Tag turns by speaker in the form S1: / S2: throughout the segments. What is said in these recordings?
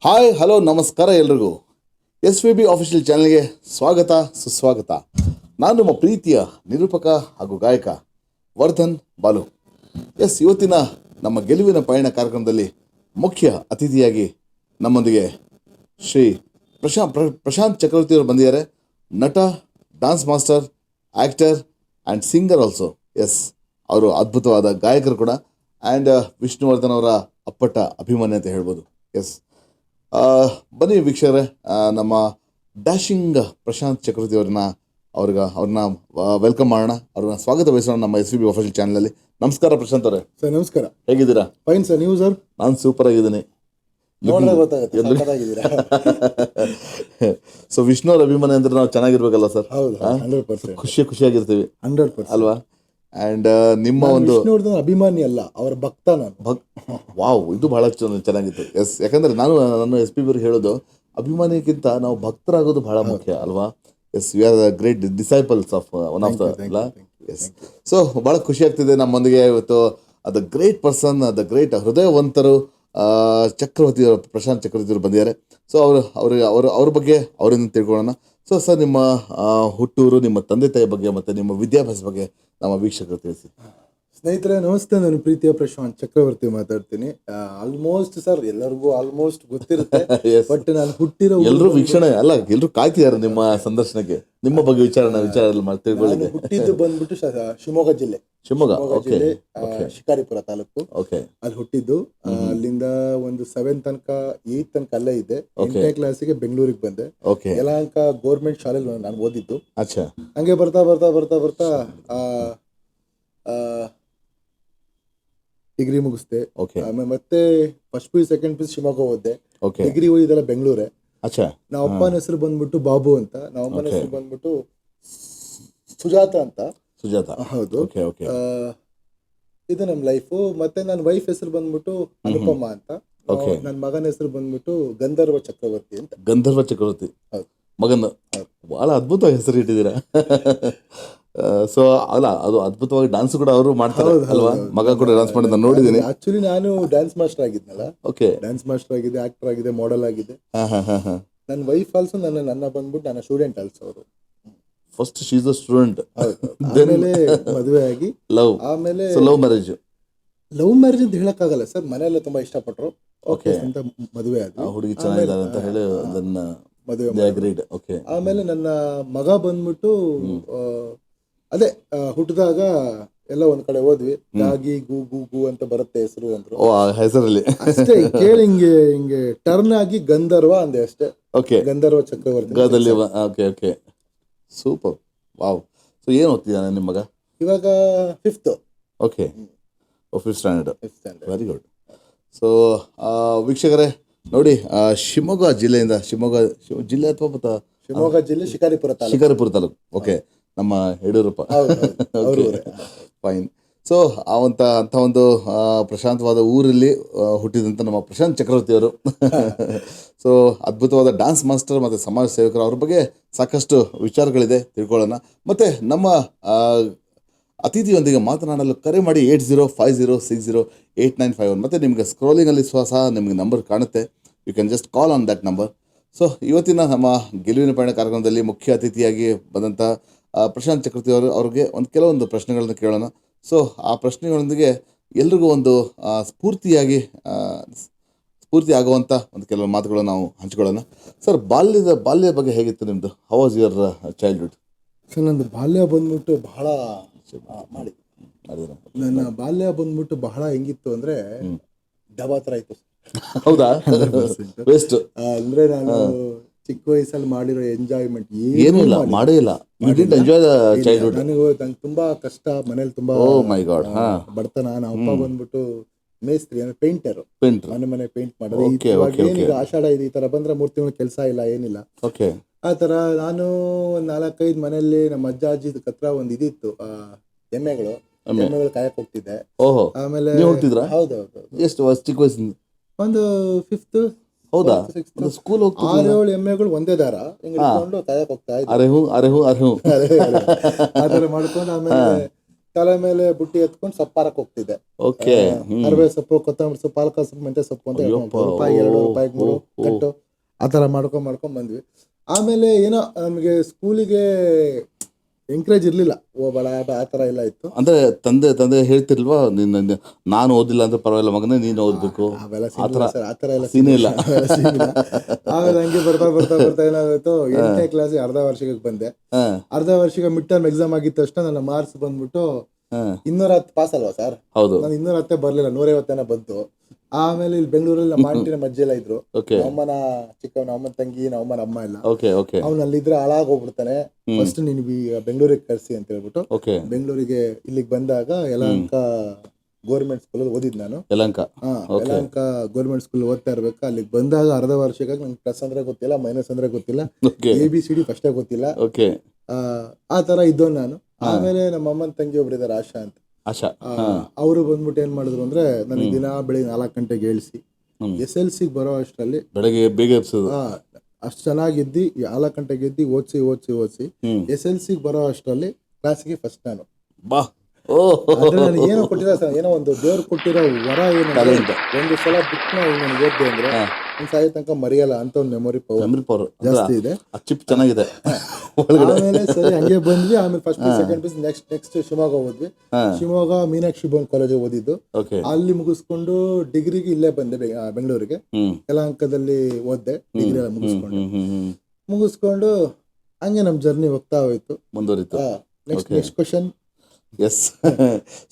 S1: Hi hello ನಮಸ್ಕಾರ ಎಲ್ರಿಗೂ. S V B official ಚಾನಲ್ಗೆ ಸ್ವಾಗತ ಸುಸ್ವಾಗತ. ನಾನು ನಿಮ್ಮ ಪ್ರೀತಿಯ ನಿರೂಪಕ ಹಾಗೂ ಗಾಯಕ ವರ್ಧನ್ ಬಾಲು. ಇವತ್ತಿನ ನಮ್ಮ ಗೆಲುವಿನ ಪಯಣ ಕಾರ್ಯಕ್ರಮದಲ್ಲಿ ಮುಖ್ಯ ಅತಿಥಿಯಾಗಿ ನಮ್ಮೊಂದಿಗೆ ಶ್ರೀ ಪ್ರಶಾಂತ್ ಚಕ್ರವರ್ತಿ ಅವರು ಬಂದಿದ್ದಾರೆ. ನಟ, dance master, actor and singer also. ಅವರು ಅದ್ಭುತವಾದ ಗಾಯಕರು ಕೂಡ. ಆ್ಯಂಡ್ ವಿಷ್ಣುವರ್ಧನ್ ಅವರ ಅಪ್ಪಟ ಅಭಿಮಾನಿ ಅಂತ ಹೇಳ್ಬೋದು. ಬನ್ನಿ ವೀಕ್ಷಕರೇ, ನಮ್ಮ ಡ್ಯಾಶಿಂಗ್ ಪ್ರಶಾಂತ್ ಚಕ್ರವರ್ತಿ ಅವ್ರನ್ನ ವೆಲ್ಕಮ್ ಮಾಡೋಣ, ಅವ್ರನ್ನ ಸ್ವಾಗತ ಬಯಸೋಣ ನಮ್ಮ ಎಸ್ ವಿ ಬಿ ಆಫಿಷಿಯಲ್ ಚಾನಲಲ್ಲಿ. ನಮಸ್ಕಾರ ಪ್ರಶಾಂತ್ ಅವರೇ.
S2: ಸರ್ ನಮಸ್ಕಾರ.
S1: ಹೇಗಿದ್ದೀರಾ?
S2: ಫೈನ್ ಸರ್, ನೀವು ಸರ್?
S1: ನಾನು ಸೂಪರ್ ಆಗಿದ್ದೀನಿ. ಸೊ ವಿಷ್ಣು ಅವ್ರ ಅಭಿಮಾನಿ ಅಂದ್ರೆ ನಾವು ಚೆನ್ನಾಗಿರ್ಬೇಕಲ್ಲ ಸರ್?
S2: ಹೌದು, 100%.
S1: ಖುಷಿಯಾಗಿರ್ತೀವಿ
S2: 100%
S1: ಅಲ್ವಾ? ಆ್ಯಂಡ್ ನಿಮ್ಮ ಒಂದು
S2: ವಿಷ್ಣುವರ್ಧನ್ ಅಭಿಮಾನಿ ಅಲ್ಲ, ಅವರ ಭಕ್ತ ನಾನು.
S1: ವಾವ್, ಇದು ಬಹಳ ಚೆನ್ನಾಗಿತ್ತು. ಯಾಕಂದ್ರೆ ನಾನು ನನ್ನ ಎಸ್ ಪಿ ಅವ್ರಿಗೆ ಹೇಳೋದು, ಅಭಿಮಾನಿಗಿಂತ ನಾವು ಭಕ್ತರಾಗೋದು ಬಹಳ ಮುಖ್ಯ ಅಲ್ವಾ? We are the great disciples of one of the ಅಲ್ಲ. ಸೊ ಬಹಳ ಖುಷಿ ಆಗ್ತಿದೆ. ನಮ್ಮೊಂದಿಗೆ ಇವತ್ತು the great person, the great ಹೃದಯವಂತರು ಚಕ್ರವರ್ತಿ ಪ್ರಶಾಂತ್ ಚಕ್ರವರ್ತಿ ಅವರು ಬಂದಿದ್ದಾರೆ. ಸೊ ಅವ್ರ ಬಗ್ಗೆ ಅವರಿಂದ ತಿಳ್ಕೊಳ್ಳೋಣ. ಸೊ ಸರ್, ನಿಮ್ಮ ಹುಟ್ಟೂರು, ನಿಮ್ಮ ತಂದೆ ತಾಯಿ ಬಗ್ಗೆ ಮತ್ತು ನಿಮ್ಮ ವಿದ್ಯಾಭ್ಯಾಸ ಬಗ್ಗೆ ನಮ್ಮ ವೀಕ್ಷಕರು ತಿಳಿಸಿ.
S2: ಸ್ನೇಹಿತರೆ ನಮಸ್ತೆ, ನಾನು ಪ್ರೀತಿಯ ಪ್ರಶಾಂತ್ ಚಕ್ರವರ್ತಿ ಮಾತಾಡ್ತೀನಿ. ಆಲ್ಮೋಸ್ಟ್ ಸರ್ ಎಲ್ಲರಿಗೂ ಆಲ್ಮೋಸ್ಟ್ ಗೊತ್ತಿರುತ್ತೆ, ಬಟ್ ನಾನು ಹುಟ್ಟಿರೋ
S1: ಎಲ್ಲರೂ ವೀಕ್ಷಣೆ ಅಲ್ಲ, ಎಲ್ಲರೂ ಕಾಯ್ತಿದ್ದಾರೆ ನಿಮ್ಮ ಸಂದರ್ಶನಕ್ಕೆ, ನಿಮ್ಮ ಬಗ್ಗೆ ವಿಚಾರ ತಿಳ್ಕೊಳ್ಳಿ.
S2: ಹುಟ್ಟಿದ್ದು ಬಂದ್ಬಿಟ್ಟು ಶಿವಮೊಗ್ಗ ಜಿಲ್ಲೆ, ಶಿಕಾರಿಪುರ ತಾಲೂಕು. ಅಲ್ಲಿ ಹುಟ್ಟಿದ್ದು. ಅಲ್ಲಿಂದ ಒಂದು 7th ತನಕ 8th ತನಕ ಅಲ್ಲೇ ಇದ್ದೆ. 8ನೇ ಕ್ಲಾಸಿಗೆ ಬೆಂಗಳೂರಿಗೆ ಬಂದೆ. ಯಲಹಂಕ ಗೌರ್ಮೆಂಟ್ ಶಾಲೆಯಲ್ಲಿ ನಾನು ಓದಿದ್ದು. ಹಂಗೆ ಬರ್ತಾ ಬರ್ತಾ ಬರ್ತಾ ಬರ್ತಾ ಡಿಗ್ರಿ ಮುಗಿಸ್ದೆ. ಆಮೇಲೆ ಮತ್ತೆ first P second P Shivamogga ಓದ್ದೆ. ಡಿಗ್ರಿ ಓದಿದೆಲ್ಲ ಬೆಂಗಳೂರೇ. ನಮ್ಮ ಅಪ್ಪನ ಹೆಸರು ಬಂದ್ಬಿಟ್ಟು ಬಾಬು ಅಂತ, ನಮ್ಮ ಅಮ್ಮನ ಹೆಸರು ಬಂದ್ಬಿಟ್ಟು ಸುಜಾತ ಅಂತ. ಹೌದು, ಇದು ನಮ್ಮ ಲೈಫು. ಮತ್ತೆ ನನ್ನ ವೈಫ್ ಹೆಸರು ಬಂದ್ಬಿಟ್ಟು ಅನುಪಮ ಅಂತ. ನನ್ನ ಮಗನ ಹೆಸರು ಬಂದ್ಬಿಟ್ಟು ಗಂಧರ್ವ ಚಕ್ರವರ್ತಿ ಅಂತ.
S1: ಗಂಧರ್ವ ಚಕ್ರವರ್ತಿ ಮಗನ ಬಹಳ ಅದ್ಭುತ ಹೆಸರು ಇಟ್ಟಿದ್ದೀರಾ. ಸೊ ಅಲ್ಲ, ಅದು ಅದ್ಭುತವಾಗಿ ಡಾನ್ಸ್ ಕೂಡ ಅವರು ಮಾಡ್ತಾರೆ ಅಲ್ವಾ? ಮಗ ಕೂಡ ಡಾನ್ಸ್ ಮಾಡಿದ ನೋಡಿದ್ದೀನಿ.
S2: ಆಕ್ಚುಲಿ ನಾನು ಡ್ಯಾನ್ಸ್ ಮಾಸ್ಟರ್ ಆಗಿದ್ನಲ್ಲ. ಡ್ಯಾನ್ಸ್ ಮಾಸ್ಟರ್ ಆಗಿದೆ, ಆಕ್ಟರ್ ಆಗಿದೆ, ಮಾಡೆಲ್ ಆಗಿದೆ. ನನ್ನ ವೈಫ್ ಆಲ್ಸೋ ನನ್ನ ಬಂದ್ಬಿಟ್ಟು ನನ್ನ ಸ್ಟೂಡೆಂಟ್ ಆಲ್ಸೋ. ಅವರು
S1: first she is a student,
S2: ಆಮೇಲೆ ಮದುವೆ ಆಗಿ ಆಮೇಲೆ
S1: ಲವ್ ಮ್ಯಾರೇಜ್
S2: ಅಂತ ಹೇಳಕ್ಕಾಗಲ್ಲ ಸರ್, ಮನೆಯಲ್ಲ ತುಂಬಾ ಇಷ್ಟಪಟ್ರು ಅಂತ ಮದುವೆ ಆಗಿ.
S1: ಹುಡುಗಿ ಚೆನ್ನಾಗಿದ್ದಾರೆ ಅಂತ ಹೇಳಿ ಅದನ್ನ ಮದುವೆ.
S2: ಆಮೇಲೆ ನನ್ನ ಮಗ ಬಂದ್ಬಿಟ್ಟು ಅದೇ ಹುಟ್ಟಿದಾಗ ಎಲ್ಲ ಒಂದ್ ಕಡೆ ಹೋದ್ವಿ. ಗಾಗಿ ಗು ಗು ಗು ಅಂತ ಬರುತ್ತೆ ಹೆಸರು ಅಂದ್ರು.
S1: ಹೆಸರಲ್ಲಿ
S2: ಅಷ್ಟೇ ಕೇಳಿ ಹಿಂಗೆ ಟರ್ನ್ ಆಗಿ ಗಂಧರ್ವ ಅಂದೆ ಅಷ್ಟೇ. Gandharva Chakravarthy.
S1: Super, wow. So ಏನ್ ಓದ್ತಿದ್ದಾನೆ ನಿಮ್ಮ ಮಗ?
S2: ಇವಾಗ 5th.
S1: Fifth standard. Very good. So ವೀಕ್ಷಕರೇ ನೋಡಿ, ಶಿವಮೊಗ್ಗ ಜಿಲ್ಲೆಯಿಂದ, ಶಿವಮೊಗ್ಗ ಜಿಲ್ಲೆ ಅಥವಾ
S2: ಶಿವಮೊಗ್ಗ ಜಿಲ್ಲೆ
S1: ಶಿಕಾರಿಪುರ ತಾಲೂಕು. ನಮ್ಮ ಯಡಿಯೂರಪ್ಪ. ಫೈನ್. ಸೊ ಅಂತ ಒಂದು ಪ್ರಶಾಂತವಾದ ಊರಲ್ಲಿ ಹುಟ್ಟಿದಂಥ ನಮ್ಮ ಪ್ರಶಾಂತ್ ಚಕ್ರವರ್ತಿ ಅವರು ಸೊ ಅದ್ಭುತವಾದ ಡ್ಯಾನ್ಸ್ ಮಾಸ್ಟರ್ ಮತ್ತು ಸಮಾಜ ಸೇವಕರು. ಅವ್ರ ಬಗ್ಗೆ ಸಾಕಷ್ಟು ವಿಚಾರಗಳಿದೆ, ತಿಳ್ಕೊಳ್ಳೋಣ. ಮತ್ತು ನಮ್ಮ ಅತಿಥಿಯೊಂದಿಗೆ ಮಾತನಾಡಲು ಕರೆ ಮಾಡಿ 8050608951. ಮತ್ತು ನಿಮಗೆ ಸ್ಕ್ರೋಲಿಂಗಲ್ಲಿ ಸಹ ನಿಮಗೆ ನಂಬರ್ ಕಾಣುತ್ತೆ. You can just call on that number. So ಇವತ್ತಿನ ನಮ್ಮ ಗೆಲುವಿನ ಪಯಣ ಕಾರ್ಯಕ್ರಮದಲ್ಲಿ ಮುಖ್ಯ ಅತಿಥಿಯಾಗಿ ಬಂದಂಥ ಪ್ರಶಾಂತ್ ಚಕ್ರವರ್ತಿ ಅವ್ರಿಗೆ ಕೆಲವೊಂದು ಪ್ರಶ್ನೆಗಳನ್ನು ಕೇಳೋಣ. ಸೊ ಆ ಪ್ರಶ್ನೆಗಳೊಂದಿಗೆ ಎಲ್ರಿಗೂ ಒಂದು ಸ್ಫೂರ್ತಿ ಆಗುವಂಥ ಒಂದು ಕೆಲವು ಮಾತುಗಳನ್ನು ನಾವು ಹಂಚ್ಕೊಳ್ಳೋಣ. ಸರ್, ಬಾಲ್ಯ ಬಗ್ಗೆ ಹೇಗಿತ್ತು ನಿಮ್ಮದು? How was your childhood?
S2: Sir, ನಂದು ಬಾಲ್ಯ ಬಂದ್ಬಿಟ್ಟು ಬಹಳ ನನ್ನ ಬಾಲ್ಯ ಬಂದ್ಬಿಟ್ಟು ಬಹಳ ಹೆಂಗಿತ್ತು ಅಂದ್ರೆ ಡಬಾ ತರ ಇತ್ತು.
S1: ಹೌದಾ? ಬೆಸ್ಟ್.
S2: ಅಂದ್ರೆ ನಾನು ಚಿಕ್ಕ ವಯಸ್ಸಲ್ಲಿ ಮಾಡಿರೋ ಎಂಜಾಯ್ಮೆಂಟ್
S1: ಏನೂ ಇಲ್ಲ, ಮಾಡೇ ಇಲ್ಲ.
S2: ನಂಗೆ ತುಂಬಾ ಕಷ್ಟ, ಮನೇಲಿ ತುಂಬಾ ಬಡತನ. ನಮ್ಮ ಅಪ್ಪ ಬಂದ್ಬಿಟ್ಟು ಮೇಸ್ತ್ರಿ ಅಂದ್ರೆ ಪೇಂಟರ್, ಮನೆ ಪೇಂಟ್ ಮಾಡೋದು. ಏನೀಗ ಆಷಾಢ ಈ ತರ ಬಂದ್ರೆ 3 ತಿಂಗಳು ಕೆಲಸ ಇಲ್ಲ, ಏನಿಲ್ಲ. ಆ ತರ ನಾನು 4-5 ಮನೆಯಲ್ಲಿ ನಮ್ಮ ಅಜ್ಜ ಅಜ್ಜಿ ಹತ್ರ ಒಂದು ಇದಿತ್ತು, ಎಮ್ಮೆಗಳು ಕಾಯಕ್ ಹೋಗ್ತಿದ್ದೆ. ಆಮೇಲೆ ಹೌದೌದು.
S1: ಎಷ್ಟು ಚಿಕ್ಕ ವಯಸ್ಸಿಂದ?
S2: ಒಂದು 5th.
S1: ಹೌದಾ? ಸ್ಕೂಲ್
S2: 6-7 ಎಮ್ಮೆಗಳು ಒಂದೇ ದಾರ ಹಿಂಕೊಂಡು ಕಾಯಕ್ ಹೋಗ್ತಾ ಇದ್ದೆ.
S1: ಆತರ ಮಾಡ್ಕೊಂಡು
S2: ಆಮೇಲೆ ತಲೆ ಮೇಲೆ ಬುಟ್ಟಿ ಎತ್ಕೊಂಡು ಸೊಪ್ಪಾರಕ್ಕೆ ಹೋಗ್ತಿದ್ದೆ.
S1: ಓಕೆ.
S2: ಅರವೆ ಸೊಪ್ಪು, ಕೊತ್ತಂಬರಿ ಸೊಪ್ಪು, ಪಾಲಕ ಸೊಪ್ಪು, ಮೆಂತ್ಯ ಸೊಪ್ಪು ಅಂತ ರೂಪಾಯಿ 2 ರೂಪಾಯಿಗೆ 3 ಕಟ್ಟು ಆ ಥರ ಮಾಡ್ಕೊಂಡ್ ಬಂದ್ವಿ. ಆಮೇಲೆ ಏನೋ ನಮಗೆ ಸ್ಕೂಲಿಗೆ ಎಂಕರೇಜ್ ಇರ್ಲಿಲ್ಲ, ಹೋಗಬೇಡ ಆ ಥರ ಎಲ್ಲ ಇತ್ತು.
S1: ಅಂದ್ರೆ ತಂದೆ ಹೇಳ್ತಿರ್ಲ್ವಾ, ನಾನು ಓದಿಲ್ಲ ಅಂದ್ರೆ ಪರವಾಗಿಲ್ಲ ಮಗನೇ, ನೀನು ಓದ್ಬೇಕು,
S2: ಅವೆಲ್ಲ ಆ ಥರ ಎಲ್ಲ
S1: ಸೀನ್ ಇಲ್ಲ.
S2: ಆಮೇಲೆ ಹಂಗೆ ಬರ್ತಾ ಏನಾಗೋಯ್ತು, 8ನೇ ಕ್ಲಾಸಿಗೆ ಅರ್ಧ ವರ್ಷಕ್ಕೆ ಬಂದೆ. ಅರ್ಧ ವರ್ಷಕ್ಕೆ ಮಿಡ್ ಟರ್ಮ್ ಎಕ್ಸಾಮ್ ಆಗಿದ್ದ ತಕ್ಷಣ ನನ್ನ ಮಾರ್ಕ್ಸ್ ಬಂದ್ಬಿಟ್ಟು 210 ಪಾಸ್ ಅಲ್ವಾ ಸರ್?
S1: ಹೌದು.
S2: ನಾನು 210 ಬರ್ಲಿಲ್ಲ, 150 ಬಂತು. ಆಮೇಲೆ ಇಲ್ಲಿ ಬೆಂಗಳೂರಲ್ಲಿ ನಮ್ಮ ಆಂಟಿನ ಮಜ್ಜಿ ಎಲ್ಲ ಇದ್ರು, ನಮ್ಮನ ಚಿಕ್ಕವನ, ನಮ್ಮನ ತಂಗಿ, ನಮ್ಮನ ಅಮ್ಮ ಎಲ್ಲ. ಅವ್ನು ಅಲ್ಲಿದ್ರೆ ಹಾಳಾಗಿ ಹೋಗ್ಬಿಡ್ತಾನೆ, ಫಸ್ಟ್ ನೀನು ಬೆಂಗಳೂರಿಗೆ ಕರ್ಸಿ ಅಂತ ಹೇಳ್ಬಿಟ್ಟು ಬೆಂಗಳೂರಿಗೆ ಇಲ್ಲಿಗೆ ಬಂದಾಗ ಯಲಹಂಕ ಗೌರ್ಮೆಂಟ್ ಸ್ಕೂಲಲ್ಲಿ ಓದಿದ್ ನಾನು. ಯಲಹಂಕ ಗೌರ್ಮೆಂಟ್ ಸ್ಕೂಲ್ ಓದ್ತಾ ಇರ್ಬೇಕು. ಅಲ್ಲಿಗೆ ಬಂದಾಗ ಅರ್ಧ ವರ್ಷಕ್ಕೆ ನಂಗೆ ಪ್ಲಸ್ ಅಂದ್ರೆ ಗೊತ್ತಿಲ್ಲ, ಮೈನಸ್ ಅಂದ್ರೆ ಗೊತ್ತಿಲ್ಲ, ABCD ಫಸ್ಟೇ ಗೊತ್ತಿಲ್ಲ, ಆ ತರ ಇದ್ದೋ ನಾನು. ಆಮೇಲೆ ನಮ್ಮ ಅಮ್ಮನ ತಂಗಿ ಒಬ್ರಿದ್ದಾರೆ, ಆಶಾ. ಅವರು ಬಂದ್ಬಿಟ್ಟು ಏನ್ ಮಾಡಿದ್ರು ಅಂದ್ರೆ, ನನಗೆ ದಿನ ಬೆಳಿಗ್ಗೆ 4 ಗಂಟೆಗೆ ಹೇಳ್ಸಿ SLC ಬರೋ ಅಷ್ಟರಲ್ಲಿ
S1: ಬೆಳಗ್ಗೆ ಬೇಗ
S2: ಅಷ್ಟು ಚೆನ್ನಾಗಿದ್ದಿ, 4 ಗಂಟೆಗೆ ಎದ್ದಿ ಓದಿಸಿ SLC ಬರೋ ಅಷ್ಟರಲ್ಲಿ ಕ್ಲಾಸಿಗೆ ಫಸ್ಟ್ ನಾನು. ನನಗೆ ಏನೋ ಕೊಟ್ಟಿರೋ ಸರ್, ಏನೋ ಒಂದು ದೇವ್ರು ಕೊಟ್ಟಿರೋ ವರ ಏನು, ಒಂದು ಸಲ ಬುಕ್ ನನಗೆ ಓದ್ದೆ ಅಂದ್ರೆ ಸಾಯ ತನಕ ಮರೆಯಲ್ಲ ಅಂತ ಒಂದು ಮೆಮೊರಿ ಪವರ್ ಜಾಸ್ತಿ ಇದೆ.
S1: ಚೆನ್ನಾಗಿದೆ.
S2: ಆಮೇಲೆ ಸರಿ ಹಂಗೆ ಬಂದ್ವಿ. ಆಮೇಲೆ first second piece next Shivamogga ಹೋದ್ವಿ. ಶಿವಮೊಗ್ಗ ಮೀನಾಕ್ಷಿ ಭವನ್ ಕಾಲೇಜ್ ಓದಿದ್ದು. ಅಲ್ಲಿ ಮುಗಿಸ್ಕೊಂಡು ಡಿಗ್ರಿಗೆ ಇಲ್ಲೇ ಬಂದೆ ಬೆಂಗಳೂರಿಗೆ. ಯಲಹಂಕದಲ್ಲಿ ಓದ್ದೆ, ಡಿಗ್ರಿ ಎಲ್ಲ ಮುಗಿಸ್ಕೊಂಡು ಹಂಗೆ ನಮ್ ಜರ್ನಿ ಹೋಗ್ತಾ ಹೋಯ್ತು, ಮುಂದುವರಿತು. Next question.
S1: ಎಸ್.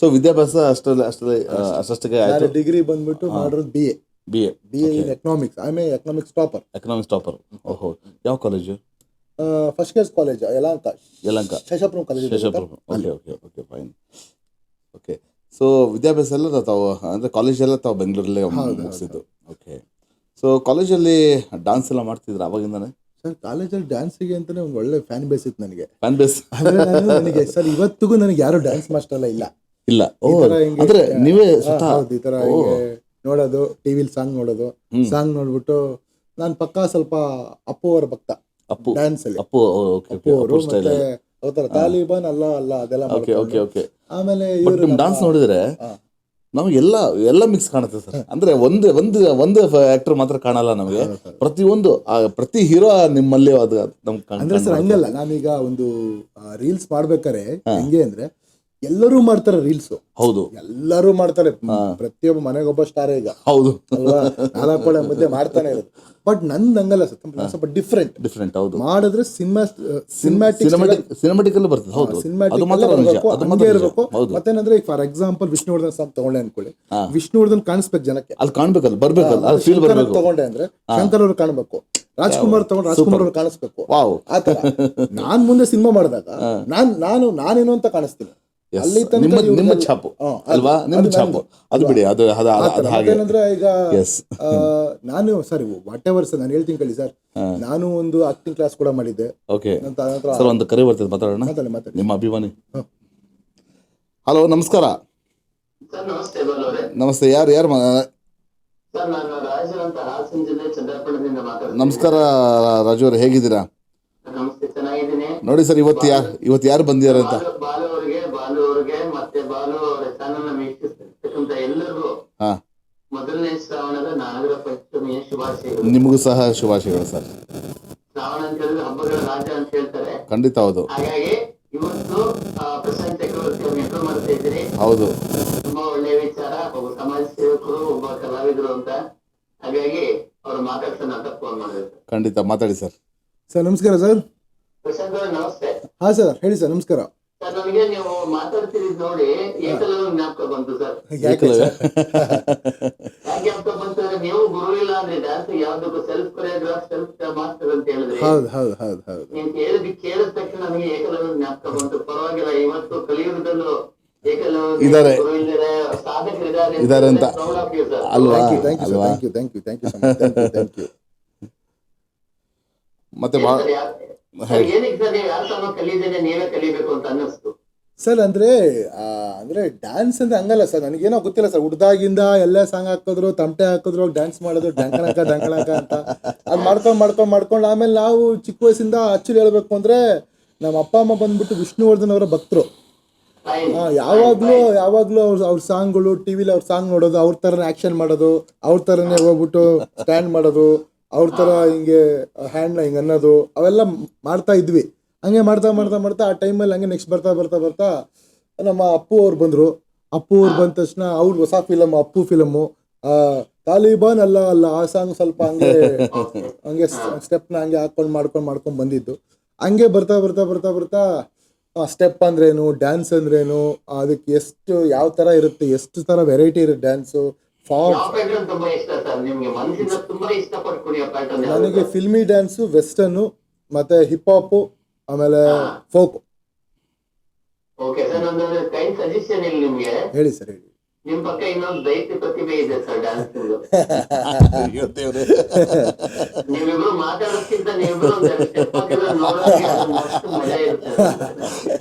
S1: ಸೊ ವಿದ್ಯಾಭ್ಯಾಸ ಅಷ್ಟೇ ಆಯ್ತು.
S2: ಡಿಗ್ರಿ ಬಂದ್ಬಿಟ್ಟು ಮಾಡಿರೋದು BA ಇನ್ ಎಕನಾಮಿಕ್ಸ್. ಆಮೇಲೆ ಎಕನಾಮಿಕ್ಸ್ ಟಾಪರ್. ಓಹೋ, ಯಾವ college? First class college, Yelahanka Seshapuram college.
S1: Okay fine. Okay. So ವಿದ್ಯಾಭ್ಯಾಸ ಎಲ್ಲ ತಾವು ಅಂದ್ರೆ ಕಾಲೇಜ್ ಎಲ್ಲ ತಾವು ಬೆಂಗಳೂರಲ್ಲೇ ಮುಗಿಸಿದ್ದು. ಓಕೆ. ಸೊ ಕಾಲೇಜಲ್ಲಿ ಡಾನ್ಸ್ ಎಲ್ಲ ಮಾಡ್ತಿದ್ರು ಅವಾಗಿಂದಾನೆ?
S2: ಸರ್ ಕಾಲೇಜಲ್ಲಿ ಡ್ಯಾನ್ಸಿಗೆ ಅಂತಾನೆ ಒಂದು ಒಳ್ಳೆ ಫ್ಯಾನ್ ಬೇಸ್ ಇತ್ತು ನನಗೆ.
S1: ನನಗೆ
S2: ಸರ್ ಇವತ್ತಿಗೂ ನನಗೆ ಯಾರು ಡ್ಯಾನ್ಸ್ ಮಾಸ್ಟರ್ ಎಲ್ಲ ಇಲ್ಲ.
S1: ಅಂದ್ರೆ ನೀವೇ
S2: ಈ ತರ ನೋಡೋದು, ಟಿವಿಲಿ ಸಾಂಗ್ ನೋಡ್ಬಿಟ್ಟು ನಾನು ಪಕ್ಕಾ ಸ್ವಲ್ಪ ಅಪ್ಪು ಅವರ ಭಕ್ತ ಡ್ಯಾನ್ಸ್ ಅಲ್ಲಿ. ಅಪ್ಪು ಅವರು ಮತ್ತೆ ತಾಲಿಬಾನ್ ಅಲ್ಲ ಅದೆಲ್ಲ. ಆಮೇಲೆ
S1: ಡಾನ್ಸ್ ನೋಡಿದ್ರೆ ನಮ್ಗೆ ಎಲ್ಲ ಮಿಕ್ಸ್ ಕಾಣುತ್ತೆ ಸರ್. ಅಂದ್ರೆ ಒಂದು ಆಕ್ಟರ್ ಮಾತ್ರ ಕಾಣಲ್ಲ ನಮಗೆ, ಪ್ರತಿ ಹೀರೋ ನಿಮ್ಮಲ್ಲಿ
S2: ಅಂದ್ರೆ ಸರ್ ಹಂಗಲ್ಲ. ನಾನೀಗ ಒಂದು ರೀಲ್ಸ್ ಮಾಡ್ಬೇಕಾರೆ ಹೆಂಗೆ ಅಂದ್ರೆ ಎಲ್ಲರೂ ಮಾಡ್ತಾರೆ ರೀಲ್ಸ್.
S1: ಹೌದು,
S2: ಎಲ್ಲರೂ ಮಾಡ್ತಾರೆ, ಪ್ರತಿಯೊಬ್ಬ ಮನೆಗೊಬ್ಬ ಸ್ಟಾರ್ ಈಗ.
S1: ಹೌದು
S2: ಅಲ್ವಾ? 4 ಕೊಳೆ ಮುದ್ದೆ ಮಾಡ್ತಾನೆ ಇರೋದು. ಬಟ್ ನಂದು ಹಂಗಲ್ಲ ಸರ್, ಸ್ವಲ್ಪ ಡಿಫ್ರೆಂಟ್. ಹೌದು, ಮಾಡಿದ್ರೆ
S1: ಸಿನಿಮಾಟಿಕ್ ಅಲ್ಲಿ ಬರ್ತದೆ. ಹೌದು,
S2: ಹಂಗೆ ಇರಬೇಕು. ಮತ್ತೇನಂದ್ರೆ ಫಾರ್ ಎಕ್ಸಾಂಪಲ್ ವಿಷ್ಣುವರ್ಧನ್ ಸಾಂಗ್ ತಗೊಂಡೆ ಅನ್ಕೊಳ್ಳಿ, ವಿಷ್ಣುವರ್ಧನ್ ಕಾಣಿಸ್ಬೇಕು ಜನಕ್ಕೆ,
S1: ಅಲ್ಲಿ ಕಾಣ್ಬೇಕಲ್ಲ, ಬರ್ಬೇಕಲ್ಲ.
S2: ತಗೊಂಡೆ ಅಂದ್ರೆ ಶಂಕರ್ ಅವ್ರು ಕಾಣ್ಬೇಕು, ರಾಜ್ಕುಮಾರ್ ತಗೊಂಡ್ರೆ ರಾಜ್ಕುಮಾರ್ ಅವ್ರು ಕಾಣಿಸ್ಬೇಕು. ಆತರ ನಾನ್ ಮುಂದೆ ಸಿನಿಮಾ ಮಾಡಿದಾಗ ನಾನೇನು ಅಂತ ಕಾಣಿಸ್ತೀನಿ.
S1: ನಿಮ್ಮ ಛಾಪು ಅಲ್ವಾ? ನಿಮ್ಮ ಛಾಪು ಅದು ಬಿಡಿ, ಅದು ಹಾಗೆ.
S2: ಈಗ ನಾನು ಸರ್ ವಾಟ್ ಎವರ್ ಸರ್, ನಾನು ಹೇಳ್ತೀನಿ ಕೇಳಿ ಸರ್, ನಾನು ಒಂದು ಆಕ್ಟಿಂಗ್ ಕ್ಲಾಸ್ ಕೂಡ ಮಾಡಿದ್ದೆ.
S1: ಓಕೆ ಸರ್, ಒಂದು ಕರೆ ಬರ್ತದೆ, ಮಾತಾಡೋಣ. ನಿಮ್ಮ ಅಭಿಮಾನಿ. ಹಲೋ, ನಮಸ್ಕಾರ. ನಮಸ್ತೆ. ಯಾರು ನಮಸ್ಕಾರ ರಾಜು ಅವ್ರೆ, ಹೇಗಿದ್ದೀರಾ? ನೋಡಿ ಸರ್, ಇವತ್ತು ಯಾರು ಬಂದಿದ್ದಾರೆ ಅಂತ.
S3: ಮೊದಲನೇ ಶ್ರಾವಣದ ನಾಗರ ಪಂಚಮಿಯ ಶುಭಾಶಯಗಳು.
S1: ನಿಮಗೂ ಸಹ ಶುಭಾಶಯಗಳು ಸರ್.
S3: ಶ್ರಾವಣ ಅಂತ ಹೇಳಿದ್ರೆ ಹಬ್ಬಗಳ ರಾಜ ಅಂತ ಹೇಳ್ತಾರೆ.
S1: ಖಂಡಿತ ಹೌದು.
S3: ಹಾಗಾಗಿ ಇವತ್ತು ಪ್ರಶಾಂತ್ ಚಕ್ರವರ್ತಿ ಅವ್ರು ನೆನಪು ಮಾಡ್ತಾ ಇದ್ದೀರಿ.
S1: ಹೌದು,
S3: ತುಂಬಾ ಒಳ್ಳೆಯ ವಿಚಾರ. ಒಬ್ಬ ಸಮಾಜ ಸೇವಕರು, ಒಬ್ಬ ಕಲಾವಿದರು ಅಂತ. ಹಾಗಾಗಿ ಅವ್ರು ಮಾತಾಡ್ಸೋಣ ಅಂತ ಫೋನ್ ಮಾಡಿದ್ರು.
S1: ಖಂಡಿತ ಮಾತಾಡಿ ಸರ್.
S2: ನಮಸ್ಕಾರ ಸರ್.
S3: ಪ್ರಶಾಂತ್ ಅವ್ರೆ ನಮಸ್ತೆ.
S2: ಹಾ ಸರ್, ಹೇಳಿ ಸರ್. ನಮಸ್ಕಾರ
S3: ಸರ್. ನನಗೆ ನೀವು ಮಾತಾಡ್ತಿದ್ ನೋಡಿ ಏಕಲವ್ಯ ಜ್ಞಾಪಕ ಬಂತು ಸರ್. ಯಾಕೆ ಜ್ಞಾಪಕ ಬಂತು ಅಂದ್ರೆ, ನೀವು ಗುರು ಇಲ್ಲ ಅಂದ್ರೆ ಡ್ಯಾನ್ಸ್ ಯಾವ್ದಕ್ಕೂ ಸೆಲ್ಫ್ ಕೊರಿಯೋಗ್ರಾಫ್, ಸೆಲ್ಫ್ ಮಾಸ್ಟರ್ ಅಂತ ಹೇಳಿದ್ರಿ. ನೀವು ಕೇಳಿದ ತಕ್ಷಣ ನನಗೆ ಏಕಲವ್ಯ ಜ್ಞಾಪಕ ಬಂತು. ಪರವಾಗಿಲ್ಲ, ಇವತ್ತು ಕಲಿಯುಗದಲ್ಲೂ ಏಕಲವ್ಯ ಗುರು ಇಲ್ಲದೆ ಸಾಧಕರಿದ್ದಾರೆ ಅಂತ
S1: ಅಲ್ವಾ? ಮತ್ತೆ
S2: ಸರ್ ಅಂದ್ರೆ ಡ್ಯಾನ್ಸ್ ಅಂದ್ರೆ ಹಂಗಲ್ಲ ಸರ್, ನನಗೇನೋ ಗೊತ್ತಿಲ್ಲ ಸರ್. ಹುಡ್ದಾಗಿಂದ ಎಲ್ಲ ಸಾಂಗ್ ಹಾಕಿದ್ರು, ತಮಟೆ ಹಾಕಿದ್ರು, ಡ್ಯಾನ್ಸ್ ಮಾಡೋದು, ಡಂಕಣಕ ಅಂತ ಅದು ಮಾಡ್ಕೊಂಡು ಆಮೇಲೆ ನಾವು ಚಿಕ್ಕ ವಯಸ್ಸಿಂದ ಆಕ್ಚುಲಿ ಹೇಳ್ಬೇಕು ಅಂದ್ರೆ ನಮ್ಮ ಅಪ್ಪ ಅಮ್ಮ ಬಂದ್ಬಿಟ್ಟು ವಿಷ್ಣುವರ್ಧನ್ ಅವರ ಭಕ್ತರು. ಯಾವಾಗ್ಲೂ ಅವ್ರ ಸಾಂಗ್ಗಳು ಟಿವಿಲಿ ಅವ್ರ ಸಾಂಗ್ ನೋಡೋದು, ಅವ್ರ ತರನೇ ಆಕ್ಷನ್ ಮಾಡೋದು, ಅವ್ರ ತರನೇ ಹೋಗ್ಬಿಟ್ಟು ಸ್ಟ್ಯಾಂಡ್ ಮಾಡೋದು, ಅವ್ರ ತರ ಹಿಂಗೆ ಹ್ಯಾಂಡ್ ಹಿಂಗೆ ಅನ್ನೋದು, ಅವೆಲ್ಲ ಮಾಡ್ತಾ ಇದ್ವಿ. ಹಂಗೆ ಮಾಡ್ತಾ ಆ ಟೈಮಲ್ಲಿ ಹಂಗೆ ನೆಕ್ಸ್ಟ್ ಬರ್ತಾ ನಮ್ಮ ಅಪ್ಪು ಅವ್ರು ಬಂದ್ರು. ಅಪ್ಪು ಅವ್ರು ಬಂದ ತಕ್ಷಣ ಅವ್ರ ಹೊಸ ಫಿಲಮ್ ಅಪ್ಪು ಫಿಲಮ್ಮು ತಾಲಿಬಾನ್ ಅಲ್ಲ ಆ ಸಾಂಗ್ ಸ್ವಲ್ಪ ಹಂಗೆ ಸ್ಟೆಪ್ನ ಹಂಗೆ ಮಾಡ್ಕೊಂಡು ಬಂದಿದ್ದು. ಹಂಗೆ ಬರ್ತಾ ಸ್ಟೆಪ್ ಅಂದ್ರೇನು, ಡ್ಯಾನ್ಸ್ ಅಂದ್ರೇನು, ಅದಕ್ಕೆ ಎಷ್ಟು ಯಾವ ತರ ಇರುತ್ತೆ, ಎಷ್ಟು ತರ ವೆರೈಟಿ ಇರುತ್ತೆ ಡ್ಯಾನ್ಸು, ಫಾರ್ಮ್. ನನಗೆ ಫಿಲ್ಮಿ ಡ್ಯಾನ್ಸು, ವೆಸ್ಟರ್ನು, ಮತ್ತೆ ಹಿಪ್ ಹಾಪ್, ಆಮೇಲೆ ಫೋಕ್. ಹೇಳಿ ಸರ್, ಹೇಳಿ.
S3: ನಿಮ್ ಪಕ್ಕ ಇನ್ನೊಂದು ದೈತ್ಯ ಪ್ರತಿಭೆ ಇದೆ ಸರ್ ಡ್ಯಾನ್ಸ್. ನೀವಿಬ್ರು ಮಾತಾಡೋದ್ಕಿಂತ ನೀವಿಬ್ರು ಮಜಾ ಇರುತ್ತೆ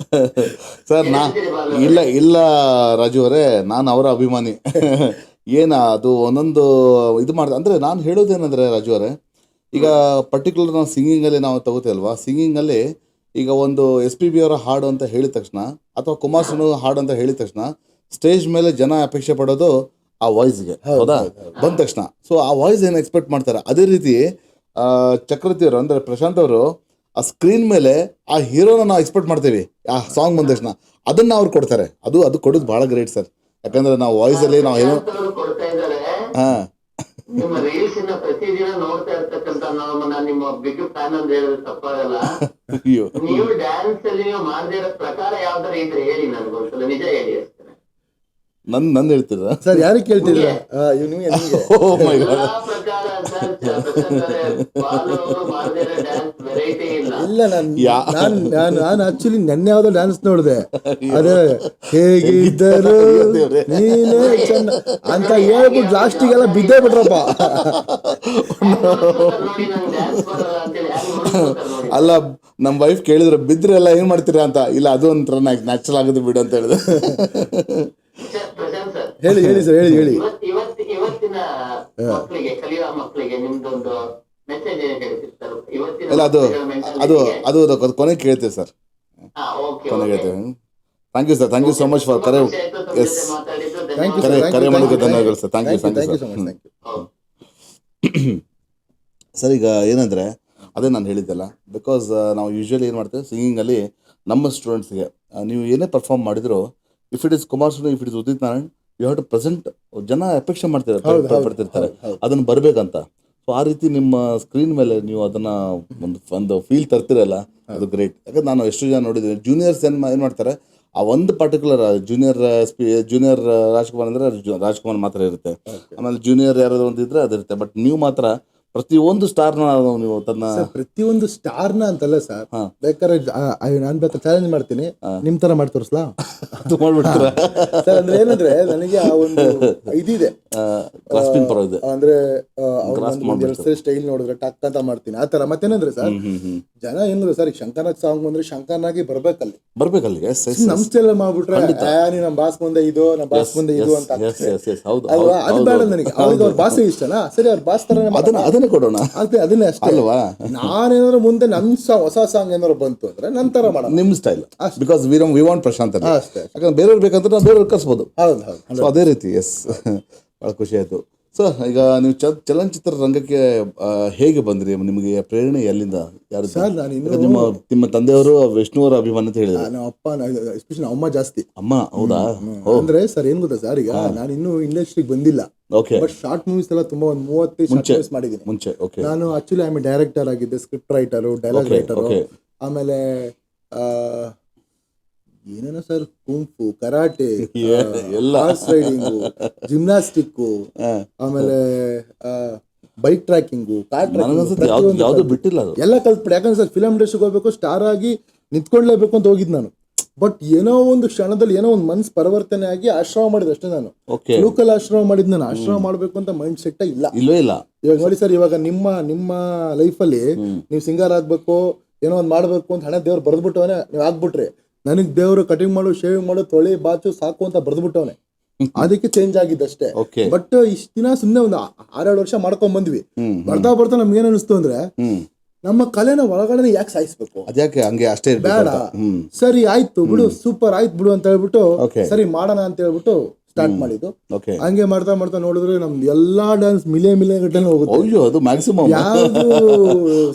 S1: ಸರ್. ಇಲ್ಲ ರಾಜು ಅವರೇ, ನಾನು ಅವರ ಅಭಿಮಾನಿ. ಅದು ಒಂದೊಂದು ಇದು ಮಾಡ್ದೆ ಅಂದ್ರೆ ನಾನು ಹೇಳೋದೇನಂದ್ರೆ ರಾಜು ಅವರೇ, ಈಗ ಪರ್ಟಿಕ್ಯುಲರ್ ನಾವು ಸಿಂಗಿಂಗಲ್ಲಿ ನಾವು ತಗೋತೇವಲ್ವಾ, ಸಿಂಗಿಂಗಲ್ಲಿ ಈಗ ಒಂದು SPB ಅವರ ಹಾಡು ಅಂತ ಹೇಳಿದ ತಕ್ಷಣ ಅಥವಾ ಕುಮಾರಸ್ವಾಮಿ ಹಾಡು ಅಂತ ಹೇಳಿದ ತಕ್ಷಣ ಸ್ಟೇಜ್ ಮೇಲೆ ಜನ ಅಪೇಕ್ಷೆ ಪಡೋದು ಆ ವಾಯ್ಸ್ಗೆ, ಹೌದಾ? ಬಂದ ತಕ್ಷಣ ಸೊ ಆ ವಾಯ್ಸ್ ಏನು ಎಕ್ಸ್ಪೆಕ್ಟ್ ಮಾಡ್ತಾರೆ, ಅದೇ ರೀತಿ ಚಕ್ರವರ್ತಿ ಅವರು ಅಂದರೆ ಪ್ರಶಾಂತ್ ಅವರು ಆ ಸ್ಕ್ರೀನ್ ಮೇಲೆ ಆ ಹೀರೋನ ನಾವು ಎಕ್ಸ್ಪೆಕ್ಟ್ ಮಾಡ್ತೀವಿ. ಆ ಸಾಂಗ್ ಬಂದ ತಕ್ಷಣ ಅದನ್ನ ಅವ್ರು ಕೊಡ್ತಾರೆ. ಅದು ಕೊಡೋದು ಬಹಳ ಗ್ರೇಟ್ ಸರ್. ಯಾಕಂದ್ರೆ ನಾವು ವಾಯ್ಸಲ್ಲಿ ನಾವು ಏನೋ
S3: ಕೊಡ್ತಾ ಇದ್ದಾರೆ. ನಿಮ್ಮ ರೀಲ್ಸ್ ಇನ್ನ ಪ್ರತಿದಿನ ನೋಡ್ತಾ ಇರ್ತಕ್ಕಂತ ನಿಮ್ಮ ಬಿಗ್ ಫ್ಯಾನ್ ಅಂತ ಹೇಳಿದ್ರೆ ತಪ್ಪಾಗಲ್ಲ. ನೀವು ಡ್ಯಾನ್ಸ್ ಅಲ್ಲಿ ನೀವು ಮಾಡದೇ ಇರೋ ಪ್ರಕಾರ ಯಾವ್ದಾರ ಇದ್ರೆ ಹೇಳಿ, ನನ್ಗೊಂದ್ಸಲ ನಿಜ ಹೇಳಿ ಅಷ್ಟೇ.
S1: ನಂದು ಹೇಳ್ತೀರಾ
S2: ಸರ್? ಯಾರಿಗೆ ಕೇಳ್ತಿದ್ರ? ಇಲ್ಲ, ನಾನು ಆಕ್ಚುಲಿ ನೆನ್ನೆ ಯಾವ್ದೋ ಡ್ಯಾನ್ಸ್ ನೋಡಿದೆ. ಅದೇ ಹೇಗಿದ್ದರು ನೀನೇ ಚೆನ್ನ ಅಂತ ಹೇಳ್ಬಿಟ್ಟು ಲಾಸ್ಟಿಗೆಲ್ಲ ಬಿದ್ದೇ ಬಿಟ್ರಪ್ಪ.
S1: ಅಲ್ಲ, ನಮ್ ವೈಫ್ ಕೇಳಿದ್ರು ಬಿದ್ರೆ ಎಲ್ಲ ಏನ್ ಮಾಡ್ತೀರಾ ಅಂತ. ಇಲ್ಲ, ಅದು ಒಂಥರ ನ್ಯಾಚುರಲ್ ಆಗುತ್ತೆ ಬಿಡು ಅಂತ ಹೇಳಿದೆ.
S2: ಹೇಳಿ ಸರ್, ಹೇಳಿ.
S3: ಇವತ್ತಿನ ಮಕ್ಕಳಿಗೆ, ಕಲಿಯುವ ಮಕ್ಕಳಿಗೆ ನಿಮ್ದೊಂದು ಮೆಸೇಜ್ ಹೇಳ್ತಿರ್ತಾರೆ.
S1: ಇಲ್ಲ, ಅದು ಕೊನೆಗೆ ಕೇಳ್ತೀವಿ ಸರ್, ಕೊನೆಗೆ ಹೇಳ್ತೀವಿ. Thank you sir, thank you so much for ಕರೆ. ಎಸ್, ಕರೆ ಮಾಡೋದಕ್ಕೆ ಧನ್ಯವಾದಗಳು ಸರ್. Thank you sir. ಈಗ ಏನಂದರೆ ಅದೇ ನಾನು ಹೇಳಿದ್ದೆಲ್ಲ, ಬಿಕಾಸ್ ನಾವು ಯೂಶ್ವಲಿ ಏನು ಮಾಡ್ತೇವೆ ಸಿಂಗಿಂಗಲ್ಲಿ ನಮ್ಮ ಸ್ಟೂಡೆಂಟ್ಸ್ಗೆ ನೀವು ಏನೇ ಪರ್ಫಾರ್ಮ್ ಮಾಡಿದ್ರು, if it is Kumaraswamy, if it is Udit Narayan, you have to present. ಜನ ಅಪೇಕ್ಷೆ ಪಡ್ತಿರ್ತಾರೆ ಅದನ್ನು ಬರಬೇಕಂತ. ಸೊ ಆ ರೀತಿ ನಿಮ್ಮ ಸ್ಕ್ರೀನ್ ಮೇಲೆ ನೀವು ಅದನ್ನು ಒಂದು ಫೀಲ್ ತರ್ತಿರಲ್ಲ, ಅದು ಗ್ರೇಟ್. ಯಾಕಂದ್ರೆ ನಾನು ಎಷ್ಟು ಜನ ನೋಡಿದ್ದೀನಿ, ಜೂನಿಯರ್ಸ್ ಏನು ಮಾಡ್ತಾರೆ, ಆ ಒಂದು ಪರ್ಟಿಕ್ಯುಲರ್ ಜೂನಿಯರ್ ರಾಜ್ಕುಮಾರ್ ಅಂದರೆ ರಾಜ್ಕುಮಾರ್ ಮಾತ್ರ ಇರುತ್ತೆ, ಆಮೇಲೆ ಜೂನಿಯರ್ ಯಾರಾದ್ರು ಒಂದು ಇದ್ರೆ ಅದಿರುತ್ತೆ. ಬಟ್ ನೀವು ಮಾತ್ರ ಪ್ರತಿಯೊಂದು ಸ್ಟಾರ್ನ ನೀವು ತನ್ನ
S2: ಪ್ರತಿಯೊಂದು ಸ್ಟಾರ್ನ ಅಂತಲ್ಲ ಸರ್, ಬೇಕಾದ್ರೆ ನಾನು ಚಾಲೆಂಜ್ ಮಾಡ್ತೀನಿ, ನಿಮ್ ತರ ಮಾಡಿ ತೋರಿಸ್ಲಾ? ಸರ್ ಅಂದ್ರೆ ಏನಂದ್ರೆ ನನಗೆ ಆ ಒಂದು ಇದಿದೆ, ಅಂದ್ರೆ ಸ್ಟೈಲ್ ನೋಡಿದ್ರೆ ಟಕ್ ಅಂತ ಮಾಡ್ತೀನಿ ಆ ತರ. ಮತ್ತೇನಂದ್ರೆ ಸರ್, ಜನ ಏನಿಲ್ಲ ಸರ್, ಈಗ ಶಂಕರ್ನಾಗ್ ಸಾಂಗ್ ಬಂದ್ರೆ ಶಂಕರ್ನಾಗಿ ಬರ್ಬೇಕಲ್ಲಿ ನಮ್ ಸ್ಟೈಲ್ ಮಾಡ್ಬಿಟ್ರೆ ನಮ್ ಬಾಸ್ ಮುಂದೆ ಇದು, ನಮ್ ಬಾಸ್ ಮುಂದೆ ಇದು ಅಂತ ಅಲ್ವಾ? ಅದು ಬೇಡ ನನಗೆ. ಅವ್ರಿಗೆ ಅವ್ರ ಭಾಷೆ ಇಷ್ಟನಾ, ಸರಿ, ಅವ್ರ ಭಾಷೆ ತರ
S1: ಕೊಡೋಣ,
S2: ಅದನ್ನೇ ಅಷ್ಟೇ ಅಲ್ವಾ? ನಾನೇನಾದ್ರು ಮುಂದೆ ನನ್ ಹೊಸ ಸಾಂಗ್ ಏನಾದ್ರು ಬಂತು ಅಂದ್ರೆ ನಂತರ ಮಾಡೋಣ ನಿಮ್ style,
S1: because we want Prashant ಅಷ್ಟೇ. ಯಾಕಂದ್ರೆ ಬೇರೆಯವ್ರು ಬೇಕಂದ್ರೆ ನಾವು ಬೇರೆಯವ್ರು ಕರ್ಸ್ಬೋದು. ಹೌದು, ಅದೇ ರೀತಿ. ಎಸ್, ಬಹಳ ಖುಷಿ ಆಯ್ತು. ಸೊ ಈಗ ನೀವು ಚಲನಚಿತ್ರ ರಂಗಕ್ಕೆ ಹೇಗೆ ಬಂದ್ರಿ? ನಿಮಗೆ ಪ್ರೇರಣೆ ಎಲ್ಲಿಂದ? ಯಾರು ಸರ್? ನಿಮ್ಮ ತಂದೆಯವರು ವಿಷ್ಣುವರ ಅಭಿಮಾನ ಅಂತ ಹೇಳಿದ್ರು.
S2: ನಮ್ಮ ಅಪ್ಪ, ಎಸ್ಪೆಷಲಿ ಅಮ್ಮ ಜಾಸ್ತಿ.
S1: ಅಮ್ಮ? ಹೌದಾ?
S2: ಅಂದ್ರೆ ಸರ್ ಏನ್ ಗೊತ್ತಾ ಸರ್, ಈಗ ನಾನು ಇನ್ನೂ ಇಂಡಸ್ಟ್ರಿಗೆ ಬಂದಿಲ್ಲ, ಬಟ್ ಶಾರ್ಟ್ ಮೂವೀಸ್ ಎಲ್ಲ ತುಂಬಾ ಒಂದು 35 ಶಾರ್ಟ್ ಮೂವೀಸ್ ಮಾಡಿದ್ದೀನಿ ಮುಂಚೆ. ನಾನು ಆಕ್ಚುಲಿ ಐ ಡೈರೆಕ್ಟರ್ ಆಗಿದ್ದೆ, ಸ್ಕ್ರಿಪ್ಟ್ ರೈಟರು, ಡೈಲಾಗ್ ರೈಟರು, ಆಮೇಲೆ ಏನೇನೋ sir, kung fu, karate, horse riding, gymnastic, ಆಮೇಲೆ ಬೈಕ್ ಟ್ರ್ಯಾಕಿಂಗು, ಕಾರ್ ಟ್ರ್ಯಾಕಿಂಗ್ ಎಲ್ಲ ಕಲ್ತ್ಬಿಟ್ಟೆ. ಯಾಕಂದ್ರೆ ಸರ್ ಫಿಲಮ್ ಇಂಡಸ್ಟ್ರಿಗೆ ಹೋಗ್ಬೇಕು, ಸ್ಟಾರ್ ಆಗಿ ನಿಂತ್ಕೊಳ್ಳೇಬೇಕು ಅಂತ ಹೋಗಿದ್ದು ನಾನು. ಬಟ್ ಏನೋ ಒಂದು ಕ್ಷಣದಲ್ಲಿ ಏನೋ ಒಂದು ಮನ್ಸು ಪರಿವರ್ತನೆ ಆಗಿ ಆಶ್ರಮ ಮಾಡಿದೆ ಅಷ್ಟೇ. ನಾನು ಲೋಕಲ್ ಆಶ್ರಮ ಮಾಡಿದ್, ನಾನು ಆಶ್ರಮ ಮಾಡ್ಬೇಕು ಅಂತ ಮೈಂಡ್ ಸೆಟ್ ಇಲ್ಲ. ಇವಾಗ ನೋಡಿ ಸರ್, ಇವಾಗ ನಿಮ್ಮ ಲೈಫಲ್ಲಿ ನೀವು ಸಿಂಗರ್ ಆಗ್ಬೇಕು, ಏನೋ ಒಂದು ಮಾಡ್ಬೇಕು ಅಂತ ಹಣೆ ದೇವ್ರು ಬರೆದ್ಬಿಟ್ಟವನೇ, ನೀವು ಆಗ್ಬಿಟ್ರಿ. ನನಗ್ ದೇವ್ರು ಕಟಿಂಗ್ ಮಾಡು, ಶೇವಿಂಗ್ ಮಾಡು, ತೊಳಿ ಬಾಚು ಸಾಕು ಅಂತ ಬರೆದ್ಬಿಟ್ಟವನೆ. ಅದಕ್ಕೆ ಚೇಂಜ್ ಆಗಿದ್ದಷ್ಟೇ. ಬಟ್ ಇಷ್ಟ ದಿನ ಸುಮ್ನೆ ಒಂದು 6-7 ವರ್ಷ ಮಾಡ್ಕೊಂಡ್ ಬಂದ್ವಿ. ಬರ್ತಾ ನಮ್ಗೆ ಏನ್ ಅನಿಸ್ತು ಅಂದ್ರೆ, ನಮ್ಮ ಕಲೆನ ಒಳಗಡೆ ಯಾಕೆ ಸಾಯಿಸ್ಬೇಕು?
S1: ಅದ್ಯಾಕೆ ಹಂಗೆ ಅಷ್ಟೇ
S2: ಬೇಡ, ಸರಿ ಆಯ್ತು ಬಿಡು, ಸೂಪರ್ ಆಯ್ತು ಬಿಡು ಅಂತ ಹೇಳ್ಬಿಟ್ಟು ಸರಿ ಮಾಡೋಣ ಅಂತ ಹೇಳ್ಬಿಟ್ಟು ಸ್ಟಾರ್ಟ್ ಮಾಡಿದ್ದು. ಹಂಗೆ ಮಾಡ್ತಾ ಮಾಡ್ತಾ ನೋಡಿದ್ರೆ ನಮ್ದು ಎಲ್ಲಾ ಡ್ಯಾನ್ಸ್ ಮಿಲಿಯನ್ ಗಟ್ಟಲೆ ಹೋಗುತ್ತೆ.
S1: ಅಯ್ಯೋ, ಅದು ಮ್ಯಾಕ್ಸಿಮಮ್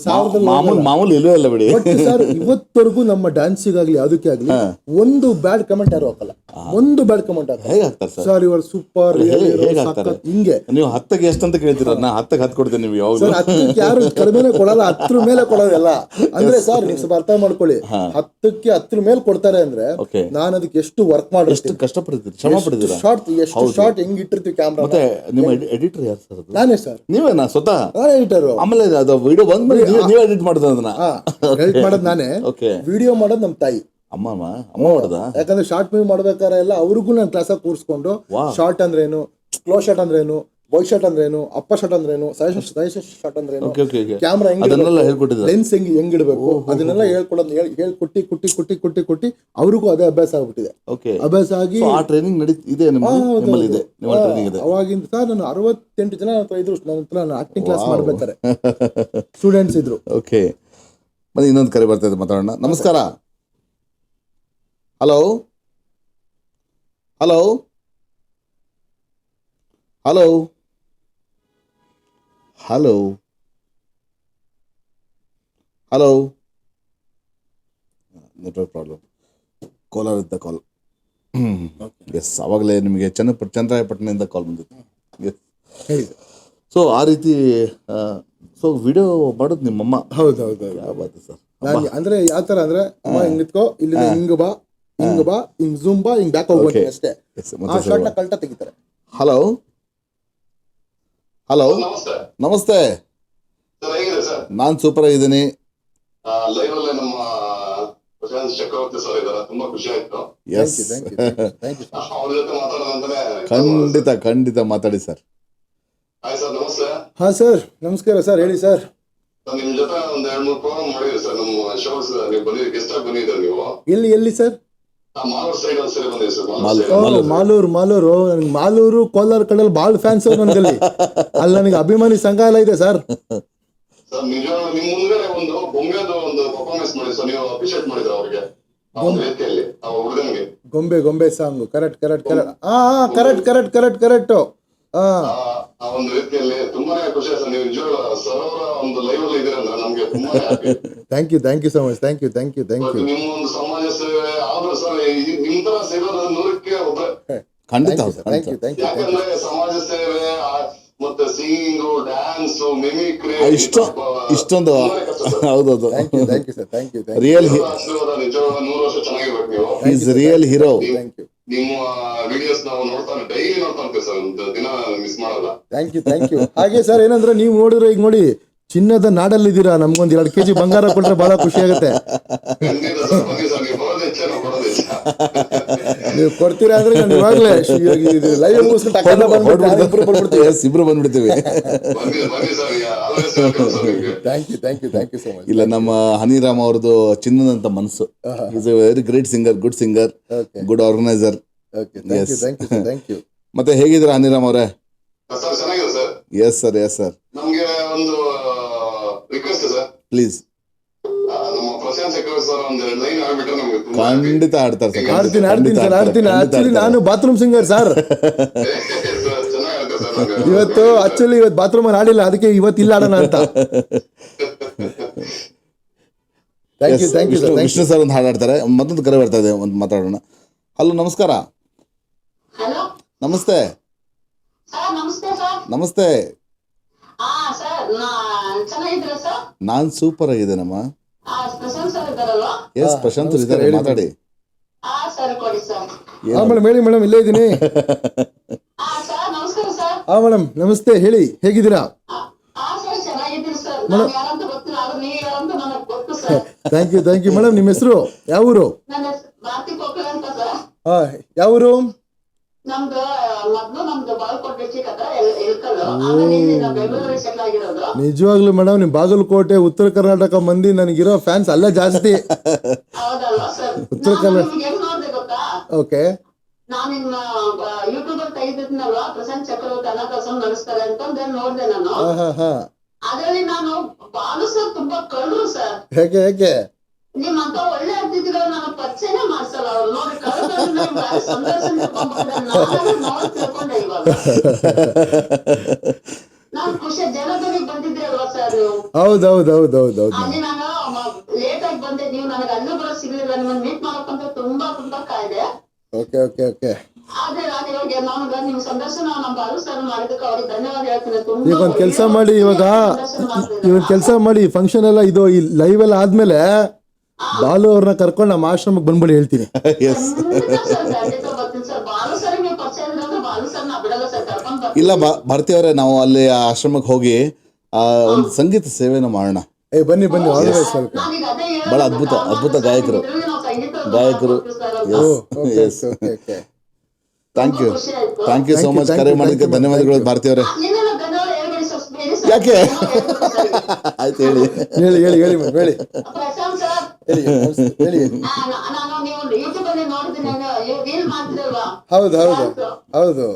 S2: ಯಾವ್ದು
S1: ಮಾಮೂಲಿ ಇಲ್ವೇ ಇಲ್ಲ ಬಿಡಿ
S2: ಸರ್. ಇವತ್ತವರೆಗೂ ನಮ್ಮ ಡ್ಯಾನ್ಸಿಗಾಗ್ಲಿ ಅದಕ್ಕೆ ಆಗ್ಲಿ ಒಂದು ಬ್ಯಾಡ್ ಕಮೆಂಟ್ ಯಾರು ಹಾಕಲ್ಲ, ಒಂದು ಬ್ಯಾಡ್ ಕಮೆಂಟ್ ಹಾಕಲ್ಲ. ಸರ್ ಇವರು ಸೂಪರ್ ಹಿಂಗೆ.
S1: ನೀವು 10ಕ್ಕೆ ಎಷ್ಟಂತ ಕೇಳ್ತೀರ? ನಾ 10ಕ್ಕೆ 10 ಕೊಡ್ತೀನಿ. ನೀವು ಯಾವಾಗ
S2: ಸರ್ 10ಕ್ಕೆ ಯಾರು ಕಡಿಮೆನೆ ಕೊಡಲ್ಲ, 10 ಮೇಲೆ ಕೊಡೋದಲ್ಲ. ಅಂದ್ರೆ ಸರ್ ನೀವು ಸ್ವಲ್ಪ ಅರ್ಥ ಮಾಡ್ಕೊಳ್ಳಿ, 10ಕ್ಕೆ 10 ಮೇಲೆ ಕೊಡ್ತಾರೆ ಅಂದ್ರೆ ನಾನು ಅದಕ್ಕೆ ಎಷ್ಟು ವರ್ಕ್ ಮಾಡಿ,
S1: ಎಷ್ಟು ಕಷ್ಟಪಡ್ತೀರಿ, ಶ್ರಮ ಪಡ್ತೀರಾ.
S2: ಎಷ್ಟು ಶಾರ್ಟ್ ಹೆಂಗ್ ಇಟ್ಟಿರ್ತೀವಿ ಕ್ಯಾಮ್ರಾ.
S1: ಮತ್ತೆ ನಿಮ್ಮ ಎಡಿಟರ್ ಯಾರು ಸರ್?
S2: ನಾನೇ ಸರ್.
S1: ನೀವೇನಾ ಸ್ವತಃ?
S2: ನಾನೇ ಎಡಿಟರ್.
S1: ಆಮೇಲೆ ಅದು ವಿಡಿಯೋ ಬಂದ್ಮೇಲೆ ನೀವು ಎಡಿಟ್ ಮಾಡೋದು ಅದನ್ನ?
S2: ಎಡಿಟ್ ಮಾಡೋದು ನಾನೇ, ವಿಡಿಯೋ ಮಾಡೋದು ನಮ್ಮ ತಾಯಿ
S1: ಅಮ್ಮ ಮಾಡೋದಾ?
S2: ಯಾಕಂದ್ರೆ ಶಾರ್ಟ್ ಮೂವಿ ಮಾಡ್ಬೇಕಾದ್ರೆ ಎಲ್ಲ ಅವ್ರಿಗೂ ನಾನು ಕ್ಲಾಸಾಗಿ ಕೂರಿಸ್ಕೊಂಡು ಶಾರ್ಟ್ ಅಂದ್ರೇನು, ಕ್ಲೋಸ್ ಶಾಟ್ ಅಂದ್ರೇನು, ಬಾಯ್ ಶಾಟ್ ಅಂದ್ರೇನು, ಅಪ್ಪ ಶಾಟ್ ಅಂದ್ರೇನು, ಸಜೆಷನ್ ಶಾಟ್ ಅಂದ್ರೇನು, ಕ್ಯಾಮ್ರಾ ಹೆಂಗ್ ಲೆನ್ಸ್ ಹೆಂಗಿಡ್ಬೇಕು ಅದನ್ನೆಲ್ಲ ಹೇಳ್ಕೊಟ್ಟಿ ಕುಟ್ಟಿ ಕುಟ್ಟಿ ಕುಟ್ಟಿ ಕುಟ್ಟಿ ಅವ್ರಿಗೂ ಅದೇ ಅಭ್ಯಾಸ ಆಗ್ಬಿಟ್ಟಿದೆ. ಅಭ್ಯಾಸ ಆಗಿ ಅವಾಗಿಂದ ಸರ್ ನಾನು 68 ಜನ ಇದ್ರು ನನ್ನ ಹತ್ರ ಆಕ್ಟಿಂಗ್ ಕ್ಲಾಸ್ ಮಾಡ್ಬೇಕಾರೆ ಸ್ಟೂಡೆಂಟ್ಸ್ ಇದ್ರು.
S1: ಓಕೆ, ಮತ್ತೆ ಇನ್ನೊಂದು ಕರೆ ಬರ್ತಾ ಇದೆ, ಮಾತಾಡೋಣ. ನಮಸ್ಕಾರ. Hello hello hello hello hello network problem. ಕೋಲಾರದಿಂದ ಕಾಲ್. ಎಸ್, ಅವಾಗಲೇ ನಿಮಗೆ ಚನ್ನರಾಯಪಟ್ಟಣದಿಂದ ಕಾಲ್ ಬಂದಿತ್ತು. ಎಸ್, ಸೊ ಆ ರೀತಿ ಸೊ ವಿಡಿಯೋ ಮಾಡೋದು ನಿಮ್ಮಮ್ಮ?
S2: ಹೌದೌದು.
S1: ಸರ್
S2: ಅಂದ್ರೆ ಯಾವ ತರ ಅಂದ್ರೆ ಅಮ್ಮ ಹಿಂಗ್ ನಿತ್ಕೋ, ಇಲ್ಲಿ ಹಿಂಗ್ ಬಾ, ಹಿಂಗ್ ಝೂಮ್ ಬಾ, ಹಿಂಗ್ ಬ್ಯಾಕ್ ಹೋಗ್ಬೇಕು ಅಷ್ಟೇ. ಆ ಶಾಟ್ ನ ಕಲ್ಟ ತೆಗಿತಾರೆ.
S1: ಹಲೋ ಹಲೋ, ನಮಸ್ತೆ. ನಾನ್ ಸೂಪರ್ ಆಗಿದ್ದೀನಿ. ಖಂಡಿತ ಮಾತಾಡಿ ಸರ್.
S2: ಹಾ ಸರ್, ನಮಸ್ಕಾರ ಸರ್, ಹೇಳಿ ಸರ್.
S3: ನಿಮ್ ಜೊತೆ ಒಂದ್ 2-3 ಪ್ರೋಗ್ರಾಮ್ ಮಾಡಿದ್ರಿ ಸರ್, ನಮ್ಮ ಶೋಸ್ ನೀವು ಬಂದಿದ್ದೀರಿ, ಗೆಸ್ಟ್ ಆಗಿ ಬಂದಿದ್ದೀರಿ ನೀವು.
S2: ಎಲ್ಲಿ ಸರ್?
S3: ಮಾಲೂರು ಸೈಡ್ ಒಂದ್ಸರಿ ಬಂದಿದ್ದೀರಿ ಸರ್.
S2: ಮಾಲೂರು ಕೋಲಾರ ಕಡೆಯಲ್ಲಿ ಬಾಳ್ ಫ್ಯಾನ್ಸ್ ನನ್ಗಲ್ಲಿ. ಅಲ್ಲಿ ನನಗೆ ಅಭಿಮಾನಿ ಸಂಘ ಎಲ್ಲ ಇದೆ ಸರ್.
S3: ಸರ್ ನಿಜ ನಿಮ್ ಮುಂದ್ಗಡೆ ಒಂದು ಬೊಂಬೆದು ಒಂದು ಪರ್ಫಾರ್ಮೆನ್ಸ್ ಮಾಡಿ ಸರ್, ನೀವು ಅಪ್ರಿಶಿಯೇಟ್ ಮಾಡಿದ್ರ ಅವ್ರಿಗೆ ವೇದಿಕೆಯಲ್ಲಿ, ಆ ಹುಡುಗನಿಗೆ
S2: ಗೊಂಬೆ ಸಾಂಗ್. ಕರೆಕ್ಟ್
S3: ಆ ಒಂದು ರೀತಿಯಲ್ಲಿ ತುಂಬಾನೇ ಖುಷಿ ಸರ್. ನೀವು ನಿಜವಾಗ್ಲೂ ಸರ್ ಅವರ ಒಂದು ಲೈವ್ ಅಲ್ಲಿ ಇದೀರ ಅಂದ್ರೆ ನಮ್ಗೆ ತುಂಬಾನೇ happy.
S2: Thank you so much. Thank you.
S3: ನಿಮ್ಮ ಒಂದು ಸಮಾಜ ಸೇವೆ ಆದ್ರೂ ಸರ್ ನಿಮ್ ತರ ಸಿಗೋದು 100ಕ್ಕೆ ಒಬ್ಬರೇ.
S1: ಖಂಡಿತ.
S3: ಯಾಕಂದ್ರೆ ಸಮಾಜ ಸೇವೆ ಮತ್ತೆ ಸಿಂಗಿಂಗು, ಡ್ಯಾನ್ಸ್, ಮಿಮಿಕ್ರಿ
S1: ಇಷ್ಟೊಂದು ಹೌದೌದು.
S2: Thank you sir.
S1: ರಿಯಲ್
S3: ಆಶೀರ್ವಾದ. ನಿಜವಾಗ್ಲೂ 100 ವರ್ಷ ಚೆನ್ನಾಗಿರ್ಬೇಕು ನೀವು.
S1: Is real hero.
S3: ನಿಮ್ಮ ವಿಡಿಯೋಸ್ ನಾವು ಡೈಲಿ ನೋಡ್ತಾ ಇರ್ತೀವಿ ಸರ್, ಒಂದು ದಿನ ಮಿಸ್ ಮಾಡಲ್ಲ.
S2: Thank you. ಹಾಗೆ ಸರ್, ಏನಂದ್ರೆ ನೀವು ನೋಡಿದ್ರೆ ಈಗ ನೋಡಿ ಚಿನ್ನದ ನಾಡಲ್ಲಿದ್ದೀರಾ, ನಮ್ಗೊಂದ್ 2 kg ಬಂಗಾರ ಕೊಟ್ರೆ ಬಹಳ ಖುಷಿ ಆಗುತ್ತೆ. ನೀವು ಕೊಡ್ತೀರಾ ಅಂದ್ರೆ ನಾನು ಇವಾಗಲೇ ಲೈವ್
S1: ಇಬ್ರು ಬಂದ್ಬಿಡ್ತೀವಿ.
S2: Thank you so much.
S1: ಇಲ್ಲ, ನಮ್ಮ ಹನಿರಾಮ್ ಅವ್ರದ್ದು ಚಿನ್ನದಂತ ಮನಸ್ಸು. Is a very great singer, good singer, good organiser.
S2: Thank you.
S1: ಮತ್ತೆ ಹೇಗಿದ್ದೀರಾ ಹನಿರಾಮ್ ಅವರೇ?
S3: ಚೆನ್ನಾಗಿದೆ ಸರ್.
S1: Yes sir.
S3: ನಮ್ಗೆ ಒಂದು ರಿಕ್ವೆಸ್ಟ್ ಸರ್,
S1: ಪ್ಲೀಸ್.
S3: ನಮ್ಮ ಪ್ರಶಾಂತ್ ಚಕ್ರವರ್ತಿ ಸರ್ ಒಂದು ಲೈನ್ ಆಡ್ಬಿಟ್ರೆ ನಮ್ಗೆ
S1: ಖಂಡಿತ ಆಡ್ತಾರೆ ಸರ್.
S2: ಆಡ್ತೀನಿ. ಆಕ್ಚುಲಿ ನಾನು ಬಾತ್ರೂಮ್ ಸಿಂಗರ್ ಸರ್. ಇವತ್ತು ಬಾತ್ರೂಮ್ ಅಲ್ಲಿ ಆಡಿಲ್ಲ, ಅದಕ್ಕೆ ಇವತ್ತು ಇಲ್ಲ ಆಡೋಣ ಅಂತ. Thank you.
S1: ವಿಷ್ಣು ಸರ್ ಒಂದು ಹಾಡು ಆಡ್ತಾರೆ. ಮತ್ತೊಂದು ಕರೆ ಬರ್ತಾ ಇದೆ, ಒಂದು ಮಾತಾಡೋಣ. ಹಲೋ, ನಮಸ್ಕಾರ. ನಮಸ್ತೆ. ನಾನ್ ಸೂಪರ್ ಆಗಿದ್ದೇನಮ್ಮ. ಎಸ್, ಪ್ರಶಾಂತ್ ಇದ್ದಾರೆ, ಮಾತಾಡಿ.
S2: ಮೇಡಮ್ ಇಲ್ಲೇ ಇದ್ದೀನಿ. ಮೇಡಮ್ ನಮಸ್ತೆ, ಹೇಳಿ, ಹೇಗಿದ್ದೀರಾ? Thank you madam. ನಿಮ್ಮ ಹೆಸರು ಯಾವೂರು? ಯಾವೂರು? ನಿಜವಾಗ್ಲೂ ಮೇಡಮ್, ನಿಮ್ ಬಾಗಲಕೋಟೆ, ಉತ್ತರ ಕರ್ನಾಟಕ ಮಂದಿ ನನಗಿರೋ ಫ್ಯಾನ್ಸ್ ಅಲ್ಲೇ ಜಾಸ್ತಿ. ಉತ್ತರ ಕರ್ನಾಟಕ. ಓಕೆ.
S3: ನಾನು ಯೂಟ್ಯೂಬ್ ಅಲ್ಲಿ ತೆಗೆದಿದ್ನಲ್ವಾ, ಪ್ರಶಾಂತ್ ಚಕ್ರವರ್ತಿ ಅನಾಥಾಶ್ರಮ ನಡೆಸ್ತಾರೆ ಅಂತ ನೋಡ್ದೆ ನಾನು. ಅದ್ರಲ್ಲಿ ನಾನು ಬಾಲು ಸರ್ ತುಂಬಾ ಕಳ್ರು ಸರ್.
S2: ಹೇಗೆ
S3: ನಿಮ್ಮಂತ ಒಳ್ಳೆ ಅತಿಥಿಗಳು ನಾನು ಪರಿಚಯನೇ ಮಾಡ್ಸಲ್ಲ ಅವ್ರು ನೋಡಿ ಕಳ್ರು ಸಂದರ್ಶನ ನೋಡಿ ತಿಳ್ಕೊಂಡೆ ಇವಾಗ. ನಾನ್ ಖುಷಿ ಜನಗಳಿಗೆ ಬಂದಿದ್ದೆ ಅಲ್ವಾ ಸರ್ ನೀವು.
S2: ಹೌದೌದೌದೌದೌದು.
S3: ಅಲ್ಲಿ ನಾನು ಲೇಟ್ ಆಗಿ ಬಂದೆ, ನೀವು ನನಗೆ ಅಲ್ಲೂ ಬರೋ ಸಿಗ್ಲಿಲ್ಲ, ನಿಮ್ಮನ್ನ ಮೀಟ್ ಮಾಡಕ್ಕಂತ ತುಂಬಾ ಕಾಯ್ದೆ.
S2: ಓಕೆ
S3: ಆದ್ರೆ ನಾನು ಇವಾಗ ನಮ್ಗ ನಿಮ್ ಸಂದರ್ಶನ ನಮ್ಮ ಬಾಲು ಸರ್ ಮಾಡಿದಕ್ಕೆ ಅವ್ರಿಗೆ ಧನ್ಯವಾದ ಹೇಳ್ತೀನಿ. ತುಂಬಾ
S2: ಈಗ ಒಂದ್ ಕೆಲಸ ಮಾಡಿ, ಕೆಲಸ ಮಾಡಿ ಫಂಕ್ಷನ್ ಎಲ್ಲ ಇದು ಈ ಲೈವ್ ಎಲ್ಲ ಆದ್ಮೇಲೆ ಬಾಲು ಅವ್ರನ್ನ ಕರ್ಕೊಂಡು ನಮ್ಮ ಆಶ್ರಮಕ್ಕೆ ಬಂದ್ಬಿಡಿ ಹೇಳ್ತೀನಿ.
S3: ಖಂಡಿತ ಬರ್ತೀನಿ ಸರ್. ಬಾಲು ಸರ್ ನೀವು ಪರಿಚಯ ಇದ್ರೆ ಬಾಲು ಸರ್ ನಾ ಬಿಡಲ್ಲ ಸರ್, ಕರ್ಕೊಂಡ್ ಬರ್ತೀನಿ.
S1: ಇಲ್ಲ ಭಾರತಿ ಅವರೇ, ನಾವು ಅಲ್ಲಿ ಆಶ್ರಮಕ್ಕೆ ಹೋಗಿ ಒಂದು ಸಂಗೀತ ಸೇವೆನ ಮಾಡೋಣ.
S2: ಬನ್ನಿ ಸ್ವಲ್ಪ
S3: ನಾನೀಗ ಅದೇ
S1: ಬಹಳ ಅದ್ಭುತ ಗಾಯಕರು. Thank you so much. ಕರೆ ಮಾಡೋದಕ್ಕೆ ಧನ್ಯವಾದಗಳು ಭಾರತಿ ಅವರೇ. ಯಾಕೆ? ಆಯ್ತು ಹೇಳಿ.
S3: ಪ್ರಶಾಂತ್ ಸರ್, ನಾನು ನೀವು ಯೂಟ್ಯೂಬ್ ಅಲ್ಲಿ ನೋಡಿದ್ದೀನಿ, ರೀಲ್ ಮಾಡ್ತಿರಲ್ವಾ?
S2: ಹೌದು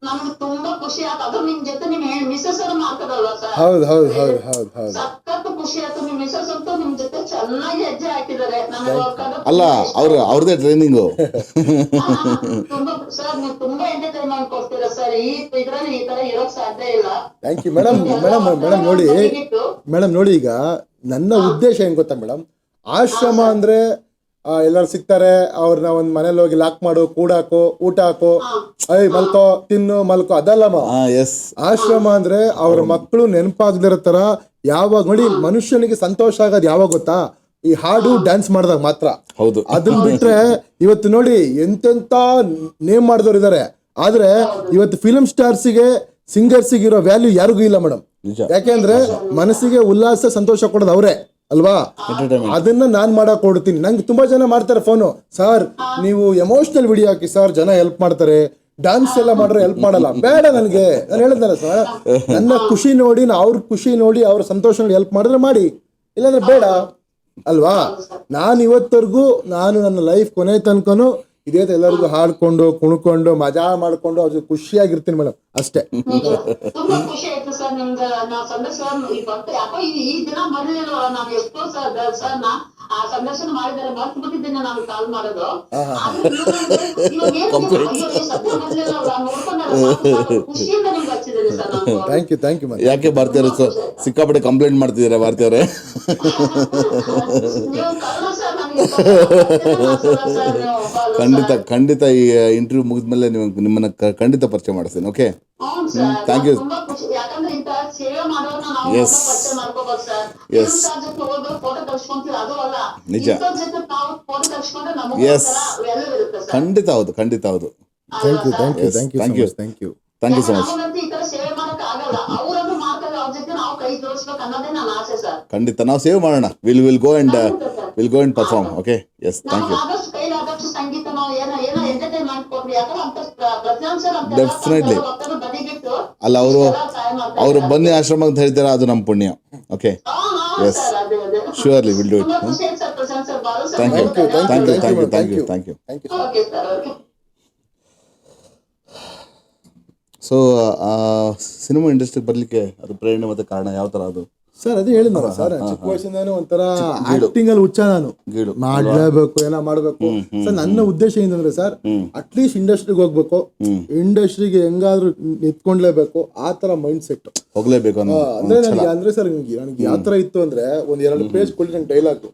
S3: ನಮ್ಗೆ ತುಂಬಾ ಖುಷಿ ಆಯ್ತು. ಅದು ನಿಮ್ ಜೊತೆ ನಿಮ್ ಮಿಸಸ್ ಅವ್ರು ಮಾಡ್ತಾರಲ್ವಾ ಸರ್?
S2: ಹೌದು
S3: ಸಖತ್ ಖುಷಿ ಆಯ್ತು. ನಿಮ್ ಮಿಸಸ್ ಅಂತೂ ನಿಮ್ ಜೊತೆ ಚೆನ್ನಾಗಿ ಹೆಜ್ಜೆ ಹಾಕಿದ್ದಾರೆ.
S1: ಅಲ್ಲ, ಅವ್ರದೇ ಟ್ರೈನಿಂಗು.
S3: ತುಂಬಾ ಸರ್, ನೀವು ತುಂಬಾ ಎಂಟರ್ಟೈನ್ಮೆಂಟ್ ಕೊಡ್ತೀರಾ ಸರ್. ಇದ್ರಲ್ಲಿ ಈ ತರ ಇರೋಕ್ ಸಾಧ್ಯ ಇಲ್ಲ.
S2: Thank you madam. ನೋಡಿ ಈಗ ನನ್ನ ಉದ್ದೇಶ ಏನ್ ಗೊತ್ತಾ ಮೇಡಮ್, ಆಶ್ರಮ ಅಂದ್ರೆ ಎಲ್ಲರೂ ಸಿಗ್ತಾರೆ, ಅವ್ರನ್ನ ಒಂದ್ ಮನೇಲಿ ಹೋಗಿ ಲಾಕ್ ಮಾಡು, ಕೂಡಾಕೋ, ಊಟ ಹಾಕೋ, ಮಲ್ಕೋ, ತಿನ್ನು, ಮಲ್ಕೋ, ಅದಲ್ಲಮ್ಮ. ಆಶ್ರಮ ಅಂದ್ರೆ ಅವ್ರ ಮಕ್ಕಳು ನೆನಪಾಗದಿರೋ ತರ ಯಾವಾಗ ನೋಡಿ, ಮನುಷ್ಯನಿಗೆ ಸಂತೋಷ ಆಗೋದು ಯಾವಾಗ ಗೊತ್ತಾ? ಈ ಹಾಡು ಡ್ಯಾನ್ಸ್ ಮಾಡಿದಾಗ ಮಾತ್ರ.
S1: ಹೌದು.
S2: ಅದನ್ನ ಬಿಟ್ರೆ ಇವತ್ತು ನೋಡಿ ಎಂತೆಂತ ನೇಮ್ ಮಾಡಿದವ್ರು ಇದಾರೆ, ಆದ್ರೆ ಇವತ್ತು ಫಿಲ್ಮ್ ಸ್ಟಾರ್ಸಿಗೆ, ಸಿಂಗರ್ಸಿಗೆ ಇರೋ ವ್ಯಾಲ್ಯೂ ಯಾರಿಗೂ ಇಲ್ಲ ಮೇಡಮ್. ಯಾಕೆಂದ್ರೆ ಮನಸ್ಸಿಗೆ ಉಲ್ಲಾಸ, ಸಂತೋಷ ಕೊಡೋದು ಅವರೇ ಅಲ್ವಾ? ಅದನ್ನ ನಾನ್ ಮಾಡಕ್ ಕೊಡ್ತೀನಿ. ನಂಗೆ ತುಂಬಾ ಜನ ಮಾಡ್ತಾರೆ ಫೋನು, ಸರ್ ನೀವು ಎಮೋಷನಲ್ ವಿಡಿಯೋ ಹಾಕಿ ಸರ್, ಜನ ಹೆಲ್ಪ್ ಮಾಡ್ತಾರೆ, ಡಾನ್ಸ್ ಎಲ್ಲ ಮಾಡ್ರೆ ಹೆಲ್ಪ್ ಮಾಡಲ್ಲ. ಬೇಡ, ನನಗೆ ನಾನು ಹೇಳಿದ್ನಲ್ಲ ಸರ್, ನನ್ನ ಖುಷಿ ನೋಡಿ, ಅವ್ರ ಖುಷಿ ನೋಡಿ, ಅವ್ರ ಸಂತೋಷ ನೋಡಿ ಹೆಲ್ಪ್ ಮಾಡಿದ್ರೆ ಮಾಡಿ, ಇಲ್ಲಾಂದ್ರೆ ಬೇಡ ಅಲ್ವಾ? ನಾನು ಇವತ್ತವರೆಗೂ ನನ್ನ ಲೈಫ್ ಕೊನೆ ತನಕನು ಇದೇ ಎಲ್ಲರಿಗೂ ಹಾಡ್ಕೊಂಡು, ಕುಣ್ಕೊಂಡು, ಮಜಾ ಮಾಡ್ಕೊಂಡು ಅವ್ರ ಖುಷಿಯಾಗಿರ್ತೀನಿ ಮೇಡಮ್, ಅಷ್ಟೇ.
S3: ತುಂಬಾ ಖುಷಿ ಆಯ್ತು ಸರ್ ನಿಮ್ಗ ಸಂದರ್ಶನ ಯಾಕೋ ಈ ದಿನ ಬರ್ಲಿಲ್ಲ. ನಾನು ಎಷ್ಟೋ ಸರ್ ಆ ಸಂದರ್ಶನ ಮಾಡಿದರೆ ಮರ್ತು ಬಿಟ್ಟಿದ್ದೇನೆ ನಾನು ಕಾಲ್ ಮಾಡೋದು. ಖುಷಿಯಿಂದ ನಿಮ್ಗೆ ಹಚ್ಚಿದ್ದೇನೆ ಸರ್ ನಾನು.
S2: ಥ್ಯಾಂಕ್ ಯು
S1: ಯಾಕೆ ಭಾರತಿ ಅವರೇ ಸಿಕ್ಕಾಪಟ್ಟೆ ಕಂಪ್ಲೇಂಟ್ ಮಾಡ್ತಿದ್ದೀರಾ ಭಾರತಿ ಅವರೇ?
S3: ನೀವು ಕಳ್ರು ಸರ್, ನನಗೆ
S1: ಖಂಡಿತ ಈ ಇಂಟರ್ವ್ಯೂ ಮುಗಿದ್ಮೇಲೆ ನಿಮ್ಮನ್ನ ಖಂಡಿತ ಪರಿಚಯ ಮಾಡಿಸ್ತೀನಿ. Okay, thank you.
S3: ಯಾಕಂದ್ರೆ ಇಂತ ಸೇವೆ ಮಾಡೋರ್ನ ನಾವು ಪರಿಚಯ ಮಾಡ್ಕೋಬೇಕು ಸರ್. ಫೋಟೋ ತಗ್ಸ್ಕೊಂತೀವಿ, ಅದು ಅಲ್ಲ,
S1: ನಿಜ.
S3: ನಾವು ಫೋಟೋ ತಗ್ಸ್ಕೊಂಡ್ರೆ ನಮಗೆ ವ್ಯಾಲ್ಯೂ ಇರುತ್ತೆ ಸರ್.
S1: ಖಂಡಿತ ಹೌದು. Thank you so much.
S3: ಈ ತರ ಸೇವೆ ಮಾಡಕ್ ಆಗಲ್ಲ, ಅವರನ್ನು ಮಾಡ್ತಾರೆ, ಅವ್ರ ಜೊತೆ ನಾವು ಕೈ ಜೋಡಿಸ್ಬೇಕು ಅನ್ನೋದೇ ನನ್ನ ಆಸೆ ಸರ್.
S1: ಖಂಡಿತ ನಾವು ಸೇವ್ ಮಾಡೋಣ. Will go and perform. Okay, yes, thank you.
S3: ಆದಷ್ಟು ಕೈಲಾದಷ್ಟು ಸಂಗೀತ ನಾವು ಏನೋ ಎಂಟರ್ಟೈನ್ ಮಾಡ್ಕೊಡ್ರಿ. ಯಾಕಂದ್ರೆ ಪ್ರತಿಯೊಂದು ಸರ್
S1: ಡೆಫಿನೆಟ್ಲಿ. ಅಲ್ಲ, ಅವರು ಬನ್ನಿ ಆಶ್ರಮ ಅಂತ ಹೇಳ್ತೀರಾ, ಅದು ನಮ್ಮ ಪುಣ್ಯ. Okay, yes, surely will do it. Thank you. So cinema ಇಂಡಸ್ಟ್ರಿಗೆ ಬರ್ಲಿಕ್ಕೆ ಅದು ಪ್ರೇರಣೆ ಮತ್ತೆ ಕಾರಣ ಯಾವ ತರ ಅದು?
S2: ಸರ್ ಅದೇ ಹೇಳಿದ್ನಲ್ಲ ಸರ್, ಚಿಕ್ಕ ವಯಸ್ಸಿಂದಾನು ಒಂಥರ ಆಕ್ಟಿಂಗ್ ಅಲ್ಲಿ ಹುಚ್ಚ. ನಾನು ಮಾಡ್ಲೇಬೇಕು, ಏನೋ ಮಾಡ್ಬೇಕು ಸರ್. ನನ್ನ ಉದ್ದೇಶ ಏನಂದ್ರೆ ಸರ್, ಅಟ್ಲೀಸ್ಟ್ ಇಂಡಸ್ಟ್ರಿಗೆ ಹೋಗ್ಬೇಕು, ಇಂಡಸ್ಟ್ರಿಗೆ ಹೆಂಗಾದ್ರೂ ನಿಂತ್ಕೊಂಡ್ಲೇಬೇಕು, ಆ ತರ ಮೈಂಡ್ ಸೆಟ್
S1: ಹೋಗ್ಲೇಬೇಕು
S2: ಅಂದ್ರೆ ನನಗೆ. ಅಂದ್ರೆ ಸರ್ ನನಗೆ ಯಾವ ತರ ಇತ್ತು ಅಂದ್ರೆ, ಒಂದ್ 2 ಪೇಜ್ ಕೊಡಿ ನಾನು ಡೈಲಾಗ್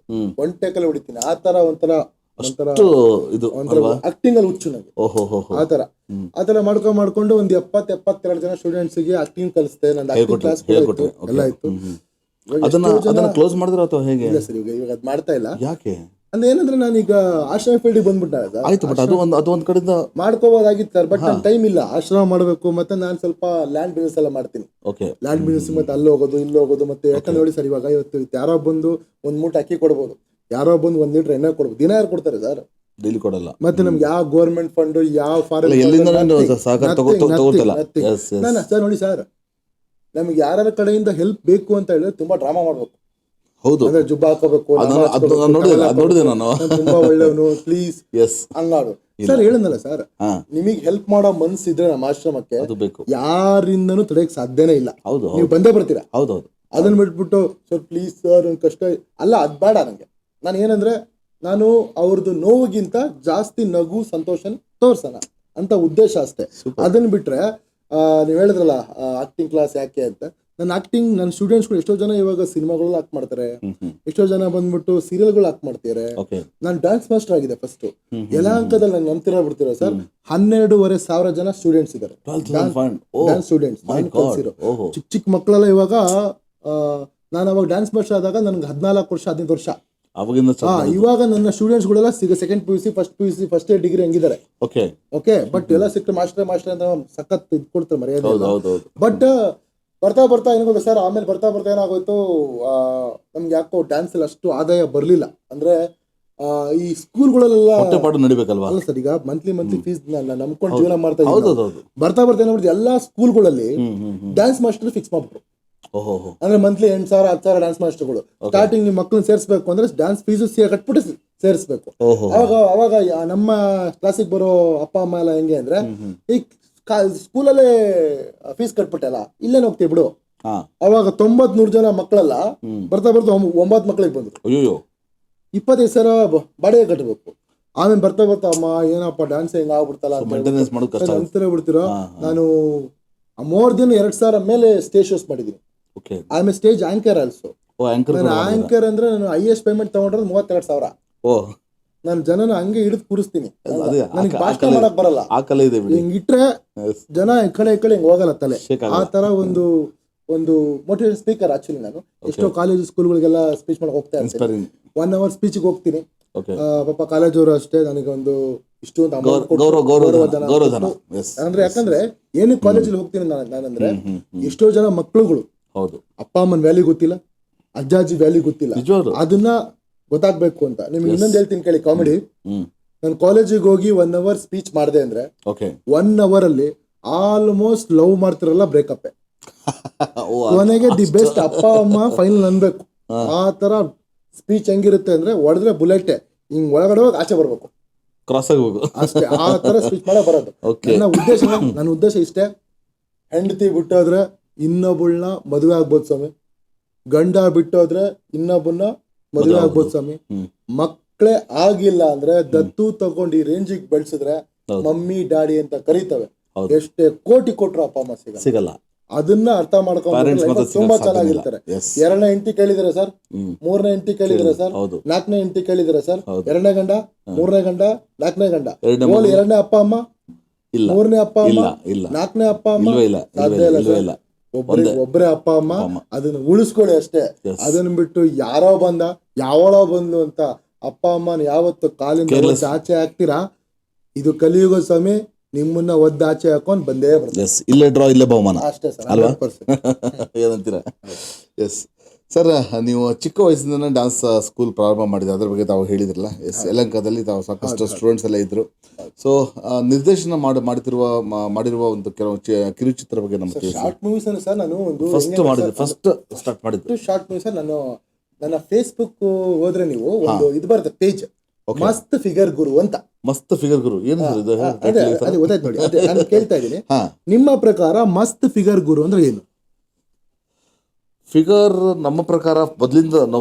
S2: ಒನ್ ಟೇಕಲ್ಲಿ ಹೊಡಿತೀನಿ, ಆ ತರ ಒಂಥರ ಆಕ್ಟಿಂಗ್ ಅಲ್ಲಿ ಹುಚ್ಚು ನನಗೆ. ಆತರ ಮಾಡ್ಕೊಂಡು ಒಂದ್ 70-72 ಜನ ಸ್ಟೂಡೆಂಟ್ಸ್ ಗೆ ಆಕ್ಟಿಂಗ್ ಕಲಿಸ್ತೆ. ನಂದು ಆಕ್ಟಿಂಗ್ ಕ್ಲಾಸ್ ಎಲ್ಲ ಇತ್ತು.
S1: ಅದನ್ನ ಕ್ಲೋಸ್ ಮಾಡಿದ್ರೆ ಅಥವಾ ಹೇಗೆ?
S2: ಇಲ್ಲ ಸರ್, ಇವಾಗ ಅದ್ ಮಾಡ್ತಾ ಇಲ್ಲ.
S1: ಯಾಕೆ
S2: ಅಂದ್ರೆ ಏನಂದ್ರೆ ನಾನೀಗ ಆಶ್ರಮ ಫೀಲ್ಡಿಗೆ ಬಂದ್ಬಿಟ್ಟ.
S1: ಆಯ್ತು, ಬಟ್ ಅದು ಒಂದ್ ಕಡೆಯಿಂದ
S2: ಮಾಡ್ಕೋಬೋದಾಗಿತ್ತು ಸರ್, ಬಟ್ ನನ್ ಟೈಮ್ ಇಲ್ಲ. ಆಶ್ರಮ ಮಾಡ್ಬೇಕು, ಮತ್ತೆ ನಾನು ಸ್ವಲ್ಪ ಲ್ಯಾಂಡ್ ಬಿಸ್ನೆಸ್ ಎಲ್ಲ ಮಾಡ್ತೀನಿ. ಲ್ಯಾಂಡ್ ಬಿಸ್ನೆಸ್ ಮತ್ತೆ ಅಲ್ಲಿ ಹೋಗೋದು, ಇಲ್ಲಿ ಹೋಗೋದು. ಮತ್ತೆ ಯಾಕಂದ್ರೆ ನೋಡಿ ಸರ್, ಇವಾಗ ಇವತ್ತು ಯಾರೋ ಬಂದು ಒಂದ್ ಮೂಟೆ ಅಕ್ಕಿ ಕೊಡ್ಬೋದು, ಯಾರೋ ಬಂದು 1 ಲೀಟರ್ ಎಣ್ಣೆ ಕೊಡ್ಬೋದು. ದಿನ ಯಾರು ಕೊಡ್ತಾರೆ ಸರ್?
S1: ಡೈಲಿ ಕೊಡಲ್ಲ.
S2: ಮತ್ತೆ ನಮ್ಗೆ ಯಾವ ಗೌರ್ಮೆಂಟ್ ಫಂಡ್, ಯಾವ ಫಾರೆನ್ ಸರ್ ನೋಡಿ ಸರ್, ನಮ್ಗೆ ಯಾರ ಕಡೆಯಿಂದ ಹೆಲ್ಪ್ ಬೇಕು ಅಂತ ಹೇಳಿದ್ರೆ ತುಂಬಾ ಡ್ರಾಮಾ ಮಾಡ್ಬೇಕು.
S1: ಹೌದು,
S2: ಅಂದ್ರೆ ಜುಬ್ಬ ಹಾಕೋಬೇಕು, ತುಂಬಾ ಒಳ್ಳೆಯವನು, ಪ್ಲೀಸ್ ಹಂಗಾಡು ಸರ್. ಹೇಳಿದ್ನಲ್ಲ ಸರ್, ನಿಮಗೆ ಹೆಲ್ಪ್ ಮಾಡೋ ಮನ್ಸಿದ್ರೆ ನಮ್ಮ ಆಶ್ರಮಕ್ಕೆ ಯಾರಿಂದನೂ ತಡೆಯಕ್ ಸಾಧ್ಯನೇ ಇಲ್ಲ. ನೀವು ಬಂದೇ ಬರ್ತೀರಾ. ಅದನ್ನ ಬಿಟ್ಬಿಟ್ಟು ಸರ್ ಪ್ಲೀಸ್ ಸರ್ ಒಂದು ಕಷ್ಟ ಅಲ್ಲ, ಅದು ಬೇಡ ನನಗೆ. ನಾನು ಏನಂದ್ರೆ ನಾನು ಅವ್ರದ್ದು ನೋವಿಗಿಂತ ಜಾಸ್ತಿ ನಗು ಸಂತೋಷನ ತೋರ್ಸೋಣ ಅಂತ ಉದ್ದೇಶ ಅಷ್ಟೇ. ಅದನ್ನ ಬಿಟ್ರೆ ನೀವು ಹೇಳಿದ್ರಲ್ಲ ಆಕ್ಟಿಂಗ್ ಕ್ಲಾಸ್ ಯಾಕೆ ಅಂತ, ನನ್ನ ಸ್ಟೂಡೆಂಟ್ಸ್ಗಳು ಎಷ್ಟೋ ಜನ ಇವಾಗ ಸಿನಿಮಾಗಳು ಆಕ್ಟ್ ಮಾಡ್ತಾರೆ, ಎಷ್ಟೋ ಜನ ಬಂದ್ಬಿಟ್ಟು ಸೀರಿಯಲ್ಗಳು ಆಕ್ಟ್ ಮಾಡ್ತಾರೆ. ನಾನು ಡ್ಯಾನ್ಸ್ ಮಾಸ್ಟರ್ ಆಗಿದೆ ಫಸ್ಟ್. ಯಲಹಂಕದಲ್ಲಿ ನಂಗೆ ನಂಬ್ತಿರ ಬಿಡ್ತೀರಾ ಸರ್, 12,500 ಜನ ಸ್ಟೂಡೆಂಟ್ಸ್ ಇದ್ದಾರೆ, ಡ್ಯಾನ್ಸ್ ಸ್ಟೂಡೆಂಟ್ಸ್. ಚಿಕ್ಕ ಚಿಕ್ಕ ಮಕ್ಕಳೆಲ್ಲ ಇವಾಗ ನಾನು ಅವಾಗ ಡ್ಯಾನ್ಸ್ ಮಾಸ್ಟರ್ ಆದಾಗ ನನ್ಗೆ 14 ವರ್ಷ 15 ವರ್ಷ. ಇವಾಗ ನನ್ನ ಸ್ಟೂಡೆಂಟ್ಸ್ ಗಳೆಲ್ಲ second PUC first year degree ಹಂಗಿದ್ದಾರೆ. ಓಕೆ ಬಟ್ ಎಲ್ಲ ಸಿಕ್ತು ಮಾಸ್ಟರ್ ಅಂತ ಸಖತ್ ಇದು ಕೊಡ್ತಾರೆ ಮರ್ಯಾದೆ. ಬಟ್ ಬರ್ತಾ ಬರ್ತಾ ಏನಾಗೋದು ಸರ್, ಆಮೇಲೆ ಬರ್ತಾ ಏನಾಗೋಯ್ತು, ನಮ್ಗೆ ಯಾಕೋ ಡ್ಯಾನ್ಸ್ ಅಲ್ಲಿ ಅಷ್ಟು ಆದಾಯ ಬರ್ಲಿಲ್ಲ. ಅಂದ್ರೆ ಈ ಸ್ಕೂಲ್ಗಳಲ್ಲೆಲ್ಲ
S1: ನಡಿಬೇಕಲ್ವಾ
S2: ಅಲ್ಲ ಸರ್, ಈಗ ಮಂತ್ಲಿ ಫೀಸ್ ನಂಬ್ಕೊಂಡು ಜೀವನ ಮಾಡ್ತಾ ಇದ್ದೀವಿ. ಬರ್ತಾ ಏನಾಗ್ಬಿಟ್ಟು ಎಲ್ಲಾ ಸ್ಕೂಲ್ಗಳಲ್ಲಿ ಡ್ಯಾನ್ಸ್ ಮಾಸ್ಟರ್ ಫಿಕ್ಸ್ ಮಾಡ್ಬಿಟ್ರು. ಅಂದ್ರೆ ಮಂತ್ಲಿ 8,000 10,000 ಡ್ಯಾನ್ಸ್ ಮಾಸ್ಟರ್ಗಳು. ಸ್ಟಾರ್ಟಿಂಗ್ ನಿಮ್ ಮಕ್ಕಳನ್ನ ಸೇರಿಸಬೇಕು ಅಂದ್ರೆ ಡ್ಯಾನ್ಸ್ ಫೀಸ್ ಕಟ್ಬಿಟ್ಟು ಸೇರಿಸಬೇಕು. ಅವಾಗ ನಮ್ಮ ಕ್ಲಾಸಿಗೆ ಬರೋ ಅಪ್ಪ ಅಮ್ಮ ಎಲ್ಲ ಹೆಂಗೆ ಅಂದ್ರೆ, ಈ ಸ್ಕೂಲಲ್ಲೇ ಫೀಸ್ ಕಟ್ಬಿಟ್ಟಲ್ಲ ಇಲ್ಲೇನು ಹೋಗ್ತೀವಿ ಬಿಡು. ಅವಾಗ 90-100 ಜನ ಮಕ್ಕಳೆಲ್ಲ ಬರ್ತಾ 9 ಮಕ್ಳಿಗೆ ಬಂದ್ರು. 25,000 ಬಾಡಿಗೆ ಕಟ್ಟಬೇಕು. ಆಮೇಲೆ ಬರ್ತಾ ಅಮ್ಮ ಏನಪ್ಪ ಡ್ಯಾನ್ಸ್ ಹೆಂಗ ಆಗ್ಬಿಡ್ತಲ್ಲ ಅಂತಾನೆ ಬಿಡ್ತೀರೋ. ನಾನು 3 ದಿನ 2,000 ಮೇಲೆ ಸ್ಟೇಜ್ ಶೋಸ್ ಮಾಡಿದೀನಿ. ಆಮೇಲೆ ಸ್ಟೇಜ್ ಆಂಕರ್ ಆಲ್ಸೋ. ಆಂಕರ್ ಅಂದ್ರೆ ನಾನು ಹೈಯೆಸ್ಟ್ ಪೇಮೆಂಟ್ ತಗೊಂಡ್ರೆ 32,000. ನಾನು ಜನನ ಹಂಗೆ ಹಿಡಿದು ಕೂರಿಸ್ತೀನಿ. ನನಗೆ ಭಾಷಣ ಮಾಡಕ್ ಬರಲ್ಲ, ಹಿಂಗ್ ಇಟ್ರೆ ಜನ ಈ ಕಡೆ ಹಿಂಗ್ ಹೋಗಲ್ಲ ತಲೆ. ಆ ತರ ಒಂದು ಮೋಟಿವೇಶನ್ ಸ್ಪೀಕರ್ ಆಕ್ಚುಲಿ ನಾನು. ಎಷ್ಟೋ ಕಾಲೇಜ್ ಸ್ಕೂಲ್ಗಳಿಗೆಲ್ಲ ಸ್ಪೀಚ್ ಮಾಡಕ್ ಹೋಗ್ತಾ ಇರ್ತೀನಿ. 1 hour ಸ್ಪೀಚ್ಗೆ ಹೋಗ್ತೀನಿ. ಪಾಪ ಕಾಲೇಜ್ ಅವರು ಅಷ್ಟೇ ನನಗೆ ಒಂದು ಇಷ್ಟು ಅಂದ್ರೆ, ಯಾಕಂದ್ರೆ ಏನು ಕಾಲೇಜಲ್ಲಿ ಹೋಗ್ತೀನಿ ನಾನಂದ್ರೆ ಎಷ್ಟೋ ಜನ ಮಕ್ಳುಗಳು ಅಪ್ಪ ಅಮ್ಮನ ವ್ಯಾಲ್ಯೂ ಗೊತ್ತಿಲ್ಲ, ಅಜ್ಜಾಜಿ ವ್ಯಾಲ್ಯೂ ಗೊತ್ತಿಲ್ಲ. ಅದನ್ನ ಗೊತ್ತಾಗ್ಬೇಕು ಅಂತ ನಿಮ್ಗೆ ಇನ್ನೊಂದು ಹೇಳ್ತೀನಿ ಕೇಳಿ ಕಾಮಿಡಿ. ನಾನು ಕಾಲೇಜಿಗೆ ಹೋಗಿ 1 hour ಸ್ಪೀಚ್ ಮಾಡಿದೆ ಅಂದ್ರೆ 1 hour ಅಲ್ಲಿ ಆಲ್ಮೋಸ್ಟ್ ಲವ್ ಮಾಡ್ತಿರಲ್ಲ ಬ್ರೇಕಪ್. ಕೊನೆಗೆ ದಿ ಬೆಸ್ಟ್ ಅಪ್ಪ ಅಮ್ಮ ಫೈನಲ್ ಅನ್ಬೇಕು. ಆ ತರ ಸ್ಪೀಚ್ ಹೆಂಗಿರುತ್ತೆ ಅಂದ್ರೆ ಹೊಡೆದ್ರೆ ಬುಲೆಟ್ ಹಿಂಗ್ ಒಳಗಡೆ ಹೋಗಿ ಆಚೆ ಬರ್ಬೇಕು,
S1: ಕ್ರಾಸ್ ಆಗಬೇಕು
S2: ಅಷ್ಟೇ. ಆ ತರ ಸ್ಪೀಚ್ ಮಾಡೋ ಬರೋದು. ನನ್ನ ಉದ್ದೇಶ ಇಷ್ಟೇ, ಹೆಂಡತಿ ಬಿಟ್ಟೋದ್ರೆ ಇನ್ನೊಬ್ಬಳನ್ನ ಮದುವೆ ಆಗ್ಬೋದು ಸ್ವಾಮಿ, ಗಂಡ ಬಿಟ್ಟೋದ್ರೆ ಇನ್ನೊಬ್ಬನ ಮದುವೆ ಆಗ್ಬೋದು ಸ್ವಾಮಿ. ಮಕ್ಕಳೇ ಆಗಿಲ್ಲ ಅಂದ್ರೆ ದತ್ತು ತಗೊಂಡು ಈ ರೇಂಜಿಗೆ ಬೆಳೆಸಿದ್ರೆ ಮಮ್ಮಿ ಡ್ಯಾಡಿ ಅಂತ ಕರೀತವೆ. ಎಷ್ಟೇ ಕೋಟಿ ಕೊಟ್ರು ಅಪ್ಪ ಅಮ್ಮ ಸಿಗಲ್ಲ. ಅದನ್ನ ಅರ್ಥ ಮಾಡ್ಕೊಂಡು ತುಂಬಾ ಚೆನ್ನಾಗಿರ್ತಾರೆ. 2ನೇ ಹೆಂಡತಿ ಕೇಳಿದಾರೆ ಸರ್, 3ನೇ ಹೆಂಡತಿ ಕೇಳಿದಾರೆ ಸರ್, 4ನೇ ಹೆಂಡತಿ ಕೇಳಿದಾರೆ ಸರ್, 2ನೇ ಗಂಡ, 3ನೇ ಗಂಡ, 4ನೇ ಗಂಡ, 2ನೇ ಅಪ್ಪ ಅಮ್ಮ, 3ನೇ ಅಪ್ಪ ಅಮ್ಮ, 4ನೇ ಅಪ್ಪ ಅಮ್ಮ, ಸಾಧ್ಯ ಇಲ್ಲ ಸರ್. ಒಬ್ಬರೇ ಅಪ್ಪ ಅಮ್ಮ. ಅದನ್ನ ಉಳಿಸ್ಕೊಳ್ಳಿ ಅಷ್ಟೇ. ಅದನ್ನ ಬಿಟ್ಟು ಯಾರೋ ಬಂದ ಯಾವಳೋ ಬಂದು ಅಂತ ಅಪ್ಪ ಅಮ್ಮನ ಯಾವತ್ತು ಕಾಲಿಂದ ಆಚೆ ಹಾಕ್ತೀರಾ, ಇದು ಕಲಿಯುಗ ಸ್ವಾಮಿ. ನಿಮ್ಮನ್ನ ಒದ್ದಾಚೆ ಹಾಕೊಂಡ್ ಬಂದೇ ಬರ್ತದೆ.
S1: ಇಲ್ಲೇ ಡ್ರಾ ಇಲ್ಲೇ ಬಹುಮಾನ
S2: ಅಷ್ಟೇ ಸರ್,
S1: ಅಲ್ವಾ? ಏನಂತೀರಾ? ಎಸ್ ಸರ್, ನೀವು ಚಿಕ್ಕ ವಯಸ್ಸಿಂದ ಡ್ಯಾನ್ಸ್ ಸ್ಕೂಲ್ ಪ್ರಾರಂಭ ಮಾಡಿದ್ರೆ ಅದ್ರ ಬಗ್ಗೆ ತಾವು ಹೇಳಿದ್ರಲ್ಲ. ಯಲಹಂಕದಲ್ಲಿ ತಾವು ಸಾಕಷ್ಟು ಸ್ಟೂಡೆಂಟ್ಸ್ ಎಲ್ಲ ಇದ್ರು. ಸೊ ನಿರ್ದೇಶನ ಮಾಡಿರುವ ಒಂದು ಕೆಲವು ಕಿರುಚಿತ್ರ ಬಗ್ಗೆ ನಮ್ಗೆ
S2: ಶಾರ್ಟ್ ಮೂವೀಸ್ ಸರ್. ನಾನು
S1: ಫಸ್ಟ್ ಸ್ಟಾರ್ಟ್ ಮಾಡಿದ್ದು
S2: ಶಾರ್ಟ್ ಮೂವೀಸ್. ನಾನು ನನ್ನ ಫೇಸ್ಬುಕ್ ಹೋದ್ರೆ ನೀವು ಒಂದು ಇದು ಬರುತ್ತೆ ಪೇಜ್, ಮಸ್ತ್ ಫಿಗರ್ ಗುರು ಅಂತ.
S1: ಮಸ್ತ್ ಫಿಗರ್ ಗುರು ಏನು
S2: ಗೊತ್ತಾಯ್ತು ನೋಡಿ. ನಾನು ಕೇಳ್ತಾ ಇದ್ದೀನಿ, ನಿಮ್ಮ ಪ್ರಕಾರ ಮಸ್ತ್ ಫಿಗರ್ ಗುರು ಅಂದ್ರೆ ಏನು?
S1: ಫಿಗರ್ ನಮ್ಮ ಪ್ರಕಾರ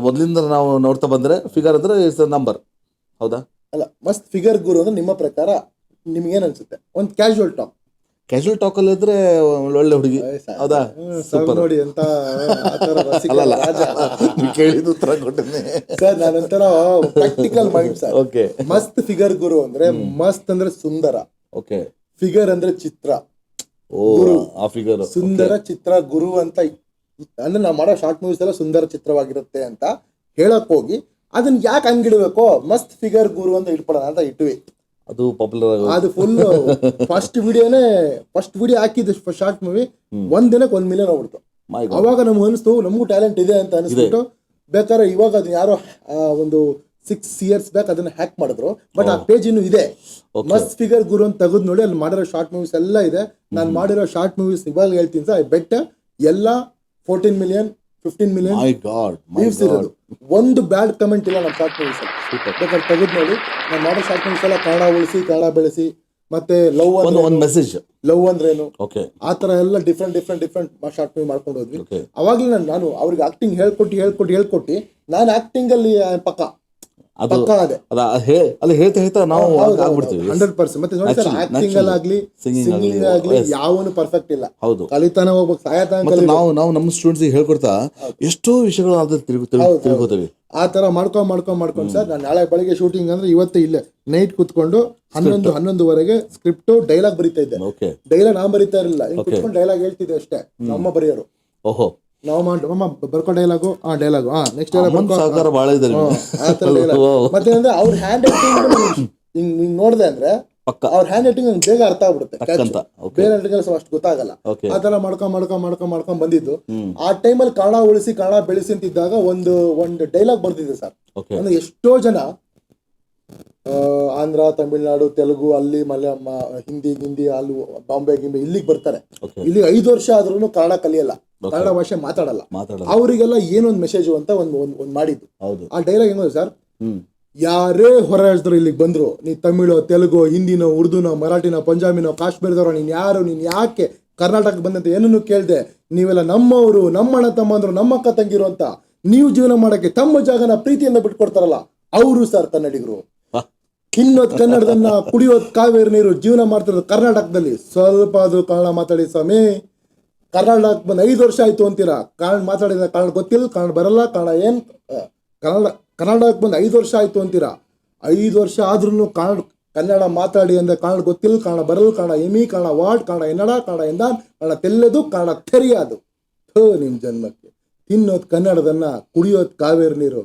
S1: ಮೊದಲಿಂದ ನಾವು ನೋಡ್ತಾ ಬಂದ್ರೆ ಫಿಗರ್ ಅಂದ್ರೆ ಇಟ್ಸ್ ನಂಬರ್. ಹೌದಾ?
S2: ಅಲ್ಲ, ಮಸ್ತ್ ಫಿಗರ್ ಗುರು ಅಂದ್ರೆ ನಿಮ್ಮ ಪ್ರಕಾರ ನಿಮ್ಗೆ ಏನ್ ಅನ್ಸುತ್ತೆ? ಒಂದು ಕ್ಯಾಶುವಲ್ ಟಾಕ್
S1: ಅಲ್ಲಿ ಇದ್ರೆ ಒಳ್ಳೆ ಹುಡುಗಿ. ಹೌದಾ?
S2: ನೋಡಿ ಅಂತ
S1: ಕೇಳಿದ ಉತ್ತರ ಕೊಟ್ಟಿನಿ
S2: ಸರ್. ನಾನೊಂಥರ ಪ್ರಾಕ್ಟಿಕಲ್ ಮೈಂಡ್ ಸರ್.
S1: ಓಕೆ.
S2: ಮಸ್ತ್ ಫಿಗರ್ ಗುರು ಅಂದ್ರೆ ಮಸ್ತ್ ಅಂದ್ರೆ ಸುಂದರ,
S1: ಓಕೆ,
S2: ಫಿಗರ್ ಅಂದ್ರೆ ಚಿತ್ರ,
S1: ಆ ಫಿಗರ್
S2: ಸುಂದರ ಚಿತ್ರ ಗುರು ಅಂತ. ಅಂದ್ರೆ ನಾವು ಮಾಡೋ ಶಾರ್ಟ್ ಮೂವೀಸ್ ಎಲ್ಲ ಸುಂದರ ಚಿತ್ರವಾಗಿರುತ್ತೆ ಅಂತ ಹೇಳಕ್ ಹೋಗಿ ಅದನ್ನ ಯಾಕೆ ಹಂಗಿಡ್ಬೇಕು, ಮಸ್ತ್ ಫಿಗರ್ ಗುರು ಅಂತ ಇಟ್ಬಿಡೋಣ ಅಂತ ಇಟ್ವಿ.
S1: ಅದು ಪಾಪ್ಯುಲರ್.
S2: ಅದು ಫುಲ್ ಫಸ್ಟ್ ವಿಡಿಯೋ ಹಾಕಿದ್ದು ಶಾರ್ಟ್ ಮೂವಿ 1 ದಿನಕ್ಕೆ 1 ಮಿಲಿಯನ್ ಹೋಗ್ಬಿಡ್ತು. ಅವಾಗ ನಮ್ಗೆ ಅನಿಸ್ತು ನಮಗೂ ಟ್ಯಾಲೆಂಟ್ ಇದೆ ಅಂತ ಅನಿಸ್ಬಿಟ್ಟು. ಬೇಕಾದ್ರೆ ಇವಾಗ ಅದನ್ನ ಯಾರೋ ಒಂದು 6 years ಬ್ಯಾಕ್ ಅದನ್ನ ಹ್ಯಾಕ್ ಮಾಡಿದ್ರು. ಬಟ್ ಆ ಪೇಜ್ ಇನ್ನು ಇದೆ. ಮಸ್ತ್ ಫಿಗರ್ ಗುರು ಅಂತ ತೆಗೆದು ನೋಡಿ, ಅಲ್ಲಿ ಮಾಡಿರೋ ಶಾರ್ಟ್ ಮೂವೀಸ್ ಎಲ್ಲ ಇದೆ. ನಾನು ಮಾಡಿರೋ ಶಾರ್ಟ್ ಮೂವೀಸ್ ಇವಾಗ ಹೇಳ್ತೀನಿ ಸರ್, ಐ ಬೆಟ್ ಎಲ್ಲ 14 million 15 million ವ್ಯೂಸ್ ಇರೋದು. ಒಂದು ಬ್ಯಾಡ್ ಕಮೆಂಟ್ ಇಲ್ಲ ನಮ್ಮ ಶಾರ್ಟ್ ಮೂವೀಸ್ ಅಲ್ಲಿ. ಬೇಕಾದ್ರೆ ತೆಗೆದು ನೋಡಿ. ನಾನು ಮಾಡೋ ಶಾರ್ಟ್ ಮೂವೀಸ್ ಎಲ್ಲ ಕನ್ನಡ ಉಳಿಸಿ, ಕನ್ನಡ ಬೆಳೆಸಿ, ಮತ್ತೆ ಲವ್
S1: ಒಂದು ಮೆಸೇಜ್
S2: ಲವ್ ಅಂದ್ರೇನು,
S1: ಓಕೆ
S2: ಆ ತರ ಎಲ್ಲ ಡಿಫ್ರೆಂಟ್ ಶಾರ್ಟ್ ಮೂವಿ ಮಾಡ್ಕೊಂಡು ಹೋದ್ವಿ. ಅವಾಗ್ಲೇ ನಾನು ಅವ್ರಿಗೆ ಆಕ್ಟಿಂಗ್ ಹೇಳ್ಕೊಟ್ಟು ನಾನು ಆಕ್ಟಿಂಗ್ ಅಲ್ಲಿ ಪಕ್ಕ ಅದೇ
S1: ಅಲ್ಲಿ ಹೇಳ್ತಾ ನಾವು ಆಗ್ಬಿಡ್ತೀವಿ
S2: 100%. ಮತ್ತೆ ನೋಡಿ ಸರ್, ಆಕ್ಟಿಂಗ್ ಅಲ್ಲಾಗ್ಲಿ ಸಿಂಗಿಂಗ್ ಆಗ್ಲಿ ಯಾವನು ಪರ್ಫೆಕ್ಟ್ ಇಲ್ಲ.
S1: ಹೌದು,
S2: ಕಲಿತಾನೆ ಹೋಗ್ಬೇಕು, ಸಾಯತಾನೆ.
S1: ನಾವು ನಮ್ಮ ಸ್ಟೂಡೆಂಟ್ಸ್ ಹೇಳ್ಕೊಡ್ತಾ ಎಷ್ಟೋ ವಿಷಯಗಳು ತಿಳ್ಕೊತೀವಿ.
S2: ಆ ತರ ಮಾಡ್ಕೊಂಡು ಸರ್, ನಾನು ನಾಳೆ ಬೆಳಿಗ್ಗೆ ಶೂಟಿಂಗ್ ಅಂದ್ರೆ ಇವತ್ತು ಇಲ್ಲೇ ನೈಟ್ ಕುತ್ಕೊಂಡು 11-11ವರೆಗೆ ಸ್ಕ್ರಿಪ್ಟ್ ಡೈಲಾಗ್ ಬರೀತಾ ಇದ್ದೆ. ಡೈಲಾಗ್ ನಾನ್ ಬರೀತಾ ಇರಲಿಲ್ಲ, ಕುತ್ಕೊಂಡು ಡೈಲಾಗ್ ಹೇಳ್ತಿದ್ದೆ ಅಷ್ಟೇ. ನಮ್ಮ ಬರೆಯೋರು
S1: ಓಹೋ
S2: ನಾವು ಬರ್ಕೋ ಡೈಲಾಗು ನೆಕ್ಸ್ಟ್ ಮತ್ತೆ ಅಂದ್ರೆ ಅವ್ರ ಹ್ಯಾಂಡ್ ರೈಟಿಂಗ್ ಹಿಂಗ್ ನೋಡ್ದೆ ಅಂದ್ರೆ ಅವ್ರ ಹ್ಯಾಂಡ್ ರೈಟಿಂಗ್ ಬೇಗ ಅರ್ಥ ಆಗ್ಬಿಡುತ್ತೆ, ಬೇರೆ ಕೆಲಸ ಅಷ್ಟು ಗೊತ್ತಾಗಲ್ಲ. ಆ ತರ ಮಾಡ್ಕೊಂಡ್ ಬಂದಿದ್ದು. ಆ ಟೈಮಲ್ಲಿ ಕನ್ನಡ ಉಳಿಸಿ ಕನ್ನಡ ಬೆಳೆಸಿ ಅಂತಿದ್ದಾಗ ಒಂದು ಡೈಲಾಗ್ ಬರ್ತಿದೆ ಸರ್. ಅಂದ್ರೆ ಎಷ್ಟೋ ಜನ ಆಂಧ್ರ, ತಮಿಳ್ನಾಡು, ತೆಲುಗು, ಅಲ್ಲಿ ಮಲಯಾಳಂ, ಹಿಂದಿ ಅಲ್ಲಿ ಬಾಂಬೆ ಇಲ್ಲಿಗೆ ಬರ್ತಾರೆ. ಇಲ್ಲಿ 5 ವರ್ಷ ಆದ್ರೂ ಕನ್ನಡ ಕಲಿಯಲ್ಲ, ಕನ್ನಡ ಭಾಷೆ ಮಾತಾಡಲ್ಲ. ಅವರಿಗೆಲ್ಲ ಏನೊಂದು ಮೆಸೇಜು ಅಂತ ಒಂದು ಮಾಡಿದ್ದು. ಆ ಡೈಲಾಗ್ ಹೆಂಗ ಸರ್, ಯಾರೇ ಹೊರ ರಾಜ್ಯದವ್ರು ಇಲ್ಲಿಗೆ ಬಂದ್ರು, ನೀ ತಮಿಳೋ, ತೆಲುಗು, ಹಿಂದಿನೋ, ಉರ್ದುನೋ, ಮರಾಠಿನೋ, ಪಂಜಾಬಿನೋ, ಕಾಶ್ಮೀರದವ್ರೋ, ನೀನ್ ಯಾರು, ನೀನ್ ಯಾಕೆ ಕರ್ನಾಟಕಕ್ಕೆ ಬಂದಂತ ಏನನ್ನು ಕೇಳ್ದೆ, ನೀವೆಲ್ಲ ನಮ್ಮವರು, ನಮ್ಮ ಅಣ್ಣ ತಮ್ಮಂದ್ರು, ನಮ್ಮ ಅಕ್ಕ ತಂಗಿರು ಅಂತ ನೀವು ಜೀವನ ಮಾಡಕ್ಕೆ ತಮ್ಮ ಜಾಗನ ಪ್ರೀತಿಯಿಂದ ಬಿಟ್ಕೊಡ್ತಾರಲ್ಲ ಅವರು ಸರ್ ಕನ್ನಡಿಗರು. ತಿನ್ನೋದ್ ಕನ್ನಡದನ್ನ, ಕುಡಿಯೋದ್ ಕಾವೇರಿ ನೀರು, ಜೀವನ ಮಾಡ್ತಿರೋದು ಕರ್ನಾಟಕದಲ್ಲಿ. ಸ್ವಲ್ಪ ಅದು ಕನ್ನಡ ಮಾತಾಡಿ ಸ್ವಾಮಿ. ಕರ್ನಾಟಕಕ್ಕೆ ಬಂದು 5 ವರ್ಷ ಆಯ್ತು ಅಂತೀರಾ, ಕನ್ನಡ ಮಾತಾಡಿದ ಕನ್ನಡ ಗೊತ್ತಿಲ್ಲ, ಕನ್ನಡ ಬರಲ್ಲ, ಕನ್ನಡಕ್ಕೆ ಬಂದು 5 ವರ್ಷ ಆಯ್ತು ಅಂತೀರಾ. 5 ವರ್ಷ ಆದ್ರೂ ಕನ್ನಡ ಮಾತಾಡಿ ಅಂದ್ರೆ ಕನ್ನಡ ಗೊತ್ತಿಲ್ಲ, ಕನ್ನಡ ಬರಲ್ಲ, ಕನ್ನಡ ಎಮಿ, ಕನ್ನಡ ವಾಟ್, ಕನ್ನಡ ಎನ್ನಡ, ಕನ್ನಡ ಎಂದಾನ್, ಕನ್ನಡ ತೆಲ್ಲದು, ಕನ್ನಡ ತೆರಿಯೋದು. ನಿಮ್ ಜನ್ಮಕ್ಕೆ ತಿನ್ನೋದ್ ಕನ್ನಡದನ್ನ, ಕುಡಿಯೋದ್ ಕಾವೇರಿ ನೀರು,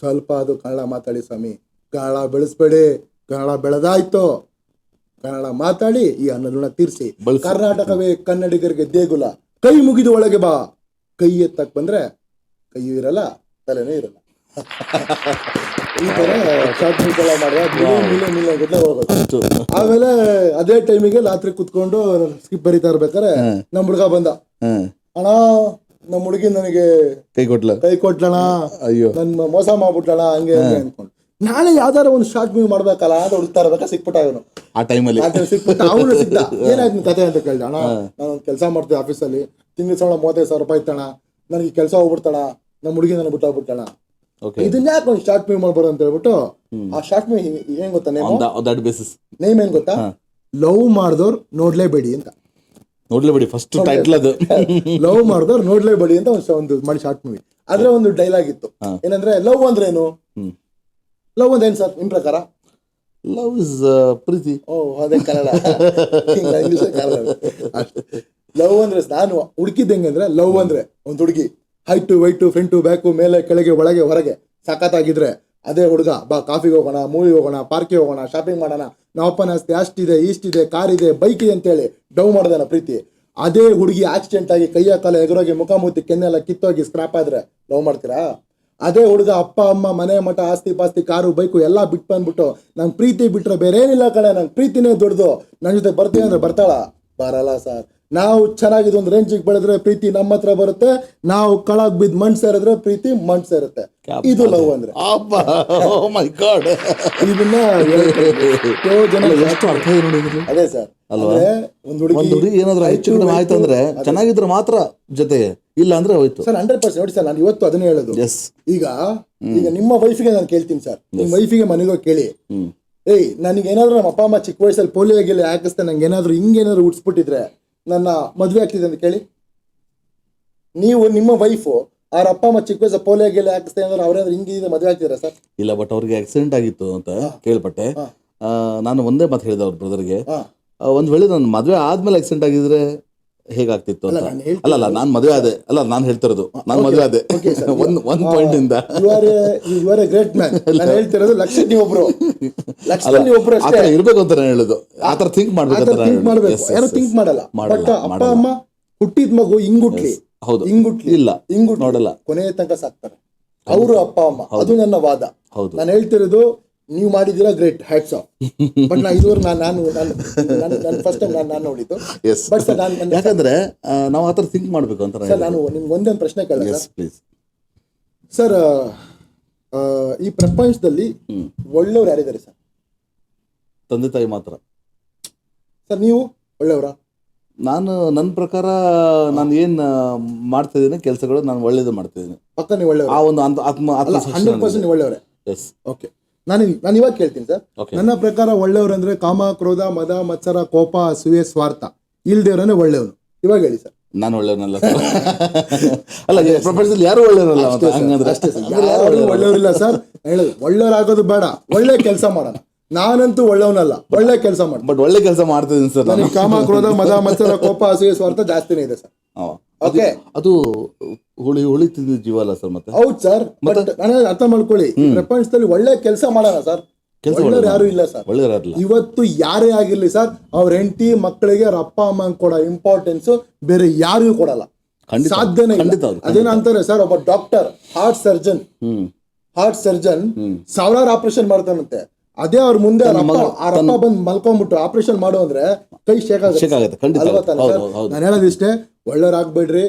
S2: ಸ್ವಲ್ಪ ಅದು ಕನ್ನಡ ಮಾತಾಡಿ ಸ್ವಾಮಿ. ಕನ್ನಡ ಬೆಳೆಸ್ಬೇಡಿ, ಕನ್ನಡ ಬೆಳೆದಾಯ್ತು, ಕನ್ನಡ ಮಾತಾಡಿ ಈ ಅನ್ನದ ತೀರ್ಸಿ. ಕರ್ನಾಟಕವೇ ಕನ್ನಡಿಗರಿಗೆ ದೇಗುಲ, ಕೈ ಮುಗಿದು ಒಳಗೆ ಬಾ. ಕೈ ಎತ್ತಕ್ ಬಂದ್ರೆ ಕೈಯೂ ಇರಲ್ಲ, ತಲೆನೂ ಇರಲ್ಲ. ಈ ತರ ಶಾರ್ಟ್ ಫಿಲ್ಮ್ ಮಾಡುವ ಹೋಗೋದು. ಆಮೇಲೆ ಅದೇ ಟೈಮಿಗೆ ರಾತ್ರಿ ಕುತ್ಕೊಂಡು ಸ್ಕಿಪ್ ಬರೀತಾ ಇರ್ಬೇಕಾರೆ ನಮ್ ಹುಡುಗ ಬಂದ. ಅಣ್ಣ, ನಮ್ ಹುಡುಗಿ ನನಗೆ ಕೈ ಕೊಟ್ಲಣ, ಅಯ್ಯೋ ನನ್ ಮೋಸ ಮಾಡ್ಬಿಟ್ಲಣ, ಹಂಗೆ ಅನ್ಕೊಂಡು ನಾಳೆ ಯಾವ್ದಾರ ಒಂದು ಶಾರ್ಟ್ ಮೂವಿ ಮಾಡ್ಬೇಕಲ್ಲ ಅಂತ ಹುಡುಕ್ತಾ ಇರ್ಬೇಕಾ ಸಿಕ್ಬಿಟ್ಟ ಅವನು. ಆ ಟೈಮಲ್ಲಿ ಸಿಕ್ಬಿಟ್ಟ. ಅವನು ಸಿಕ್ತ, ಏನಾಯ್ತು ಕತೆ ಅಂತ ಕೇಳ್ದ. ಅಣ್ಣ, ನಾನು ಒಂದು ಕೆಲಸ ಮಾಡ್ತೀವಿ ಆಫೀಸಲ್ಲಿ, ತಿಂಗಳ ಸಂಬಳ 35,000 ರೂಪಾಯಿ ಇತ್ತಣ, ನನಗೆ ಕೆಲಸ ಹೋಗ್ಬಿಡ್ತಾಣ, ನಮ್ಮ ಹುಡುಗಿ ನನಗೆ ಬಿಟ್ಟೋಗ್ಬಿಟ್ಟಣ, ಇದನ್ನ ಯಾಕೆ ಒಂದು ಶಾರ್ಟ್ ಮೂವಿ ಮಾಡ್ಬಾರ್ದು ಅಂತ ಹೇಳ್ಬಿಟ್ಟು ಆ ಶಾರ್ಟ್ ಮೂವಿ ಏನ್ ಗೊತ್ತಾ ನೇಮ್ ಏನ್ ಗೊತ್ತಾ, ಲವ್ ಮಾಡಿದವ್ರು ನೋಡ್ಲೇಬೇಡಿ ಅಂತ.
S1: ನೋಡ್ಲೇಬೇಡಿ ಫಸ್ಟ್ ಟೈಟಲ್ ಅದು.
S2: ಲವ್ ಮಾಡಿದವ್ರು ನೋಡ್ಲೇಬೇಡಿ ಅಂತ ಒಂದು ಮಾಡಿ ಶಾರ್ಟ್ ಮೂವಿ. ಅದ್ರ ಒಂದು ಡೈಲಾಗ್ ಇತ್ತು, ಏನಂದ್ರೆ ಲವ್ ಅಂದ್ರೆ ಏನು, ಲವ್ ಅಂದ್ರೆ ಏನ್ ಸರ್ ನಿಮ್ ಪ್ರಕಾರ?
S1: ಲವ್ ಇಸ್ ಪ್ರೀತಿ.
S2: ಅದೇ ಕನ್ನಡ, ಇಂಗ್ಲಿಷ್ ಕನ್ನಡ. ಲವ್ ಅಂದ್ರೆ ನಾನು ಹುಡುಕಿದ್ದ ಹೆಂಗಂದ್ರೆ, ಲವ್ ಅಂದ್ರೆ ಒಂದು ಹುಡುಗಿ ಹೈಟು ವೈಟು ಫ್ರಂಟು ಬ್ಯಾಕು ಮೇಲೆ ಕೆಳಗೆ ಒಳಗೆ ಹೊರಗೆ ಸಖತ್ತಾಗಿದ್ರೆ ಅದೇ ಹುಡುಗ, ಬಾ ಕಾಫಿಗೆ ಹೋಗೋಣ, ಮೂವಿ ಹೋಗೋಣ, ಪಾರ್ಕಿಗೆ ಹೋಗೋಣ, ಶಾಪಿಂಗ್ ಮಾಡೋಣ, ನಾವಪ್ಪನ ಆಸ್ತಿ ಅಷ್ಟಿದೆ, ಇಷ್ಟಿದೆ, ಕಾರ್ ಇದೆ, ಬೈಕ್ ಇದೆ ಅಂತೇಳಿ ಡವ್ ಮಾಡೋದನ್ನ ಪ್ರೀತಿ. ಅದೇ ಹುಡುಗಿ ಆಕ್ಸಿಡೆಂಟ್ ಆಗಿ ಕೈಯ ಕಾಲ ಎಗರೋಗಿ ಮುಖ ಮೂತಿ ಕೆನ್ನೆಲ್ಲ ಕಿತ್ತೋಗಿ ಸ್ಕ್ರಾಪ್ ಆದ್ರೆ ಲವ್ ಮಾಡ್ತೀರಾ? ಅದೇ ಹುಡುಗ ಅಪ್ಪ ಅಮ್ಮ ಮನೆ ಮಠ ಆಸ್ತಿ ಪಾಸ್ತಿ ಕಾರು ಬೈಕು ಎಲ್ಲ ಬಿಟ್ಟು ಬಂದ್ಬಿಟ್ಟು ನಂಗೆ ಪ್ರೀತಿ ಬಿಟ್ರೆ ಬೇರೆ ಏನಿಲ್ಲ ಕಣೆ, ನಂಗೆ ಪ್ರೀತಿನೇ ದೊಡ್ಡದು, ನನ್ನ ಜೊತೆ ಬರ್ತೀವಿ ಅಂದ್ರೆ ಬರ್ತಾಳ? ಬರಲ್ಲ ಸರ್. ನಾವು ಚೆನ್ನಾಗಿದ್ದು ಒಂದು ರೇಂಜಿಗೆ ಬೆಳೆದ್ರೆ ಪ್ರೀತಿ ನಮ್ಮ ಹತ್ರ ಬರುತ್ತೆ, ನಾವು ಕಳಗ್ ಬಿದ್ದು ಮಣ್ ಸೇರಿದ್ರೆ ಪ್ರೀತಿ ಮಣ್ ಸೇರುತ್ತೆ. ಇದು ಲವ್ ಅಂದ್ರೆ. ಇದನ್ನ ಅದೇ ಸರ್, ಅಂದ್ರೆ ಒಂದು ಹುಡುಗಿ
S1: ಏನಾದ್ರು ಹೆಚ್ಚು ಕಡಿಮೆ ಆಯ್ತು ಅಂದ್ರೆ ಚೆನ್ನಾಗಿದ್ರೆ ಮಾತ್ರ ಜೊತೆ, ಇಲ್ಲ ಅಂದ್ರೆ ಹೋಯ್ತು
S2: ಸರ್. 100% ನೋಡಿ ಸರ್, ನಾನು ಇವತ್ತು ಅದನ್ನೇ ಹೇಳೋದು. ಈಗ ನಿಮ್ಮ ವೈಫಿಗೆ ನಾನು ಕೇಳ್ತೀನಿ ಸರ್, ನಿಮ್ಮ ವೈಫಿಗೆ ಮನೆಗೋ ಕೇಳಿ, ಏಯ್ ನನಗೆ ಏನಾದ್ರು ನಮ್ಮ ಅಪ್ಪ ಅಮ್ಮ ಚಿಕ್ಕ ವಯಸ್ಸಲ್ಲಿ ಪೋಲಿಯೋ ಗಿಲಿ ಹಾಕಿಸ್ತೆ, ನಂಗೆ ಏನಾದ್ರು ಹಿಂಗೇನಾದ್ರು ಉಡ್ಸ್ಬಿಟ್ಟಿದ್ರೆ ನನ್ನ ಮದುವೆ ಆಗ್ತಿದೆ ಅಂತ ಕೇಳಿ. ನೀವು ನಿಮ್ಮ ವೈಫು ಅವ್ರ ಅಪ್ಪ ಅಮ್ಮ ಚಿಕ್ಕ ವಯಸ್ಸಲ್ಲಿ ಪೋಲಿಯೋ ಗಿಲಿ ಹಾಕಿಸ್ತೆ ಅಂದ್ರೆ ಅವ್ರೇನಾದ್ರು ಹಿಂಗಿದೆ ಮದುವೆ ಆಗ್ತಿದಾರ ಸರ್?
S1: ಇಲ್ಲ, ಬಟ್ ಅವ್ರಿಗೆ ಆಕ್ಸಿಡೆಂಟ್ ಆಗಿತ್ತು ಅಂತ ಕೇಳ್ಪಟ್ಟೆ. ನಾನು ಒಂದೇ ಮಾತು ಹೇಳಿದೆ ಅವ್ರ ಬ್ರದರ್ಗೆ, ಒಂದ್ ವೇಳೆ ನನ್ನ ಮದುವೆ ಆದ್ಮೇಲೆ ಆಕ್ಸಿಡೆಂಟ್ ಆಗಿದ್ರೆ ಹೇಗಾಗ್ತಿತ್ತು ಅಂತ. ಅಲ್ಲ ನಾನು ಮದುವೆ ಆದೆ, ಅಲ್ಲ ನಾನು ಹೇಳ್ತಿರೋದು ನಾನು ಮದುವೆ ಆದೆ ಒಂದ್ ಪಾಯಿಂಟ್ ಇಂದ.
S2: Great man. ನಾನು ಹೇಳ್ತಿರೋದು ಲಕ್ಷಕ್ಕೆ ಒಬ್ರು
S1: ಇರ್ಬೇಕು ಅಂತ ನಾನು ಹೇಳುದು. ಆತರ ಥಿಂಕ್ ಮಾಡ್ಬೇಕು,
S2: ಯಾರು ಥಿಂಕ್ ಮಾಡಲ್ಲ. ಬಟ್ ಅಪ್ಪ ಅಮ್ಮ ಹುಟ್ಟಿದ ಮಗು ಹಿಂಗುಟ್ಲಿ,
S1: ಹೌದು
S2: ಹಿಂಗುಟ್ಲಿ
S1: ಇಲ್ಲ
S2: ಹಿಂಗುಟ್ ನೋಡಲ್ಲ, ಕೊನೆಯ ತನಕ ಸಾಕ್ತಾರೆ ಅವರು ಅಪ್ಪ ಅಮ್ಮ. ಅದು ನನ್ನ ವಾದ. ನಾನು ಹೇಳ್ತಿರೋದು ನೀವು ಮಾಡಿದ್ದೀರಾ, ಗ್ರೇಟ್, ಹ್ಯಾಟ್ಸ್ ಆಫ್. ಬಟ್ ನಾ ಇದುವರೆಗೆ ನಾನು ಫಸ್ಟ್ ಟೈಮ್ ನಾನು ನೋಡಿದ್ದು. ಬಟ್ ಸರ್
S1: ಯಾಕಂದ್ರೆ ನಾವು ಆತರ ಥಿಂಕ್ ಮಾಡ್ಬೇಕು ಅಂತ
S2: ಸರ್. ನಾನು ನಿಮ್ಗೆ ಒಂದೊಂದು ಪ್ರಶ್ನೆ ಕೇಳ ಸರ್. ಈ ಪ್ರಪಂಚದಲ್ಲಿ ಒಳ್ಳೆಯವ್ರು ಯಾರಿದ್ದಾರೆ ಸರ್?
S1: ತಂದೆ ತಾಯಿ ಮಾತ್ರ
S2: ಸರ್. ನೀವು ಒಳ್ಳೆಯವರಾ?
S1: ನನ್ನ ಪ್ರಕಾರ ನಾನು ಏನ್ ಮಾಡ್ತಾ ಇದ್ದೀನಿ ಕೆಲಸಗಳು ನಾನು ಒಳ್ಳೇದು ಮಾಡ್ತಾ ಇದ್ದೀನಿ.
S2: ಪಕ್ಕ ನೀವು ಒಳ್ಳೆಯವರು.
S1: ಆ ಒಂದು ಆತ್ಮ
S2: 100% ನೀವು ಒಳ್ಳೆಯವರೇ.
S1: ಎಸ್.
S2: ಓಕೆ, ನಾನು ಇವಾಗ ಕೇಳ್ತೀನಿ ಸರ್. ನನ್ನ ಪ್ರಕಾರ ಒಳ್ಳೆಯವರು ಅಂದ್ರೆ ಕಾಮ, ಕ್ರೋಧ, ಮದ, ಮತ್ಸರ, ಕೋಪ, ಅಸೂಯೆ, ಸ್ವಾರ್ಥ ಇಲ್ದೇವ್ರೇ ಒಳ್ಳೆಯವನು. ಇವಾಗ ಹೇಳಿ ಸರ್.
S1: ನಾನು ಒಳ್ಳೆಯವನಲ್ಲ ಅಲ್ಲ, ಪ್ರಪಂಚದಲ್ಲಿ ಯಾರು ಒಳ್ಳೆಯವರಲ್ಲ.
S2: ಅಷ್ಟೇ ಸರ್, ಯಾರು ಒಳ್ಳೆಯವರಿಲ್ಲ ಸರ್. ಹೇಳೋದು ಒಳ್ಳೆಯವರಾಗೋದು ಬೇಡ, ಒಳ್ಳೆ ಕೆಲಸ ಮಾಡೋಣ. ನಾನಂತೂ ಒಳ್ಳೆಯವನಲ್ಲ, ಒಳ್ಳೆ ಕೆಲಸ ಮಾಡಿ.
S1: ಬಟ್ ಒಳ್ಳೆ ಕೆಲಸ ಮಾಡ್ತಿದ್ದೀನಿ ಸರ್.
S2: ನನಗೆ ಕಾಮ, ಕ್ರೋಧ, ಮದ, ಮತ್ಸರ, ಕೋಪ, ಅಸೂಯೆ, ಸ್ವಾರ್ಥ ಜಾಸ್ತಿನೇ ಇದೆ ಸರ್. ಓಕೆ,
S1: ಅದು ಉಳಿತಿದ್ದ ಜೀವ ಅಲ್ಲ ಸರ್. ಮತ್ತೆ
S2: ಹೌದು ಸರ್, ಬಟ್ ನಾನು ಅರ್ಥ ಮಾಡ್ಕೊಳ್ಳಿ, ಪ್ರಪಂಚದಲ್ಲಿ ಒಳ್ಳೆ ಕೆಲಸ ಮಾಡೋಣ ಸರ್. ಒಳ್ಳೆಯವ್ರು ಯಾರು ಇಲ್ಲ ಸರ್. ಇವತ್ತು ಯಾರೇ ಆಗಿರ್ಲಿ ಸರ್, ಅವ್ರ ಹೆಂಡತಿ ಮಕ್ಕಳಿಗೆ ಅವ್ರ ಅಪ್ಪ ಅಮ್ಮ ಕೊಡೋ ಇಂಪಾರ್ಟೆನ್ಸ್ ಬೇರೆ ಯಾರಿಗೂ ಕೊಡಲ್ಲ. ಸಾಧ್ಯನೇ ಇಲ್ಲ. ಅದೇನೋ ಅಂತಾರೆ ಸರ್, ಒಬ್ಬ ಡಾಕ್ಟರ್ ಹಾರ್ಟ್ ಸರ್ಜನ್ ಸಾವಿರಾರು ಆಪರೇಷನ್ ಮಾಡ್ತಾನಂತೆ. ಅದೇ ಅವ್ರ ಮುಂದೆ ಅವ್ರ ಅಪ್ಪ ಬಂದು ಮಲ್ಕೊಂಡ್ಬಿಟ್ಟು ಆಪರೇಷನ್ ಮಾಡು ಅಂದ್ರೆ ಕೈ ಶೇಕ್ ಆಗುತ್ತೆ. ನಾನು ಹೇಳೋದಿಷ್ಟೇ, ಒಳ್ಳೆಯವ್ರಾಗ್ಬೇಡ್ರಿ.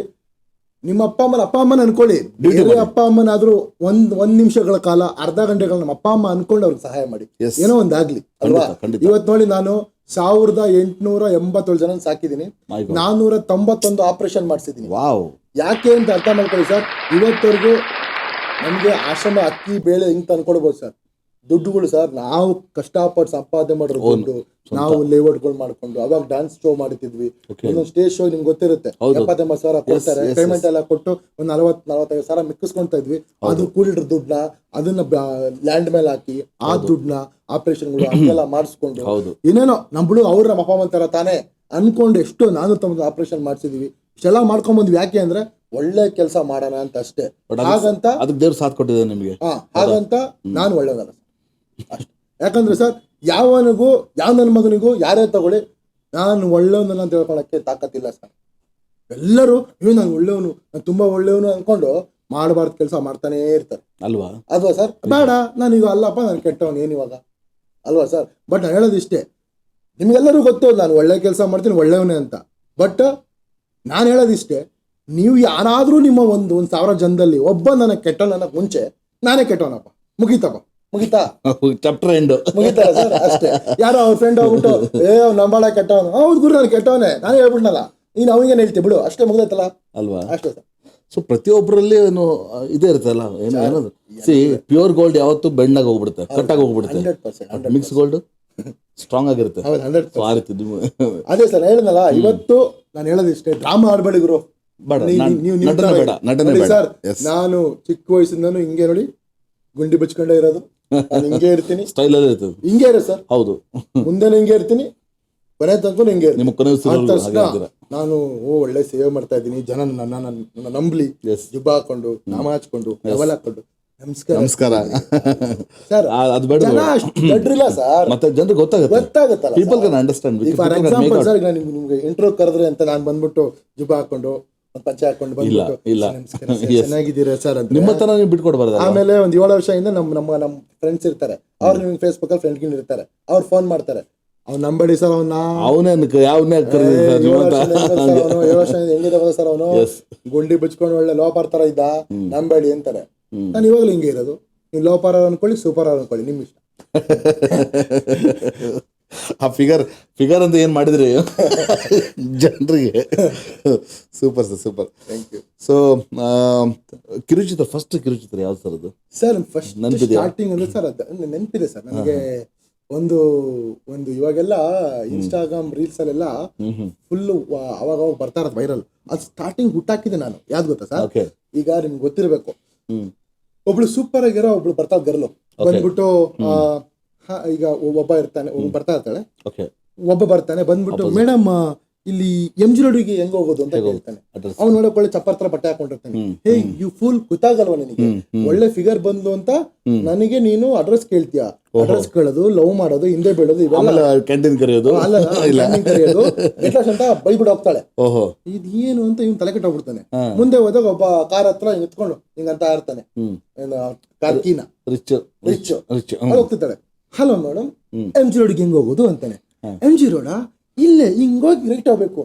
S2: ನಿಮ್ಮ ಅಪ್ಪ ಅಮ್ಮನ ಅನ್ಕೊಳ್ಳಿ, ಬೇರೆ ಅಪ್ಪ ಅಮ್ಮನಾದ್ರೂ ಒಂದ್ ನಿಮಿಷಗಳ ಕಾಲ, ಅರ್ಧ ಗಂಟೆಗಳ ನಮ್ಮ ಅಪ್ಪ ಅಮ್ಮ ಅನ್ಕೊಂಡು ಅವ್ರಿಗೆ ಸಹಾಯ ಮಾಡಿ, ಏನೋ ಒಂದಾಗ್ಲಿ ಅಲ್ವಾ. ಇವತ್ತು ನೋಡಿ, ನಾನು 1887 ಜನ ಸಾಕಿದ್ದೀನಿ, 491 ಆಪರೇಷನ್ ಮಾಡಿಸಿದ್ದೀನಿ. ಯಾಕೆ ಅಂತ ಅರ್ಥ ಮಾಡ್ಕೊಳ್ಳಿ ಸರ್. ಇವತ್ತವರೆಗೂ ನಮ್ಗೆ ಆಶ್ರಮ ಅಕ್ಕಿ ಬೇಳೆ ಹಿಂಗ್ ತಂದ್ಕೊಡ್ಬೋದು ಸರ್. ದುಡ್ಡುಗಳು ಸರ್, ನಾವು ಕಷ್ಟಪಟ್ಟು ಸಂಪಾದನೆ ಮಾಡಿರೋ ದುಡ್ಡು, ನಾವು ಲೇಔಟ್ಗಳು ಮಾಡ್ಕೊಂಡು ಅವಾಗ ಡ್ಯಾನ್ಸ್ ಶೋ ಮಾಡ್ತಿದ್ವಿ. ಒಂದೊಂದು ಸ್ಟೇಜ್ ಶೋ ನಿಮ್ಗೆ ಗೊತ್ತಿರುತ್ತೆ, 70-80 ಕೊಡ್ತಾರೆ, ಪೇಮೆಂಟ್ ಎಲ್ಲ ಕೊಟ್ಟು ಒಂದು 40-45 ಸಾವಿರ ಮಿಕ್ಕಿಸ್ಕೊಂತ ಇದ್ವಿ. ಅದು ಕೂಲಿಡ್ರ ದುಡ್ಡನ್ನ ಅದನ್ನ ಲ್ಯಾಂಡ್ ಮೇಲೆ ಹಾಕಿ ಆ ದುಡ್ಡನ್ನ ಆಪರೇಷನ್ಗಳು ಹಂಗೆಲ್ಲ ಮಾಡಿಸ್ಕೊಂಡು ಏನೇನೋ ನಮ್ಗಳು ಅವ್ರ ನಮ್ಮ ಅಪ್ಪ ಅಮ್ಮನ ತರ ತಾನೇ ಅನ್ಕೊಂಡು ಎಷ್ಟೋ 490 ಆಪರೇಷನ್ ಮಾಡಿಸಿದ್ವಿ. ಇಷ್ಟೆಲ್ಲ ಮಾಡ್ಕೊಂಡ್ಬಂದ್ವಿ. ಯಾಕೆ ಅಂದ್ರೆ ಒಳ್ಳೆ ಕೆಲಸ ಮಾಡೋಣ ಅಂತ ಅಷ್ಟೇ. ಹಾಗಂತ
S1: ಅದಕ್ಕೆ ದೇವ್ರು ಸಾಥ್ ಕೊಟ್ಟಿದೆ ನಿಮಗೆ.
S2: ಹಾಗಂತ ನಾನು ಒಳ್ಳೆಯವನಲ್ಲ ಅಷ್ಟೇ. ಯಾಕಂದ್ರೆ ಸರ್, ಯಾವ ನನ್ನ ಮಗನಿಗೂ ಯಾರೇ ತಗೊಳ್ಳಿ, ನಾನು ಒಳ್ಳೆಯವನಲ್ಲ ಅಂತ ಹೇಳ್ಕೊಳಕ್ಕೆ ತಾಕತ್ತಿಲ್ಲ ಸರ್. ಎಲ್ಲರೂ ನಾನು ಒಳ್ಳೆಯವನು, ನಾನು ತುಂಬಾ ಒಳ್ಳೆಯವನು ಅನ್ಕೊಂಡು ಮಾಡಬಾರ್ದು ಕೆಲಸ ಮಾಡ್ತಾನೆ ಇರ್ತಾರೆ ಅಲ್ವಾ ಸರ್. ಬೇಡ, ನಾನೀಗ ಅಲ್ಲಪ್ಪ, ನಾನು ಕೆಟ್ಟವನು ಏನಿವಾಗ ಅಲ್ವಾ ಸರ್. ಬಟ್ ನಾನು ಹೇಳೋದಿಷ್ಟೇ, ನಿಮ್ಗೆಲ್ಲರೂ ಗೊತ್ತು ನಾನು ಒಳ್ಳೆ ಕೆಲಸ ಮಾಡ್ತೀನಿ, ಒಳ್ಳೆಯವನೇ ಅಂತ. ಬಟ್ ನಾನು ಹೇಳೋದಿಷ್ಟೇ, ನೀವು ಯಾರಾದ್ರೂ ನಿಮ್ಮ ಒಂದು 1000 ಜನದಲ್ಲಿ ಒಬ್ಬ ನನಗೆ ಕೆಟ್ಟವನು ಅನ್ನೋಕೆ ಮುಂಚೆ ನಾನೇ ಕೆಟ್ಟವನಪ್ಪ, ಮುಗಿತಾ
S1: ಚಾಪ್ಟರ್ ಎಂಡ್
S2: ಮುಗಿತಾರ ಸರ್ ಅಷ್ಟೇ. ಯಾರೋ ಅವ್ರ ಫ್ರೆಂಡ್ ಹೋಗ್ಬಿಟ್ಟು ನಂಬಾಳ ಕೆಟ್ಟವನು, ಹೌದು ಗುರು ನಾನು ಕೆಟ್ಟವನೇ, ನಾನೇ ಹೇಳ್ಬಿಟ್ನಲ್ಲ, ನೀನು ಅವನಿಗೇನು ಹೇಳ್ತಿ ಬಿಡು, ಅಷ್ಟೇ ಮುಗ್ದೈತಲ್ಲ
S1: ಅಲ್ವಾ.
S2: ಅಷ್ಟೇ ಸರ್.
S1: ಸೊ ಪ್ರತಿಯೊಬ್ಬರಲ್ಲಿ ಏನು ಇದೇ ಇರ್ತಲ್ಲ, ಏನದು ಪ್ಯೂರ್ ಗೋಲ್ಡ್ ಯಾವತ್ತು ಬೆಣ್ಣಾಗ ಹೋಗ್ಬಿಡುತ್ತೆ, ಕಟ್ಟಾಗಿ ಹೋಗ್ಬಿಡುತ್ತೆ. 100% ಮಿಕ್ಸ್ ಗೋಲ್ಡ್ ಸ್ಟ್ರಾಂಗ್ ಆಗಿರುತ್ತೆ.
S2: ಅದೇ ಸರ್ ಹೇಳಿದ್ನಲ್ಲ, ಇವತ್ತು ನಾನು ಹೇಳೋದಿಷ್ಟೇ, ಡ್ರಾಮಾ ಆಡ್ಬೇಡಿ ಗುರು. ಸರ್, ನಾನು ಚಿಕ್ಕ ವಯಸ್ಸಿಂದನೂ ಹಿಂಗೆ ನೋಡಿ ಗುಂಡಿ ಬಚ್ಕೊಂಡೇ ಇರೋದು, ನಾನು ಹಿಂಗೆ ಇರ್ತೀನಿ, ಸ್ಟೈಲ್ ಹಿಂಗೆ ಇರೋ ಸರ್. ಹೌದು, ಮುಂದೆ ಹಿಂಗೆ ಇರ್ತೀನಿ, ಕೊನೆ ತನಕ ಹಿಂಗೆ ನಾನು ಒಳ್ಳೆ ಸೇವೆ ಮಾಡ್ತಾ ಇದ್ದೀನಿ. ಜನ ನನ್ನ ನಂಬ್ಲಿ, ಜುಬ್ಬ ಹಾಕೊಂಡು, ನಾಮ ಹಚ್ಕೊಂಡು, ಟವಲ್ ಹಾಕೊಂಡು ನಮಸ್ಕಾರ ಸರ್. ಜನ ಅಷ್ಟು ದಡ್ರಿಲ್ಲ ಸರ್, ಮತ್ತೆ ಜನರಿಗೆ ಗೊತ್ತಾಗುತ್ತಲ್ಲ. ಫಾರ್ ಎಕ್ಸಾಂಪಲ್ ಸರ್, ನಾನು ನಿಮ್ಗೆ ಇಂಟ್ರೋ ಕರೆದ್ರೆ ಅಂತ ನಾನು ಬಂದ್ಬಿಟ್ಟು ಜುಬ್ಬ ಹಾಕೊಂಡು ಪಂಚೆ ಹಾಕೊಂಡು ಬಂದ್ಬಿಟ್ಟು ಚೆನ್ನಾಗಿದ್ದೀರಾ ಸರ್ ಅಂತ ನಿಮ್ಮ ತರ ನೀವು ಬಿಟ್ಕೊಡ್ಬಾರ್ದು. ಆಮೇಲೆ ಒಂದು 7 ವರ್ಷದಿಂದ ನಮ್ಮ ಫ್ರೆಂಡ್ಸ್ ಇರ್ತಾರೆ, ಅವ್ರು ನಿಮ್ಗೆ ಫೇಸ್ಬುಕ್ ಅಲ್ಲಿ ಫ್ರೆಂಡ್ ಇರ್ತಾರೆ, ಅವ್ರು ಫೋನ್ ಮಾಡ್ತಾರೆ, ಅವ್ನು ನಂಬಡಿ ಸರ್, ಅವನೇ 7 ವರ್ಷ ಹೆಂಗಿದೆ ಸರ್, ಅವನು ಗುಂಡಿ ಬಿಚ್ಕೊಂಡು ಒಳ್ಳೆ ಲೋಪಾರ್ ತರ ಇದ್ದ, ನಂಬಡಿ ಅಂತಾರೆ. ನಾನು ಇವಾಗಲೂ ಹಿಂಗೆ ಇರೋದು, ನೀವು ಲೋಪಾರ್ ಅನ್ಕೊಳ್ಳಿ, ಸೂಪರ್ ಅನ್ಕೊಳ್ಳಿ, ನಿಮ್ ಇಷ್ಟ.
S1: ಆ ಫಿಗರ್ ಅಂತ ಏನ್ ಮಾಡಿದ್ರಿ ಜನರಿಗೆ. Super sir, super, thank you. So ಕಿರುಚಿತ್ರ, ಫಸ್ಟ್ ಕಿರುಚಿತ್ರ ಯಾವ್ದು ಸರ್ ಅದು?
S2: ಸರ್ ಫಸ್ಟ್ ಸ್ಟಾರ್ಟಿಂಗ್ ಅಂದ್ರೆ ಸರ್ ಅದು ನೆನಪಿದೆ ಸರ್ ನನಗೆ. ಒಂದು ಇವಾಗೆಲ್ಲ ಇನ್ಸ್ಟಾಗ್ರಾಮ್ ರೀಲ್ಸ್ ಅಲ್ಲೆಲ್ಲ ಫುಲ್ ಅವಾಗ ಬರ್ತಾ ಇರೋದು ವೈರಲ್. ಅದು ಸ್ಟಾರ್ಟಿಂಗ್ ಹುಟ್ಟಾಕಿದೆ ನಾನು. ಯಾವ್ದು ಗೊತ್ತಾ ಸರ್, ಈಗ ನಿಮ್ಗೆ ಗೊತ್ತಿರ್ಬೇಕು, ಒಬ್ಳು ಸೂಪರ್ ಆಗಿರೋ ಒಬ್ಳು ಬರ್ತಾ ಗರ್ಲು ಬಂದ್ಬಿಟ್ಟು, ಈಗ ಬರ್ತಾ ಇರ್ತಾಳೆ, ಒಬ್ಬ ಬರ್ತಾನೆ ಬಂದ್ಬಿಟ್ಟು, ಮೇಡಮ್ ಇಲ್ಲಿ MG ರೋಡಿಗೆ ಹೆಂಗ್ ಹೋಗೋದು ಅಂತ ಹೇಳ್ತಾನೆ. ಅವ್ನು ನೋಡಕ್ ಒಳ್ಳೆ ಚಪ್ಪರ್ ತರ ಬಟ್ಟೆ ಹಾಕೊಂಡಿರ್ತಾನೆ. ಹೇ ಯು ಫುಲ್ ಗೊತ್ತಾಗಲ್ವಾ ನಿನಗೆ, ಒಳ್ಳೆ ಫಿಗರ್ ಬಂದ್ಲು ಅಂತ ನನಗೆ ನೀನು ಅಡ್ರೆಸ್ ಕೇಳ್ತೀಯ? ಅಡ್ರೆಸ್ ಕೇಳೋದು, ಲವ್ ಮಾಡೋದು, ಹಿಂದೆ ಬೀಳೋದು, ಇವೆಲ್ಲ ಕ್ಯಾಂಟೀನ್ ಕರೆಯೋದು ಅಂತ ಬೈಬಿಟ್ಟು ಹೋಗ್ತಾಳೆ. ಇದೇನು ಅಂತ ಇವ್ನು ತಲೆ ಕೆಟ್ಟೋಗ್ಬಿಡ್ತಾನೆ. ಮುಂದೆ ಹೋದಾಗ ಒಬ್ಬ ಕಾರ್ ಹತ್ರ ಹಿಂಗ್ ಎತ್ಕೊಂಡು ಹಿಂಗಂತ ಇರ್ತಾನೆ, ಕಾರ್ ಕೀನ ರಿಚ್ ಹೋಗ್ತಿರ್ತಾಳೆ. ಹಲೋ ಮೇಡಮ್, MG ರೋಡಿಗೆ ಹೆಂಗ್ ಹೋಗೋದು ಅಂತಾನೆ. MG ರೋಡಾ? ಇಲ್ಲೇ ಹಿಂಗೋಗಿ ರೈಟ್ ಹೋಗ್ಬೇಕು.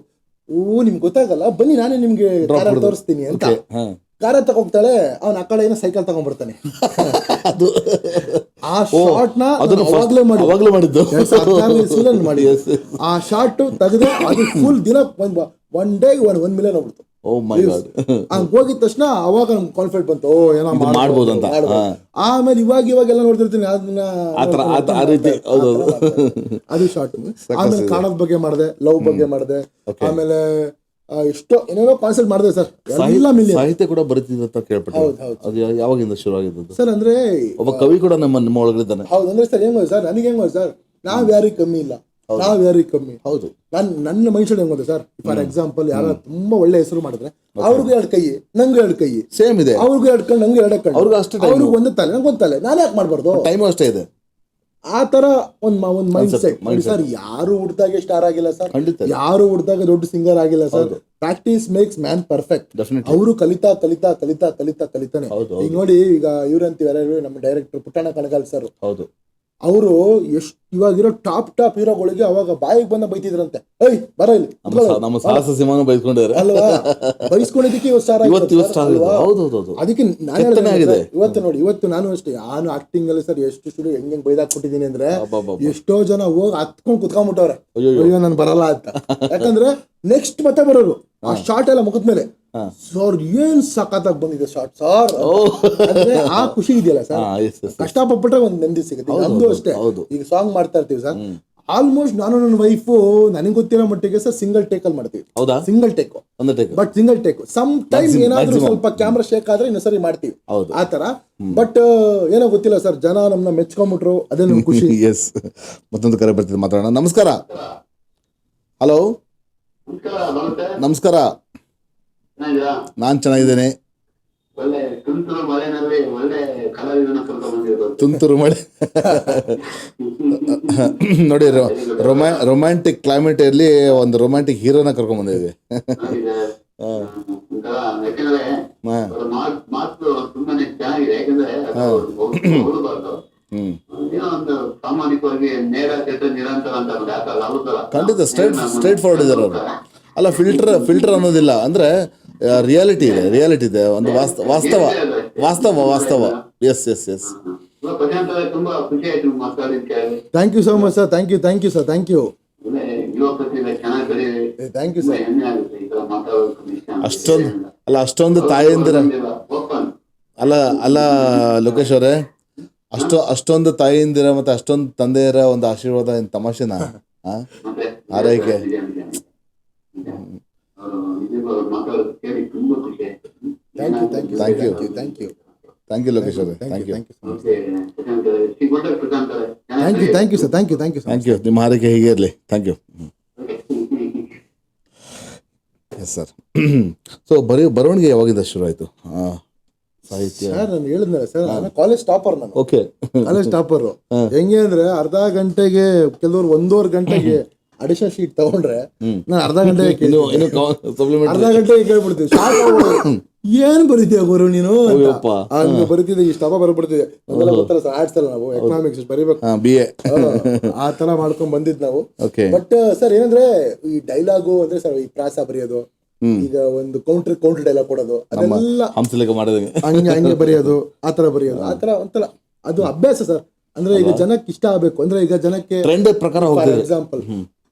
S2: ನಿಮ್ಗೆ ಗೊತ್ತಾಗಲ್ಲ, ಬನ್ನಿ ನಾನೇ ನಿಮ್ಗೆ ತೋರಿಸ್ತೀನಿ ಅಂತ. ಕಾರ ತಗೋಗ್ತಾಳೆ, ಅವ್ನ ಆ ಕಡೆ ಏನೋ ಸೈಕಲ್ ತಗೊಂಡ್ಬರ್ತಾನೆ.
S1: ಅದು
S2: ಆ ಶಾರ್ಟ್ ನ ಅವಾಗ್ಲೇ
S1: ಮಾಡಿದ್ದು
S2: ಮಾಡಿ ಆ ಶಾರ್ಟ್ ತೆಗೆದು ಅದು ಫುಲ್ ದಿನ ಒನ್ ಡೇ 1 ಮಿಲಿಯನ್ ಹೋಗ್ಬಿಡ್ತು. ಹಂಗ ಹೋಗಿದ ತಕ್ಷಣ ಅವಾಗ ನಮ್ಗೆ ಕಾನ್ಫಿಡೆಂಟ್ ಬಂತು, ಏನೋ
S1: ಮಾಡ್ಬೋದು ಅಂತ.
S2: ಆಮೇಲೆ ಇವಾಗೆಲ್ಲ ನೋಡ್ತಿರ್ತೀನಿ ಅದು ಶಾರ್ಟ್. ಆಮೇಲೆ ಕಾಣದ ಬಗ್ಗೆ ಮಾಡಿದೆ, ಲವ್ ಬಗ್ಗೆ ಮಾಡಿದೆ, ಆಮೇಲೆ ಎಷ್ಟೋ ಏನೇನೋ ಕಾನ್ಸೆಪ್ಟ್ ಮಾಡಿದೆ ಸರ್. ಎಲ್ಲ
S1: ಸಾಹಿತ್ಯ ಕೂಡ ಬರೀತಿದ್ದ ಅಂತ ಕೇಳ್ಪಟ್ಟೆ. ಅದು ಯಾವಾಗಿಂದ ಶುರು ಆಗಿದ್ದು
S2: ಸರ್? ಅಂದ್ರೆ
S1: ಒಬ್ಬ ಕವಿ ಕೂಡ ನಮ್ಮ ಒಳಗಿದ್ದಾನೆ.
S2: ಹೌದು. ಅಂದ್ರೆ ಸರ್ ಹೆಂಗ್ ಸರ್, ನನಗೆ ಹೆಂಗ್ ಸರ್, ನಾವ್ ಯಾರಿಗೂ ಕಮ್ಮಿ ಇಲ್ಲ, ನಾವ್ ಯಾರಿಗೂ ಕಮ್ಮಿ.
S1: ಹೌದು.
S2: ನನ್ನ ಮೈಂಡ್ ಸೆಟ್ ಹೆಂಗ್ ಗೊತ್ತಾ ಸರ್, ಫಾರ್ ಎಕ್ಸಾಂಪಲ್ ಯಾರ ತುಂಬಾ ಒಳ್ಳೆ ಹೆಸರು ಮಾಡಿದ್ರೆ ಅವ್ರಿಗೂ 2 ಕೈ, ನಂಗೂ 2 ಕೈ
S1: ಸೇಮ್ ಇದೆ.
S2: ಅವ್ರಿಗೂ 2 ಕಣ್ಣು, ನಂಗೆ 2 ಕಣ್ಣು, ಅವ್ರಿಗೂ ಒಂದು ತಲೆ, ನಂಗೆ ಒಂದು ತಲೆ, ನಾನು ಯಾಕೆ ಮಾಡ್ಬಾರ್ದು?
S1: ಟೈಮು ಅಷ್ಟೇ ಇದೆ.
S2: ಆ ತರ ಒಂದ್ ಮೈಂಡ್ ಸೆಟ್ ಸರ್. ಯಾರು ಹುಡ್ದಾಗೆ ಸ್ಟಾರ್ ಆಗಿಲ್ಲ ಸರ್, ಯಾರು ಹುಡ್ದಾಗ ದೊಡ್ಡ ಸಿಂಗರ್ ಆಗಿಲ್ಲ sir. Practice makes man perfect. ಅವರು ಕಲಿತಾನೆ. ಈಗ ನೋಡಿ, ಈಗ ಇವ್ರಂತೀವಿ ಯಾರು, ನಮ್ಮ ಡೈರೆಕ್ಟರ್ ಪುಟ್ಟಣ್ಣ ಕಣಗಾಲ್ ಸರ್.
S1: ಹೌದು.
S2: ಅವರು ಎಷ್ಟು ಇವಾಗಿರೋ ಟಾಪ್ ಹೀರೋಗಳಿಗೆ ಅವಾಗ ಬಾಯಿಗೆ ಬಂದ ಬೈತಿದ್ರಂತೆ, ಏಯ್ ಬರ ಇಲ್ಲಿ,
S1: ನಮ್ಮ ಸಾಹಸ ಸಿಂಹನ ಬೈಸ್ಕೊಂಡಿದ್ದಾರೆ
S2: ಅಲ್ವಾ? ಬೈಸ್ಕೊಂಡಿದ್ದಕ್ಕೆ ಅದಕ್ಕೆ ಇವತ್ತು ನೋಡಿ, ಇವತ್ತು ನಾನು ಅಷ್ಟೇ, ನಾನು ಆಕ್ಟಿಂಗ್ ಅಲ್ಲಿ ಸರ್ ಎಷ್ಟು ಸ್ಟುಡಿಯೋ ಹೆಂಗ್ ಬೈದಾಕ್ಬಿಟ್ಟಿದ್ದೀನಿ ಅಂದ್ರೆ, ಎಷ್ಟೋ ಜನ ಹೋಗಿ ಹತ್ಕೊಂಡ್ ಕುತ್ಕೊಂಡ್ಬಿಟ್ಟವ್ರೆ, ಅಯ್ಯೋ ನಾನು ಬರಲ್ಲ ಅಂತ. ಯಾಕಂದ್ರೆ ನೆಕ್ಸ್ಟ್ ಮತ್ತೆ ಬರೋರು ಆ ಶಾರ್ಟ್ ಎಲ್ಲ ಮುಗಿದ್ಮೇಲೆ, ಸರ್ ಏನ್ ಸಖತ್ತಾಗಿ ಬಂದಿದೆ ಶಾರ್ಟ್ ಸರ್ ಅಂದ್ರೆ ಆ ಖುಷಿ ಇದೆಯಲ್ಲ ಸರ್. ಕಷ್ಟಪಟ್ಬಿಟ್ರೆ ಒಂದ್ ನೆಮ್ಮದಿ ಸಿಗುತ್ತೆ. ನಮ್ದು ಅಷ್ಟೇ, ಈಗ ಸಾಂಗ್ ಮಾಡ್ತಾ ಇರ್ತೀವಿ ಸರ್, ಆಲ್ಮೋಸ್ಟ್ ನಾನು ನನ್ನ ವೈಫು ನನಗೆ ಗೊತ್ತಿರೋ ಮಟ್ಟಿಗೆ ಸರ್ ಸಿಂಗಲ್ ಟೇಕ್ ಅಲ್ಲಿ ಮಾಡ್ತೀವಿ. Single take, but single take. Some time ಏನಾದ್ರೂ ಸ್ವಲ್ಪ ಕ್ಯಾಮ್ರಾ ಶೇಕ್ ಆದ್ರೆ ಇನ್ನೊಂದ್ಸರಿ ಮಾಡ್ತೀವಿ ಆ ತರ. ಬಟ್ ಏನೋ ಗೊತ್ತಿಲ್ಲ ಸರ್, ಜನ ನಮ್ಮನ್ನ ಮೆಚ್ಕೊಂಡ್ಬಿಟ್ರು, ಅದೇ ನಮ್ಗೆ ಖುಷಿ.
S1: ಎಸ್. ಮತ್ತೊಂದು ಕರೆ ಬರ್ತಿದೆ, ಮಾತಾಡೋಣ. ನಮಸ್ಕಾರ. ಹಲೋ, ನಮಸ್ಕಾರ. ನಾನ್ ಚೆನ್ನಾಗಿದ್ದೇನೆ. ತುಂತುರು ಮಳೆ ನೋಡಿ, ರೊಮ್ಯಾಂಟಿಕ್ ಕ್ಲೈಮೇಟ್ ಅಲ್ಲಿ ಒಂದು ರೊಮ್ಯಾಂಟಿಕ್ ಹೀರೋನ ಕರ್ಕೊಂಡ್ ಬಂದಿದ್ವಿ. ಖಂಡಿತ ಸ್ಟ್ರೈಟ್ ಫಾರ್ವರ್ಡ್ ಇದಾರೆ ಅವರು. ಅಲ್ಲ, ಫಿಲ್ಟರ್ ಅನ್ನೋದಿಲ್ಲ. ಅಂದ್ರೆ ರಿಯಾಲಿಟಿ ಇದೆ, ಒಂದು ವಾಸ್ತವ. Yes.
S2: Thank you so much sir. Thank you sir. Thank you sir.
S1: ಅಷ್ಟೊಂದು ತಾಯಂದಿರ ಅಲ್ಲ ಲೋಕೇಶ್ ಅವರೇ, ಅಷ್ಟೊಂದು ತಾಯಿಯಂದಿರ ಮತ್ತೆ ಅಷ್ಟೊಂದು ತಂದೆಯರ ಒಂದು ಆಶೀರ್ವಾದ ಏನ್ ತಮಾಷೆನಾ? ಆರೈಕೆ. ಥ್ಯಾಂಕ್ ಯು ಲೋಕೇಶ್ ಅವರೇ. Thank you sir. Thank you. ನಿಮ್ಮ ಹಾರೈಕೆ ಹೀಗೆ ಇರಲಿ. Thank you. Yes sir. So ಬರವಣಿಗೆ ಯಾವಾಗಿಂದ ಶುರು ಆಯ್ತು? ಸಾಹಿತ್ಯ
S2: ಸರ್ ನಾನು ಹೇಳಿದ್ನಲ್ಲ ಸರ್, ನಾನು ಕಾಲೇಜ್ ಟಾಪರ್. ನಾನು
S1: ಓಕೆ,
S2: ಕಾಲೇಜ್ ಟಾಪರ್. ಹೆಂಗೆ ಅಂದ್ರೆ ಅರ್ಧ ಗಂಟೆಗೆ, ಕೆಲವರು 1.5 ಗಂಟೆಗೆ ಅಡಿಷನ್ ಶೀಟ್ ತಗೊಂಡ್ರೆ ನಾನು ಅರ್ಧ ಗಂಟೆಗೆ ಕೇಳ್ಬಿಡ್ತೀವಿ. ಏನ್ ಬರೀತೀಯ ಗುರು ನೀನು ಹಂಗ ಬರೀತಿದ್ದೆ, ಇಷ್ಟಪ್ಪ ಬರ್ಬಿಡ್ತಿದ್ದೆ. ಮೊದಲ ಗೊತ್ತಲ್ಲ ಸರ್, ಆರ್ಟ್ಸ್ ಅಲ್ಲ ನಾವು, ಎಕನಾಮಿಕ್ಸ್ ಬರೀಬೇಕು,
S1: BA
S2: ಆ ತರ ಮಾಡ್ಕೊಂಡ್ ಬಂದಿದ್ ನಾವು. ಬಟ್ ಸರ್ ಏನಂದ್ರೆ, ಈ ಡೈಲಾಗು ಅಂದ್ರೆ ಸರ್, ಈ ಪ್ರಾಸ ಬರೆಯೋದು, ಈಗ ಒಂದು ಕೌಂಟರ್ ಡೈಲಾಗ್ ಕೊಡೋದು, ಅದೆಲ್ಲ ಹಂಗೆ ಬರೆಯೋದು, ಆತರ ಬರೆಯೋದು, ಆತರ ಒಂಥರ ಅದು ಅಭ್ಯಾಸ ಸರ್. ಅಂದ್ರೆ ಈಗ ಜನಕ್ಕೆ ಇಷ್ಟ ಆಗ್ಬೇಕು ಅಂದ್ರೆ, ಈಗ ಜನಕ್ಕೆ ಫಾರ್ ಎಕ್ಸಾಂಪಲ್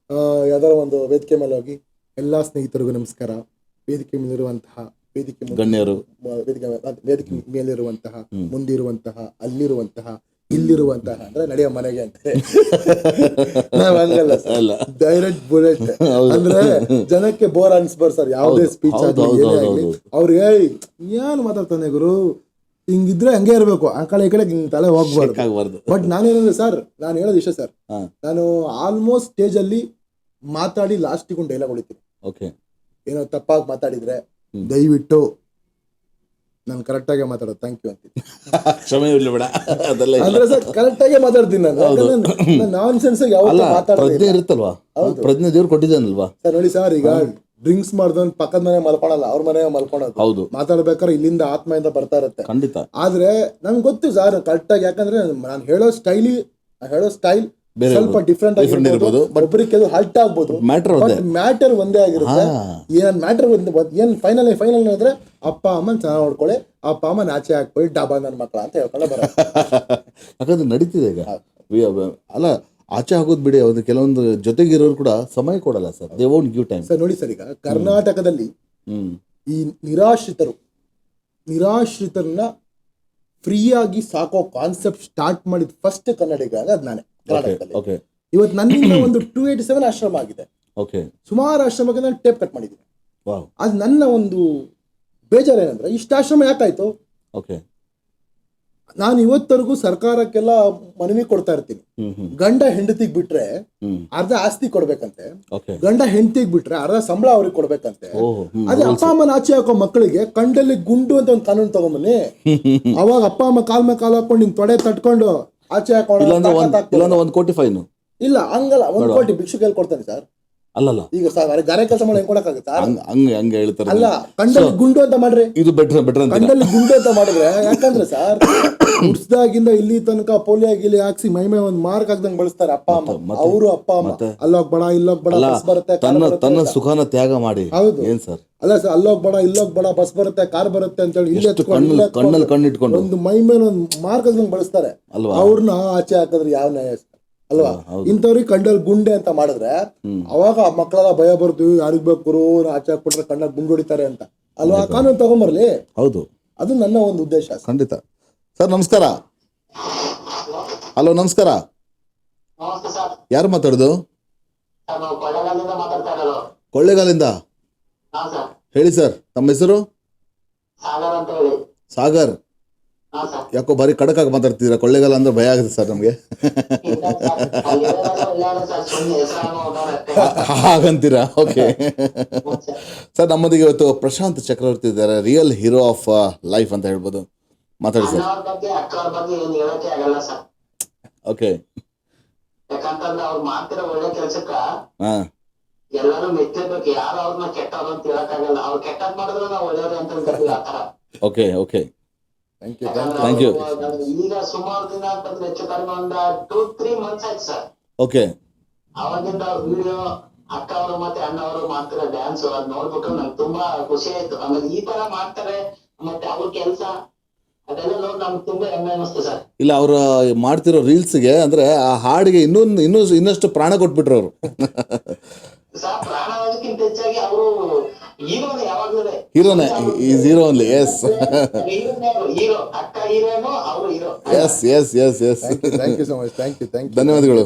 S2: ಯಾವ್ದಾರ ಒಂದು ವೇದಿಕೆ ಮೇಲೆ ಹೋಗಿ, ಎಲ್ಲಾ ಸ್ನೇಹಿತರಿಗೂ ನಮಸ್ಕಾರ, ವೇದಿಕೆ ಮೇಲಿರುವಂತಹ ವೇದಿಕೆ ಮೇಲಿರುವಂತಹ, ಮುಂದಿರುವಂತಹ, ಅಲ್ಲಿರುವಂತಹ, ಇಲ್ಲಿರುವಂತಹ ಅಂದ್ರೆ ನಡೆಯೋ ಮನೆಗೆ ಅಂತ ನಾವ್ ಹಂಗಲ್ಲ ಸರ್, ಡೈರೆಕ್ಟ್ ಬುಲೆಟ್. ಅಂದ್ರೆ ಜನಕ್ಕೆ ಬೋರ್ ಅನ್ಸ್ಬಾರ್ದು ಸರ್, ಯಾವುದೇ ಸ್ಪೀಚ್ ಆಗಲಿ ಏನೇ ಆಗ್ಲಿ. ಅವ್ರಿಗೆ ಏನ್ ಮಾತಾಡ್ತಾನೆ ಗುರು, ಹಿಂಗಿದ್ರೆ ಹಂಗೆ ಇರ್ಬೇಕು, ಆ ಕಡೆ ಈ ಕಡೆ ತಲೆ ಹೋಗ್ಬಾರ್ದು. ಬಟ್ ನಾನೇನಂದ್ರೆ ಸರ್, ನಾನು ಹೇಳೋದು ಇಷ್ಟ ಸರ್, ನಾನು ಆಲ್ಮೋಸ್ಟ್ ಸ್ಟೇಜ್ ಅಲ್ಲಿ ಮಾತಾಡಿ ಲಾಸ್ಟಿಗೆ ಒಂದು ಡೈಲಾಗ್ ಹೊಡಿತೀನಿ. ಏನೋ ತಪ್ಪಾಗಿ ಮಾತಾಡಿದ್ರೆ ದಯವಿಟ್ಟು ನಾನು ಕರೆಕ್ಟ್ ಆಗಿ ಮಾತಾಡೋದು, ಥ್ಯಾಂಕ್ ಯು ಅಂತೀನಿ. ಅಂದ್ರೆ ಸರ್ ಕರೆಕ್ಟ್ ಆಗಿ ಮಾತಾಡ್ತೀನಿ ನಾನು. ನಾನ್ ಸೆನ್ಸ್ ಯಾವತ್ತೂ
S1: ಪ್ರಜ್ಞೆ ದೇವ್ರು ಕೊಟ್ಟಿದ್ದಾನಲ್ವಾ
S2: ಸರ್. ನೋಡಿ ಸರ್, ಈಗ ಡ್ರಿಂಕ್ಸ್ ಮಾಡ್ದವ್ ಪಕ್ಕದ ಮನೆ ಮಲ್ಕೊಳಲ್ಲ, ಅವ್ರ ಮನೆ ಮಲ್ಕೊಳೋದು. ಮಾತಾಡ್ಬೇಕಾದ್ರೆ ಇಲ್ಲಿಂದ ಆತ್ಮದಿಂದ ಬರ್ತಾ ಇರುತ್ತೆ.
S1: ಖಂಡಿತ.
S2: ಆದ್ರೆ ನನ್ಗೆ ಗೊತ್ತು ಸರ್ ಕರೆಕ್ಟ್ ಆಗಿ, ಯಾಕಂದ್ರೆ ನಾನು ಹೇಳೋ ಸ್ಟೈಲ್ ಸ್ವಲ್ಪ ಡಿಫ್ರೆಂಟ್ ಆಗಿರ್ಬೋದು, ಒಬ್ಬರಿಗೆ ಕೆಲವು ಹಲ್ಟ್ ಆಗ್ಬೋದು, ಮ್ಯಾಟರ್ ಒಂದೇ ಆಗಿರುತ್ತೆ. ಏನ್ ಮ್ಯಾಟರ್ ಏನ್ ಫೈನಲ್ ಅಂದ್ರೆ ಅಪ್ಪ ಅಮ್ಮನ ಚೆನ್ನಾಗಿ ನೋಡ್ಕೊಳ್ಳಿ, ಅಪ್ಪ ಅಮ್ಮನ ಆಚೆ ಹಾಕ್ಕೊಳ್ಳಿ, ಡಾಬಾ ನನ್ನ ಮಕ್ಕಳ ಅಂತ ಹೇಳ್ಕೊಂಡು ಬರೋದು.
S1: ಯಾಕಂದ್ರೆ ನಡೀತಿದೆ ಈಗ. ಅಲ್ಲ, ಆಚೆ ಹಾಕೋದು ಬಿಡಿ, ಅವ್ರು ಕೆಲವೊಂದು ಜೊತೆಗಿರೋರು ಕೂಡ ಸಮಯ ಕೊಡಲ್ಲ sir. They won't give time.
S2: Sir ನೋಡಿ ಸರ್, ಈಗ ಕರ್ನಾಟಕದಲ್ಲಿ ಈ ನಿರಾಶ್ರಿತರನ್ನ ಫ್ರೀಯಾಗಿ ಸಾಕೋ ಕಾನ್ಸೆಪ್ಟ್ ಸ್ಟಾರ್ಟ್ ಮಾಡಿದ ಫಸ್ಟ್ ಕನ್ನಡಿಗ ಅದ್ ನಾನೇ ಕರ್ನಾಟಕದಲ್ಲಿ. ಇವತ್ತು ನನ್ನಿಂದ ಒಂದು 287 ಆಶ್ರಮ ಆಗಿದೆ. ಸುಮಾರು ಆಶ್ರಮಕ್ಕೆ ನಾನು ಟೇಪ್ ಕಟ್ ಮಾಡಿದ್ದೀನಿ. ಅದು ನನ್ನ ಒಂದು ಬೇಜಾರು ಏನಂದ್ರೆ, ಇಷ್ಟ ಆಶ್ರಮ ಯಾಕಾಯ್ತು? ನಾನು ಇವತ್ತರೆಗೂ ಸರ್ಕಾರಕ್ಕೆಲ್ಲ ಮನವಿ ಕೊಡ್ತಾ ಇರ್ತೀನಿ, ಗಂಡ ಹೆಂಡತಿಗೆ ಬಿಟ್ರೆ ಅರ್ಧ ಆಸ್ತಿ ಕೊಡ್ಬೇಕಂತೆ, ಗಂಡ ಹೆಂಡತಿಗೆ ಬಿಟ್ರೆ ಅರ್ಧ ಸಂಬಳ ಅವ್ರಿಗೆ ಕೊಡ್ಬೇಕಂತೆ. ಅದೇ ಅಪ್ಪ ಅಮ್ಮನ ಆಚೆ ಹಾಕೋ ಮಕ್ಕಳಿಗೆ ಕಂಡಲ್ಲಿ ಗುಂಡು ಅಂತ ಒಂದು ಕಾನೂನು ತಗೊಂಬನ್ನಿ. ಅವಾಗ ಅಪ್ಪ ಅಮ್ಮ ಕಾಲ್ ಮೇಲೆ ಕಾಲ್ ಹಾಕೊಂಡು ನಿಮ್ ತೊಡೆ ತಟ್ಕೊಂಡು ಆಚೆ ಹಾಕೊಂಡು
S1: 1 ಕೋಟಿ ಫೈನ್.
S2: ಇಲ್ಲ ಹಂಗಲ್ಲ, 1 ಕೋಟಿ ಭಿಕ್ಷು ಕೇಳಿ ಕೊಡ್ತಾನೆ ಸರ್.
S1: ಅಲ್ಲ
S2: ಈಗ ಸರ್ ಗಾರೆ ಕೆಲಸ ಮಾಡಿ ಹೆಂಗ್ ಕೊಡಕ್ಕಾಗುತ್ತೆ?
S1: ಹಂಗೆ ಹೇಳ್ತಾರೆ.
S2: ಅಲ್ಲ, ಕಂಡಲ್ಲಿ ಗುಂಡು ಅಂತ ಮಾಡ್ರಿ,
S1: ಇದು ಬೆಟರ್
S2: ಕಂಡಲ್ಲಿ ಗುಂಡು ಅಂತ ಮಾಡಿದ್ರೆ. ಯಾಕಂದ್ರೆ ಸರ್, ಹುಡ್ಸ್ದಾಗಿಂದ ಇಲ್ಲಿ ತನಕ ಪೋಲಿಯೋ ಗಿಲಿ ಹಾಕ್ಸಿ ಮೈಮೆ ಒಂದ್ ಮಾರ್ಕ್ ಹಾಕ್ದಂಗ್ ಬಳಸ್ತಾರೆ ಅಪ್ಪ ಅಮ್ಮ. ಅವರು ಅಪ್ಪ ಅಮ್ಮ ಅಲ್ಲೋಗ್ಬೇಡ ಇಲ್ಲೋಗ್ಬೇಡ ಬಸ್ ಬರುತ್ತೆ,
S1: ತನ್ನ ಸುಖನ ತ್ಯಾಗ ಮಾಡಿ.
S2: ಹೌದು
S1: ಏನ್ ಸರ್?
S2: ಅಲ್ಲ ಸರ್, ಅಲ್ಲೋಗ್ಬೇಡ ಇಲ್ಲೋಗ್ಬೇಡ ಬಸ್ ಬರುತ್ತೆ, ಕಾರ್ ಬರುತ್ತೆ ಅಂತ ಹೇಳಿ ಇಲ್ಲೇ
S1: ಕಣ್ಣಲ್ಲಿ ಕಣ್ಣಿಟ್ಕೊಂಡು
S2: ಒಂದು ಮೈಮೇಲೆ ಒಂದು ಮಾರ್ಕ್ ಹಾಕ್ದಂಗ್ ಬಳಸ್ತಾರೆ. ಅವ್ರನ್ನ ಆಚೆ ಹಾಕಿದ್ರೆ ಯಾವ ನ್ಯಾಯ ಅಲ್ವಾ? ಇಂಥವ್ರಿಗೆ ಕಂಡಲ್ಲಿ ಗುಂಡೆ ಅಂತ ಮಾಡಿದ್ರೆ ಅವಾಗ ಮಕ್ಕಳೆಲ್ಲ ಭಯ ಬರ್ತೀವಿ, ಯಾರಿಗ್ ಬೇಕು ಆಚೆ ಹಾಕ್ಬಿಟ್ರೆ ಕಣ್ಣಲ್ಲಿ ಗುಂಡು ಹೊಡಿತಾರೆ ಅಂತ ಅಲ್ವಾ? ಕಾನೂನು ತಗೊಂಬರ್ಲಿ.
S1: ಹೌದು,
S2: ಅದು ನನ್ನ ಒಂದು ಉದ್ದೇಶ.
S1: ಖಂಡಿತ. ಸರ್ ನಮಸ್ಕಾರ. ಹಲೋ ನಮಸ್ಕಾರ. ಯಾರು ಮಾತಾಡುದು? ಕೊಳ್ಳೇಗಾಲಿಂದ. ಹೇಳಿ ಸರ್, ತಮ್ಮ ಹೆಸರು? ಸಾಗರ್. ಯಾಕೋ ಬಾರಿ ಖಡಕ್ ಆಗಿ ಮಾತಾಡ್ತಿದ್ದೀರಾ. ಕೊಳ್ಳೇಗಾಲ ಅಂದ್ರೆ ಭಯ ಆಗುತ್ತೆ ಸರ್ ನಮ್ಗೆ. ಹಾಗಂತೀರಾ? ಓಕೆ ಸರ್, ನಮ್ಮದಿಗೆ ಇವತ್ತು ಪ್ರಶಾಂತ್ ಚಕ್ರವರ್ತಿ ಇದ್ದಾರೆ, ರಿಯಲ್ ಹೀರೋ ಆಫ್ ಲೈಫ್ ಅಂತ ಹೇಳ್ಬೋದು. ಮಾತಾಡಿ ಸರ್. ಓಕೆ.
S3: ಯಾಕಂತಂದ್ರೆ ಅವ್ರು ಮಾಡ್ತಿರೋ ಒಳ್ಳೆ ಕೆಲ್ಸಕ್ಕ ಎಲ್ಲಾರು ಮೆಚ್ಚಬೇಕು. ಯಾರು ಅವ್ರನ್ನ ಕೆಟ್ಟವ್ರು ಅಂತ ಹೇಳಕ್ಕಾಗಲ್ಲ. ಅವ್ರು ಕೆಟ್ಟದ್ ಮಾಡಿದ್ರು ನಾವು ಒಳ್ಳೆಯವ್ರು ಅಂತ ಹೇಳ್ತೀವಿ, ಆತರ.
S1: Okay okay, thank you.
S3: ಈಗ ಸುಮಾರು ದಿನ ಅಂತಂದ್ರೆ ಹೆಚ್ಚು ಕಡಿಮೆ ಒಂದು 2-3 months ಆಯ್ತು ಸರ್.
S1: ಓಕೆ.
S3: ಅವಾಗಿಂದ ವಿಡಿಯೋ ಅಕ್ಕ ಅವರು ಮತ್ತೆ ಅಣ್ಣ ಅವರು ಮಾಡ್ತಿರೋ ಡ್ಯಾನ್ಸ್ ಅದ್ ನೋಡ್ಬಿಟ್ಟು ನಂಗೆ ತುಂಬಾ ಖುಷಿ ಆಯ್ತು. ಆಮೇಲೆ ಈ ತರ ಮಾಡ್ತಾರೆ ಮತ್ತೆ ಅವ್ರ ಕೆಲ್ಸ ಅದೆಲ್ಲ ನೋಡಿ ನಮ್ಗೆ ತುಂಬಾ ಹೆಮ್ಮೆ ಅನಿಸ್ತು ಸರ್.
S1: ಇಲ್ಲ, ಅವ್ರ ಮಾಡ್ತಿರೋ ರೀಲ್ಸ್ಗೆ ಅಂದ್ರೆ ಆ ಹಾಡಿಗೆ ಇನ್ನಷ್ಟು ಪ್ರಾಣ ಕೊಟ್ಬಿಟ್ರು ಅವರು.
S3: ಸರ್, ಪ್ರಾಣ ಅದಕ್ಕಿಂತ ಹೆಚ್ಚಾಗಿ ಅವರು ಹೀರೋನೇ. ಯಾವಾಗ್ಲೂ
S1: ಹೀರೋನೇ, is hero only. Yes,
S3: hero. ಅಕ್ಕ ಹೀರೋನು, ಅವರು hero.
S1: Yes yes yes yes.
S2: Thank you so much. Thank you
S1: ಧನ್ಯವಾದಗಳು.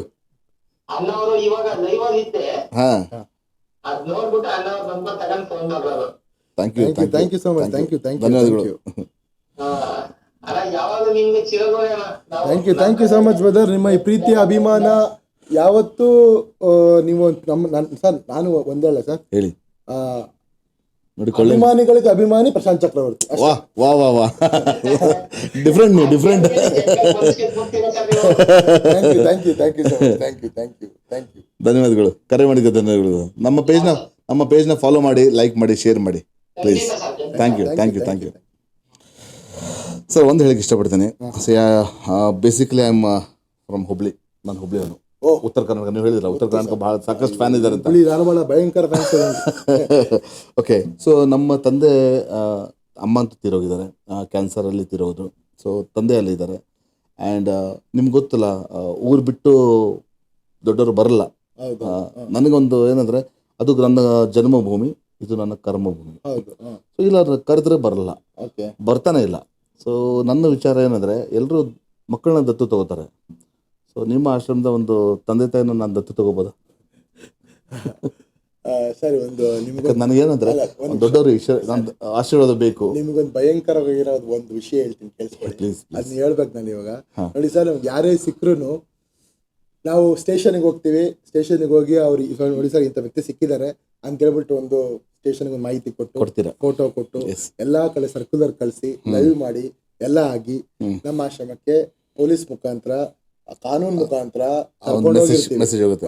S3: ಅಣ್ಣವರು ಇವಾಗ ಲೈವ್ ಅಲ್ಲಿ ಇದ್ದೆ,
S1: ಹಾ,
S3: ಅದ್ ನೋಡ್ಬಿಟ್ಟು ಅಣ್ಣವ್ರ ನಂಬರ್ ತಗೊಂಡ್ ಫೋನ್ ಮಾಡೋರು.
S1: Thank you so much. ಧನ್ಯವಾದಗಳು.
S3: ಅಣ್ಣ ಯಾವಾಗಲೂ ನಿಮ್ಗೆ ಚಿರಋಣಿ ಅಣ್ಣ.
S2: Thank you so much brother. ನಿಮ್ಮ ಈ ಪ್ರೀತಿಯ ಅಭಿಮಾನ ಯಾವತ್ತೂ ನೀವು ಸರ್, ನಾನು ಒಂದೇಳ ಸರ್
S1: ಹೇಳಿ.
S2: ಅಭಿಮಾನಿಗಳಿಗೆ ಅಭಿಮಾನಿ ಪ್ರಶಾಂತ್ ಚಕ್ರವರ್ತಿ.
S1: ವಾ ವಾ ವಾ ವಾ, ಡಿಫ್ರೆಂಟ್. ಧನ್ಯವಾದಗಳು, ಕರೆ ಮಾಡಿದ್ದೆ ಧನ್ಯವಾದಗಳು. ನಮ್ಮ ಪೇಜ್ನ ಫಾಲೋ ಮಾಡಿ, ಲೈಕ್ ಮಾಡಿ, ಶೇರ್ ಮಾಡಿ ಪ್ಲೀಸ್. Thank you. ಸರ್, ಒಂದು ಹೇಳಕ್ಕೆ ಇಷ್ಟಪಡ್ತೇನೆ. Basically I am from Hubli. ನಾನು ಹುಬ್ಳಿಯವನು, ಉತ್ತರ ಕರ್ನಾಟಕ. ನೀವು ಹೇಳಿದ್ರಲ್ಲ, ಉತ್ತರ ಕರ್ನಾಟಕ ಬಹಳ ಸಾಕಷ್ಟು ಫ್ಯಾನ್ ಇದ್ದಾರೆ ಅಂತ.
S2: ಭಯಂಕರ
S1: ಓಕೆ. ಸೊ ನಮ್ಮ ತಂದೆ ಅಮ್ಮ ಅಂತ ತೀರೋಗಿದ್ದಾರೆ, ಕ್ಯಾನ್ಸರಲ್ಲಿ ತೀರೋದ್ರು. ಸೊ ತಂದೆ ಅಲ್ಲಿ ಇದ್ದಾರೆ. ಆ್ಯಂಡ್ ನಿಮ್ಗೆ ಗೊತ್ತಲ್ಲ, ಊರು ಬಿಟ್ಟು ದೊಡ್ಡವರು ಬರಲ್ಲ. ನನಗೊಂದು ಏನಂದರೆ, ಅದು ನನ್ನ ಜನ್ಮಭೂಮಿ, ಇದು ನನ್ನ ಕರ್ಮಭೂಮಿ. ಸೊ ಇಲ್ಲ ಕರೆದ್ರೆ ಬರಲ್ಲ, ಬರ್ತಾನೆ ಇಲ್ಲ. ಸೊ ನನ್ನ ವಿಚಾರ ಏನಂದರೆ, ಎಲ್ಲರೂ ಮಕ್ಕಳನ್ನ ದತ್ತು ತಗೋತಾರೆ. ಸೊ ನಿಮ್ಮ ಆಶ್ರಮದ ಒಂದು ತಂದೆ ತಾಯಿನ ನಾನು ದತ್ತು ತಗೋಬೋದಾ?
S2: ಸರಿ, ಒಂದು ನಿಮ್ಗೆ
S1: ನನಗೇನಂದ್ರೆ, ದೊಡ್ಡವರು ಆಶೀರ್ವಾದ ಬೇಕು.
S2: ನಿಮ್ಗೊಂದು ಭಯಂಕರವಾಗಿರೋದು ಒಂದು ವಿಷಯ ಹೇಳ್ತೀನಿ, ಕೇಳಿಸ್ಕೊಳ್ಳಿ ಪ್ಲೀಸ್. ಅದನ್ನ ಹೇಳ್ಬೇಕು ನಾನು ಇವಾಗ. ನೋಡಿ ಸರ್, ನಮ್ಗೆ ಯಾರೇ ಸಿಕ್ಕರೂ ನಾವು ಸ್ಟೇಷನ್ಗೆ ಹೋಗ್ತೀವಿ. ಸ್ಟೇಷನ್ಗೆ ಹೋಗಿ ಅವ್ರು ನೋಡಿ ಸರ್, ಇಂಥ ವ್ಯಕ್ತಿ ಸಿಕ್ಕಿದ್ದಾರೆ ಅಂತ ಹೇಳ್ಬಿಟ್ಟು ಒಂದು ಸ್ಟೇಷನ್ಗೆ ಒಂದು ಮಾಹಿತಿ ಕೊಡ್ತೀರಾ, ಫೋಟೋ ಕೊಟ್ಟು ಎಲ್ಲಾ ಕಡೆ ಸರ್ಕ್ಯುಲರ್ ಕಳಿಸಿ, ಲೈವ್ ಮಾಡಿ ಎಲ್ಲ ಆಗಿ ನಮ್ಮ ಆಶ್ರಮಕ್ಕೆ ಪೊಲೀಸ್ ಮುಖಾಂತರ, ಕಾನೂನು ಮುಖಾಂತರ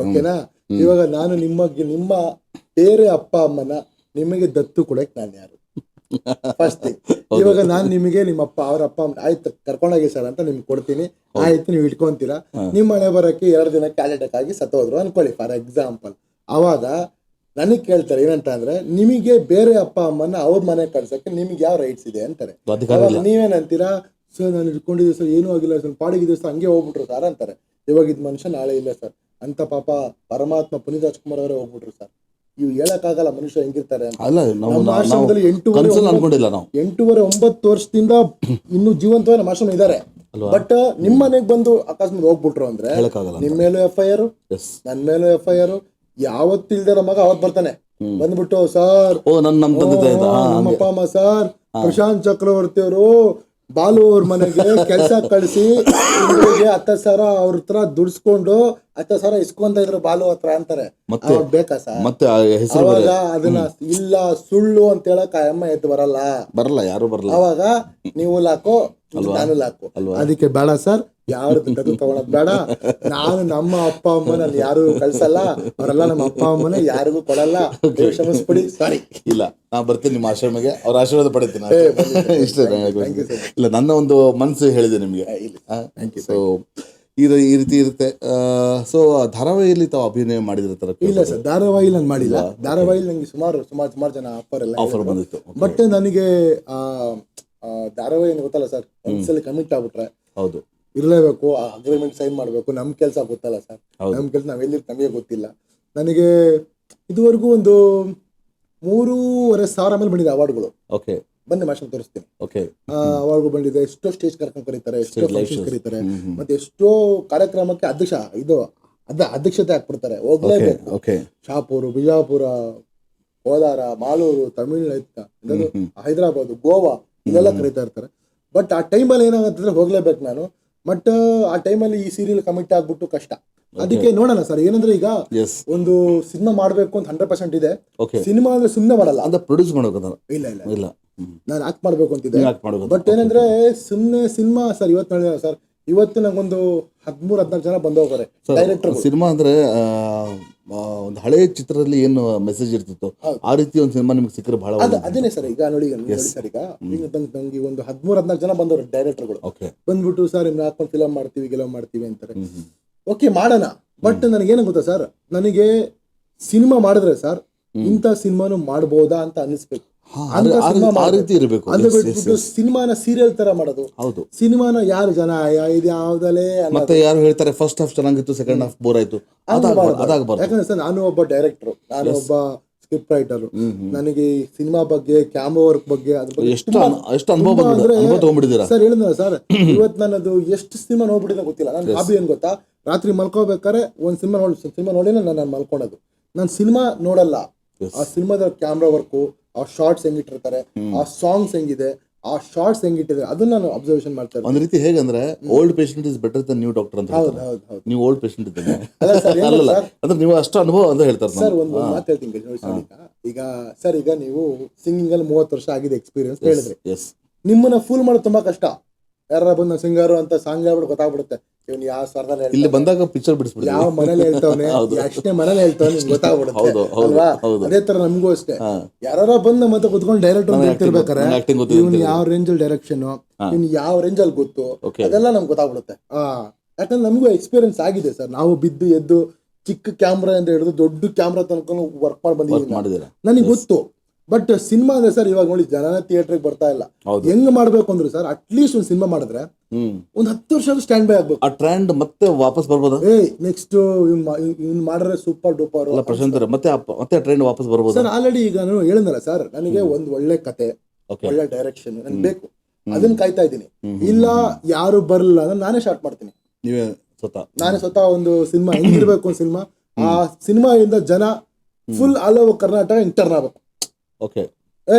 S2: ಓಕೆನಾ? ಇವಾಗ ನಾನು ನಿಮ್ಮ ಬೇರೆ ಅಪ್ಪ ಅಮ್ಮನ ನಿಮಗೆ ದತ್ತು ಕೊಡಕ್ಕೆ ನಾನು ಯಾರು? First thing. ಇವಾಗ ನಾನು ನಿಮಗೆ ನಿಮ್ಮ ಅಪ್ಪ ಅವ್ರ ಅಪ್ಪ ಆಯ್ತು ಕರ್ಕೊಂಡೋಗಿ ಸರ್ ಅಂತ ನಿಮ್ಗೆ ಕೊಡ್ತೀನಿ, ಆಯ್ತು ನೀವು ಇಟ್ಕೊಂತೀರಾ, ನಿಮ್ಮ ಮನೆ ಬರೋಕ್ಕೆ 2 ದಿನ ಕ್ಯಾಲೆಟಕ್ ಆಗಿ ಸತ್ತೋದ್ರು ಅನ್ಕೊಳ್ಳಿ ಫಾರ್ ಎಕ್ಸಾಂಪಲ್. ಅವಾಗ ನನಗೆ ಕೇಳ್ತಾರೆ ಏನಂತ ಅಂದ್ರೆ, ನಿಮಗೆ ಬೇರೆ ಅಪ್ಪ ಅಮ್ಮನ ಅವ್ರ ಮನೆ ಕಳ್ಸಕ್ಕೆ ನಿಮ್ಗೆ ಯಾವ ರೈಟ್ಸ್ ಇದೆ ಅಂತಾರೆ. ಅವಾಗ ನೀವೇನಂತೀರಾ, ಸರ್ ನಾನು ಇಟ್ಕೊಂಡಿದ್ದೆ ಸರ್, ಏನೂ ಆಗಿಲ್ಲ ಸರ್, ಪಾಡಿಗಿದೆ ಸರ್, ಹಂಗೆ ಹೋಗ್ಬಿಟ್ರು ಸರ್ ಅಂತಾರೆ. ಇವಾಗ ಇದ್ ಮನುಷ್ಯ ನಾಳೆ ಇಲ್ಲ ಸರ್ ಅಂತ ಪಾಪ ಪರಮಾತ್ಮ ಪುನೀತ್ ರಾಜ್ಕುಮಾರ್ ಅವರೇ ಹೋಗ್ಬಿಟ್ರು ಸರ್. ಇವು ಹೇಳಕ್ಕಾಗಲ್ಲ ಮನುಷ್ಯ ಹೆಂಗಿರ್ತಾರೆ ಅಂತ. ನಮ್ಮ ಆಶ್ರಮದಲ್ಲಿ 8-9 ವರ್ಷದಿಂದ ಇನ್ನೂ ಜೀವಂತವಾಗಿ ನಮ್ಮ ಆಶ್ರಮ ಇದ್ದಾರೆ. ಬಟ್ ನಿಮ್ಮ ಮನೆಗೆ ಬಂದು ಅಕಸ್ಮಾತ್ ಹೋಗ್ಬಿಟ್ರು ಅಂದ್ರೆ ನಿಮ್ ಮೇಲೂ FIR, ನನ್ನ ಮೇಲೂ FIR. ಯಾವತ್ತು ಇಲ್ದಿರೋ ಮಗ ಅವತ್ ಬರ್ತಾನೆ, ಬಂದ್ಬಿಟ್ಟು ಸರ್ ನಮ್ಮ ಅಪ್ಪ ಅಮ್ಮ ಸರ್ ಪ್ರಶಾಂತ್ ಚಕ್ರವರ್ತಿ ಅವರು ಬಾಲು ಅವ್ರ ಮನೆಗೆ ಕೆಲಸ ಕಳಿಸಿ 10,000 ಅವ್ರ ಹತ್ರ ದುಡ್ಸ್ಕೊಂಡು 10,000 ಇಸ್ಕೊಂತ ಇದ್ರು ಬಾಲು ಹತ್ರ ಅಂತಾರೆ. ಬೇಕಾ ಸರ್? ಅವಾಗ ಅದನ್ನ ಇಲ್ಲ ಸುಳ್ಳು ಅಂತ ಹೇಳಕ್ ಅಮ್ಮ ಎದ್ದು ಬರಲ್ಲ ಯಾರು ಬರಲ್ಲ. ಅವಾಗ ನೀವು ಲಾಕೋ ನಾನು ಲಾಕು. ಅದಕ್ಕೆ ಬೇಡ ಸರ್, ಯಾವ್ದು ತಗೊಳಕ್ ಬೇಡ. ನಾನು ನಮ್ಮ ಅಪ್ಪ ಅಮ್ಮ ನಾನು ಯಾರು ಕಳ್ಸಲ್ಲ, ಅವರೆಲ್ಲ ನಮ್ಮ ಅಪ್ಪ ಅಮ್ಮನ ಯಾರಿಗೂ ಕೊಡಲ್ಲ, ಕ್ಷಮಿಸ್ಬಿಡಿ, ಸಾರಿ. ಇಲ್ಲ, ನಾ ಬರ್ತೀನಿ ನಿಮ್ಮ ಆಶ್ರಮಕ್ಕೆ, ಅವ್ರ ಆಶೀರ್ವಾದ ಪಡಿತೀನಿ ಇಷ್ಟೇ. ಇಲ್ಲ, ನನ್ನ ಒಂದು ಮನಸ್ಸು ಹೇಳಿದೆ ನಿಮ್ಗೆ. ಸೊ ಈ ರೀತಿ ಇರುತ್ತೆ. ಸೊ ಧಾರಾವಾಹಿಯಲ್ಲಿ ತಾವು ಅಭಿನಯ ಮಾಡಿದ್ರ ತರ? ಇಲ್ಲ ಸರ್, ಧಾರಾವಾಹಿ ನಾನು ಮಾಡಿಲ್ಲ. ಧಾರಾವಾಹಿ ನಂಗೆ ಸುಮಾರು ಜನ ಆಫರ್ ಬಂದಿತ್ತು. ಬಟ್ ನನಗೆ ಧಾರಾವಾಹಿ ಏನು ಗೊತ್ತಲ್ಲ ಸರ್, ಒಂದ್ಸಲಿ ಕಮಿಟ್ ಆಗ್ಬಿಟ್ರೆ ಹೌದು ಇರಲೇಬೇಕು, ಅಗ್ರಿಮೆಂಟ್ ಸೈನ್ ಮಾಡಬೇಕು. ನಮ್ ಕೆಲಸ ಗೊತ್ತಲ್ಲ ಸರ್, ನಮ್ ಕೆಲಸ ನಾವೆಲ್ಲಿ ನಮಗೆ ಗೊತ್ತಿಲ್ಲ. ನನಗೆ ಇದುವರೆಗೂ ಒಂದು 3,500 ಮೇಲೆ ಬಂದಿದೆ ಅವಾರ್ಡ್ಗಳು. ಓಕೆ, ಬಂದು ಮಾಸ್ಟರ್ ತೋರಿಸ್ತೀನಿ. ಓಕೆ, ಅವಾರ್ಡ್ಗಳು ಬಂದಿದೆ. ಎಷ್ಟೋ ಸ್ಟೇಜ್ ಕಾರ್ಯಕ್ರಮ ಕರೀತಾರೆ, ಎಷ್ಟೋ ಫಂಕ್ಷನ್ ಕರೀತಾರೆ, ಮತ್ತೆ ಎಷ್ಟೋ ಕಾರ್ಯಕ್ರಮಕ್ಕೆ ಅಧ್ಯಕ್ಷತೆ ಹಾಕ್ಬಿಡ್ತಾರೆ, ಹೋಗ್ಲೇಬೇಕು. ಶಾಪೂರು, ಬಿಜಾಪುರ, ಕೋಲಾರ, ಮಾಲೂರು, ತಮಿಳ್ನಾಡು, ಹೈದರಾಬಾದ್, ಗೋವಾ ಇದೆಲ್ಲ ಕರೀತಾ ಇರ್ತಾರೆ. ಬಟ್ ಆ ಟೈಮಲ್ಲಿ ಏನಾಗತ್ತಂದ್ರೆ ಹೋಗ್ಲೇಬೇಕು ನಾನು. ಬಟ್ ಆ ಟೈಮಲ್ಲಿ ಈ ಸೀರಿಯಲ್ ಕಮಿಟ್ ಆಗ್ಬಿಟ್ಟು ಕಷ್ಟ. ಅದಕ್ಕೆ ನೋಡೋಣ ಸರ್, ಏನಂದ್ರೆ ಈಗ ಒಂದು ಸಿನಿಮಾ ಮಾಡ್ಬೇಕು ಅಂತ 100% ಇದೆ. ಸಿನಿಮಾ ಅಂದ್ರೆ ಸುಮ್ಮನೆ ಮಾಡಲ್ಲ, ಅಂತ ಪ್ರೊಡ್ಯೂಸ್ ಮಾಡಬೇಕು. ಇಲ್ಲ ನಾನು ಆಕ್ಟ್ ಮಾಡ್ಬೇಕು ಅಂತಿದ್ದೆ. ಬಟ್ ಏನಂದ್ರೆ ಸುಮ್ಮನೆ ಸಿನಿಮಾ ಸರ್, ಇವತ್ತು ನೋಡಿದ ಸರ್, ಇವತ್ತು ನಂಗೊಂದು 13-14 ಜನ ಬಂದು ಹೋಗ್ತಾರೆ ಡೈರೆಕ್ಟರ್. ಸಿನಿಮಾ ಅಂದ್ರೆ ಒಂದು ಹಳೆ ಚಿತ್ರದಲ್ಲಿ ಏನು ಮೆಸೇಜ್ ಇರ್ತಿತ್ತು, ಆ ರೀತಿ ಒಂದು ಸಿನಿಮಾ ನಿಮ್ಗೆ ಸಿಕ್ಕರೆ ಬಹಳ ಅದೇನೆ ಸರ್. ಈಗ ನೋಡಿ ಸರ್, ಈಗ ನಂಗೆ ಒಂದು 13-14 ಜನ ಬಂದವರು ಡೈರೆಕ್ಟರ್ಗಳು ಬಂದ್ಬಿಟ್ಟು, ಸರ್ ಇನ್ನು ಹಾಕೊಂಡು ಫಿಲಮ್ ಮಾಡ್ತೀವಿ ಅಂತಾರೆ. ಓಕೆ, ಮಾಡೋಣ. ಬಟ್ ನನಗೇನು ಗೊತ್ತಾ ಸರ್, ನನಗೆ ಸಿನಿಮಾ ಮಾಡಿದ್ರೆ ಸರ್ ಇಂಥ ಸಿನಿಮಾನು ಮಾಡ್ಬೋದಾ ಅಂತ ಅನಿಸ್ಬೇಕು. ಸಿನಿಮಾನ ಸೀರಿಯಲ್ ತರ ಮಾಡೋದು, ಸಿನಿಮಾನ ಯಾರು ಜನ ಇದು ಯಾವ್ದಲೇ ಮತ್ತೆ ಯಾರು ಹೇಳ್ತಾರೆ ಫಸ್ಟ್ ಹಾಫ್ ಚೆನ್ನಾಗಿತ್ತು, ಸೆಕೆಂಡ್ ಹಾಫ್ ಬೋರ್ ಆಯ್ತು, ಯಾಕಂದ್ರೆ ಸರ್ ನಾನು ಒಬ್ಬ ಡೈರೆಕ್ಟರ್, ನಾನು ಒಬ್ಬ ಸ್ಕ್ರಿಪ್ಟ್ ರೈಟರ್. ನನಗೆ ಸಿನಿಮಾ ಬಗ್ಗೆ, ಕ್ಯಾಮ್ರಾ ವರ್ಕ್ ಬಗ್ಗೆ, ಅದ್ರ ಬಗ್ಗೆ ಎಷ್ಟು ಅನುಭವ ಅಂದ್ರೆ ಸರ್ ಹೇಳಿದ ಸರ್, ಇವತ್ತು ನನ್ನದು ಎಷ್ಟು ಸಿನಿಮಾ ನೋಡ್ಬಿಟ್ಟಿದೆ ಗೊತ್ತಿಲ್ಲ. ನನ್ನ ಹಾಬಿ ಏನ್ ಗೊತ್ತಾ, ರಾತ್ರಿ ಮಲ್ಕೋಬೇಕಾರೆ ಒಂದ್ ಸಿನಿಮಾ ನೋಡಿ ನಾನು ಮಲ್ಕೊಳೋದು. ನಾನು ಸಿನಿಮಾ ನೋಡಲ್ಲ, ಆ ಸಿನಿಮಾದ ಕ್ಯಾಮ್ರಾ ವರ್ಕು, ಆ ಶಾರ್ಟ್ಸ್ ಹೆಂಗಿಟ್ಟಿರ್ತಾರೆ, ಆ ಸಾಂಗ್ಸ್ ಹೆಂಗಿದೆ, ಆ ಶಾರ್ಟ್ಸ್ ಹೆಂಗಿಟ್ಟಿದೆ, ಅದನ್ನ ನಾನು ಅಬ್ಸರ್ವೇಷನ್ ಮಾಡ್ತಾರೆ. ಒಂದ್ ರೀತಿ ಹೇಗಂದ್ರೆ old patient is better than new doctor ಅಂತ. ನೀವು ಓಲ್ಡ್ ಪೇಷಂಟ್ ಇದ್ದೇನೆ ಅಂದ್ರೆ ನೀವು ಅಷ್ಟು ಅನುಭವ ಅಂತ ಹೇಳ್ತಾರೆ ಸರ್. ಒಂದು ಮಾತು ಹೇಳ್ತೀನಿ ಈಗ ಸರ್, ಈಗ ನೀವು ಸಿಂಗಿಂಗ್ ಅಲ್ಲಿ 30 ವರ್ಷ ಆಗಿದೆ ಎಕ್ಸ್ಪೀರಿಯನ್ಸ್ ಹೇಳಿದ್ರೆ, ನಿಮ್ಮನ್ನ ಫೂಲ್ ಮಾಡೋದು ತುಂಬಾ ಕಷ್ಟ. ಯಾರ ಬಂದ ಸಿಂಗರು ಅಂತ ಸಾಂಗ್ ಹೇಳ್ಬಿಟ್ಟು ಗೊತ್ತಾಗ್ಬಿಡುತ್ತೆ ಇವನು ಯಾವ ಸ್ವರದಲ್ಲಿ ಇಲ್ಲಿ ಬಂದಾಗ ಪಿಕ್ಚರ್ ಬಿಡಿಸ್ಬಿಡುತ್ತೆ, ಯಾವ ಮನೇಲಿ ಹೇಳ್ತಾವನೆ, ಎಷ್ಟನೇ ಮನೇಲಿ ಹೇಳ್ತಾವನೆ ಗೊತ್ತಾಗ್ಬಿಡುತ್ತೆ ಅಲ್ವಾ. ಅದೇ ತರ ನಮಗೂ ಅಷ್ಟೇ, ಯಾರ ಬಂದ ಮತ್ತೆ ಕುತ್ಕೊಂಡು ಡೈರೆಕ್ಟರ್ ಹೇಳ್ತಿರ್ಬೇಕಾರೆ ಇವ್ನು ಯಾವ ರೇಂಜಲ್ಲಿ ಡೈರೆಕ್ಷನ್, ಇವ್ನು ಯಾವ ರೇಂಜಲ್ಲಿ ಗೊತ್ತು, ಅದೆಲ್ಲ ನಮ್ಗೆ ಗೊತ್ತಾಗ್ಬಿಡುತ್ತೆ. ಯಾಕಂದ್ರೆ ನಮಗೂ ಎಕ್ಸ್ಪೀರಿಯನ್ಸ್ ಆಗಿದೆ ಸರ್. ನಾವು ಬಿದ್ದು ಎದ್ದು ಚಿಕ್ಕ ಕ್ಯಾಮ್ರಾ ಅಂತ ಹಿಡಿದು ದೊಡ್ಡ ಕ್ಯಾಮ್ರಾ ತನಕ ವರ್ಕ್ ಮಾಡಿ ಬಂದಿದ್ದೀವಿ, ನನಗೆ ಗೊತ್ತು. ಬಟ್ ಸಿನಿಮಾ ಅಂದ್ರೆ ಸರ್, ಇವಾಗ ನೋಡಿ ಜನ ಥಿಯೇಟರ್ಗೆ ಬರ್ತಾ ಇಲ್ಲ. ಹೆಂಗ್ ಮಾಡ್ಬೇಕು ಅಂದ್ರೆ ಸರ್, ಅಟ್ಲೀಸ್ಟ್ ಒಂದು ಸಿನಿಮಾ ಮಾಡಿದ್ರೆ ಒಂದ್ 10 ವರ್ಷ ಸ್ಟ್ಯಾಂಡ್ ಬೈ ಆಗ್ಬೇಕು. ಆ ಟ್ರೆಂಡ್ ಮತ್ತೆ ವಾಪಸ್ ಬರ್ಬೋದು. ನೆಕ್ಸ್ಟ್ ಇವ್ನು ಮಾಡಿದ್ರೆ ಸೂಪರ್ ಡೂಪರ್ ಮತ್ತೆ ಟ್ರೆಂಡ್ ವಾಪಸ್ ಬರ್ಬೋದು ಸರ್. ಆಲ್ರೆಡಿ ಈಗ ನಾನು ಹೇಳಿದ್ನಲ್ಲ ಸರ್, ನನಗೆ ಒಂದ್ ಒಳ್ಳೆ ಕತೆ, ಒಳ್ಳೆ ಡೈರೆಕ್ಷನ್ ನನ್ಗೆ ಬೇಕು, ಅದನ್ನ ಕಾಯ್ತಾ ಇದ್ದೀನಿ. ಇಲ್ಲ ಯಾರು ಬರಲ್ಲ ಅಂದ್ರೆ ನಾನೇ ಸ್ಟಾರ್ಟ್ ಮಾಡ್ತೀನಿ. ನಾನೇ ಸ್ವತಃ ಒಂದು ಸಿನಿಮಾ ಹೆಂಗಿರ್ಬೇಕು, ಒಂದು ಸಿನಿಮಾ, ಆ ಸಿನಿಮಾದಿಂದ ಜನ full all over Karnataka intern ಆಗ್ಬೇಕು. ಓಕೆ,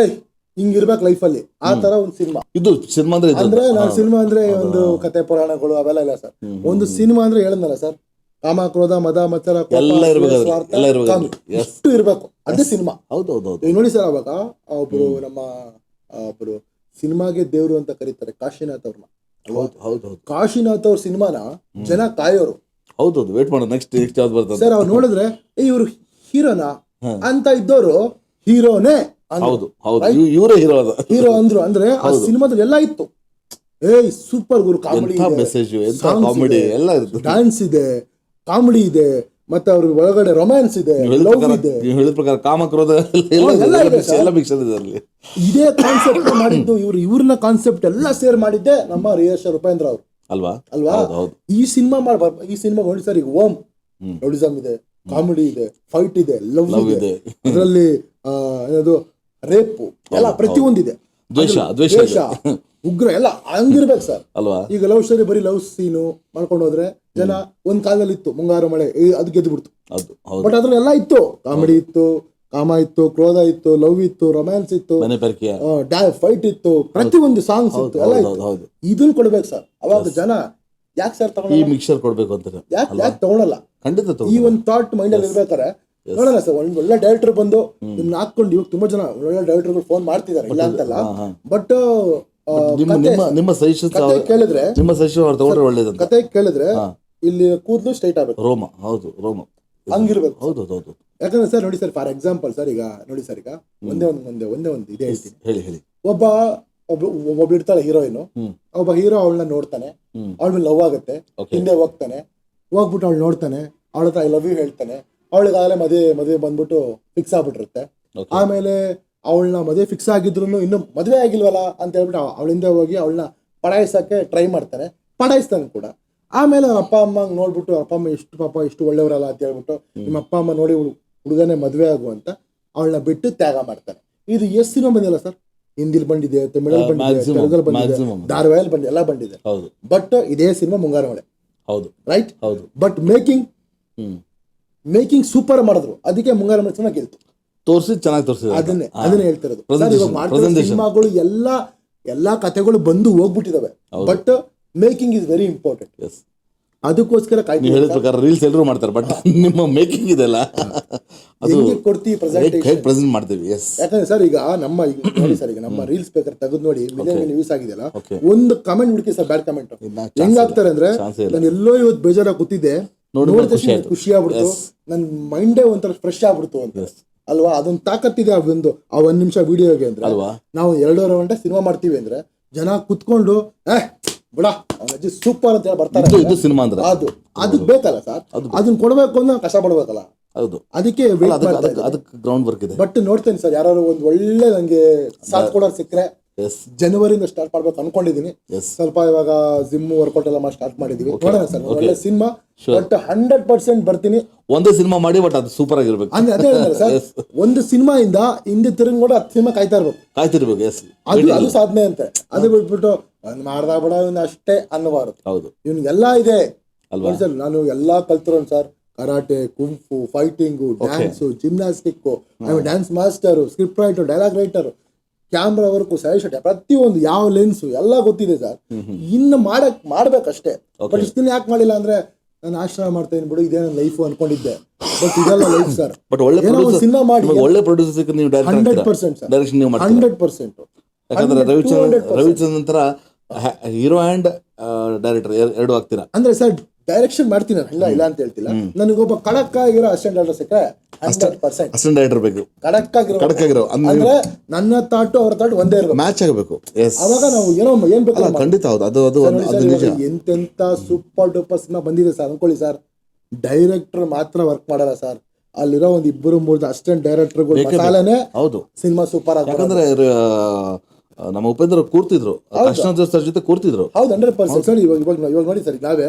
S2: ಹಿಂಗಿರ್ಬೇಕು ಲೈಫ್ ಅಲ್ಲಿ, ಆ ತರ ಒಂದು ಸಿನಿಮಾ. ಇದು ಸಿನಿಮಾ ಅಂದ್ರೆ ನಾನು ಸಿನಿಮಾ ಅಂದ್ರೆ ಒಂದು ಕತೆ ಪುರಾಣಗಳು ಅವೆಲ್ಲ ಇಲ್ಲ ಸರ್. ಒಂದು ಸಿನಿಮಾ ಅಂದ್ರೆ ಹೇಳಿದ್ನಲ್ಲ ಸರ್, ಕಾಮ, ಕ್ರೋಧ, ಮದ, ಮತ್ಸರ ಎಷ್ಟು ಇರ್ಬೇಕು, ಅದೇ ಸಿನಿಮಾ. ಹೌದೌದು ನೋಡಿ ಸರ್. ಅವಾಗ ಒಬ್ರು ನಮ್ಮ ಒಬ್ರು ಸಿನಿಮಾಗೆ ದೇವ್ರು ಅಂತ ಕರೀತಾರೆ ಕಾಶಿನಾಥ್ ಅವ್ರನ್ನ. ಕಾಶಿನಾಥ್ ಅವ್ರ ಸಿನಿಮಾನ ಜನ ಕಾಯೋರು. ಹೌದೌದು, ವೇಟ್ ಮಾಡೋದು ನೆಕ್ಸ್ಟ್ ಯಾವ್ದು ಬರ್ತದೆ ಸರ್. ಅವ್ರು ನೋಡಿದ್ರೆ ಇವ್ರು ಹೀರೋನಾ ಅಂತ ಇದ್ದವರು ಹೀರೋನೇ
S1: ಹೌದು ಹೌದು ಇವರೇ ಹೀರೋ
S2: ಹೀರೋ ಅಂದ್ರು. ಅಂದ್ರೆ ಆ ಸಿನಿಮಾದಲ್ಲಿ ಎಲ್ಲ ಇತ್ತು. ಸೂಪರ್ ಗುರು, ಕಾಮಿಡಿ
S1: ಮೆಸೇಜ್, ಕಾಮಿಡಿ ಎಲ್ಲ ಇರುತ್ತೆ,
S2: ಡ್ಯಾನ್ಸ್ ಇದೆ, ಕಾಮಿಡಿ ಇದೆ, ಮತ್ತೆ ಅವ್ರ ಒಳಗಡೆ ರೊಮ್ಯಾನ್ಸ್ ಇದೆ, ಲವ್ ಇದೆ.
S1: ನೀವು ಹೇಳಿದ ಪ್ರಕಾರ ಕಾಮಕ್ರೋಧ ಎಲ್ಲ ಮಿಕ್ಸರ್ ಇದೆ ಅಲ್ಲಿ.
S2: ಇದೇ ಕಾನ್ಸೆಪ್ಟ್ ಮಾಡಿದ್ದು ಇವ್ರನ್ನ ಕಾನ್ಸೆಪ್ಟ್ ಎಲ್ಲ ಸೇರ್ ಮಾಡಿದ್ದೆ ನಮ್ಮ ರಿಯೇಶ್ ಉಪೇಂದ್ರ ಅವರು
S1: ಅಲ್ವಾ.
S2: ಈ ಸಿನಿಮಾ ನೋಡಿ ಸರ್, ಈಗ ಓಂ ರೌಡಿಸಮ್ ಇದೆ, ಕಾಮಿಡಿ ಇದೆ, ಫೈಟ್ ಇದೆ, ಲವ್ ಇದೆ, ಅದರಲ್ಲಿ ಏನದು ರೇಪು ಎಲ್ಲ ಪ್ರತಿಯೊಂದಿದೆ, ದ್ವೇಷ, ಉಗ್ರ ಎಲ್ಲ ಹಂಗಿರ್ಬೇಕು ಸರ್ ಅಲ್ವಾ. ಈಗ ಲವ್ ಸ್ಟೋರಿ ಬರೀ ಲವ್ ಸೀನು ಮಾಡ್ಕೊಂಡು ಹೋದ್ರೆ ಜನ ಒಂದ್ ಕಾಲದಲ್ಲಿ ಇತ್ತು ಮುಂಗಾರು ಮಳೆ, ಅದು ಗೆದ್ದು ಬಿಡ್ತು. ಬಟ್ ಅದ್ರೆಲ್ಲ ಇತ್ತು, ಕಾಮಿಡಿ ಇತ್ತು, ಕಾಮ ಇತ್ತು, ಕ್ರೋಧ ಇತ್ತು, ಲವ್ ಇತ್ತು, ರೊಮ್ಯಾನ್ಸ್ ಇತ್ತು, ಫೈಟ್ ಇತ್ತು, ಪ್ರತಿಯೊಂದು ಸಾಂಗ್ಸ್ ಇತ್ತು, ಎಲ್ಲ ಇತ್ತು. ಇದನ್ನ ಕೊಡ್ಬೇಕು ಸರ್. ಅವಾಗ ಜನ ಯಾಕೆ ಸರ್ ತಗೊಂಡು
S1: ಈ ಮಿಕ್ಸರ್ ಕೊಡ್ಬೇಕು ಅಂತ
S2: ಯಾಕೆ ತಗೊಳಲ್ಲ?
S1: ಖಂಡಿತ
S2: ಈ ಒಂದು ಥಾಟ್ ಮೈಂಡ್ ಅಲ್ಲಿ ಇರ್ಬೇಕಾರೆ ನೋಡೋಣ ಸರ್. ಒಂದ್ ಒಳ್ಳೆ ಡೈರೆಕ್ಟರ್ ಬಂದು ನಿಮ್ನ ಹಾಕೊಂಡು, ಇವಾಗ ತುಂಬಾ ಜನ ಒಳ್ಳೆ ಡೈರೆಕ್ಟರ್ಗಳು ಫೋನ್ ಮಾಡ್ತಿದ್ದಾರೆ, ಇಲ್ಲ ಅಂತಲ್ಲ. ಬಟ್
S1: ನಿಮ್ಮ ಸಜೆಷನ್
S2: ಕೇಳಿದ್ರೆ, ಕತೆ ಕೇಳಿದ್ರೆ ಇಲ್ಲಿ ಕೂದಲು ಸ್ಟ್ರೈಟ್ ಆಗ್ಬೇಕು,
S1: ರೋಮ. ಹೌದು, ರೋಮ
S2: ಹಂಗಿರ್ಬೇಕು.
S1: ಹೌದು.
S2: ಯಾಕಂದ್ರೆ ಸರ್ ನೋಡಿ ಸರ್, ಫಾರ್ ಎಕ್ಸಾಂಪಲ್ ಸರ್, ಈಗ ನೋಡಿ ಸರ್, ಈಗ ಒಂದೇ ಒಂದು ಇದೇ ಹೇಳ್ತೀನಿ.
S1: ಹೇಳಿ.
S2: ಒಬ್ಬ ಇರ್ತಾಳೆ ಹೀರೋಯಿನ್, ಒಬ್ಬ ಹೀರೋ ಅವಳನ್ನ ನೋಡ್ತಾನೆ, ಅವಳ ಮೇಲೆ ಲವ್ ಆಗುತ್ತೆ, ಹಿಂದೆ ಹೋಗ್ತಾನೆ, ಹೋಗ್ಬಿಟ್ಟು ಅವಳು ನೋಡ್ತಾನೆ, ಅವಳ ಹತ್ರ ಐ ಲವ್ ಯು ಹೇಳ್ತಾನೆ, ಅವಳಿಗಾಗಲೇ ಮದುವೆ ಬಂದ್ಬಿಟ್ಟು ಫಿಕ್ಸ್ ಆಗ್ಬಿಟ್ಟಿರುತ್ತೆ. ಆಮೇಲೆ ಅವಳನ್ನ ಮದುವೆ ಫಿಕ್ಸ್ ಆಗಿದ್ರು ಇನ್ನು ಮದುವೆ ಆಗಿಲ್ವಲ್ಲ ಅಂತ ಹೇಳ್ಬಿಟ್ಟು ಅವಳಿಂದ ಹೋಗಿ ಅವಳನ್ನ ಪಡಾಯಿಸಕ್ಕೆ ಟ್ರೈ ಮಾಡ್ತಾನೆ, ಪಡಾಯಿಸ್ತಾನೆ ಕೂಡ. ಆಮೇಲೆ ಅವ್ರ ಅಪ್ಪ ಅಮ್ಮ ನೋಡ್ಬಿಟ್ಟು, ಅಪ್ಪ ಅಮ್ಮ ಇಷ್ಟು ಒಳ್ಳೆಯವರಲ್ಲ ಅಂತ ಹೇಳ್ಬಿಟ್ಟು, ನಿಮ್ಮ ಅಪ್ಪ ಅಮ್ಮ ನೋಡಿ ಹುಡುಗನೇ ಮದುವೆ ಆಗು ಅಂತ ಅವಳನ್ನ ಬಿಟ್ಟು ತ್ಯಾಗ ಮಾಡ್ತಾನೆ. ಇದು ಎಷ್ಟು ಸಿನಿಮಾ ಬಂದಿಲ್ಲ ಸರ್? ಹಿಂದಿಲ್ ಬಂದಿದೆ, ತಮಿಳಲ್ಲಿ ಬಂದಿದೆ, ತೆಲುಗಲ್ಲಿ ಬಂದಿದೆ, ಧಾರಾವಾಹಿಯಲ್ಲಿ ಬಂದಿದೆ, ಎಲ್ಲ ಬಂದಿದೆ. ಬಟ್ ಇದೇ ಸಿನಿಮಾ ಮುಂಗಾರು ಮಳೆ, ರೈಟ್? ಬಟ್ ಮೇಕಿಂಗ್ ಸೂಪರ್ ಮಾಡಿದ್ರು, ಅದಕ್ಕೆ ಮುಂಗಾರು ಮಳೆ ಸಿನಿಮಾ ಗೆಲ್ತು.
S1: ಚೆನ್ನಾಗಿ ತೋರಿಸಿದ್ರು.
S2: ಅದನ್ನೇ ಹೇಳ್ತಿರೋದು. ಇವಾಗ ಮಾಡ್ತಿರೋ ಸಿನಿಮಾಗಳು ಎಲ್ಲಾ ಕಥೆಗಳು ಬಂದು ಹೋಗ್ಬಿಟ್ಟಿದಾವೆ, but making is very important. ಅದಕ್ಕೋಸ್ಕರ
S1: ರೀಲ್ಸ್ ಎಲ್ಲರೂ ಮಾಡ್ತಾರೆ, ಬಟ್ ನಿಮ್ಮ ಮೇಕಿಂಗ್ ಇದೆಲ್ಲ
S2: ಕೊಡ್ತೀವಿ,
S1: ಪ್ರೆಸೆಂಟ್ ಮಾಡ್ತೀವಿ.
S2: ಯಾಕಂದ್ರೆ ಸರ್, ಈಗ ನೋಡಿ ಸರ್, ಈಗ ನಮ್ಮ ರೀಲ್ಸ್ ಬೇಕಾದ್ರೆ ತೆಗೆದು ನೋಡಿ, ಮಿಲಿಯನ್ ವ್ಯೂಸ್ ಆಗಿದೆಯಲ್ಲ, ಒಂದು ಕಮೆಂಟ್ ಹುಡುಕಿ ಸರ್, ಬ್ಯಾಡ್ ಕಮೆಂಟ್ ಹೆಂಗಾಗ್ತಾರೆ ಅಂದ್ರೆ, ನಾನು ಎಲ್ಲೋ ಇವತ್ತು ಬೇಜಾರಾಗಿ ಕೂತಿದ್ದೆ, ನೋಡಿದ ತಕ್ಷಣ ಖುಷಿ ಆಗ್ಬಿಡ್ತು, ನನ್ನ ಮೈಂಡೇ ಒಂಥರ ಫ್ರೆಶ್ ಆಗ್ಬಿಡ್ತು ಅಂತ ಅಲ್ವಾ. ಅದೊಂದು ತಾಕತ್ತಿದೆ ಆ ಒಂದ್ ನಿಮಿಷ ವಿಡಿಯೋಗೆ ಅಂದ್ರೆ. ನಾವು 2.5 ಗಂಟೆ ಸಿನಿಮಾ ಮಾಡ್ತೀವಿ ಅಂದ್ರೆ ಜನ ಕುತ್ಕೊಂಡು ಬಿಡ ಅಜ್ಜಿ ಸೂಪರ್ ಅಂತ ಹೇಳಿ ಬರ್ತಾರೆ. ಅದಕ್ಕೆ ಬೇಕಲ್ಲ ಸರ್, ಅದನ್ನ ಕೊಡ್ಬೇಕು ಅಂದ್ರೆ ಕಷ್ಟ ಪಡ್ಬೇಕಲ್ಲ. ಅದಕ್ಕೆ
S1: ಗ್ರೌಂಡ್ ವರ್ಕ್ ಇದೆ.
S2: ಬಟ್ ನೋಡ್ತೇನೆ ಸರ್, ಯಾರು ಒಂದ್ ಒಳ್ಳೆ ನಂಗೆ ಸಾಥ್ ಕೊಡೋರು ಸಿಕ್ಕರೆ ಜನವರಿಯಿಂದ ಸ್ಟಾರ್ಟ್ ಮಾಡ್ಬೇಕು ಅನ್ಕೊಂಡಿದೀನಿ. ಸ್ವಲ್ಪ ಇವಾಗ ಜಿಮ್ ವರ್ಕೌಟ್ ಎಲ್ಲ ಸ್ಟಾರ್ಟ್ ಮಾಡಿದೀವಿ. ನೋಡೋಣ ಸರ್, ಒಳ್ಳೆ ಸಿನಿಮಾ, ಬಟ್ 100% ಬರ್ತೀನಿ.
S1: ಒಂದೇ ಸಿನಿಮಾ ಮಾಡಿ, ಬಟ್ ಅದು ಸೂಪರ್ ಆಗಿರ್ಬೇಕು.
S2: ಅದೇ ಸರ್, ಒಂದು ಸಿನಿಮಾ ಇಂದ ಹಿಂದೆ ತಿರುಗಿ ಕೂಡ 10 ಸಿನಿಮಾ ಕಾಯ್ತಿರ್ಬೇಕು. ಅದು ಸಾಧನೆ ಅಂತೆ. ಅದು ಬಿಟ್ಬಿಟ್ಟು ಮಾಡ್ದಾಗ ಬಿಡ ಅಷ್ಟೇ ಅನ್ನಬಾರದು. ಇವ್ನಿಗೆಲ್ಲಾ ಇದೆ ಸರ್. ನಾನು ಎಲ್ಲಾ ಕಲ್ತಿರೋನು sir, karate, kung fu, fighting, dance, gymnastic, dance master, script writer, dialogue writer, camera work, side ಪ್ರತಿಯೊಂದು, ಯಾವ ಲೆನ್ಸು ಎಲ್ಲ ಗೊತ್ತಿದೆ ಸರ್. ಇನ್ನು ಮಾಡ್ಬೇಕಷ್ಟೇ. ಬಟ್ ಇಷ್ಟು ದಿನ ಯಾಕೆ ಮಾಡಿಲ್ಲ ಅಂದ್ರೆ, ನಾನು ಆಶ್ರಮ ಮಾಡ್ತಾ ಇದ್ದೀನಿ ಬಿಡು, ಇದೇ ನನ್ನ ಲೈಫ್ ಅನ್ಕೊಂಡಿದ್ದೆ. ಬಟ್ ಇದೆಲ್ಲ ಲೈಫ್ ಸರ್. ಸಿನಿಮಾ ಮಾಡಿ
S1: ಒಳ್ಳೆ ಪ್ರೊಡ್ಯೂಸರ್
S2: 100% ಸರ್, 100%.
S1: ಯಾಕಂದ್ರೆ ರವಿಚಂದ್ರನ್ ನಂತರ ಹೀರೋ ಅಂಡ್ ಡೈರೆಕ್ಟರ್ ಎರಡು ಆಗ್ತೀರಾ ಅಂದ್ರೆ
S2: ಸರ್. ಡೈರೆಕ್ಷನ್ ಮಾಡ್ತೀನಿ ನಾನು, ಇಲ್ಲ ಅಂತ ಹೇಳ್ತಿಲ್ಲ. ನನಗೊಬ್ಬ ಕಡಕ್ ಆಗಿರೋ ಅಸಿಸ್ಟೆಂಟ್ ಡೈರೆಕ್ಟರ್ ಸಿಕ್ಕರೆ 100%
S1: ಅಸಿಸ್ಟೆಂಟ್ ಡೈರೆಕ್ಟರ್ ಬೇಕು.
S2: ಕಡಕ್ ಆಗಿರೋ ಅಂದ್ರೆ ನನ್ನ ತಾಟು ಅವ್ರ ತಾಟು ಒಂದೇ ಇರಬೇಕು,
S1: ಮ್ಯಾಚ್ ಆಗಬೇಕು.
S2: ಅವಾಗ ನಾವು ಏನ್ ಬೇಕು
S1: ಖಂಡಿತ. ಹೌದು,
S2: ಎಂತೆಂತ ಸೂಪರ್ ಡೂಪರ್ ಸಿನಿಮಾ ಬಂದಿದೆ ಸರ್ ಅನ್ಕೊಳ್ಳಿ ಸರ್. ಡೈರೆಕ್ಟರ್ ಮಾತ್ರ ವರ್ಕ್ ಮಾಡಲ್ಲ ಸರ್, ಅಲ್ಲಿರೋ 1-2-3 ಅಸಿಸ್ಟೆಂಟ್ ಡೈರೆಕ್ಟರ್ಗಳು ಮಸಾಲೆನೇ ಸಿನಿಮಾ ಸೂಪರ್ ಆಗ.
S1: ಯಾಕಂದ್ರೆ ನಮ್ಮ ಉಪೇಂದ್ರ ಕೂರ್ತಿದ್ರು, ಕೃಷ್ಣರಾಜ್ ಸರ್ ಜೊತೆ ಕೂರ್ತಿದ್ರು.
S2: ಹೌದು, 100% ಸರ್. ಇವಾಗ ನೋಡಿ ಸರ್, ನಾವೇ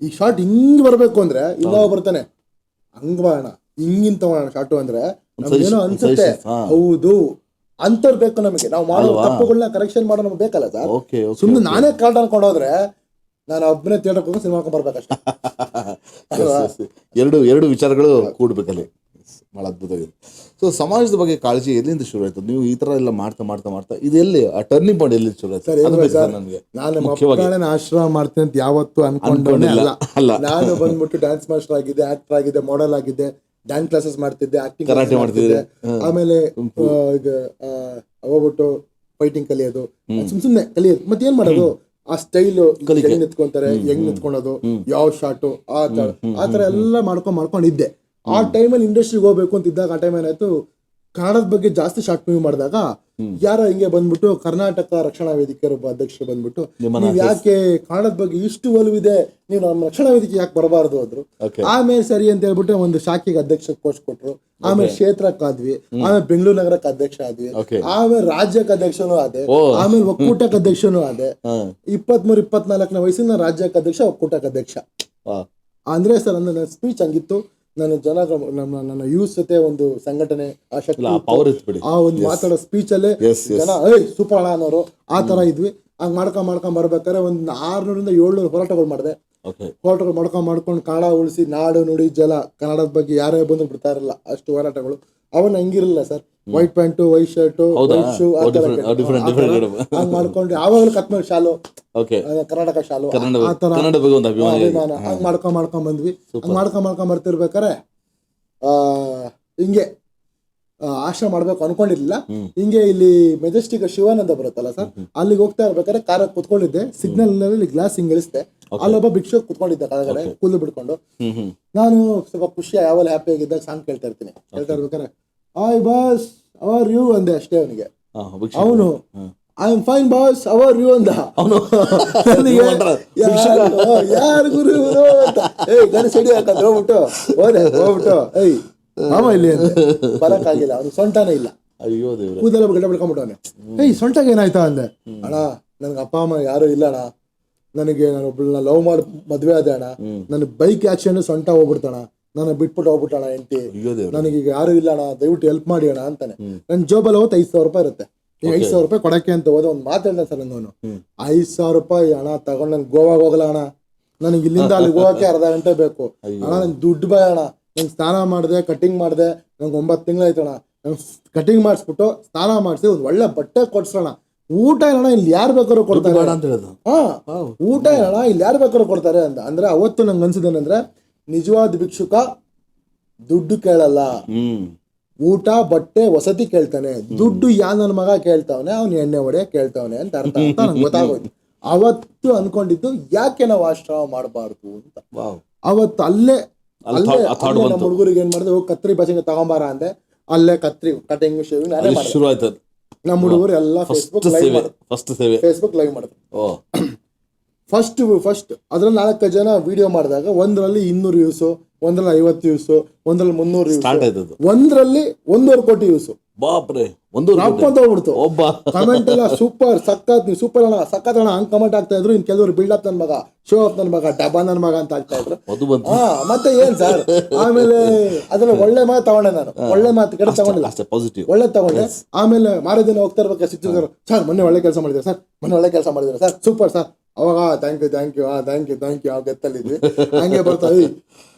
S2: ಈ ಶಾರ್ಟ್ ಹಿಂಗ್ ಬರ್ಬೇಕು ಅಂದ್ರೆ ಇನ್ನೂ ಬರ್ತಾನೆ, ಹಂಗ್ ಮಾಡೋಣ, ಹಿಂಗಿಂತ ಮಾಡೋಣ ಶಾರ್ಟು ಅಂದ್ರೆ ನಮ್ಗೇನೋ ಅನ್ಸುತ್ತೆ. ಹೌದು, ಅಂತರ್ ಬೇಕು ನಮಗೆ. ನಾವು ಮಾಡೋ ತಪ್ಪುಗಳನ್ನ ಕರೆಕ್ಷನ್ ಮಾಡೋ ನಮ್ಗೆ ಬೇಕಲ್ಲ ಸರ್. ಸುಮ್ಮನೆ ನಾನೇ ಕಾರ್ಡ್ ಅನ್ಕೊಂಡು ಹೋದ್ರೆ ನಾನು ಒಬ್ಬನೇ ಥಿಯೇಟರ್ಗೆ ಹೋಗಿ ಸಿನಿಮಾ ಬರ್ಬೇಕಷ್ಟೇ.
S1: ಎರಡು ವಿಚಾರಗಳು ಕೂಡ್ಬೇಕಲ್ಲಿ. ಭಾಳ ಅದ್ಭುತವಾಗಿದೆ. ಸೊ ಸಮಾಜದ ಬಗ್ಗೆ ಕಾಳಜಿ ಎಲ್ಲಿಂದ ಶುರು ಆಯ್ತು? ನೀವು ಈ ತರ ಎಲ್ಲ ಮಾಡ್ತಾ ಇದು ಎಲ್ಲಿ ಆ ಟರ್ನಿಂಗ್ ಪಾಯಿಂಟ್ ಎಲ್ಲಿ ಶುರು ಆಯ್ತು?
S2: ನಾನು ಮಕ್ಕಳನ್ನ ಆಶ್ರಮ ಮಾಡ್ತೀನಿ ಅಂತ ಯಾವತ್ತೂ ಅನ್ಕೊಂಡೇ ಅಲ್ಲ. ನಾನು ಬಂದ್ಬಿಟ್ಟು ಡ್ಯಾನ್ಸ್ ಮಾಸ್ಟರ್ ಆಗಿದ್ದೆ, ಆಕ್ಟರ್ ಆಗಿದ್ದೆ, ಮಾಡೆಲ್ ಆಗಿದ್ದೆ, ಡ್ಯಾನ್ಸ್ ಕ್ಲಾಸಸ್ ಮಾಡ್ತಿದ್ದೆ, ಆಕ್ಟಿಂಗ್
S1: ಕರಾಟೆ ಮಾಡ್ತಿದ್ದೆ.
S2: ಆಮೇಲೆ ಹೋಗ್ಬಿಟ್ಟು ಫೈಟಿಂಗ್ ಕಲಿಯೋದು, ಸುಮ್ನೆ ಕಲಿಯೋದು. ಮತ್ತೆ ಏನ್ ಮಾಡೋದು, ಆ ಸ್ಟೈಲ್ ಹೆಂಗ್ ನಿಂತ್ಕೊಂತಾರೆ, ಹೆಂಗ್ ನಿಂತ್ಕೊಳೋದು, ಯಾವ ಶಾಟು, ಆ ತರ ಎಲ್ಲ ಮಾಡ್ಕೊಂಡಿದ್ದೆ. ಆ ಟೈಮಲ್ಲಿ ಇಂಡಸ್ಟ್ರಿಗೆ ಹೋಗ್ಬೇಕು ಅಂತ ಇದ್ದಾಗ, ಆ ಟೈಮ್ ಏನಾಯ್ತು, ಕನ್ನಡದ ಬಗ್ಗೆ ಜಾಸ್ತಿ ಶಾರ್ಟ್ ಮೂವಿ ಮಾಡಿದಾಗ ಯಾರೋ ಹಿಂಗೆ ಬಂದ್ಬಿಟ್ಟು ಕರ್ನಾಟಕ ರಕ್ಷಣಾ ವೇದಿಕೆ ಒಬ್ಬ ಅಧ್ಯಕ್ಷರು ಬಂದ್ಬಿಟ್ಟು ನೀವ್ ಯಾಕೆ ಕನ್ನಡದ ಬಗ್ಗೆ ಇಷ್ಟು ಒಲವಿದೆ, ನೀವು ನಮ್ಮ ರಕ್ಷಣಾ ವೇದಿಕೆ ಯಾಕೆ ಬರಬಾರ್ದು ಅಂದ್ರು. ಆಮೇಲೆ ಸರಿ ಅಂತ ಹೇಳ್ಬಿಟ್ಟು ಒಂದು ಶಾಖೆಗೆ ಅಧ್ಯಕ್ಷ ಪೋಸ್ಟ್ ಕೊಟ್ರು. ಆಮೇಲೆ ಕ್ಷೇತ್ರಕ್ಕೆ ಆದ್ವಿ, ಆಮೇಲೆ ಬೆಂಗಳೂರು ನಗರಕ್ಕೆ ಅಧ್ಯಕ್ಷ ಆದ್ವಿ, ಆಮೇಲೆ ರಾಜ್ಯಕ್ಕೆ ಅಧ್ಯಕ್ಷನೂ ಆದೆ, ಆಮೇಲೆ ಒಕ್ಕೂಟಕ್ಕೆ ಅಧ್ಯಕ್ಷನೂ ಆದೆ. 23-24ನೇ ವಯಸ್ಸಿನ ರಾಜ್ಯಕ್ಕೆ ಅಧ್ಯಕ್ಷ, ಒಕ್ಕೂಟಕ್ಕೆ ಅಧ್ಯಕ್ಷ. ಅಂದ್ರೆ ಸರ್ ನನ್ನ ಸ್ಪೀಚ್ ಹಂಗಿತ್ತು. ನನ್ನ ಜನ ನನ್ನ ಯೂಸ್ ಜೊತೆ ಒಂದು ಸಂಘಟನೆ ಆ ಶಕ್ತಿ ಆ ಒಂದು ಮಾತಾಡೋ ಸ್ಪೀಚ್ ಅಲ್ಲೇ ಜನ ಸೂಪರ್ ಅಣ್ಣ ಅನ್ನೋರು ಆ ತರ ಇದ್ವಿ. ಹಂಗ್ ಮಾಡ್ಕೊಂಡ್ ಬರ್ಬೇಕಾದ್ರೆ ಒಂದ್ 600-700 ಹೋರಾಟಗಳು ಮಾಡಿದೆ. ಹೋರಾಟಗಳು ಮಾಡ್ಕೊಂಡು ಕನ್ನಡ ಉಳಿಸಿ ನಾಡು ನುಡಿ ಜಲ ಕನ್ನಡದ ಬಗ್ಗೆ ಯಾರೇ ಬಂದು ಬಿಡ್ತಾ ಇರಲಿಲ್ಲ, ಅಷ್ಟು ಹೋರಾಟಗಳು. ಅವನ್ನ ಹಂಗಿರಲಿಲ್ಲ sir, white pant, white shirt, white shoe ಹಂಗ್ ಮಾಡ್ಕೊಂಡು ಆವಾಗಲೂ ಕತ್ಮಲ್ ಶಾಲು, ಕರ್ನಾಟಕ ಶಾಲು, ಆ ತರ ಅಭಿಮಾನ ಹಂಗ್ ಮಾಡ್ಕೊಂಡ್ ಬಂದ್ವಿ. ಹಂಗ್ ಮಾಡ್ಕೊಂಡ್ ಬರ್ತಿರ್ಬೇಕಾರೆ ಹಿಂಗೆ ಆಶ್ರಮ ಮಾಡ್ಬೇಕು ಅನ್ಕೊಂಡಿರ್ಲಿಲ್ಲ. ಹಿಂಗೆ ಇಲ್ಲಿ ಮೆಜೆಸ್ಟಿಕ್ ಶಿವಾನಂದ ಬರುತ್ತಲ್ಲ ಸರ್, ಅಲ್ಲಿಗೆ ಹೋಗ್ತಾ ಇರ್ಬೇಕಾದ್ರೆ ಕಾರ ಕುತ್ಕೊಂಡಿದ್ದೆ, ಸಿಗ್ನಲ್ ನಲ್ಲಿ ಗ್ಲಾಸ್ ಹಿಂಗ್ ಇಳಿಸ್ದೆ. ಅಲ್ಲೊಬ್ಬ ಭಿಕ್ಷುಕ್ ಕುತ್ಕೊಂಡಿದ್ದೆ ಕೆಳಗಡೆ ಕೂದಲು ಬಿಡ್ಕೊಂಡು. ನಾನು ಸ್ವಲ್ಪ ಖುಷಿ ಯಾವಲ್ಲ ಹ್ಯಾಪಿ ಆಗಿದ್ದಾಗ ಸಾಂಗ್ ಕೇಳ್ತಾ ಇರ್ಬೇಕಾರೆ ಹಾಯ್ ಬಾಸ್ ಅವರ್ ಯು ಅಂದೆ ಅಷ್ಟೇ ಅವನಿಗೆ. ಅವನು I am fine boss how're you ಅಂದ. ಅವನು ಯಾರು ಗುರು ಅಂತ ಗಣೇಶ ಹಿಡಿ ಹಾಕಂತ ಹೋಗ್ಬಿಟ್ಟು ಏಯ್ ಮಾಮ ಇಲ್ಲಿ ಬರಕ್ಕಾಗಿಲ್ಲ, ಅವ್ನು ಸೊಂಟನೇ ಇಲ್ಲ, ಕೂದಲ ಗಡ್ಡ ಬಿಡ್ಕೊಂಡ್ಬಿಟ್ಟವನೆ. ಏಯ್ ಸೊಂಟಗೆ ಏನಾಯ್ತಾ ಅಂದೆ. ಅಣ್ಣ ನನ್ಗೆ ಅಪ್ಪ ಅಮ್ಮ ಯಾರು ಇಲ್ಲ ಅಣ್ಣ, ನನಗೆ ನಾನು ಒಬ್ಬಳನ್ನ ಲವ್ ಮಾಡಿ ಮದ್ವೆ ಆದೆ ಅಣ್ಣ, ನನಗೆ ಬೈಕ್ ಆಕ್ಸಿಡೆಂಟ್ ಸೊಂಟ ಹೋಗ್ಬಿಡ್ತಾಣ, ನಾನು ಬಿಟ್ಬಿಟ್ಟು ಹೋಗ್ಬಿಟ್ಟಣ ಹೆಂಡತಿ, ನನಗೀಗ ಯಾರು ಇಲ್ಲ ಅಣ್ಣ, ದಯವಿಟ್ಟು ಹೆಲ್ಪ್ ಮಾಡಿ ಅಣ್ಣ ಅಂತಾನೆ. ನನ್ನ ಜೋಬಲ್ಲಿ ಹೋಗುತ್ತೆ 5,000 ರೂಪಾಯಿ ಇರುತ್ತೆ. 5,000 ರೂಪಾಯಿ ಕೊಡಕ್ಕೆ ಅಂತ ಹೋದ ಒಂದು ಮಾತಾಡ್ದ ಸರ್ ನಂದವನು. 5,000 ರೂಪಾಯಿ ಅಣ್ಣ ತಗೊಂಡು ನನ್ ಗೋವಾಗ ಹೋಗಲ್ಲ ಅಣ್ಣ, ನನಗೆ ಇಲ್ಲಿಂದ ಅಲ್ಲಿಗೆ ಹೋಗಕ್ಕೆ ಅರ್ಧ ಗಂಟೆ ಬೇಕು ಅಣ್ಣ, ನನ್ ದುಡ್ಡು ಬಾಯ್ ಅಣ್ಣ, ನಂಗೆ ಸ್ನಾನ ಮಾಡಿದೆ, ಕಟಿಂಗ್ ಮಾಡಿದೆ, ನಂಗೆ 9 ತಿಂಗಳಾಯ್ತಣ್ಣ, ನಂಗೆ ಕಟಿಂಗ್ ಮಾಡಿಸ್ಬಿಟ್ಟು ಸ್ನಾನ ಮಾಡಿಸಿ ಒಂದು ಒಳ್ಳೆ ಬಟ್ಟೆ ಕೊಡ್ಸೋಣ, ಊಟ ಏನಣ್ಣ ಇಲ್ಲಿ ಯಾರು ಬೇಕಾದ್ರೂ ಕೊಡ್ತಾರೆ ಅಂತ ಹೇಳಿದ್ರು. ಊಟ ಏನಣ್ಣ ಇಲ್ಲಿ ಯಾರು ಬೇಕಾದ್ರೂ ಕೊಡ್ತಾರೆ ಅಂತ. ಅಂದ್ರೆ ಅವತ್ತು ನಂಗೆ ಅನ್ಸಿದ್ದೇನಂದ್ರೆ ನಿಜವಾದ ಭಿಕ್ಷುಕ ದುಡ್ಡು ಕೇಳಲ್ಲ, ಊಟ ಬಟ್ಟೆ ವಸತಿ ಕೇಳ್ತಾನೆ, ದುಡ್ಡು ನನ್ನ ಮಗ ಕೇಳ್ತಾವನೆ, ಅವ್ನು ಎಣ್ಣೆ ಹೊಡೆ ಕೇಳ್ತಾವನೆ ಅಂತ ಅರ್ಥ ಅಂತ ನಂಗೆ ಗೊತ್ತಾಗೋಯ್ತು. ಅವತ್ತು ಅನ್ಕೊಂಡಿದ್ದು ಯಾಕೆ ನಾವು ಆಶ್ರಮ ಮಾಡಬಾರ್ದು ಅಂತ. ಅವತ್ತು ಅಲ್ಲೇ ನಮ್ಮ ಹುಡುಗರಿಗೆ ಏನ್ ಮಾಡಿದೆ, ಹೋಗಿ ಕತ್ರಿ ಬಸಂಗ ತಗೊಂಬಾರ ಅಂದೆ. ಅಲ್ಲೇ ಕತ್ರಿ ಕಟಿಂಗ್ ಶೇವಿಂಗ್ ನಾನೇ ಮಾಡಿದೆ. ನಮ್ಮ ಹುಡುಗರು ಎಲ್ಲ ಫೇಸ್ಬುಕ್ ಲೈವ್ ಮಾಡಿದ್ರು. ಫಸ್ಟ್ ಅದ್ರಲ್ಲಿ 4 ಜನ ವಿಡಿಯೋ ಮಾಡಿದಾಗ ಒಂದರಲ್ಲಿ 200 ವ್ಯೂಸು, ಒಂದ್ರಲ್ಲಿ 50 ವ್ಯೂಸು, ಒಂದ್ರಲ್ಲಿ 300 ವ್ಯೂಸ್, ಒಂದ್ರಲ್ಲಿ 1.5 ಕೋಟಿ ವ್ಯೂಸ್. ಹೋಗ್ಬಿಡ್ತು. ಕಮೆಂಟ್ ಎಲ್ಲ ಸೂಪರ್ ಸಖತ್, ನೀವು ಸೂಪರ್ ಅಣ್ಣ, ಸಖತ್ ಅಣ್ಣ ಹಂಗ್ ಕಮೆಂಟ್ ಆಗ್ತಾ ಇದ್ರು. ಇನ್ ಕೆಲವರು ಬಿಲ್ಡಪ್ ನನ್ ಮಗ, ಶೋ ಅಪ್ ನನ್ ಮಗ, ಡಬ್ಬಾ ನನ್ ಮಗ ಅಂತ ಆಗ್ತಾ ಇದ್ರು. ಮತ್ತೆ ಏನ್ ಸರ್, ಆಮೇಲೆ ಅದ್ರಲ್ಲಿ ಒಳ್ಳೆ ಮಾತು ತಗೊಂಡೆ ನಾನು, ಒಳ್ಳೆ ಮಾತು ಕೆಟ್ಟ ತಗೊಂಡಿಲ್ಲ, ಒಳ್ಳೆ ತಗೊಂಡೆ. ಆಮೇಲೆ ಮಾರೇ ದಿನ ಹೋಗ್ತಾ ಇರ್ಬೇಕು ಸಿಕ್ಕಿದ್ರು, ಸರ್ ಮೊನ್ನೆ ಒಳ್ಳೆ ಕೆಲಸ ಮಾಡಿದ್ರೆ ಸರ್, ಮೊನ್ನೆ ಒಳ್ಳೆ ಕೆಲಸ ಮಾಡಿದ್ರೆ ಸರ್, ಸೂಪರ್ ಸರ್. ಅವಾಗ ಥ್ಯಾಂಕ್ ಯು ಆ ಗೆತ್ತಲ್ಲಿದ್ವಿ. ಹಂಗೆ ಬರ್ತಾ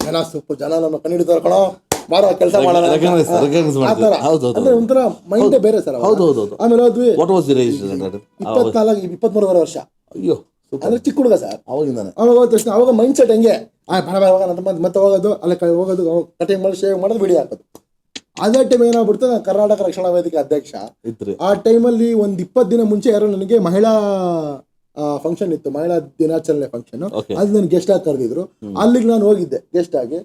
S2: ಜನ ಸೂಪರ್, ಜನ ನಮ್ಮ ಕಣ್ಣಿಡ್ತಾರೆ ಕಣೋ, ಮಾಡೋ ಕೆಲಸ ಮಾಡೋಣ, ಒಂಥರ ಮೈಂಡ್ ಬೇರೆ ಸರ್. ಆಮೇಲೆ ಹೋದ್ವಿ, 23 ವರ್ಷ, ಅಂದ್ರೆ ಚಿಕ್ಕ ಹುಡುಗ ಸರ್. ಅವಾಗ ಹೋದ ತಕ್ಷಣ ಅವಾಗ ಮೈಂಡ್ ಸೆಟ್ ಹೆಂಗೆ, ಮತ್ತೆ ಹೋಗೋದು, ಅಲ್ಲ ಹೋಗೋದು, ಕಟಿಂಗ್ ಮಾಡಿ ಶೇವ್ ಮಾಡೋದು, ವಿಡಿಯೋ ಹಾಕೋದು. ಅದೇ ಟೈಮ್ ಏನಾಗ್ಬಿಡ್ತು, ನಾನು ಕರ್ನಾಟಕ ರಕ್ಷಣಾ ವೇದಿಕೆ ಅಧ್ಯಕ್ಷ. ಆ ಟೈಮಲ್ಲಿ ಒಂದ್ 20 ದಿನ ಮುಂಚೆ ಯಾರೋ ನನಗೆ ಮಹಿಳಾ ಫಂಕ್ಷನ್ ಇತ್ತು, ಮಹಿಳಾ ದಿನಾಚರಣೆ ಫಂಕ್ಷನ್. ಅಲ್ಲಿ ನನ್ ಗೆಸ್ಟ್ ಆಗಿ ಕರೆದಿದ್ರು. ಅಲ್ಲಿಗೆ ನಾನು ಹೋಗಿದ್ದೆ ಗೆಸ್ಟ್ ಆಗಿ.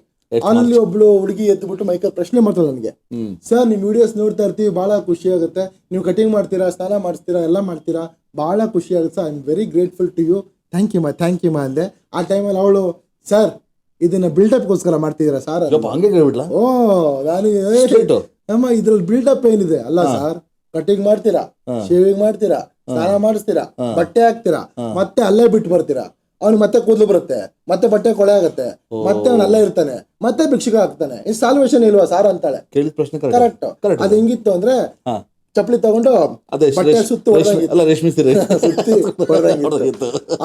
S2: ಅಲ್ಲಿ ಒಬ್ಳು ಹುಡುಗಿ ಎದ್ಬಿಟ್ಟು ಮೈಕಲ್ ಪ್ರಶ್ನೆ ಮಾಡ್ತಾಳೆ ನನಗೆ, ಸರ್ ನಿಮ್ ವಿಡಿಯೋಸ್ ನೋಡ್ತಾ ಇರ್ತೀವಿ, ಬಹಳ ಖುಷಿ ಆಗುತ್ತೆ, ನೀವು ಕಟಿಂಗ್ ಮಾಡ್ತೀರಾ, ಸ್ನಾನ ಮಾಡಿಸ್ತೀರಾ, ಎಲ್ಲ ಮಾಡ್ತೀರಾ, ಬಹಳ ಖುಷಿ ಆಗುತ್ತೆ sir, I am very grateful to you, thank you ಮಾ ಅಂದೆ. ಆ ಟೈಮಲ್ಲಿ ಅವಳು, ಸರ್ ಇದನ್ನ ಬಿಲ್ಡಪ್ಗೋಸ್ಕರ ಮಾಡ್ತಿದ್ದೀರಾ ಸರ್? ಓ ನನಗೆ ಅಮ್ಮ ಇದ್ರಲ್ಲಿ ಬಿಲ್ಡಪ್ ಏನಿದೆ? ಅಲ್ಲ ಸರ್, ಕಟಿಂಗ್ ಮಾಡ್ತೀರಾ, ಶೇವಿಂಗ್ ಮಾಡ್ತೀರಾ, ಸ್ನಾನ ಮಾಡಿಸ್ತೀರಾ, ಬಟ್ಟೆ ಹಾಕ್ತೀರಾ, ಮತ್ತೆ ಅಲ್ಲೇ ಬಿಟ್ಟು ಬರ್ತೀರಾ, ಅವ್ನಿಗೆ ಮತ್ತೆ ಕೂದಲು ಬರುತ್ತೆ, ಮತ್ತೆ ಬಟ್ಟೆ ಕೊಳೆ ಆಗುತ್ತೆ, ಮತ್ತೆ ಅವ್ನು ಅಲ್ಲೇ ಇರ್ತಾನೆ, ಮತ್ತೆ ಭಿಕ್ಷುಕ ಆಗ್ತಾನೆ, ಈ ಸಾಲ್ವೇಷನ್ ಇಲ್ವಾ ಸಾರ್ ಅಂತಾಳೆ. ಕರೆಕ್ಟ್. ಅದ್ ಹೆಂಗಿತ್ತು ಅಂದ್ರೆ ಚಪ್ಪಲಿ ತಗೊಂಡು ಬಟ್ಟೆ ಸುತ್ತಿ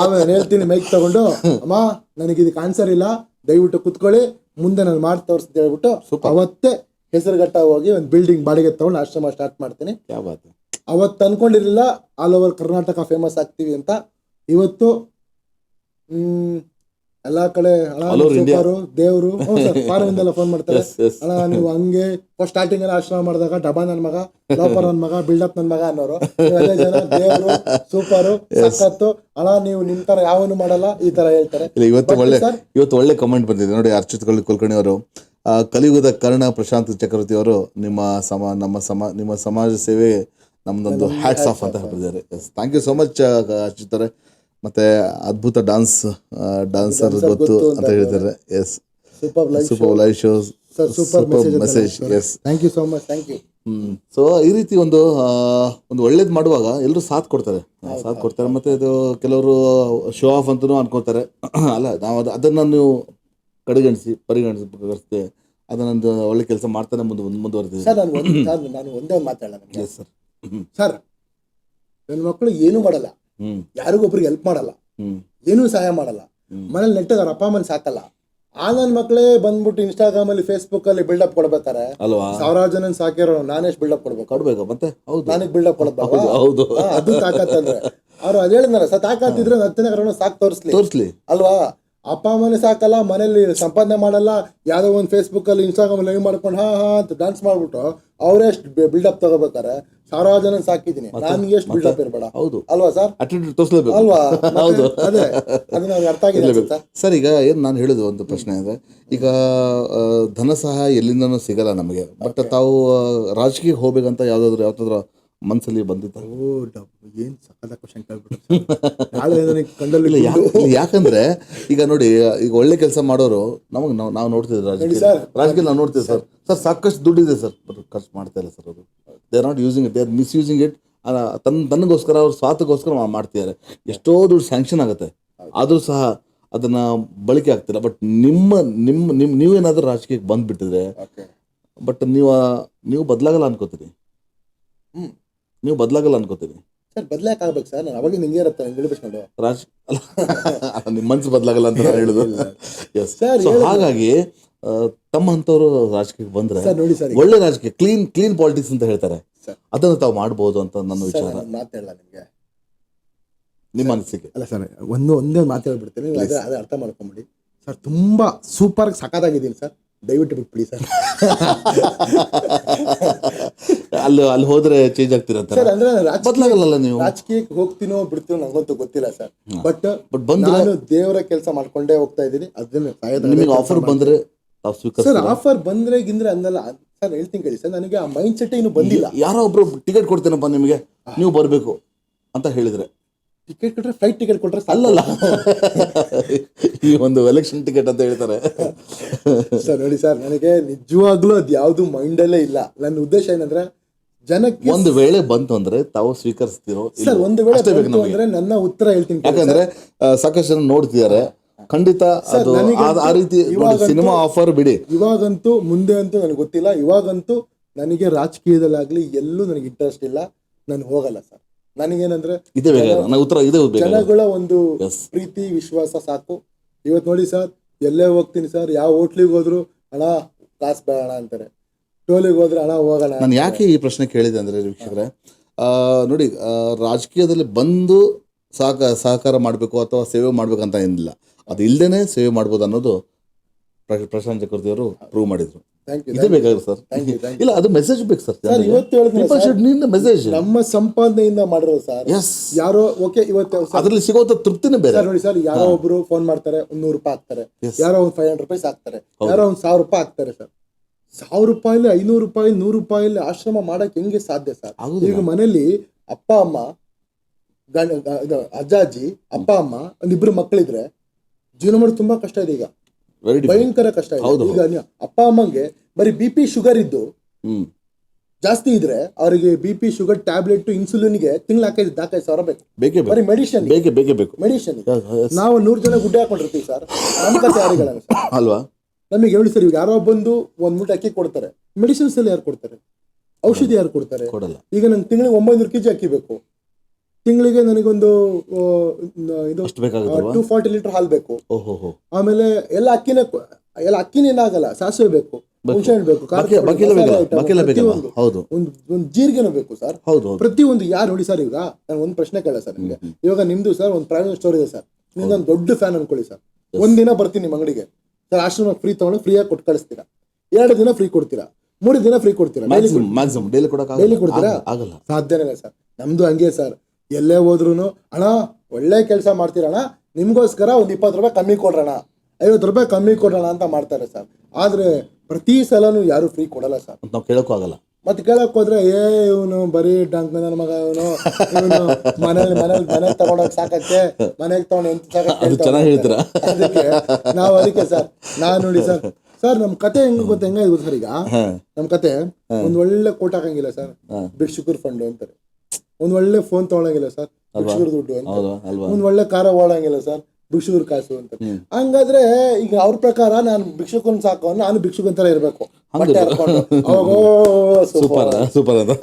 S2: ಆಮೇಲೆ ಹೇಳ್ತೀನಿ ಮೈಕ್ ತಗೊಂಡು, ಅಮ್ಮ ನನಗೆ ಇದಕ್ಕೆ ಆನ್ಸರ್ ಇಲ್ಲ, ದಯವಿಟ್ಟು ಕುತ್ಕೊಳ್ಳಿ, ಮುಂದೆ ನಾನು ಮಾಡಿ ತೋರಿಸ್ತೀನಿ ಹೇಳ್ಬಿಟ್ಟು ಅವತ್ತೇ ಹೆಸರುಘಟ್ಟ ಹೋಗಿ ಒಂದು ಬಿಲ್ಡಿಂಗ್ ಬಾಡಿಗೆ ತಗೊಂಡು ಆಶ್ರಮ ಸ್ಟಾರ್ಟ್ ಮಾಡ್ತೀನಿ. ಅವತ್ತು ಅನ್ಕೊಂಡಿರ್ಲಿಲ್ಲ ಆಲ್ ಓವರ್ ಕರ್ನಾಟಕ ಫೇಮಸ್ ಆಗ್ತೀವಿ ಅಂತ. ಇವತ್ತು ಎಲ್ಲಾ ಕಡೆ ದೇವ್ರು ಫಾರಿನಿಂದೆಲ್ಲ ಫೋನ್ ಮಾಡ್ತಾರೆ, ಅಣ್ಣ ನೀವು ಹಂಗೆ ಫಸ್ಟ್ ಸ್ಟಾರ್ಟಿಂಗ್ ಎಲ್ಲ ಆಶ್ರಮ ಮಾಡಿದಾಗ ಡಬ್ಬಾ ನನ್ ಮಗ, ಲೋಪರ್ ನನ್ ಮಗ, ಬಿಲ್ಡಪ್ ನನ್ ಮಗ ಅನ್ನೋರು. ದೇವ್ರು ಸೂಪರು ಸಖತ್ತು ಅಣ್ಣ, ನೀವು ನಿಮ್ ತರ ಯಾವನು ಮಾಡಲ್ಲ ಈ ತರ ಹೇಳ್ತಾರೆ.
S1: ಇವತ್ತು ಒಳ್ಳೆ ಕಮೆಂಟ್ ಬಂದಿದೆ ನೋಡಿ, ಅರ್ಚಿತ್ ಕುಲಕರ್ಣಿ ಅವರು. ಕಲಿಯುಗದ ಕರ್ಣ ಪ್ರಶಾಂತ್ ಚಕ್ರವರ್ತಿ ಅವರು ನಿಮ್ಮ ಸಮಾಜ ಸೇವೆ ನಮ್ದೊಂದು ಹ್ಯಾಟ್ಸ್ ಆಫ್ ಅಂತ ಹೇಳ್ತಿದ್ದಾರೆ. Thank you so much Achyut ಅವರೇ. ಮತ್ತೆ ಅದ್ಭುತ ಡಾನ್ಸರ್ ಗೊತ್ತು ಅಂತ ಹೇಳಿದ್ದಾರೆ. Yes, super live shows, super message. Yes,
S2: thank you so much, thank you.
S1: So ಈ ರೀತಿ ಒಂದು ಒಳ್ಳೇದು ಮಾಡುವಾಗ ಎಲ್ಲರೂ ಸಾಥ್ ಕೊಡ್ತಾರೆ. ಮತ್ತೆ ಇದು ಕೆಲವರು ಶೋ ಆಫ್ ಅಂತಲೂ ಅನ್ಕೋತಾರೆ. ಅಲ್ಲ, ನಾವು ಅದನ್ನು ನೀವು ಪರಿಗಣಿಸಿ ಅದನ್ನೊಂದು ಒಳ್ಳೆ ಕೆಲಸ ಮಾಡ್ತಾನೆ ಮುಂದುವರೆದಿದೆ.
S2: ಸರ್ ನಾನು ಒಂದೇ ಒಂದು ಮಾತಾಡೋಣ.
S1: Yes sir.
S2: ಸರ್, ನನ್ನ ಮಕ್ಕಳು ಏನೂ ಮಾಡಲ್ಲ, ಯಾರಿಗೊಬ್ರಿಗೆ ಹೆಲ್ಪ್ ಮಾಡಲ್ಲ, ಏನೂ ಸಹಾಯ ಮಾಡಲ್ಲ, ಮನೇಲಿ ನೆಟ್ಟಗೆ ಅವ್ರ ಅಪ್ಪ ಅಮ್ಮನ ಸಾಕಲ್ಲ. ನನ್ನ ಮಕ್ಕಳೇ ಬಂದ್ಬಿಟ್ಟು ಇನ್ಸ್ಟಾಗ್ರಾಮ್ ಅಲ್ಲಿ ಫೇಸ್ಬುಕ್ ಅಲ್ಲಿ ಬಿಲ್ಡಪ್ ಕೊಡ್ಬೇಕಾರೆ
S1: ಅಲ್ವಾ,
S2: ಸಾವಿರಾರು ಜನ ಸಾಕಿರೋ ನಾನೆಷ್ಟು ಬಿಲ್ಡಪ್
S1: ಕೊಡ್ಬೇಕು ಮತ್ತೆ. ಹೌದು,
S2: ನನಗೆ ಬಿಲ್ಡಪ್ ಕೊಡ್ಬೇಕು.
S1: ಹೌದು,
S2: ಅದು ತಾಕತ್ತಂದ್ರೆ ಅವ್ರು ಅದ್ ಹೇಳಿದಾರ ಸರ್, ತಾಕತ್ತಿದ್ರೆ ಹತ್ತನೇ ಸಾಕ್ ತೋರಿಸ್ಲಿ ಅಲ್ವಾ. ಅಪ್ಪ ಅಮ್ಮನೇ ಸಾಕಲ್ಲ, ಮನೇಲಿ ಸಂಪಾದನೆ ಮಾಡಲ್ಲ, ಯಾವ್ದೋ ಒಂದು ಫೇಸ್ಬುಕ್ ಅಲ್ಲಿ ಇನ್ಸ್ಟಾಗ್ರಾಮ್ ಲೈವ್ ಮಾಡ್ಕೊಂಡು ಹಾ ಅಂತ ಡಾನ್ಸ್ ಮಾಡ್ಬಿಟ್ಟು ಅವರೇ ಎಷ್ಟು ಬಿಲ್ಡಪ್ ತಗೋಬೇಕಾರೆ ಸಾವಿರಾರು ಜನ ಸಾಕಿದೀನಿ, ನನ್ಗೆ ಎಷ್ಟು ಬಿಲ್ಡಪ್ ಇರಬೇಡ.
S1: ಹೌದು
S2: ಅಲ್ವಾ ಸರ್,
S1: ಅಟೆಂಡ್ ತೋರಿಸಲೇಬೇಕು
S2: ಅಲ್ವಾ.
S1: ಹೌದು,
S2: ಅದೇ ಅದನ್ನ ಅವ್ರಿಗೆ ಅರ್ಥ ಆಗಿದೆ
S1: ಸರ್. ಈಗ ಏನು ನಾನು ಹೇಳೋದು ಒಂದು ಪ್ರಶ್ನೆ ಇದೆ. ಈಗ ಧನ ಸಹಾಯ ಎಲ್ಲಿಂದನೂ ಸಿಗಲ್ಲ ನಮಗೆ. ಬಟ್ ತಾವು ರಾಜಕೀಯಕ್ಕೆ ಹೋಗ್ಬೇಕಂತ ಯಾವ್ದಾದ್ರು ಮನಸ್ಸಲ್ಲಿ ಬಂದಿತ್ತು?
S2: ಏನ್ ಸಕಲ ಕ್ವಶನ್ ಕೇಳ್ಬಿಟ್ಟು.
S1: ಯಾಕಂದ್ರೆ ಈಗ ನೋಡಿ, ಈಗ ಒಳ್ಳೆ ಕೆಲಸ ಮಾಡೋರು ನಾವು ನೋಡ್ತಿದ್ವಿ ರಾಜಕೀಯ ನಾವು ನೋಡ್ತೀವಿ ಸರ್. ಸಾಕಷ್ಟು ದುಡ್ಡಿದೆ ಸರ್, ಖರ್ಚು ಮಾಡ್ತಾ ಇಲ್ಲ ಸರ್. ಅದು they are not using it, they are misusing it. ತನ್ನಗೋಸ್ಕರ ಅವ್ರ ಸ್ವಾರ್ಥಕ್ಕೋಸ್ಕರ ಮಾಡ್ತಿದ್ದಾರೆ. ಎಷ್ಟೋ ದುಡ್ಡು ಸ್ಯಾಂಕ್ಷನ್ ಆಗುತ್ತೆ, ಆದರೂ ಸಹ ಅದನ್ನ ಬಳಕೆ ಆಗ್ತಿಲ್ಲ. ಬಟ್ ನೀವೇನಾದ್ರೂ ರಾಜಕೀಯಕ್ಕೆ ಬಂದ್ಬಿಟ್ಟಿದ್ರೆ ಬಟ್ ನೀವು ಬದಲಾಗಲ್ಲ ಅನ್ಕೋತೀರಿ.
S2: ಸರ್ ಬದಲಾಕ್ ಆಗ್ಬೇಕು ಸರ್. ನಾನು ಅವಾಗ ನಿಂಗೆ ಇರುತ್ತೆ ನಿಲ್ಬಿಸ್ಕೊಂಡು
S1: ನಿಮ್ಮ ಮನ್ಸು ಬದಲಾಗಲ್ಲ ಅಂತ ನಾನು ಹೇಳುದು. ಹಾಗಾಗಿ ತಮ್ಮಂತವ್ರು ರಾಜಕೀಯಕ್ಕೆ ಬಂದ್ರೆ
S2: ನೋಡಿ ಸರ್,
S1: ಒಳ್ಳೆ ರಾಜಕೀಯ, ಕ್ಲೀನ್ ಪಾಲಿಟಿಕ್ಸ್ ಅಂತ ಹೇಳ್ತಾರೆ, ಅದನ್ನು ತಾವು ಮಾಡ್ಬೋದು ಅಂತ ನನ್ನ ವಿಚಾರ.
S2: ಮಾತಾಡಲ್ಲ ನಿಮ್ಗೆ,
S1: ನಿಮ್ಮ ಅನಿಸಿಕೆ
S2: ಅಲ್ಲ ಸರ್. ಒಂದೇ ಮಾತು ಹೇಳ್ಬಿಡ್ತೀನಿ, ಅದೇ ಅರ್ಥ ಮಾಡ್ಕೊಂಬಿಡಿ ಸರ್. ತುಂಬಾ ಸೂಪರ್ ಸಖತ್ತಾಗಿದ್ದೀನಿ ಸರ್, ದಯವಿಟ್ಟು ಬಿಟ್ಬಿಡಿ ಸರ್.
S1: ಅಲ್ಲಿ ಹೋದ್ರೆ ಚೇಂಜ್ ಆಗ್ತಿರತ್ತೆ
S2: ಸರ್. ಅಂದ್ರೆ
S1: ಬದಲಾಗಲ್ಲ, ನೀವು
S2: ರಾಜಕೀಯಕ್ಕೆ ಹೋಗ್ತೀನೋ ಬಿಡ್ತೀನೋ ನಂಗಂತೂ ಗೊತ್ತಿಲ್ಲ ಸರ್. ಬಟ್ ನಾನು ದೇವರ ಕೆಲಸ ಮಾಡ್ಕೊಂಡೇ ಹೋಗ್ತಾ ಇದ್ದೀನಿ. ಅದನ್ನ
S1: ನಿಮಗೆ ಆಫರ್ ಬಂದ್ರೆ
S2: ಸರ್, ಆಫರ್ ಬಂದ್ರೆ ಗಿಂದ್ರೆ ಅನ್ನಲ್ಲ ಸರ್. ಹೇಳ್ತೀನಿ ಕೇಳಿ ಸರ್, ನನಗೆ ಆ ಮೈಂಡ್ ಸೆಟ್ ಇನ್ನು ಬಂದಿಲ್ಲ.
S1: ಯಾರೋ ಒಬ್ರು ಟಿಕೆಟ್ ಕೊಡ್ತೇನಪ್ಪ ನಿಮಗೆ, ನೀವು ಬರ್ಬೇಕು ಅಂತ ಹೇಳಿದ್ರೆ
S2: ಟಿಕೆಟ್ ಕೊಟ್ರೆ, ಫ್ಲೈಟ್ ಟಿಕೆಟ್ ಕೊಟ್ರೆ
S1: ಅಲ್ಲಲ್ಲ, ಈ ಒಂದು ಎಲೆಕ್ಷನ್ ಟಿಕೆಟ್ ಅಂತ ಹೇಳ್ತಾರೆ
S2: ಸರ್. ನೋಡಿ ಸರ್, ನನಗೆ ನಿಜವಾಗ್ಲೂ ಅದು ಯಾವ್ದು ಮೈಂಡಲ್ಲೇ ಇಲ್ಲ. ನನ್ನ ಉದ್ದೇಶ ಏನಂದ್ರೆ ಜನಕ್ಕೆ
S1: ಒಂದು ವೇಳೆ ಬಂತು ಅಂದ್ರೆ ತಾವು ಸ್ವೀಕರಿಸ್ತೀರೋ
S2: ಸರ್. ಒಂದು ವೇಳೆ ಬಂತು ಅಂದ್ರೆ ನನ್ನ ಉತ್ತರ ಹೇಳ್ತೀನಿ.
S1: ಯಾಕಂದ್ರೆ ಸಾಕಷ್ಟು ಜನ ನೋಡ್ತಿದ್ದಾರೆ, ಖಂಡಿತ ಅದು ಆ ರೀತಿ ಸಿನಿಮಾ ಆಫರ್ ಬಿಡಿ.
S2: ಇವಾಗಂತೂ ಮುಂದೆ ಅಂತೂ ನನಗೆ ಗೊತ್ತಿಲ್ಲ. ಇವಾಗಂತೂ ನನಗೆ ರಾಜಕೀಯದಲ್ಲಾಗ್ಲಿ ಎಲ್ಲೂ ನನಗೆ ಇಂಟ್ರೆಸ್ಟ್ ಇಲ್ಲ, ನಾನು ಹೋಗಲ್ಲ ಸರ್. ನನಗೇನಂದ್ರೆ ಜನಗಳ ಒಂದು ಪ್ರೀತಿ ವಿಶ್ವಾಸ ಸಾಕು. ಇವತ್ತು ನೋಡಿ ಸರ್, ಎಲ್ಲೇ ಹೋಗ್ತೀನಿ ಸರ್, ಯಾವ ಹೋಟ್ಲಿಗೆ ಹೋದ್ರು ಹಣ ಕಾಸು ಬೇಡ ಅಂತಾರೆ, ಟೋಲಿಗೆ ಹೋದ್ರೆ ಹಣ ಹೋಗೋಣ.
S1: ನಾನು ಯಾಕೆ ಈ ಪ್ರಶ್ನೆ ಕೇಳಿದೆ ಅಂದ್ರೆ ವೀಕ್ಷಕರೇ, ನೋಡಿ, ರಾಜಕೀಯದಲ್ಲಿ ಬಂದು ಸಹಕಾರ ಮಾಡಬೇಕು ಅಥವಾ ಸೇವೆ ಮಾಡ್ಬೇಕಂತ ಏನಿಲ್ಲ, ಅದು ಇಲ್ದೇನೆ ಸೇವೆ ಮಾಡ್ಬೋದು ಅನ್ನೋದು ಪ್ರಶಾಂತ್ ಚಕ್ರವರ್ತಿ ಅವರು ಪ್ರೂವ್ ಮಾಡಿದ್ರು. ಇದೇ ಬೇಕಾದ್ರೆ ಸರ್. ಇಲ್ಲ, ಅದು ಮೆಸೇಜ್ ಬೇಕು ಸರ್. ಮೆಸೇಜ್
S2: ನಮ್ಮ ಸಂಪಾದನೆಯಿಂದ ಮಾಡಿರೋದು ಸರ್. ಯಾರೋ ಓಕೆ, ಇವತ್ತು
S1: ಅದ್ರಲ್ಲಿ ಸಿಗೋಂತ ತೃಪ್ತಿನೇ ಬೇರೆ
S2: ನೋಡಿ ಸರ್. ಯಾರೋ ಒಬ್ರು ಫೋನ್ ಮಾಡ್ತಾರೆ, 100 ರೂಪಾಯಿ ಹಾಕ್ತಾರೆ, ಯಾರೋ ಒಂದು 500 ರೂಪಾಯಿ ಹಾಕ್ತಾರೆ, ಯಾರೋ ಒಂದು 1000 ರೂಪಾಯಿ ಹಾಕ್ತಾರೆ ಸರ್. 1000 ರೂಪಾಯಿಲಿ 500 ರೂಪಾಯಿ 100 ರೂಪಾಯಿಲಿ ಆಶ್ರಮ ಮಾಡಕ್ ಹೆಂಗೆ ಸಾಧ್ಯ ಸರ್? ಈಗ ಮನೇಲಿ ಅಪ್ಪ ಅಮ್ಮ, ಅಜ್ಜ ಅಜ್ಜಿ, ಅಪ್ಪ ಅಮ್ಮ, ಒಂದಿಬ್ರು ಮಕ್ಕಳಿದ್ರೆ ಜೀವನ ಮಾಡೋದು ತುಂಬಾ ಕಷ್ಟ ಇದೆ. ಈಗ ಭಯಂಕರ ಕಷ್ಟ ಇದೆ. ಈಗ ಅಪ್ಪ ಅಮ್ಮಂಗೆ ಬರೀ BP ಶುಗರ್ ಇದ್ದು ಜಾಸ್ತಿ ಇದ್ರೆ ಅವ್ರಿಗೆ BP ಶುಗರ್ ಟ್ಯಾಬ್ಲೆಟ್ ಇನ್ಸುಲಿನ್ಗೆ ತಿಂಗಳು 4,000 ಬೇಕು. ಬರೀ ಮೆಡಿಸಿನ್ ನಾವು 100 ಜನ ಗುಡ್ಡೆ ಹಾಕೊಂಡಿರ್ತೀವಿ ಸರ್. ನಮ್ಮ ಕಥೆ ಯಾರಿಗಳಲ್ಲ ಸರ್
S1: ಅಲ್ವಾ?
S2: ನಮಗೆ ಹೇಳಿ ಸರ್, ಯಾರೋ ಬಂದು 1 ಮೂಟೆ ಅಕ್ಕಿ ಕೊಡ್ತಾರೆ, ಮೆಡಿಸಿನ್ಸ್ ಅಲ್ಲಿ ಯಾರು ಕೊಡ್ತಾರೆ? ಔಷಧಿ ಯಾರು ಕೊಡ್ತಾರೆ? ಈಗ ನಂಗೆ ತಿಂಗಳಿಗೆ 900 kg ಅಕ್ಕಿ ಬೇಕು. ತಿಂಗಳಿಗೆ ನನಗೊಂದು 240 ಲೀಟರ್ ಹಾಲು ಬೇಕು. ಆಮೇಲೆ ಎಲ್ಲ ಅಕ್ಕಿನೇನಾಗಲ್ಲ, ಸಾಸಿವೆ ಬೇಕು, ಹುಣಸೆಹಣ್ಣು ಬೇಕು, ಒಂದು ಜೀರಿಗೆನೂ ಬೇಕು ಸರ್. ಪ್ರತಿಯೊಂದು ಯಾರು ನೋಡಿ ಸರ್. ಈಗ ನಾನು ಒಂದು ಪ್ರಶ್ನೆ ಕೇಳ ಸರ್ ನಿಮ್ಗೆ. ಇವಾಗ ನಿಮ್ದು ಸರ್ ಒಂದು ಪ್ರೈವೇಟ್ ಸ್ಟೋರ್ ಇದೆ ಸರ್, ನಿಮ್ದೊಂದು ದೊಡ್ಡ ಫ್ಯಾನ್ ಅನ್ಕೊಳ್ಳಿ ಸರ್. ಒಂದಿನ ಬರ್ತೀನಿ ನಿಮ್ಮ ಅಂಗಡಿಗೆ ಸರ್, ಆಶ್ರಮ ಫ್ರೀ ತಗೊಂಡು ಫ್ರೀಯಾಗಿ ಕೊಟ್ಟು ಕಳಿಸ್ತೀರಾ. 2 ದಿನ ಫ್ರೀ ಕೊಡ್ತೀರಾ, 3 ದಿನ ಫ್ರೀ ಕೊಡ್ತೀರಾ, ಡೈಲಿ ಕೊಡ್ತೀರಾ? ಸಾಧ್ಯನೇ ಇಲ್ಲ ಸರ್. ನಮ್ದು ಹಂಗೆ ಸರ್. ಎಲ್ಲೇ ಹೋದ್ರು ಅಣ್ಣ ಒಳ್ಳೆ ಕೆಲಸ ಮಾಡ್ತೀರಣ್ಣ, ನಿಮ್ಗೋಸ್ಕರ ಒಂದು 20 ರೂಪಾಯಿ ಕಮ್ಮಿ ಕೊಡ್ರಣ, 50 ರೂಪಾಯಿ ಕಮ್ಮಿ ಕೊಡೋಣ ಅಂತ ಮಾಡ್ತಾರೆ ಸರ್. ಆದ್ರೆ ಪ್ರತಿ ಸಲನು ಯಾರು ಫ್ರೀ ಕೊಡಲ್ಲ ಸರ್.
S1: ನಾವು ಕೇಳಕ್ಕೂ ಆಗಲ್ಲ.
S2: ಮತ್ತೆ ಕೇಳಕ್ ಹೋದ್ರೆ ಇವನು ಬರೀ ಡಂಕ್ ನನ್ನ ಮಗ ಇವನು ಮನೇಲಿ ತಗೊಂಡೋಗಿ ಸಾಕಕ್ಕೆ ಮನೆಗೆ ತಗೊಂಡು ಎಂತ ಸಾಕಕ್ಕೆ. ಅದಕ್ಕೆ ಸರ್ ನಾನ್ ನೋಡಿ ಸರ್ ನಮ್ ಕತೆ ಹೆಂಗ್ ಗೊತ್ತ ಸರ್. ಈಗ ನಮ್ ಕತೆ ಒಂದ್ ಒಳ್ಳೆ ಕೋಟ್ ಹಾಕಂಗಿಲ್ಲ ಸರ್, ಭಿಕ್ಷುಕರ್ ಫಂಡ್ ಅಂತಾರೆ. ಒಂದ್ ಒಳ್ಳೆ ಫೋನ್ ತಗೊಳಂಗಿಲ್ಲ ಸರ್, ಭಿಕ್ಷುಕರ್ ದುಡ್ಡು ಅಂತ. ಒಂದ್ ಒಳ್ಳೆ ಕಾರ ಓಡಂಗಿಲ್ಲ ಸರ್, ಭಿಕ್ಷುಕರ್ ಕಾಸು ಅಂತ. ಹಂಗಾದ್ರೆ ಈಗ ಅವ್ರ ಪ್ರಕಾರ ನಾನು ಭಿಕ್ಷುಕನ್ ಸಾಕು, ನಾನು ಭಿಕ್ಷುಕನ್ ತರ ಇರ್ಬೇಕು.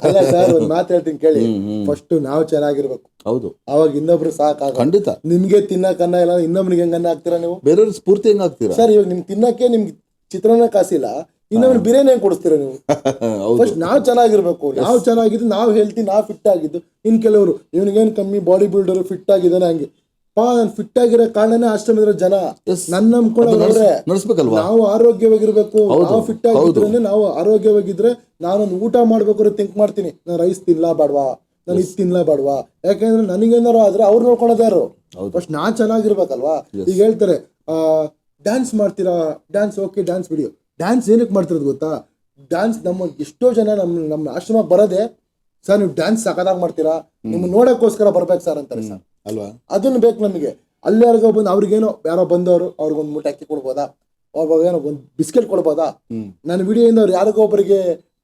S2: ಅಲ್ಲ ಸರ್, ಒಂದ್ ಮಾತು ಹೇಳ್ತೀನಿ ಕೇಳಿ. ಫಸ್ಟ್ ನಾವು ಚೆನ್ನಾಗಿರ್ಬೇಕು. ಹೌದು, ಅವಾಗ ಇನ್ನೊಬ್ರು ಸಾಕಾಗ. ಖಂಡಿತ. ನಿಮ್ಗೆ ತಿನ್ನಕ್ ಅನ್ನ ಇಲ್ಲ, ಇನ್ನೊಬ್ರಿಗೆ ಹೆಂಗ್ ಅನ್ನ ಹಾಕ್ತೀರಾ ನೀವು? ಬೇರೆಯವ್ರ ಸ್ಫೂರ್ತಿ ಹೆಂಗ್ ಹಾಕ್ತೀರಾ ಸರ್? ಇವಾಗ ನಿಮ್ ತಿನ್ನಕ್ಕೆ ನಿಮ್ಗೆ ಚಿತ್ರಾನ್ನ ಕಾಸಿಲ್ಲ, ಇನ್ನೊಬ್ರು ಬಿರಿಯಾನಿ ಹೆಂಗ್ ಕೊಡಿಸ್ತೀರಾ ನೀವು? ಫಸ್ಟ್ ನಾವ್ ಚೆನ್ನಾಗಿರ್ಬೇಕು. ನಾವ್ ಚೆನ್ನಾಗಿದ್ದು, ನಾವ್ ಹೆಲ್ತಿ, ನಾವ್ ಫಿಟ್ ಆಗಿದ್ದು. ಇನ್ ಕೆಲವರು ಇವನಿಗೇನ್ ಕಮ್ಮಿ ಬಾಡಿ ಬಿಲ್ಡರ್ ಫಿಟ್ ಆಗಿದ್ದಾನೆ, ಹಂಗೆ ನಾನು ಫಿಟ್ ಆಗಿರೋ ಕಾರಣನೇ ಆಶ್ರಮದ ಜನ ನನ್ನ ನಂಬ್ಕೊಂಡ್ರೆ ನಾವು ಆರೋಗ್ಯವಾಗಿರ್ಬೇಕು. ನಾವು ಫಿಟ್ ಆಗಿದ್ರೆ, ನಾವು ಆರೋಗ್ಯವಾಗಿದ್ರೆ ನಾನೊಂದು ಊಟ ಮಾಡ್ಬೇಕಾದ್ರೆ ಥಿಂಕ್ ಮಾಡ್ತೀನಿ, ನಾನು ರೈಸ್ ತಿನ್ಲಾ ಬಾಡ್ವಾ, ನಾನು ಇದು ತಿನ್ಲಾ ಬಾಡ್ವಾ. ಯಾಕಂದ್ರೆ ನನಗೇನಾರು ಆದ್ರೆ ಅವ್ರು ನೋಡ್ಕೊಳೋದು ಯಾರು? ಫಸ್ಟ್ ನಾನ್ ಚೆನ್ನಾಗಿರ್ಬೇಕಲ್ವಾ. ಈಗ ಹೇಳ್ತಾರೆ ಡ್ಯಾನ್ಸ್ ಮಾಡ್ತೀರಾ, dance okay, dance video. Dance ಏನಕ್ಕೆ ಮಾಡ್ತಿರೋದು ಗೊತ್ತಾ? ಡ್ಯಾನ್ಸ್ ನಮ್ಮ ಎಷ್ಟೋ ಜನ ನಮ್ಮ ಆಶ್ರಮಕ್ಕೆ ಬರೋದೇ ಸರ್ ನೀವು ಡ್ಯಾನ್ಸ್ ಸಖತ್ತಾಗಿ ಮಾಡ್ತೀರಾ, ನಿಮ್ ನೋಡಕ್ಕೋಸ್ಕರ ಬರ್ಬೇಕು ಸರ್ ಅಂತಾರೆ ಸರ್ ಅಲ್ವಾ. ಅದನ್ನ ಬೇಕು ನಮಗೆ. ಅಲ್ಲಿ ಯಾರಿಗೋ ಬಂದು ಅವ್ರಿಗೇನೋ ಯಾರೋ ಬಂದವರು ಅವ್ರಿಗೊಂದು ಮೂಟೆ ಅಕ್ಕಿ ಕೊಡ್ಬೋದಾ, ಅವ್ರಿಗೇನೋ ಒಂದು ಬಿಸ್ಕೆಟ್ ಕೊಡ್ಬೋದಾ? ನನ್ನ ವಿಡಿಯೋಯಿಂದ ಅವ್ರು ಯಾರಿಗೋ ಒಬ್ಬರಿಗೆ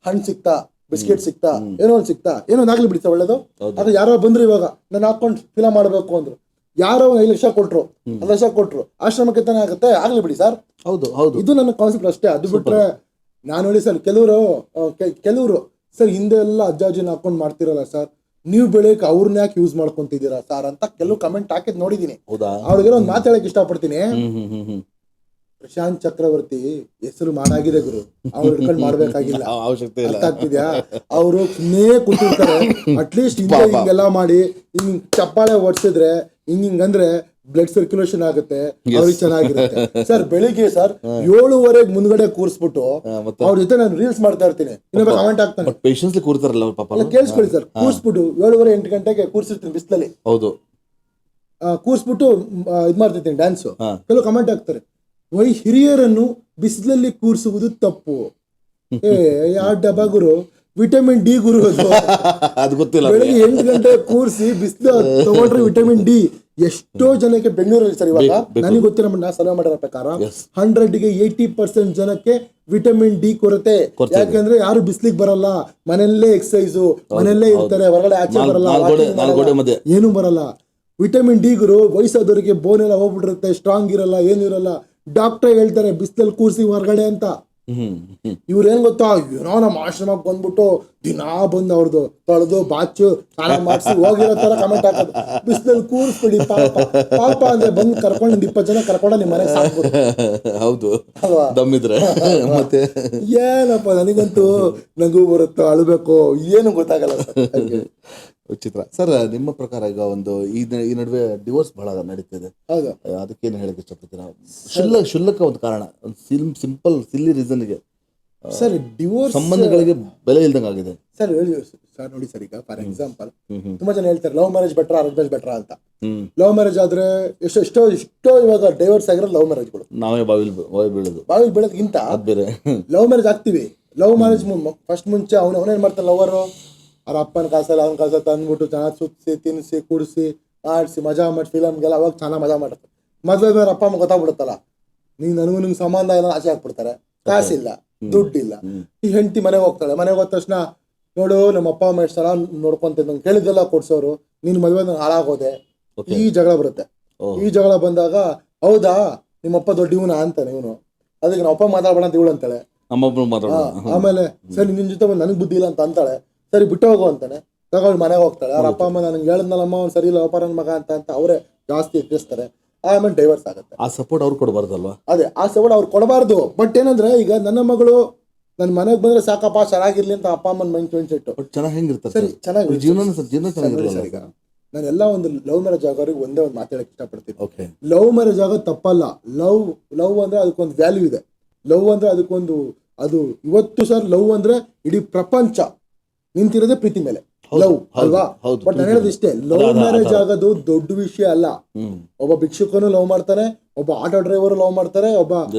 S2: ಹಣ್ಣು ಸಿಕ್ತಾ, ಬಿಸ್ಕೆಟ್ ಸಿಕ್ತಾ, ಏನೋ ಒಂದು ಸಿಕ್ತಾ, ಏನೋ ಒಂದಾಗ್ಲಿ ಬಿಡ್ತಾ ಒಳ್ಳೇದು. ಅದು ಯಾರೋ ಬಂದ್ರು ಇವಾಗ ನಾನು ಹಾಕೊಂಡು ಫಿಲಮ್ ಮಾಡಬೇಕು ಅಂದ್ರು, ಯಾರೋ 5 ಲಕ್ಷ ಕೊಟ್ರು, 1 ಲಕ್ಷ ಕೊಟ್ರು, ಆಶ್ರಮಕ್ಕೆ ತಾನೇ ಆಗುತ್ತೆ, ಆಗ್ಲಿ ಬಿಡಿ ಸರ್. ಹೌದು ಹೌದು, ಇದು ನನ್ನ ಕಾನ್ಸೆಪ್ಟ್ ಅಷ್ಟೇ. ಅದು ಬಿಟ್ರೆ ನಾನು ನೋಡಿ ಸರ್, ಕೆಲವರು ಸರ್ ಹಿಂದೆ ಎಲ್ಲ ಅಜ್ಜಾಜಿನ ಹಾಕೊಂಡು ಮಾಡ್ತಿರಲ್ಲ ಸರ್, ನೀವು ಬೆಳಗ್ಗೆ ಅವ್ರನ್ನ ಯಾಕೆ ಯೂಸ್ ಮಾಡ್ಕೊಂತಿದ್ದೀರಾ ಸರ್ ಅಂತ ಕೆಲವು ಕಮೆಂಟ್ ಹಾಕಿದ್ ನೋಡಿದೀನಿ. ಅವ್ರಿಗೆಲ್ಲ ಒಂದು ಮಾತು ಹೇಳಕ್ ಇಷ್ಟಪಡ್ತೀನಿ. ಪ್ರಶಾಂತ್ ಚಕ್ರವರ್ತಿ ಹೆಸರು ಮಾಡಾಗಿದೆ ಗುರು, ಅವ್ರು ಹಿಡ್ಕೊಂಡು ಮಾಡ್ಬೇಕಾಗಿಲ್ಲ, ಅರ್ಥ ಆಗ್ತಿದ್ಯಾ? ಅವರು ಸುಮ್ಮನೆ ಕೂತಿರ್ತಾರೆ. ಅಟ್ಲೀಸ್ಟ್ ಹಿಂಗೆಲ್ಲ ಮಾಡಿ ಹಿಂಗ್ ಚಪ್ಪಾಳೆ ಹೊಡ್ಸಿದ್ರೆ ಹಿಂಗಂದ್ರೆ ಬ್ಲಡ್ ಸರ್ಕ್ಯುಲೇಷನ್ ಆಗುತ್ತೆ, ಅವ್ರಿಗೆ ಚೆನ್ನಾಗಿರುತ್ತೆ ಸರ್. ಬೆಳಿಗ್ಗೆ ಸರ್ 7:30 ಮುಂದ್ಗಡೆ ಕೂರ್ಸ್ಬಿಟ್ಟು ಅವ್ರ ಜೊತೆ ನಾನು ರೀಲ್ಸ್ ಮಾಡ್ತಾ ಇರ್ತೀನಿ, ಇನ್ನೊಬ್ಬ ಕಮೆಂಟ್ ಆಗ್ತಾನೆ. ಕೇಳಿಸ್ಕೊಳ್ಳಿ ಸರ್, ಕೂರ್ಸ್ಬಿಟ್ಟು 7:30 8 ಗಂಟೆಗೆ ಕೂರ್ಸಿರ್ತೀನಿ ಬಿಸಿಲಲ್ಲಿ. ಹೌದು, ಕೂರ್ಸ್ಬಿಟ್ಟು ಇದ್ ಮಾಡ್ತಿರ್ತೀನಿ ಡ್ಯಾನ್ಸ್. ಕೆಲವು ಕಮೆಂಟ್ ಆಗ್ತಾರೆ, ಹಿರಿಯರನ್ನು ಬಿಸಿಲಲ್ಲಿ ಕೂರಿಸುವುದು ತಪ್ಪು. ಯಾವ ಡಬ್ಬ ಗುರು, ವಿಟಮಿನ್ ಡಿ ಗುರು ಅದು ಗೊತ್ತಿಲ್ಲ. ಬೆಳಿಗ್ಗೆ 8 ಗಂಟೆ ಕೂರಿಸಿ ಬಿಸಿಲು ತಗೊಂಡ್ರೆ ವಿಟಮಿನ್ ಡಿ ಎಷ್ಟೋ ಜನಕ್ಕೆ ಬೆಂಗಳೂರಲ್ಲಿ ಸರ್ ಇವಾಗ ನನಗೆ ಗೊತ್ತಿರೋ ನಾ ಸರ್ವೆ ಮಾಡಿರೋ ಪ್ರಕಾರ 100ಗೆ 80% ಜನಕ್ಕೆ ವಿಟಮಿನ್ ಡಿ ಕೊರತೆ. ಯಾಕಂದ್ರೆ ಯಾರು ಬಿಸ್ಲಿಗೆ ಬರಲ್ಲ, ಮನೆಯಲ್ಲೇ ಎಕ್ಸಸೈಸು, ಮನೆಯಲ್ಲೇ ಇರ್ತಾರೆ, ಹೊರಗಡೆ ಆಚೆ ಬರಲ್ಲ, ಏನು ಬರಲ್ಲ. ವಿಟಮಿನ್ ಡಿ ಗುರು ವಯಸ್ಸಾದವರಿಗೆ ಬೋನ್ ಎಲ್ಲ ಹೋಗ್ಬಿಟ್ಟಿರುತ್ತೆ, ಸ್ಟ್ರಾಂಗ್ ಇರಲ್ಲ, ಏನು ಇರಲ್ಲ. ಡಾಕ್ಟರ್ ಹೇಳ್ತಾರೆ ಬಿಸಿಲಲ್ಲಿ ಕೂರಿಸಿ ಹೊರಗಡೆ ಅಂತ. ಇವ್ರೇನ್ ಗೊತ್ತಾ, ಏನೋ ನಮ್ಮ ಆಶ್ರಮಕ್ಕೆ ಬಂದ್ಬಿಟ್ಟು ದಿನಾ ಬಂದು ಅವ್ರದ್ದು ತೊಳೆದು ಬಾಚು ಸ್ನಾನ ಮಾಡಿಸಿ ಹೋಗಿರೋ ತರ ಕಮೆಂಟ್ ಹಾಕೋದು. ಬಿಸಿಲಲ್ಲಿ ಕೂರಿಸ್ಬಿಡಿ ಪಾಪ ಅಂದ್ರೆ ಬಂದು ಕರ್ಕೊಂಡು 20 ಜನ ಕರ್ಕೊಂಡು ನಿಮ್ಮ ಮನೆಗೆ ಸಾಕ್ಬೋದು. ಹೌದು ಅಲ್ವಾ? ದಮ್ಮಿದ್ರೆ ಮತ್ತೆ ಏನಪ್ಪ, ನನಗಂತೂ ನಗು ಬರುತ್ತೋ ಅಳ್ಬೇಕು ಏನು ಗೊತ್ತಾಗಲ್ಲ
S1: ವಿಚಿತ್ರ. ಸರ್ ನಿಮ್ಮ ಪ್ರಕಾರ ಈಗ ಒಂದು ಈ ನಡುವೆ ಡಿವೋರ್ಸ್ ಬಹಳ ನಡೀತಿದೆ, ಅದಕ್ಕೇನು ಹೇಳಕ್ ಇಷ್ಟಪಡ್ತೀರಾ? ಶುಲ್ಕ ಒಂದು ಕಾರಣ, ಒಂದು ಸಿಂಪಲ್ ಸಿಲ್ಲಿ ರೀಸನ್ಗೆ
S2: ಸರ್ ಡಿವೋರ್ಸ್
S1: ಸಂಬಂಧಗಳಿಗೆ ಬೆಲೆ ಇಲ್ದಂಗೆ ಆಗಿದೆ
S2: ಸರ್. ಸರ್ ನೋಡಿ ಸರ್, ಈಗ ಫಾರ್ ಎಕ್ಸಾಂಪಲ್ ತುಂಬಾ ಜನ ಹೇಳ್ತಾರೆ ಲವ್ ಮ್ಯಾರೇಜ್ ಬೆಟ್ರಾ ಅರೇಂಜ್ ಮ್ಯಾರೇಜ್ ಬೆಟ್ರಾ ಅಂತ. ಲವ್ ಮ್ಯಾರೇಜ್ ಆದ್ರೆ ಎಷ್ಟೋ ಇವಾಗ ಡೈವರ್ಸ್ ಆಗಿರೋ ಲವ್ ಮ್ಯಾರೇಜ್ಗಳು. ನಾವೇ ಬಾವಿಲ್ ಬೀಳೋದ್ಗಿಂತ ಲವ್ ಮ್ಯಾರೇಜ್ ಆಗ್ತೀವಿ. ಲವ್ ಮ್ಯಾರೇಜ್ ಫಸ್ಟ್ ಮುಂಚೆ ಅವನೇನ್ ಮಾಡ್ತಾನೆ, ಲವರು ಅವ್ರ ಅಪ್ಪನ ಕಾಸಲ್ಲ ಅವನ ಕಾಸ ತಂದ್ಬಿಟ್ಟು ಚೆನ್ನಾಗಿ ಸುತ್ತಿಸಿ ತಿನ್ನಿಸಿ ಕುಡಿಸಿ ಆಡಿಸಿ ಮಜಾ ಮಾಡಿ ಫಿಲಮ್ಗೆಲ್ಲ ಅವಾಗ ಚೆನ್ನಾಗಿ ಮಜಾ ಮಾಡುತ್ತೆ. ಮದ್ವೆ ಅವ್ರ ಅಪ್ಪ ಅಮ್ಮ ಗೊತ್ತಾಗ್ಬಿಡುತ್ತಲ್ಲ, ನೀನ್ ನನಗೂ ನಿಮ್ಗೆ ಸಂಬಂಧ ಇಲ್ಲ ಆಸೆ ಹಾಕ್ಬಿಡ್ತಾರೆ. ಕಾಸಿಲ್ಲ, ದುಡ್ಡಿಲ್ಲ. ಈ ಹೆಂಡತಿ ಮನೆಗೆ ಹೋಗ್ತಾಳೆ, ಮನೆಗೆ ಹೋದ ತಕ್ಷಣ ನೋಡು ನಮ್ಮ ಅಪ್ಪ ಅಮ್ಮ ಎಷ್ಟು ಸಲ ನೋಡ್ಕೊಂತ ನಂಗೆ ಕೇಳಿದ್ದೆಲ್ಲ ಕೊಡ್ಸೋರು, ನೀನ್ ಮದ್ವೆ ನಂಗೆ ಹಾಳಾಗೋದೆ, ಈ ಜಗಳ ಬರುತ್ತೆ. ಈ ಜಗಳ ಬಂದಾಗ ಹೌದಾ ನಿಮ್ಮಪ್ಪ ದೊಡ್ಡ ಇವನ ಅಂತಾನೆ ಇವನು, ಅದಕ್ಕೆ ನಮ್ಮ ಅಪ್ಪ ಮಾತಾಡ್ಬೇಡ ಅಂತ ಇವಳು ಅಂತಾಳೆ. ಆಮೇಲೆ ಸರಿ ನಿನ್ ಜೊತೆ ಬಂದು ನನಗ್ ಬುದ್ಧಿ ಇಲ್ಲ ಅಂತ ಅಂತಾಳೆ. ಸರಿ ಬಿಟ್ಟು ಹೋಗು ಅಂತಾನೆ, ತಗೊಂಡು ಮನೆಗೆ ಹೋಗ್ತಾಳೆ. ಅವ್ರ ಅಪ್ಪ ಅಮ್ಮ ನನಗೆ ಹೇಳಿದ್ನಲ್ಲಮ್ಮ ಅವ್ನು ಸರಿ ಇಲ್ಲ ವ್ಯಾಪಾರನ ಮಗ ಅಂತ ಅವರೇ ಜಾಸ್ತಿ ಎತ್ತಿಸ್ತಾರೆ. ಆಮೇಲೆ ಡೈವರ್ಸ್ ಆಗುತ್ತೆ. ಆ ಸಪೋರ್ಟ್ ಅವ್ರು ಕೊಡಬಾರ್ದಲ್ವಾ? ಅದೇ, ಆ ಸಪೋರ್ಟ್ ಅವ್ರು ಕೊಡಬಾರ್ದು. ಬಟ್ ಏನಂದ್ರೆ ಈಗ ನನ್ನ ಮಗಳು ನನ್ನ ಮನೆಗೆ ಬಂದ್ರೆ ಸಾಕಪ್ಪ ಚೆನ್ನಾಗಿರ್ಲಿ ಅಂತ ಅಪ್ಪ ಅಮ್ಮನ ಮೈಂಡ್ ಸೆಟ್ ಚೆನ್ನಾಗಿ ಹೆಂಗಿರ್ತಾರೆ ಸರಿ, ಚೆನ್ನಾಗಿ ಜೀವನ. ಈಗ ನಾನೆಲ್ಲ ಒಂದು ಲವ್ ಮ್ಯಾರೇಜ್ ಆಗೋರಿಗೆ ಒಂದೇ ಒಂದು ಮಾತಾಡಕ್ಕೆ ಇಷ್ಟಪಡ್ತೀನಿ. ಲವ್ ಮ್ಯಾರೇಜ್ ಆಗೋದು ತಪ್ಪಲ್ಲ. ಲವ್ ಅಂದ್ರೆ ಅದಕ್ಕೊಂದು ವ್ಯಾಲ್ಯೂ ಇದೆ. ಲವ್ ಅಂದ್ರೆ ಅದಕ್ಕೊಂದು ಅದು ಇವತ್ತು ಸರ್ ಲವ್ ಅಂದ್ರೆ ಇಡೀ ಪ್ರಪಂಚ ನಿಂತಿರೋದೇ ಪ್ರೀತಿ ಮೇಲೆ, ಲವ್ ಅಲ್ವಾ? ಬಟ್ ನಾನು ಹೇಳೋದು ಇಷ್ಟೇ, ಲವ್ ಮ್ಯಾರೇಜ್ ಆಗೋದು ದೊಡ್ಡ ವಿಷಯ ಅಲ್ಲ. ಒಬ್ಬ ಭಿಕ್ಷುಕನು ಲವ್ ಮಾಡ್ತಾನೆ, ಒಬ್ಬ ಆಟೋ ಡ್ರೈವರ್ ಲವ್ ಮಾಡ್ತಾರೆ, ಒಬ್ಬ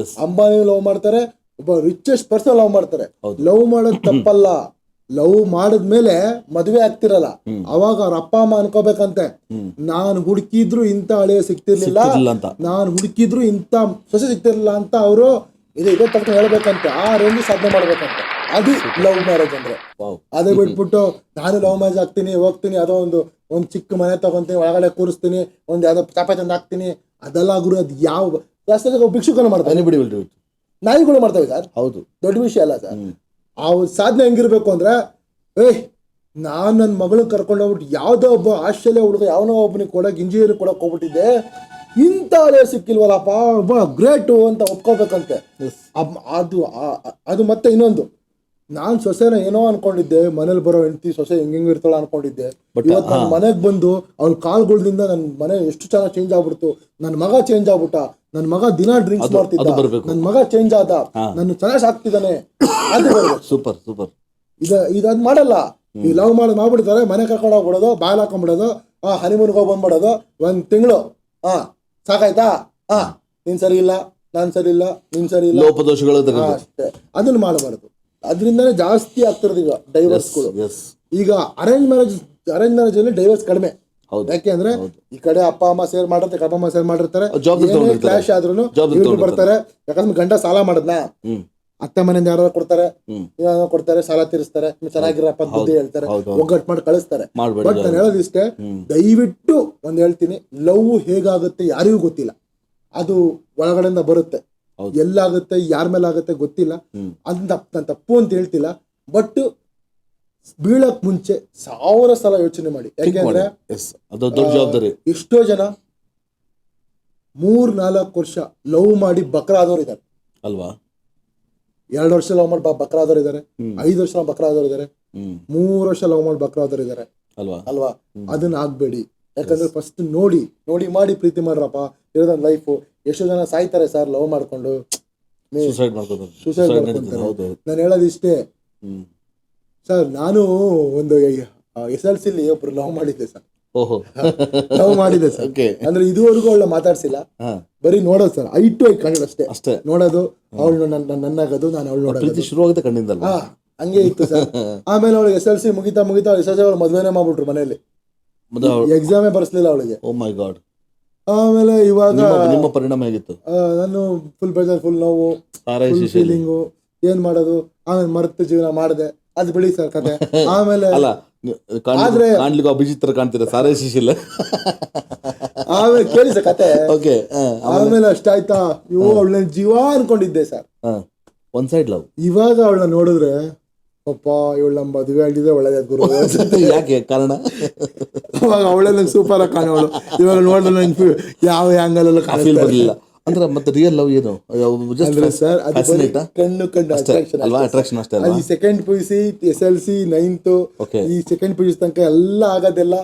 S2: ಅಂಬಾನಿ ಲವ್ ಮಾಡ್ತಾರೆ, ಒಬ್ಬ ರಿಚೆಸ್ಟ್ ಪರ್ಸನ್ ಲವ್ ಮಾಡ್ತಾರೆ. ಲವ್ ಮಾಡೋದು ತಪ್ಪಲ್ಲ, ಲವ್ ಮಾಡಿದ್ಮೇಲೆ ಮದುವೆ ಆಗ್ತಿರಲ್ಲ, ಅವಾಗ ಅವ್ರ ಅಪ್ಪ ಅಮ್ಮ ಅನ್ಕೋಬೇಕಂತೆ, ನಾನು ಹುಡುಕಿದ್ರು ಇಂಥ ಹಳೆಯ ಸಿಗ್ತಿರ್ಲಿಲ್ಲ, ನಾನು ಹುಡುಕಿದ್ರು ಇಂಥ ಸೊಸೆ ಸಿಗ್ತಿರ್ಲಿಲ್ಲ ಅಂತ ಅವರು ಇದೇ ತಕ್ಕ ಹೇಳ್ಬೇಕಂತೆ. ಆ ರೇಂಜ್ ಸಾಧನೆ ಮಾಡ್ಬೇಕಂತೆ. ಅದು ಲವ್ ಮ್ಯಾರೇಜ್ ಅಂದ್ರೆ. ಅದೇ ಬಿಟ್ಬಿಟ್ಟು ನಾನು ಲವ್ ಮ್ಯಾರೇಜ್ ಆಗ್ತೀನಿ, ಹೋಗ್ತೀನಿ, ಅದೋ ಒಂದು ಚಿಕ್ಕ ಮನೆ ತಗೊಂತೀನಿ, ಒಳಗಡೆ ಕೂರಿಸ್ತೀನಿ, ಒಂದು ಯಾವ್ದೋ ಚಾಪೆ ತಂದು ಹಾಕ್ತೀನಿ, ಅದೆಲ್ಲ ಗುರು. ಅದು ಯಾವ ಜಾಸ್ತಿ ಭಿಕ್ಷುಕನ ಮಾಡ್ತಾರೆ, ನಾಯಿಗಳು ಮಾಡ್ತವೆ ಸರ್. ಹೌದು, ದೊಡ್ಡ ವಿಷಯ ಅಲ್ಲ ಸರ್. ಆ ಸಾಧನೆ ಹೆಂಗಿರ್ಬೇಕು ಅಂದ್ರೆ, ನಾನು ನನ್ನ ಮಗಳನ್ನ ಕರ್ಕೊಂಡು ಹೋಗ್ಬಿಟ್ಟು ಯಾವುದೋ ಒಬ್ಬ ಆಸ್ಟ್ರೇಲಿಯಾ ಹುಡುಗ ಯಾವನೋ ಒಬ್ಬನಿಗೆ ಕೊಡೋಕೆ ಇಂಜಿನಿಯರ್ ಕೊಡೋಕೆ ಹೋಗ್ಬಿಟ್ಟಿದ್ದೆ, ಇಂಥ ಸಿಕ್ಕಿಲ್ವಲ್ಲಪ್ಪ, ಒಬ್ಬ ಗ್ರೇಟು ಅಂತ ಒಪ್ಕೋಬೇಕಂತೆ. ಅದು ಮತ್ತೆ ಇನ್ನೊಂದು, ನಾನು ಸೊಸೆನ ಏನೋ ಅನ್ಕೊಂಡಿದ್ದೆ, ಮನೇಲಿ ಬರೋ ಹೆಂಡತಿ ಸೊಸೆ ಹೆಂಗಿರ್ತಾಳ ಅನ್ಕೊಂಡಿದ್ದೆ. ಇವತ್ತು ನನ್ನ ಮನೆಗೆ ಬಂದು ಅವ್ಳ ಕಾಲ್ಗಳಿಂದ ನನ್ನ ಮನೆ ಎಷ್ಟು ಚೆನ್ನಾಗಿ ಚೇಂಜ್ ಆಗ್ಬಿಡ್ತು. ನನ್ನ ಮಗ ಚೇಂಜ್ ಆಗ್ಬಿಟ್ಟ, ನನ್ನ ಮಗ ದಿನ ಡ್ರಿಂಕ್ಸ್ ಮಾಡ್ತಿದ್ದ, ನನ್ನ ಮಗ ಚೇಂಜ್ ಆದ, ನನ್ನ ಚೆನ್ನಾಗಿ ಸಾಕ್ತಿದ್ದಾನೆ. ಅದು ಸೂಪರ್ ಸೂಪರ್. ಇದು ಮಾಡಲ್ಲ. ಈ ಲವ್ ಮಾಡ್ಬಿಡ್ತಾರೆ, ಮನೆ ಕರ್ಕೊಂಡು ಹೋಗ್ಬಿಡೋದು, ಬಾಲ್ ಹಾಕೊಂಡ್ಬಿಡೋದು, ಹನಿಮೂನ್ಗೆ ಹೋಗಿ ಬಂದ್ಬಿಡೋದು, 1 ತಿಂಗಳು ಸಾಕಾಯ್ತಾ, ನೀನ್ ಸರಿ ಇಲ್ಲ, ನಾನ್ ಸರಿ ಇಲ್ಲ, ನೀನ್ ಸರಿ ಇಲ್ಲ, ಲೋಪದೋಷಗಳು ಅಷ್ಟೇ. ಅದನ್ನ ಮಾಡಬಾರದು. ಅದರಿಂದನೇ ಜಾಸ್ತಿ ಆಗ್ತಿರೋದು ಈಗ ಡೈವರ್ಸ್ಗಳು. ಈಗ ಅರೇಂಜ್ ಮ್ಯಾರೇಜ್ ಅಲ್ಲಿ ಡೈವರ್ಸ್ ಕಡಿಮೆ. ಯಾಕೆ ಅಂದ್ರೆ ಈ ಕಡೆ ಅಪ್ಪ ಅಮ್ಮ ಸೇರ್ ಮಾಡಿರ್ತಾರೆ, ಅಪ್ಪ ಅಮ್ಮ ಸೇರ್ ಮಾಡಿರ್ತಾರೆ, ಕ್ಲಾಶ್ ಆದ್ರೂ ಬರ್ತಾರೆ. ಯಾಕಂದ್ರೆ ಗಂಡ ಸಾಲ ಮಾಡದ್ನಾ, ಅತ್ತೆ ಮನೆಯಿಂದ ಯಾರು ಕೊಡ್ತಾರೆ, ಸಾಲ ತೀರಿಸ್ತಾರೆ, ಚೆನ್ನಾಗಿರಪ್ಪ ಬುದ್ಧಿ ಹೇಳ್ತಾರೆ, ಒಗ್ಗಟ್ಟು ಮಾಡಿ ಕಳಿಸ್ತಾರೆ. ಬಟ್ ನಾನು ಹೇಳೋದಿಷ್ಟೇ, ದಯವಿಟ್ಟು ಒಂದ್ ಹೇಳ್ತೀನಿ, ಲವ್ ಹೇಗಾಗುತ್ತೆ ಯಾರಿಗೂ ಗೊತ್ತಿಲ್ಲ. ಅದು ಒಳಗಡೆಯಿಂದ ಬರುತ್ತೆ, ಎಲ್ಲಾಗುತ್ತೆ, ಯಾರ ಮೇಲೆ ಆಗುತ್ತೆ ಗೊತ್ತಿಲ್ಲ. ಅದನ್ನ ನಾನು ತಪ್ಪು ಅಂತ ಹೇಳ್ತಿಲ್ಲ, ಬಟ್ ಬೀಳಕ್ ಮುಂಚೆ 1000 ಸಲ ಯೋಚನೆ ಮಾಡಿ. ಯಾಕೆಂದ್ರೆ ಎಷ್ಟೋ ಜನ 3-4 ವರ್ಷ ಲವ್ ಮಾಡಿ ಬಕ್ರ ಆದವ್ರು ಇದ್ದಾರೆ ಅಲ್ವಾ, 2 ವರ್ಷ ಲವ್ ಮಾಡಿ ಬಕ್ರ ಆದವ್ರು ಇದ್ದಾರೆ, 5 ವರ್ಷ ಬಕ್ರ ಆದವ್ರು ಇದ್ದಾರೆ, 3 ವರ್ಷ ಲವ್ ಮಾಡಿ ಬಕ್ರ ಆದವ್ರು ಇದ್ದಾರೆ ಅಲ್ವಾ. ಅದನ್ನ ಆಗ್ಬೇಡಿ. ಯಾಕಂದ್ರೆ ಫಸ್ಟ್ ನೋಡಿ ಮಾಡಿ ಪ್ರೀತಿ ಮಾಡ್ರಪ್ಪ, ಇರೋದೊಂದು ಲೈಫು. ಎಷ್ಟೋ ಜನ ಸಾಯ್ತಾರೆ ಸರ್ ಲವ್ ಮಾಡ್ಕೊಂಡು, ಸೂಸೈಡ್ ಮಾಡ್ಕೊಂತಾರೆ. ನಾನು ಹೇಳೋದಿಷ್ಟೇ ಸರ್, ನಾನು ಒಂದು SLC ಒಬ್ರು ಲವ್ ಮಾಡಿದ್ದೆ ಸರ್. ಲವ್ ಮಾಡಿದೆ ಸರ್. ಅಂದ್ರೆ ಇದುವರೆಗೂ ಅವಳ ಮಾತಾಡ್ಸಿಲ್ಲ, ಬರೀ ನೋಡೋದು ಸರ್, ಐ ಟು ಐ ಕಣ್ಣು ಅಷ್ಟೇ ನೋಡೋದು. ಅವಳು ನನ್ನಾಗೋದು, ನಾನು ಅವಳು ನೋಡೋದು, ಶುರುವಾಗುತ್ತೆ ಕಣ್ಣಿಂದ. ಹಂಗೆ ಇತ್ತು ಸರ್. ಆಮೇಲೆ ಅವಳು SLC ಮುಗಿತಾ SLC ಅವಳು ಮದುವೆನೇ ಮಾಡ್ಬಿಟ್ರು ಮನೆಯಲ್ಲಿ, ಎಕ್ಸಾಮೇ ಬರ್ಸ್ಲಿಲ್ಲ ಅವಳಿಗೆ. ಓ ಮೈ ಗಾಡ್. ಆಮೇಲೆ ಇವಾಗ ನಿಮ್ಮ ಪರಿಣಾಮ ಹೇಗಿತ್ತು? ನಾನು ಫುಲ್ ಬೇಜಾರ್, ಫುಲ್ ನೋವು, ಫೀಲಿಂಗು, ಏನ್ ಮಾಡೋದು. ಆಮೇಲೆ ಮರೆತು ಜೀವನ ಮಾಡಿದೆ. ಅದು ಬಿಡಿ ಸರ್ ಕತೆ. ಆಮೇಲೆ ಆದ್ರೆ ಅಭಿಜಿತ್ ಕಾಣ್ತೀರಾ ಸಾರೇ ಶಿಶಿಲ್. ಆಮೇಲೆ ಕೇಳಿ ಸರ್ ಕತೆ. ಆಮೇಲೆ ಅಷ್ಟಾಯ್ತಾ, ಇವು ಅವಳ ಜೀವ ಅನ್ಕೊಂಡಿದ್ದೆ ಸರ್, ಒನ್ ಸೈಡ್ ಲವ್. ಇವಾಗ ಅವಳನ್ನ ನೋಡಿದ್ರೆ ಅಪ್ಪ ಇವಳ ಮದುವೆ ಆಗಿದ್ರೆ ಒಳ್ಳೆದ ಗುರು. ಯಾಕೆ ಕಾರಣ? ಅವಾಗ ಅವಳೆಲ್ಲ ಸೂಪರ್ ಆಗಿ ಕಾಣೋಳು, ಇವಾಗ ನೋಡಿದ್ರೆ ನಂಗೆ ಯಾವ ಆಂಗಲ್ ಎಲ್ಲ ಫೀಲ್ ಬರಲಿಲ್ಲ. ಅಂದ್ರೆ ಮತ್ತೆ ರಿಯಲ್ ಲವ್ ಏನು ಸರ್? ಕಣ್ಣು ಅಟ್ರಾಕ್ಷನ್ ಅಷ್ಟೇ. ಈ ಸೆಕೆಂಡ್ PUC, SLC, 9th, ಈ ಸೆಕೆಂಡ್ PUC ತನಕ ಎಲ್ಲ ಆಗೋದೆಲ್ಲ,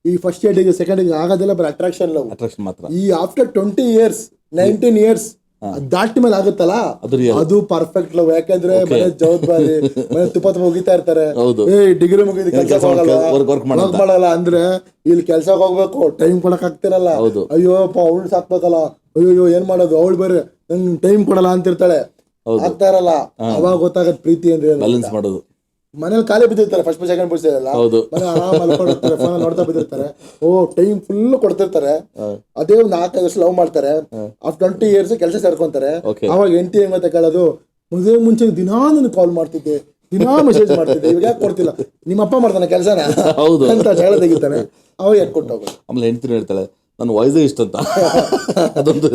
S2: ಈ ಫಸ್ಟ್ ಇಯರ್ ಸೆಕೆಂಡ್ ಇಯರ್ ಆಗೋದೆಲ್ಲ ಬರೀ ಅಟ್ರಾಕ್ಷನ್ ಲವ್ ಮಾತ್ರ. ಈ ಆಫ್ಟರ್ 20 years 19 years ದಾಟಿ ಮೇಲೆ ಆಗುತ್ತಲ್ಲ, ಅದು ಪರ್ಫೆಕ್ಟ್ ಲವ್. ಯಾಕಂದ್ರೆ ಮನೆ ಜವಾಬ್ದಾರಿ, ಮನೆ ತುಪ್ಪ ಹೋಗಿತಾ ಇರ್ತಾರೆ, ಡಿಗ್ರಿ ಮುಗಿದ ಕೆಲಸ ಮಾಡಲ್ಲ ಅಂದ್ರೆ ಇಲ್ಲಿ ಕೆಲ್ಸಕ್ಕೆ ಹೋಗ್ಬೇಕು, ಟೈಮ್ ಕೊಡಕ್ ಆಗ್ತಿರಲ್ಲ. ಅಯ್ಯೋ ಅವಳು ಸಾಕ್ಬೇಕಲ್ಲ, ಅಯ್ಯೋ ಏನ್ ಮಾಡೋದು, ಅವಳು ಬೇರೆ ನಂಗೆ ಟೈಮ್ ಕೊಡಲ್ಲ ಅಂತಿರ್ತಾಳೆ, ಆಗ್ತಾ ಇರಲ್ಲ. ಅವಾಗ ಗೊತ್ತಾಗತ್ ಪ್ರೀತಿ ಅಂದ್ರೆ ಬ್ಯಾಲೆನ್ಸ್ ಮಾಡೋದು. ಮನೇಲಿ ಖಾಲಿ ಬಿದ್ದಿರ್ತಾರೆ, ಫಸ್ಟ್ ಸೆಕೆಂಡ್ ಬಿಡ್ಸಿರಲ್ಲ, ಮನೆ ಆರಾಮ ಫೋನ್ ನೋಡ್ತಾ ಬಿದ್ದಿರ್ತಾರೆ, ಟೈಮ್ ಫುಲ್ ಕೊಡ್ತಿರ್ತಾರೆ. ಅದೇ ಒಂದು 4-5 ವರ್ಷ ಲವ್ ಮಾಡ್ತಾರೆ, ಆಫ್ಟರ್ 20 years ಕೆಲಸ ಸೇರ್ಕೊಂತಾರೆ. ಅವಾಗ ಹೆಂಡತಿ ಹೆಂಗ್ ಮತ್ತೆ ಕೇಳೋದು, ಮದುವೆ ಮುಂಚೆ ದಿನಾ ನನಗೆ ಕಾಲ್ ಮಾಡ್ತಿದ್ದೆ, ದಿನಾ ಮೆಸೇಜ್ ಮಾಡ್ತಿದ್ದೆ, ಇವಾಗ ಯಾಕೆ ಕೊಡ್ತಿಲ್ಲ? ನಿಮ್ಮ ಅಪ್ಪ ಮಾಡ್ತಾನೆ ಕೆಲಸನ ಅಂತ ಜಗಳ ತೆಗಿತಾನೆ, ಅವಾಗ ಯಾಕೆ ಕೊಟ್ಟು ಹೋಗೋದು? ಆಮೇಲೆ ಹೆಂಡತಿ ಹೇಳ್ತಾಳೆ ನನ್ನ ವಾಯ್ಸೇ ಇಷ್ಟ ಅಂತ. ಅದೊಂದು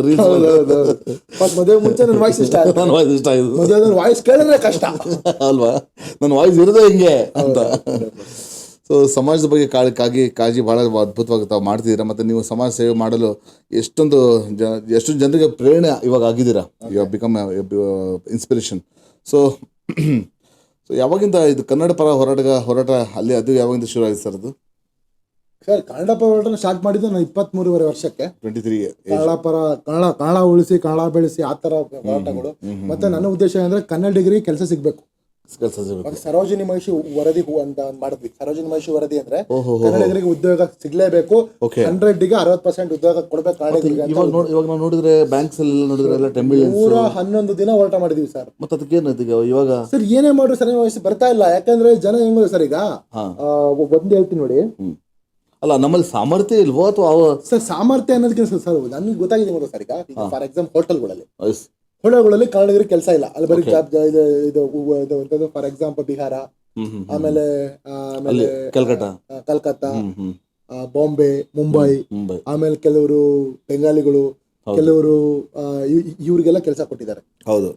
S2: ಮದುವೆ ಮುಂಚೆ ನನ್ನ ವಾಯ್ಸ್ ಇಷ್ಟ ಆಯ್ತು, ನನ್ನ ವಾಯ್ಸ್ ಇಷ್ಟ ಆಯ್ತು, ಮದುವೆ ವಾಯ್ಸ್ ಕೇಳಿದ್ರೆ ಕಷ್ಟ ಅಲ್ವಾ, ನನ್ನ ವಾಯ್ಸ್ ಇರೋದೇ ಹಿಂಗೆ ಅಂತ. ಸೊ ಸಮಾಜದ ಬಗ್ಗೆ ಕಾಳಜಿ ಭಾಳ ಅದ್ಭುತವಾಗಿ ತಾವು ಮಾಡ್ತಿದ್ದೀರಾ. ಮತ್ತು ನೀವು ಸಮಾಜ ಸೇವೆ ಮಾಡಲು ಎಷ್ಟು ಜನರಿಗೆ ಪ್ರೇರಣೆ ಇವಾಗ ಆಗಿದ್ದೀರಾ. You have become inspiration. So ಯಾವಾಗಿಂದ ಇದು ಕನ್ನಡ ಪರ ಹೋರಾಟ ಅಲ್ಲಿ ಅದು ಯಾವಾಗಿಂದ ಶುರು ಆಗಿದೆ ಸರ್? ಅದು ಸರ್ ಕನ್ನಡ ಪರ ಹೋರಾಟ ಸ್ಟಾರ್ಟ್ ಮಾಡಿದ್ದು ನಾನು 23 ವರ್ಷಕ್ಕೆ, 23 ಕನ್ನಡ ಉಳಿಸಿ ಕನ್ನಡ ಬೆಳೆಸಿ ಆ ಥರ ಹೋರಾಟಗಳು. ಮತ್ತು ನನ್ನ ಉದ್ದೇಶ ಅಂದರೆ ಕನ್ನಡಿಗರಿಗೆ ಕೆಲಸ
S1: ಕೆಲಸ ಸಿಗುತ್ತೆ.
S2: ಮತ್ತೆ ಸರೋಜಿನಿ ಮಹಿಷಿ ವರದಿ ಅಂತ ಮಾಡಿದ್ವಿ. ಸರೋಜಿನಿ ಮಹಿಷಿ ವರದಿ ಅಂದ್ರೆ ಕನ್ನಡಿಗರಿಗೆ ಉದ್ಯೋಗ ಸಿಗ್ಲೇಬೇಕು, 100ಗೆ 60% ಉದ್ಯೋಗ ಕೊಡ್ಬೇಕು ಕನ್ನಡಿಗರಿಗೆ.
S1: ಇವಾಗ ನಾವು ನೋಡಿದ್ರೆ ಬ್ಯಾಂಕ್ಸ್ ಅಲ್ಲಿ ನೋಡಿದ್ರೆ ಎಲ್ಲ
S2: 111 ದಿನ ಹೋರಾಟ ಮಾಡಿದೀವಿ ಸರ್.
S1: ಮತ್ತೆ ಅದಕ್ಕೆ ಏನಾಯ್ತು ಇವಾಗ
S2: ಸರ್? ಏನೇ ಮಾಡ್ರು ಸರ್ ವಯಸ್ಸು ಬರ್ತಾ ಇಲ್ಲ. ಯಾಕಂದ್ರೆ ಜನ ಹೆಂಗ ಸರ್, ಈಗ ಒಂದ್ ಹೇಳ್ತೀನಿ ನೋಡಿ,
S1: ಅಲ್ಲ ನಮ್ಮಲ್ಲಿ ಸಾಮರ್ಥ್ಯ ಇಲ್ವೋ ಅಥವಾ
S2: ಸರ್ ಸಾಮರ್ಥ್ಯ ಅನ್ನೋದಕ್ಕಿಂತ ಸರ್ ನನಗೆ ಗೊತ್ತಾಗಿದೆ ಗೊತ್ತಾ ಸರ್, ಈಗ ಫಾರ್ ಎಕ್ಸಾಂಪಲ್ ಹೋಟೆಲ್ಗಳಲ್ಲಿ ಕನ್ನಡಿಗರಿಗೆ ಕೆಲಸ ಇಲ್ಲ, ಅಲ್ಲಿ ಬರೀ ಇದು ಫಾರ್ ಎಕ್ಸಾಂಪಲ್ ಬಿಹಾರ, ಆಮೇಲೆ ಕಲ್ಕತ್ತಾ, ಬಾಂಬೆ, ಮುಂಬೈ, ಆಮೇಲೆ ಕೆಲವರು ಬೆಂಗಾಲಿಗಳು, ಕೆಲವರು ಇವ್ರಿಗೆಲ್ಲ ಕೆಲಸ ಕೊಟ್ಟಿದ್ದಾರೆ.
S1: ಹೌದು.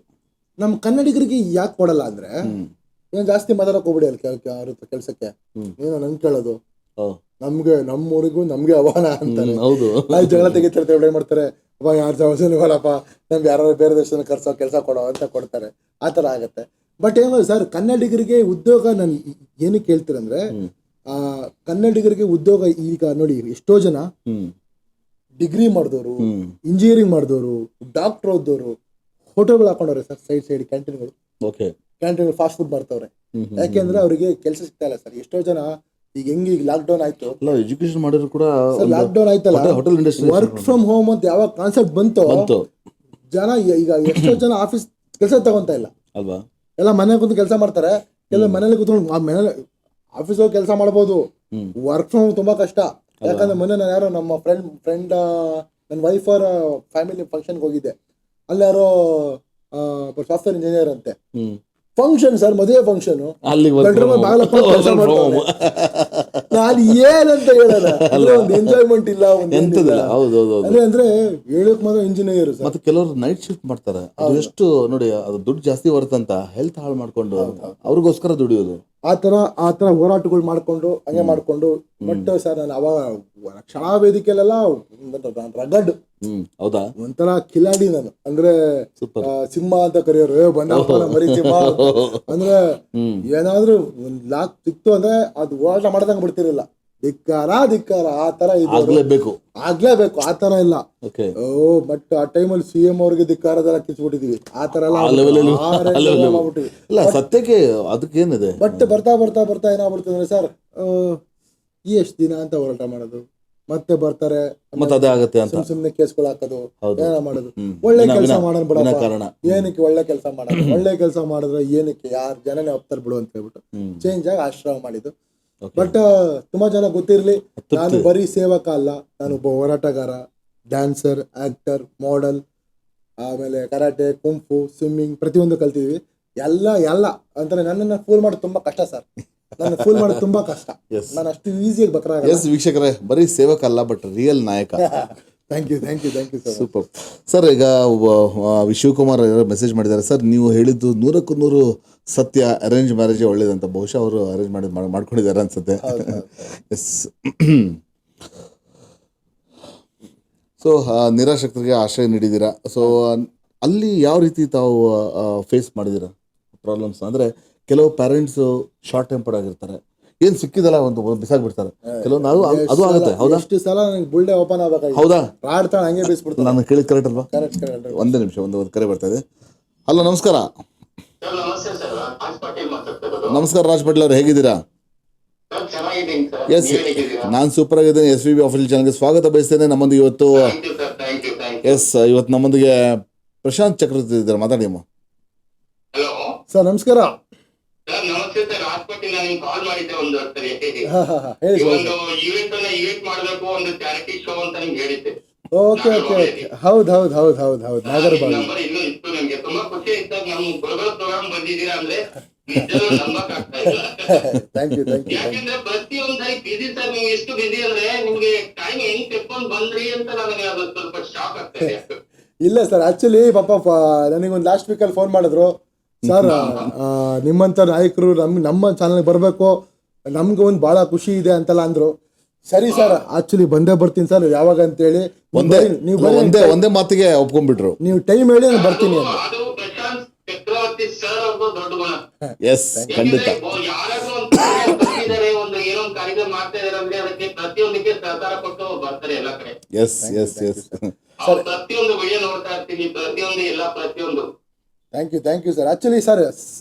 S2: ನಮ್ ಕನ್ನಡಿಗರಿಗೆ ಯಾಕೆ ಕೊಡಲ್ಲ ಅಂದ್ರೆ, ಏನ್ ಜಾಸ್ತಿ ಮಾತಾಡಕ್ ಹೋಗ್ಬಿಡಿ ಅಲ್ಲಿ ಕೆಲ್ಸಕ್ಕೆ. ಏನೋ ನಂಗೆ ಕೇಳೋದು, ನಮ್ಗೆ ನಮ್ಮೂರಿಗೂ ನಮ್ಗೆ ಅವಮಾನ ಅಂತಾರೆ, ಜಗಳ ತೆಗಿತಾರೆ, ಏನ್ ಮಾಡ್ತಾರೆ, ಅಪ್ಪ 2,000 ಇವಾಗಪ್ಪ ನಮ್ಗೆ ಯಾರು ಬೇರೆ ದೇಶದ ಕರ್ಸೋ ಕೆಲಸ ಕೊಡೋ ಅಂತ ಕೊಡ್ತಾರೆ. ಆ ಥರ ಆಗತ್ತೆ. ಬಟ್ ಏನೋ ಸರ್, ಕನ್ನಡಿಗರಿಗೆ ಉದ್ಯೋಗ ನಾನು ಏನಕ್ಕೆ ಹೇಳ್ತೀರಂದ್ರೆ, ಕನ್ನಡಿಗರಿಗೆ ಉದ್ಯೋಗ ಈಗ ನೋಡಿ, ಎಷ್ಟೋ ಜನ ಡಿಗ್ರಿ ಮಾಡಿದವರು, ಇಂಜಿನಿಯರಿಂಗ್ ಮಾಡಿದವರು, ಡಾಕ್ಟರ್ ಓದೋರು ಹೋಟೆಲ್ಗಳು ಹಾಕೊಂಡವ್ರೆ ಸರ್, ಸೈಡ್ ಕ್ಯಾಂಟೀನ್ಗಳು, ಫಾಸ್ಟ್ ಫುಡ್ ಮಾಡ್ತವ್ರೆ. ಯಾಕೆಂದ್ರೆ ಅವರಿಗೆ ಕೆಲಸ ಸಿಗ್ತಾ ಇಲ್ಲ ಸರ್. ಎಷ್ಟೋ ಜನ ಈಗ ಈಗ ಲಾಕ್ಡೌನ್ ಆಯ್ತು,
S1: ಎಜುಕೇಶನ್ ಮಾಡಿದ್ರು ಕೂಡ
S2: ಲಾಕ್ಡೌನ್ ಆಯ್ತಲ್ಲ,
S1: hotel industry
S2: work from home ಅಂತ ಯಾವಾಗ ಕಾನ್ಸೆಪ್ಟ್ ಬಂತು, ಜನ ಈಗ ಎಷ್ಟೋ ಜನ ಆಫೀಸ್ ಕೆಲಸ ತಗೊಂತ ಇಲ್ಲ
S1: ಅಲ್ವಾ,
S2: ಎಲ್ಲ ಮನೆ ಕೂತು ಕೆಲಸ ಮಾಡ್ತಾರೆ. ಕೆಲವು ಮನೇಲಿ ಕೂತ್ಕೊಂಡು ಮನೇಲಿ ಆಫೀಸ್ ಹೋಗಿ ಕೆಲಸ ಮಾಡ್ಬೋದು, ವರ್ಕ್ ಫ್ರಮ್ ಹೋಮ್ ತುಂಬಾ ಕಷ್ಟ. ಯಾಕಂದ್ರೆ ಮೊನ್ನೆ ನಾನು ಯಾರೋ ನಮ್ಮ ಫ್ರೆಂಡ್ ನನ್ನ ವೈಫ್ ಅವರ ಫ್ಯಾಮಿಲಿ ಫಂಕ್ಷನ್ಗೆ ಹೋಗಿದ್ದೆ. ಅಲ್ಲಿ ಯಾರೋ ಸಾಫ್ಟ್ವೇರ್ ಇಂಜಿನಿಯರ್ ಅಂತೆ, ಫಂಕ್ಷನ್ ಸರ್, ಮದುವೆ ಫಂಕ್ಷನ್, ನಾನು ಏನಂತ ಹೇಳಲ್ಲ, ಒಂದು ಎಂಜಾಯ್ಮೆಂಟ್ ಇಲ್ಲ, ಅಂದ್ರೆ ಹೇಳಕ್ ಮಾತ್ರ ಇಂಜಿನಿಯರ್.
S1: ಮತ್ತೆ ಕೆಲವರು ನೈಟ್ ಶಿಫ್ಟ್ ಮಾಡ್ತಾರೆ, ಅದು ಎಷ್ಟು ನೋಡಿ, ಅದು ದುಡ್ಡು ಜಾಸ್ತಿ ಬರುತ್ತಂತ ಹೆಲ್ತ್ ಹಾಳು ಮಾಡ್ಕೊಂಡು ಅವ್ರಿಗೋಸ್ಕರ ದುಡಿಯೋದು.
S2: ಆ ತರ ಹೋರಾಟಗಳು ಮಾಡ್ಕೊಂಡು ಹಂಗೆ ಮಾಡ್ಕೊಂಡು. ಬಟ್ ಸರ್ ನಾನು ಅವಾಗ ರಕ್ಷಣಾ ವೇದಿಕೆಯಲ್ಲೆಲ್ಲ ರಗಡ್,
S1: ಹೌದಾ,
S2: ಒಂಥರ ಕಿಲಾಡಿ ನಾನು. ಅಂದ್ರೆ ಸಿಂಹ ಅಂತ ಕರೆಯೋರು, ಬಂದಪ್ಪ ಮರಿ ಸಿಂಹ ಅಂದ್ರೆ ಏನಾದ್ರು ಒಂದ್ ಲಾಕ್ ಸಿಕ್ತು ಅಂದ್ರೆ ಅದು ಹೋರಾಟ ಮಾಡ್ದಂಗ ಬಿಡ್ತಿರಲಿಲ್ಲ. ಧಿಕ್ಕಾರ ಆ ತರ ಆಗ್ಲೇಬೇಕು ಆ ತರ ಇಲ್ಲ. ಬಟ್ ಆ ಟೈಮಲ್ಲಿ CM ಅವ್ರಿಗೆ ಧಿಕ್ಕಾರದೆಲ್ಲ ಕಿಚ್ಬಿಟ್ಟಿದೀವಿ, ಆ ತರ ಎಲ್ಲ
S1: ಸತ್ಯಕ್ಕೆ ಅದಕ್ಕೇನಿದೆ.
S2: ಬಟ್ ಬರ್ತಾ ಏನಾಗ್ಬಿಡ್ತಂದ್ರೆ ಸರ್, ಎಷ್ಟು ದಿನ ಅಂತ ಹೋರಾಟ ಮಾಡೋದು, ಮತ್ತೆ ಬರ್ತಾರೆ ಸುಮ್ನೆ ಕೇಸ್ಗಳು ಹಾಕೋದು, ಏನ ಮಾಡೋದು. ಒಳ್ಳೆ ಕೆಲಸ ಮಾಡೋಣ ಬಿಡೋಣ, ಏನಕ್ಕೆ ಒಳ್ಳೆ ಕೆಲಸ ಮಾಡೋದು, ಒಳ್ಳೆ ಕೆಲಸ ಮಾಡಿದ್ರೆ ಏನಕ್ಕೆ ಯಾರು ಜನನೇ ಒಪ್ತಾರೆ ಬಿಡು ಅಂತ ಹೇಳ್ಬಿಟ್ಟು ಚೇಂಜ್ ಆಗಿ ಆಶ್ರಮ ಮಾಡಿದ್ದು. ಬಟ್ ತುಂಬಾ ಜನ ಗೊತ್ತಿರ್ಲಿ, ನಾನು ಬರೀ ಸೇವಕ ಅಲ್ಲ, ನಾನು ಒಬ್ಬ ಹೋರಾಟಗಾರ, ಡ್ಯಾನ್ಸರ್, ಆಕ್ಟರ್, ಮಾಡೆಲ್, ಆಮೇಲೆ ಕರಾಟೆ, ಕುಂಫು, ಸ್ವಿಮ್ಮಿಂಗ್ ಪ್ರತಿಯೊಂದು ಕಲ್ತಿದ್ವಿ. ಎಲ್ಲ ಅಂತಾರೆ. ನನ್ನನ್ನು ಫೂಲ್ ಮಾಡೋದು ತುಂಬಾ ಕಷ್ಟ ಸರ್, ನನ್ನ ಫೂಲ್ ಮಾಡೋದು ತುಂಬಾ ಕಷ್ಟ. ನಾನು ಅಷ್ಟು ಈಸಿಯಾಗಿ ಬಕ್ರಾಗ.
S1: ವೀಕ್ಷಕರೇ, ಬರೀ ಸೇವಕ ಅಲ್ಲ, ಬಟ್ ರಿಯಲ್ ನಾಯಕ.
S2: Thank you sir.
S1: Super sir. ಈಗ ಶಿವಕುಮಾರ್ ಮೆಸೇಜ್ ಮಾಡಿದ್ದಾರೆ, ಸರ್ ನೀವು ಹೇಳಿದ್ದು 100% ಸತ್ಯ, ಅರೇಂಜ್ ಮ್ಯಾರೇಜ್ ಒಳ್ಳೇದಂತ. ಬಹುಶಃ ಅವರು ಅರೇಂಜ್ ಮಾಡ್ಕೊಂಡಿದ್ದಾರೆ ಅನ್ಸುತ್ತೆ. ಎಸ್. ಸೊ ನಿರಾಶ್ರಿತರಿಗೆ ಆಶ್ರಯ ನೀಡಿದ್ದೀರಾ. ಸೊ ಅಲ್ಲಿ ಯಾವ ರೀತಿ ತಾವು ಫೇಸ್ ಮಾಡಿದ್ದೀರಾ ಪ್ರಾಬ್ಲಮ್ಸ್? ಅಂದರೆ ಕೆಲವು ಪೇರೆಂಟ್ಸ್ ಶಾರ್ಟ್ ಟೆಂಪರ್ಡ್ ಆಗಿರ್ತಾರೆ, ಏನ್ ಸಿಕ್ಕಿದಲ್ಲ ಒಂದು ಬಿಸಾಕ್ಬಿಡ್ತಾರೆ. ಕೆಲವೊಂದು ಅದು ಆಗುತ್ತೆ. ಹೌದಾ?
S2: ಅಷ್ಟು ಸಲ ಬುಲ್ಡೆ ಓಪನ್ ಆಗಬೇಕು.
S1: ಹೌದಾ?
S2: ಆಡ್ತಾಳೆ ಹಂಗೆ ಬೀಸ್ಬಿಡ್ತಾರೆ.
S1: ನಾನು ಕೇಳಿದ್ ಕರೆಕ್ಟ್ ಅಲ್ವಾ? ಒಂದೇ ನಿಮಿಷ, ಒಂದು ಕರೆ ಬರ್ತಾ ಇದೆ. ಹಲೋ, ನಮಸ್ಕಾರ. ನಮಸ್ಕಾರ ರಾಜ್ ಪಾಟೀಲ್ ಅವ್ರು, ಹೇಗಿದ್ದೀರಾ? ಎಸ್, ನಾನು ಸೂಪರ್ ಆಗಿದ್ದೇನೆ. SVB ಆಫೀಷಿಯಲ್ ಚಾನಲ್ಗೆ ಸ್ವಾಗತ ಬಯಸ್ತೇನೆ. ನಮ್ಮೊಂದಿಗೆ ಇವತ್ತು ನಮ್ಮೊಂದಿಗೆ ಪ್ರಶಾಂತ್ ಚಕ್ರವರ್ತಿ ಇದ್ದಾರೆ. ಮಾತಾಡಿ ಅಮ್ಮ.
S2: ಸರ್ ನಮಸ್ಕಾರ.
S3: ನಮಸ್ತೆ ಸರ್, ರಾಜ್ಪಾಟಿ ನಾನು ಕಾಲ್ ಮಾಡಿದ್ದೆ ಒಂದು ಸರಿ. ಒಂದು ಈವೆಂಟ್ ಮಾಡಬೇಕು, ಒಂದು ಚಾರಿಟಿ ಶೋ ಅಂತ ನಿಮ್ಗೆ ಹೇಳಿದ್ದೆ.
S2: ಓಕೆ. ಹೌದು
S3: ನಂಬರ್ ಇನ್ನೂ ಇತ್ತು. ನಮ್ಗೆ ತುಂಬಾ ಖುಷಿ ಆಯ್ತು. ನಮ್ ಗುರುಗಳ ಪ್ರೋಗ್ರಾಮ್ ಬಂದಿದ್ದೀರಾ ಅಂದ್ರೆ ನಿಜವೂ ನಂಬಕ್ ಆಗ್ತಾ ಇಲ್ಲ. ಯಾಕೆಂದ್ರೆ ಪ್ರತಿಯೊಂದ್ಸರಿ ಬಿಸಿ ಸರ್, ನೀವು ಎಷ್ಟು ಬಿಸಿ ಅಂದ್ರೆ ನಿಮ್ಗೆ ಟೈಮ್ ಹೆಂಗ್ ತೆಕ್ಕೊಂಡ್ ಬಂದ್ರಿ ಅಂತ ನನಗೆ ಅದು ಸ್ವಲ್ಪ ಶಾಕ್ ಆಗ್ತಾ ಇದೆ.
S2: ಇಲ್ಲ ಸರ್, ಆಕ್ಚುಲಿ ಪಾಪ ನನಗೊಂದು ಲಾಸ್ಟ್ ವೀಕಲ್ಲಿ ಫೋನ್ ಮಾಡಿದ್ರು, ಸರ್ ನಿಮ್ಮಂತ ನಾಯಕರು ನಮ್ಮ ಚಾನಲ್ಗೆ ಬರಬೇಕು, ನಮ್ಗೆ ಒಂದು ಬಹಳ ಖುಷಿ ಇದೆ ಅಂತೆಲ್ಲ ಅಂದ್ರು. ಸರಿ ಸರ್, ಆಕ್ಚುಲಿ ಬಂದೇ ಬರ್ತೀನಿ ಸರ್, ಯಾವಾಗ ಅಂತೇಳಿ
S1: ಒಂದೇ ಮಾತಿಗೆ ಒಪ್ಕೊಂಡ್ಬಿಟ್ರು.
S2: ನೀವು ಟೈಮ್ ಹೇಳಿ ನಾನು ಬರ್ತೀನಿ ಅಂತ.
S3: ಅದು ಪ್ರಶಾಂತ್ ಚಕ್ರವರ್ತಿ ಸರ್ ಅವ್ರದ್ದು ದೊಡ್ಡ ಗುಣ.
S1: ಎಸ್, ಖಂಡಿತ.
S3: ಯಾರಾದ್ರೂ ಒಂದು ಏನೋ ಒಂದು ಕಾರ್ಯಕ್ರಮ ಮಾಡ್ತಾ ಇದಾರೆ ಅಂದ್ರೆ ಅದಕ್ಕೆ ಪ್ರತಿಯೊಂದಕ್ಕೆ ಸಹಕಾರ ಕೊಟ್ಟು ಬರ್ತಾರೆ ಎಲ್ಲ ಕಡೆ.
S1: ಎಸ್.
S3: ಪ್ರತಿಯೊಂದು ವಿಡಿಯೋ ನೋಡ್ತಾ ಇರ್ತೀನಿ, ಪ್ರತಿಯೊಂದು.
S2: Thank you sir. Actually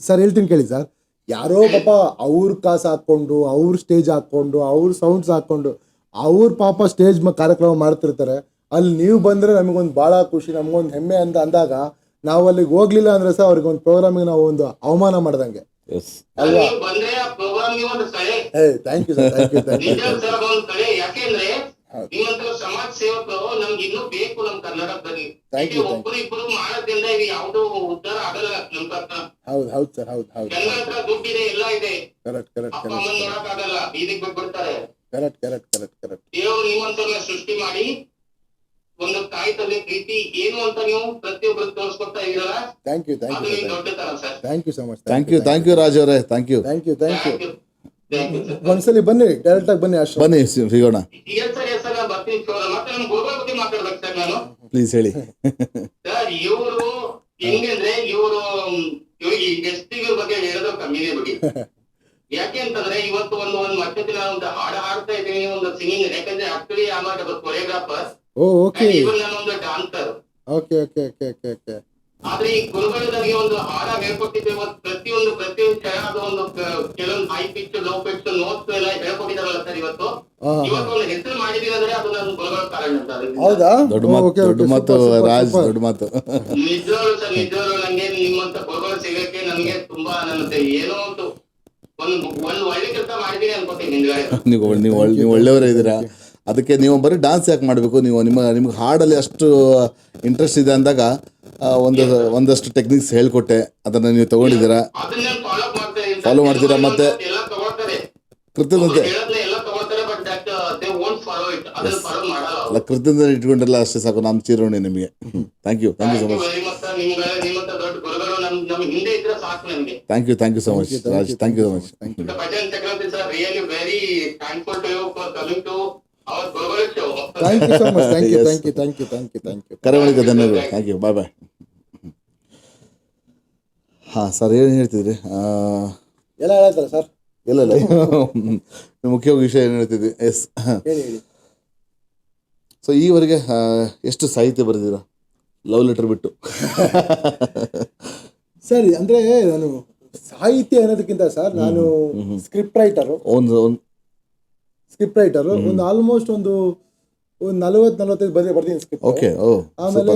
S2: sir ಹೇಳ್ತೀನಿ ಕೇಳಿ ಸರ್, ಯಾರೋ ಪಾಪ ಅವ್ರ ಕಾಸು ಹಾಕ್ಕೊಂಡು ಅವ್ರ ಸ್ಟೇಜ್ ಹಾಕ್ಕೊಂಡು ಅವ್ರ ಸೌಂಡ್ಸ್ ಹಾಕ್ಕೊಂಡು ಅವ್ರ ಪಾಪ ಸ್ಟೇಜ್ ಕಾರ್ಯಕ್ರಮ ಮಾಡ್ತಿರ್ತಾರೆ. ಅಲ್ಲಿ ನೀವು ಬಂದರೆ ನಮಗೊಂದು ಭಾಳ ಖುಷಿ, ನಮಗೊಂದು ಹೆಮ್ಮೆ ಅಂತ ಅಂದಾಗ ನಾವು ಅಲ್ಲಿಗೆ ಹೋಗ್ಲಿಲ್ಲ ಅಂದ್ರೆ ಸಹ ಅವ್ರಿಗೆ ಒಂದು ಪ್ರೋಗ್ರಾಮಿಗೆ ನಾವು ಒಂದು ಅವಮಾನ ಮಾಡ್ದಂಗೆ ಅಲ್ವಾ? Thank you sir, thank you, thank you.
S3: ಯಾಕೆಂದ್ರೆ ನಿಮ್ಮಂತ ಸಮಾಜ ಸೇವಕರು ನಮ್ಗೆ ಇನ್ನೂ ಬೇಕು ನಮ್ಮ ಕರ್ನಾಟಕದಲ್ಲಿ. ಒಬ್ಬರು ಇಬ್ಬರು ಮಾಡೋದ್ರಿಂದ ಇದು ಯಾವ್ದು ಉದ್ಧಾರ ಆಗಲ್ಲ ನಮ್ ಕರ್ನಾಟಕ.
S2: ಹೌದು ಹೌದು ಸರ್, ಹೌದು ಹೌದು.
S3: ಎಲ್ಲ ಹತ್ರ ದುಡ್ಡಿದೆ, ಎಲ್ಲ ಇದೆ,
S2: ಕರೆಕ್ಟ್ ಕರೆಕ್ಟ್
S3: ಅಪ್ಪ ಅಮ್ಮನ್ ನೋಡಕ್ ಆಗಲ್ಲ, ಬೀದಿಗೆ ಬಿಟ್ಬಿಡ್ತಾರೆ.
S2: Correct correct correct correct.
S3: ದೇವ್ರು ನಿಮ್ಮಂತವ್ರನ್ನ ಸೃಷ್ಟಿ ಮಾಡಿ ಒಂದು ತಾಯಿ ತಂದೆ ಪ್ರೀತಿ ಏನು ಅಂತ ನೀವು ಪ್ರತಿಯೊಬ್ಬರು ತೋರಿಸ್ಕೊಡ್ತಾ ಇದೀರಲ್ಲ,
S2: ಥ್ಯಾಂಕ್ ಯು, ಥ್ಯಾಂಕ್
S3: ಅದು
S2: ಯು,
S3: ನಿಮ್ ದೊಡ್ಡತನ sir.
S2: Thank you so much.
S1: Thank you Raj ಅವರೇ, thank you.
S2: Thank you, thank you. ಒಂದ್ಸಲಿ ಬನ್ನಿ, ಡೈರೆಕ್ಟ್ ಆಗಿ ಬನ್ನಿ ಆಶ್ರಮ.
S1: ಬನ್ನಿ ಸಿಗೋಣ.
S3: ಎಸ್ ಸರ್ ಬರ್ತೀನಿ. ಮತ್ತೆ ನಮ್ ಗುರುಗಳ ಬಗ್ಗೆ ಮಾತಾಡ್ಬೇಕು ಸರ್ ನಾನು.
S1: ಪ್ಲೀಸ್ ಹೇಳಿ.
S3: ಸರ್ ಇವರು ಹೆಂಗಂದ್ರೆ ಇವರು ಈ ಗೆಸ್ಟಿಗಳ ಬಗ್ಗೆ ಹೇಳೋದು ಕಮ್ಮಿನೇ ಬಿಡಿ. ಯಾಕೆ ಅಂತಂದ್ರೆ ಇವತ್ತು ಒಂದು ಮಟ್ಟದ ನಾನು ಒಂದು ಹಾಡು ಹಾಡ್ತಾ ಇದ್ದೀನಿ, ಒಂದು ಸಿಂಗಿಂಗ್. ಯಾಕಂದ್ರೆ actually I am not a choreographer,
S2: okay,
S3: even ನಾನೊಂದು dancer.
S2: Okay okay okay okay okay.
S3: ಆದ್ರೆ ಈ ಗುರುಗಳು ನನಗೆ ಒಂದು ಹಾಡ ಹೇಳ್ಕೊಟ್ಟಿದ್ದೆ. ಪ್ರತಿಯೊಂದು ಕ್ಷಣ ಅದು ಒಂದು ಕೆಲವೊಂದು high pitch, low pitch, notes ಎಲ್ಲ ಹೇಳ್ಕೊಟ್ಟಿದಾರಲ್ಲ ಸರ್. ಇವತ್ತು ಒಂದು ಹೆಸರು ಮಾಡಿದೀನಿ ಅಂದ್ರೆ ಅದು ನನ್ನ ಗುರುಗಳ ಕಾರಣ ಅಂತ.
S2: ಹೌದಾ?
S1: ದೊಡ್ಡ ಮಾತು ರಾಜ್, ದೊಡ್ಡ ಮಾತು.
S3: ನಿಜವಾಗ್ಲು ಸರ್, ನಿಜವಾಗ್ಲು ನಂಗೆ ನಿಮ್ಮಂತ ಗುರುಗಳು ಸಿಗಕ್ಕೆ ನನಗೆ ತುಂಬಾ ನನ್ನ ಏನೋ ಒಂದು ಒಳ್ಳೆ ಕೆಲಸ ಮಾಡಿದೀನಿ ಅನ್ಕೋತೀನಿ.
S1: ನೀವು ಒಳ್ಳೆಯವರೇ ಇದ್ದೀರಾ. ಅದಕ್ಕೆ ನೀವು ಬರೀ ಡಾನ್ಸ್ ಯಾಕೆ ಮಾಡಬೇಕು? ನಿಮ್ಗೆ ಹಾಡಲ್ಲಿ ಅಷ್ಟು ಇಂಟ್ರೆಸ್ಟ್ ಇದೆ ಅಂದಾಗ ಒಂದಷ್ಟು ಟೆಕ್ನಿಕ್ಸ್ ಹೇಳ್ಕೊಟ್ಟೆ, ಅದನ್ನು ನೀವು ತಗೊಂಡಿದ್ದೀರಾ, ಫಾಲೋ ಮಾಡ್ತೀರಾ. ಮತ್ತೆ ಕೃತಜ್ಞತೆ ಅಲ್ಲ, ಕೃತಜ್ಞತೆ ಇಟ್ಕೊಂಡ್ರೆಲ್ಲ ಅಷ್ಟೇ ಸಾಕು. ನಮ್ಮ ಚಿರೋಣಿ ನಿಮಗೆ. Thank you, thank you so much. Thank you so much Raj, thank you so much.
S2: Thank you so much, thank you, thank you, thank you, thank you, thank you.
S1: ಕರೆ ಮಾಡಿದ್ದೆ ಧನ್ಯವಾದ. Thank you, bye bye. ಹಾಂ sir, ಏನು ಹೇಳ್ತಿದ್ರಿ?
S2: ಎಲ್ಲ ಹೇಳ್ತಾರೆ sir.
S1: ಇಲ್ಲ ಮುಖ್ಯವಾಗಿ ವಿಷಯ ಏನು ಹೇಳ್ತಿದ್ವಿ? ಎಸ್, ಸೊ ಈವರೆಗೆ ಎಷ್ಟು ಸಾಹಿತ್ಯ ಬರೆದಿರಾ ಲವ್ ಲೆಟರ್ ಬಿಟ್ಟು?
S2: ಸರ್ ಅಂದರೆ ನಾನು ಸಾಹಿತ್ಯ ಅನ್ನೋದಕ್ಕಿಂತ ಸರ್, ನಾನು ಸ್ಕ್ರಿಪ್ಟ್ ರೈಟರು. ಒಂದು ಆಲ್ಮೋಸ್ಟ್ ಒಂದು 40-45 ಬರ್ತೀನಿ ಸ್ಕ್ರಿಪ್ಟ್.
S1: ಓಕೆ.
S2: ಆಮೇಲೆ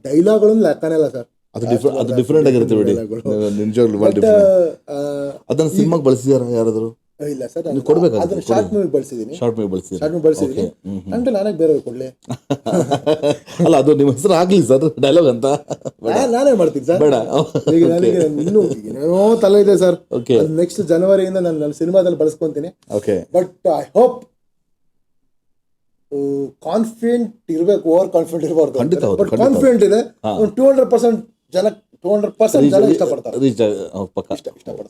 S2: ಡೈಲಾಗ್ಗಳನ್ನು ಲೆಕ್ಕನೇ ಇಲ್ಲ ಸರ್.
S1: ಅದು ಡಿಫ್ರೆಂಟ್ ಆಗಿರುತ್ತೆ ಬಿಡಿ, ನಿಜವಾಗ್ಲೂ ಭಾಳ ಡಿಫ್ರೆಂಟ್. ಅದನ್ನ ಸಿನಿಮಾಗೆ ಬಳಸಿದಾರ ಯಾರಾದರೂ?
S2: ಇಲ್ಲ ಸರ್,
S1: ಕೊಡ್ಬೇಕು.
S2: ಅದನ್ನ ಶಾರ್ಟ್ ಮೂವಿ ಬಳಸಿದ್ದೀನಿ.
S1: ಶಾರ್ಟ್ ಮೂವಿ ಬಳಸಿದ್ದೀನಿ
S2: ಅಂದ್ರೆ ನಾನೇ ಬೇರೆ ಕೊಡ್ಲಿ?
S1: ಅಲ್ಲ, ಅದು ನಿಮ್ಮ ಹೆಸರು ಆಗ್ಲಿ ಸರ್, ಡೈಲಾಗ್ ಅಂತ
S2: ನಾನೇ ಮಾಡ್ತೀನಿ ಸರ್.
S1: ಬೇಡ,
S2: ಈಗ ನನಗೆ ಇನ್ನೂ ಏನೋ ತಲೆ ಇದೆ ಸರ್. ನೆಕ್ಸ್ಟ್ ಜನವರಿಯಿಂದ ನಾನು ನನ್ನ ಸಿನಿಮಾದಲ್ಲಿ ಬಳಸ್ಕೊಂತೀನಿ. ಬಟ್ ಐ ಹೋಪ್ ಕಾನ್ಫಿಡೆಂಟ್ ಇರಬೇಕು, ಓವರ್ ಕಾನ್ಫಿಡೆಂಟ್ ಇರಬಾರ್ದು. ಬಟ್ ಕಾನ್ಫಿಡೆಂಟ್ ಇದೆ. 200% ಜನ ಇಷ್ಟಪಡ್ತಾರೆ.